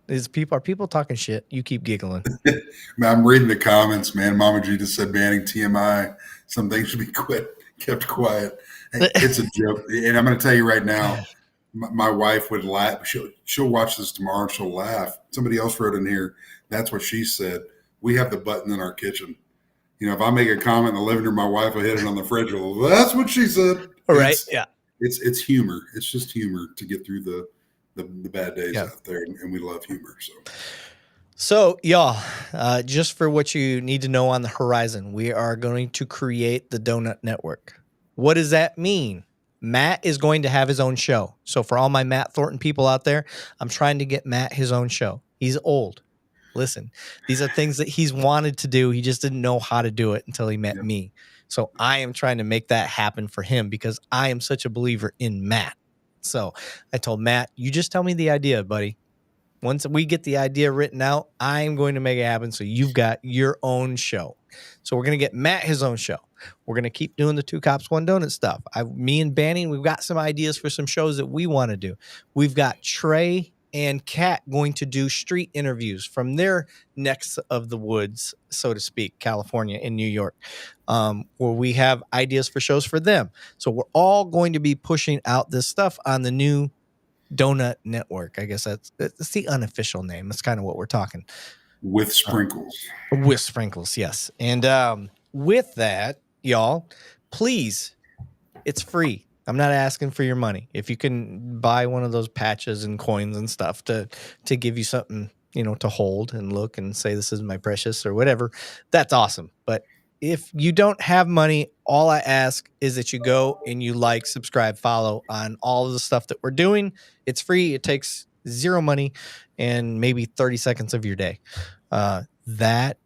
Are people talking shit? You keep giggling. I'm reading the comments, man. Mama G just said banning TMI. Some things should be kept quiet. It's a joke. And I'm going to tell you right now, my wife would laugh. She'll watch this tomorrow and she'll laugh. Somebody else wrote in here. That's what she said. We have the button in our kitchen. You know, if I make a comment in the living room, my wife will hit it on the fridge. Well, that's what she said. All right. Yeah. It's humor. It's just humor to get through the bad days out there, and we love humor. So y'all, just for what you need to know on the horizon, we are going to create the Donut Network. What does that mean? Matt is going to have his own show. So for all my Matt Thornton people out there, I'm trying to get Matt his own show. He's old. Listen, these are things that he's wanted to do. He just didn't know how to do it until he met me. So I am trying to make that happen for him because I am such a believer in Matt. So I told Matt, you just tell me the idea, buddy. Once we get the idea written out, I'm going to make it happen. So you've got your own show. So we're going to get Matt his own show. We're going to keep doing the Two Cops, One Donut stuff. Me and Banning, we've got some ideas for some shows that we want to do. We've got Trey and Kat going to do street interviews from their necks of the woods, so to speak, California and New York, where we have ideas for shows for them. So we're all going to be pushing out this stuff on the new Donut Network. I guess that's the unofficial name. That's kind of what we're talking. With sprinkles. With sprinkles, yes. And with that, y'all, please, it's free. I'm not asking for your money. If you can buy one of those patches and coins and stuff to give you something, you know, to hold and look and say, this is my precious or whatever, that's awesome. But if you don't have money, all I ask is that you go and you like, subscribe, follow on all of the stuff that we're doing. It's free. It takes zero money and maybe 30 seconds of your day. That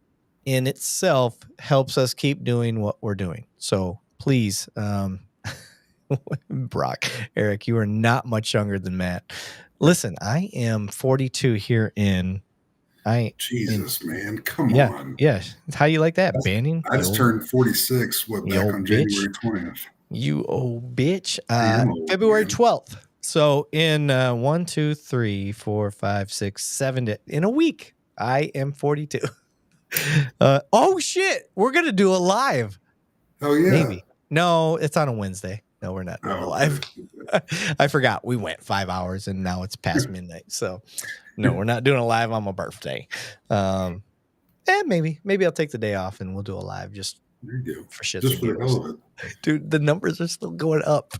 in itself helps us keep doing what we're doing. So please, Brock, Eric, you are not much younger than Matt. Listen, I am 42 here in. Man, come on. Yeah. How you like that, Banning? I just turned 46 back on January 20th. You old bitch. February 12th. So in 1, 2, 3, 4, 5, 6, 7 in a week, I am 42. Oh shit. We're gonna do a live. Oh yeah. Maybe. No, it's on a Wednesday. No, we're not doing a live. I forgot. We went 5 hours and now it's past midnight. So no, we're not doing a live on my birthday. Maybe I'll take the day off and we'll do a live just for shit. Just for the hell of it. Dude, the numbers are still going up.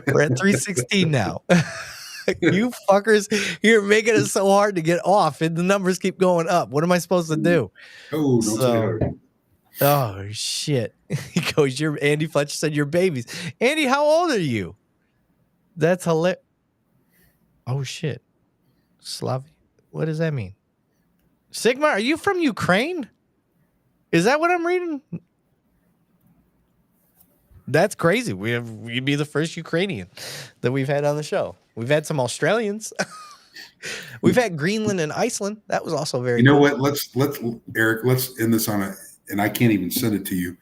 We're at 316 now. You fuckers, you're making it so hard to get off and the numbers keep going up. What am I supposed to do? Oh, don't say that. Oh shit. He goes, Andy Fletcher said you're babies. Andy, how old are you? That's hilarious. Oh shit. Slavi. What does that mean? Sigma, are you from Ukraine? Is that what I'm reading? That's crazy. You'd be the first Ukrainian that we've had on the show. We've had some Australians. We've had Greenland and Iceland. That was also very cool. What? Let's Eric, let's end this on and I can't even send it to you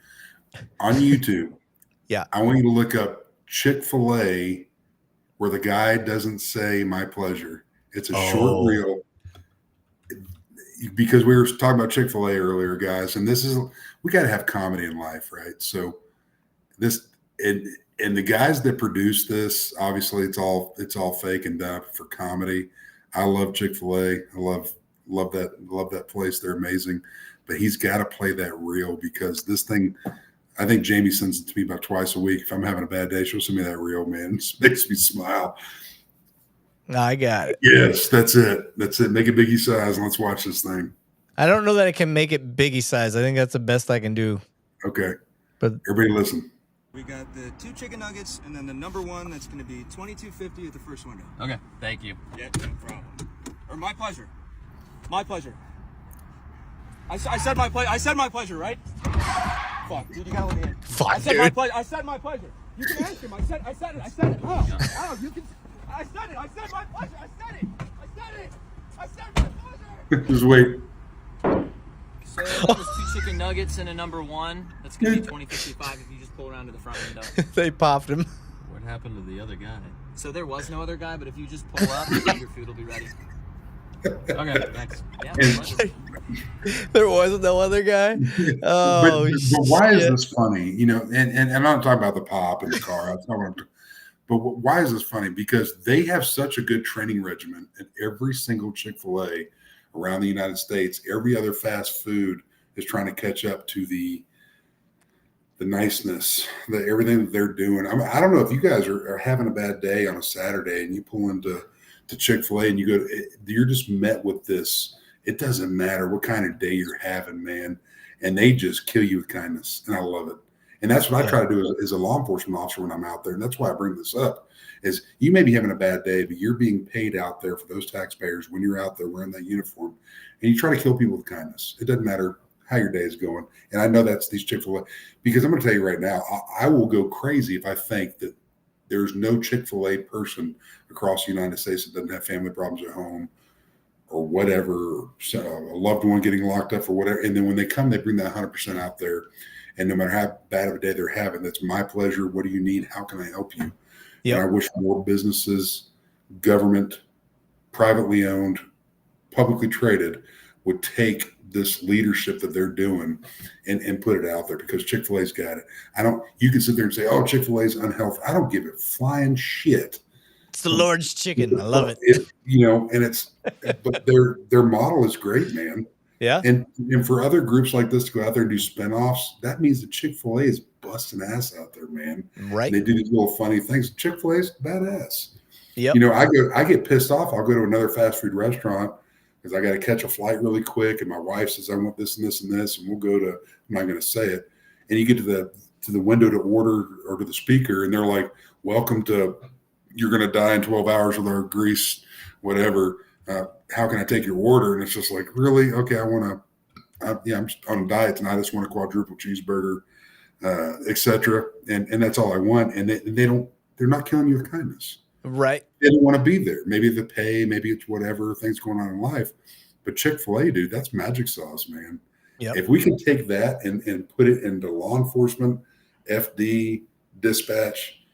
on YouTube. Yeah. I want you to look up Chick-fil-A where the guy doesn't say my pleasure. It's a short reel because we were talking about Chick-fil-A earlier, guys. And we got to have comedy in life, right? So this, and the guys that produce this, obviously it's all fake and done for comedy. I love Chick-fil-A. I love that place. They're amazing. But he's got to play that reel because this thing, I think Jamie sends it to me about twice a week. If I'm having a bad day, she'll send me that reel, man. It makes me smile. I got it. Yes, that's it. That's it. Make it Biggie size and let's watch this thing. I don't know that I can make it Biggie size. I think that's the best I can do. Okay. But everybody listen. We got the 2 chicken nuggets and then the number 1 that's going to be $22.50 at the first window. Okay, thank you. Yeah, no problem. Or my pleasure. My pleasure. I said my pleasure. I said my pleasure, right? Fuck, dude, you gotta let me in. Fuck, I said dude. my pleasure. I said my pleasure. You can ask him. I said it. I said it. Oh, you can. I said it. I said my pleasure. I said it. I said it. I said my pleasure. Just wait. So that was 2 chicken nuggets and a number 1. That's gonna be $20.55 if you just pull around to the front window. They popped him. What happened to the other guy? So there was no other guy, but if you just pull up, your food will be ready. Okay, thanks. Yeah, There was no other guy. Oh, but why is this funny? You know, and I'm not talking about the pop in the car. That's not what I'm talking. But why is this funny? Because they have such a good training regimen at every single Chick-fil-A around the United States. Every other fast food is trying to catch up to the niceness, everything that they're doing. I don't know if you guys are having a bad day on a Saturday and you pull into Chick-fil-A and you're just met with this. It doesn't matter what kind of day you're having, man. And they just kill you with kindness. And I love it. And that's what I try to do as a law enforcement officer when I'm out there. And that's why I bring this up is you may be having a bad day, but you're being paid out there for those taxpayers when you're out there wearing that uniform, and you try to kill people with kindness. It doesn't matter how your day is going. And I know that's these Chick-fil-A, because I'm going to tell you right now, I will go crazy if I think that there's no Chick-fil-A person across the United States that doesn't have family problems at home or whatever, a loved one getting locked up or whatever. And then when they come, they bring that 100% out there. And no matter how bad of a day they're having, that's my pleasure. What do you need? How can I help you? Yep. And I wish more businesses, government, privately owned, publicly traded would take this leadership that they're doing and put it out there, because Chick-fil-A's got it. You can sit there and say, oh, Chick-fil-A's unhealthy. I don't give it flying shit. It's the Lord's chicken. I love it. But their model is great, man. Yeah. And for other groups like this to go out there and do spinoffs, that means that Chick-fil-A is busting ass out there, man. Right. And they do these little funny things. Chick-fil-A's badass. Yep. You know, I get pissed off. I'll go to another fast food restaurant because I got to catch a flight really quick, and my wife says I want this and this and this, and we'll go to. I'm not going to say it. And you get to the window to order or to the speaker, and they're like, "Welcome to. You're going to die in 12 hours with our grease, whatever. How can I take your order?" And it's just like, really? Okay, I'm just on a diet tonight. I just want a quadruple cheeseburger, etc. And that's all I want. And they're not killing you with kindness. Right. They don't want to be there. Maybe the pay, maybe it's whatever things going on in life. But Chick-fil-A, dude, that's magic sauce, man. Yep. If we can take that and put it into law enforcement, FD, dispatch,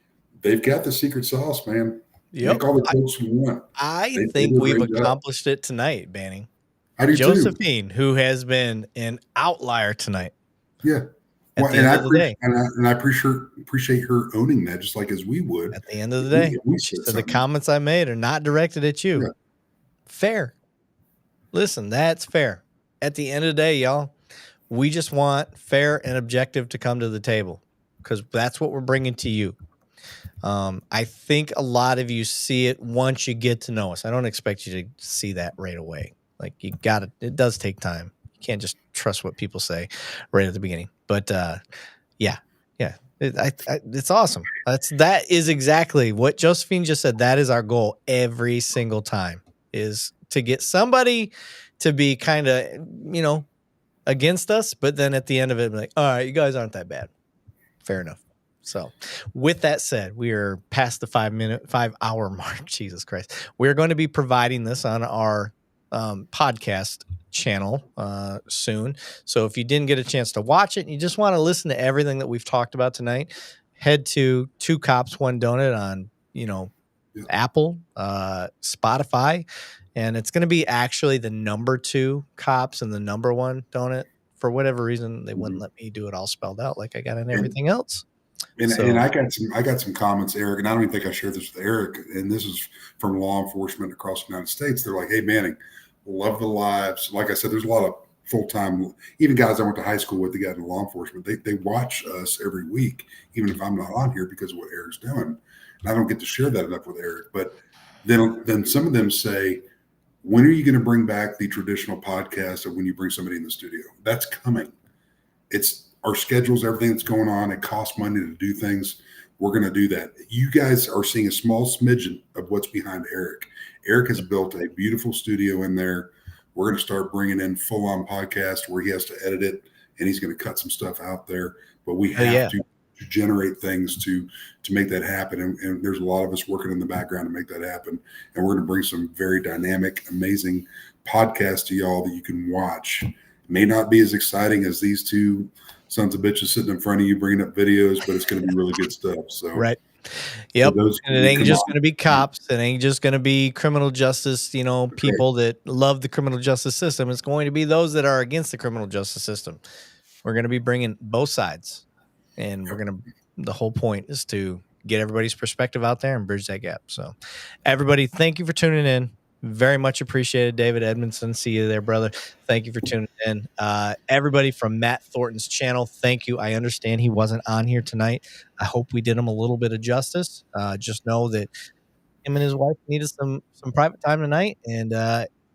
they've got the secret sauce, man. Yep. Make all the folks we want. I think we've accomplished it tonight, Banning. I do Josephine, who has been an outlier tonight. Yeah. At the end of the day. And I appreciate her owning that, just like as we would. At the end of the day, so the comments I made are not directed at you. Yeah. Fair. Listen, that's fair. At the end of the day, y'all, we just want fair and objective to come to the table, because that's what we're bringing to you. I think a lot of you see it once you get to know us. I don't expect you to see that right away. Like, it does take time. You can't just trust what people say right at the beginning. But yeah, it's awesome. That is exactly what Josephine just said. That is our goal every single time, is to get somebody to be kind of, against us, but then at the end of it, be like, all right, you guys aren't that bad. Fair enough. So with that said, we are past the 5 hour mark. Jesus Christ. We're going to be providing this on our podcast channel soon. So if you didn't get a chance to watch it and you just want to listen to everything that we've talked about tonight, head to 2 Cops, 1 Donut on, Apple, Spotify, and it's going to be actually the number 2 Cops and the number 1 Donut. For whatever reason, they wouldn't let me do it all spelled out like I got in everything else. And I got some comments, Eric, and I don't even think I shared this with Eric, and this is from law enforcement across the United States. They're like, hey, Banning, love the lives. Like I said, there's a lot of full-time, even guys I went to high school with, they got in law enforcement. They watch us every week, even if I'm not on here, because of what Eric's doing. And I don't get to share that enough with Eric. But then some of them say, when are you going to bring back the traditional podcast of when you bring somebody in the studio? That's coming. It's our schedules, everything that's going on. It costs money to do things. We're going to do that. You guys are seeing a small smidgen of what's behind Erik. Erik has built a beautiful studio in there. We're going to start bringing in full-on podcast where he has to edit it, and he's going to cut some stuff out there. But we have to generate things to make that happen. And there's a lot of us working in the background to make that happen. And we're going to bring some very dynamic, amazing podcasts to y'all that you can watch. It may not be as exciting as these two sons of bitches sitting in front of you bringing up videos, but it's going to be really good stuff. So right. Yep. And it ain't just going to be cops. Mm-hmm. It ain't just going to be criminal justice, people that love the criminal justice system. It's going to be those that are against the criminal justice system. We're going to be bringing both sides. And the whole point is to get everybody's perspective out there and bridge that gap. So everybody, thank you for tuning in. Very much appreciated. David Edmondson. See you there, brother. Thank you for tuning in. Everybody from Matt Thornton's channel, thank you. I understand he wasn't on here tonight. I hope we did him a little bit of justice. Just know that him and his wife needed some private time tonight, and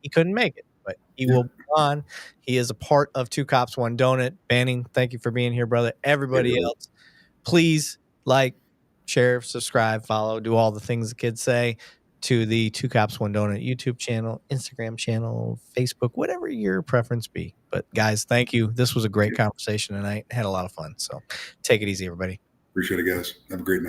he couldn't make it. But he will be on. He is a part of Two Cops, One Donut. Banning, thank you for being here, brother. Everybody else, please like, share, subscribe, follow, do all the things the kids say to the Two Cops, One Donut YouTube channel, Instagram channel, Facebook, whatever your preference be. But guys, thank you. This was a great conversation tonight. Had a lot of fun. So take it easy, everybody. Appreciate it, guys. Have a great night.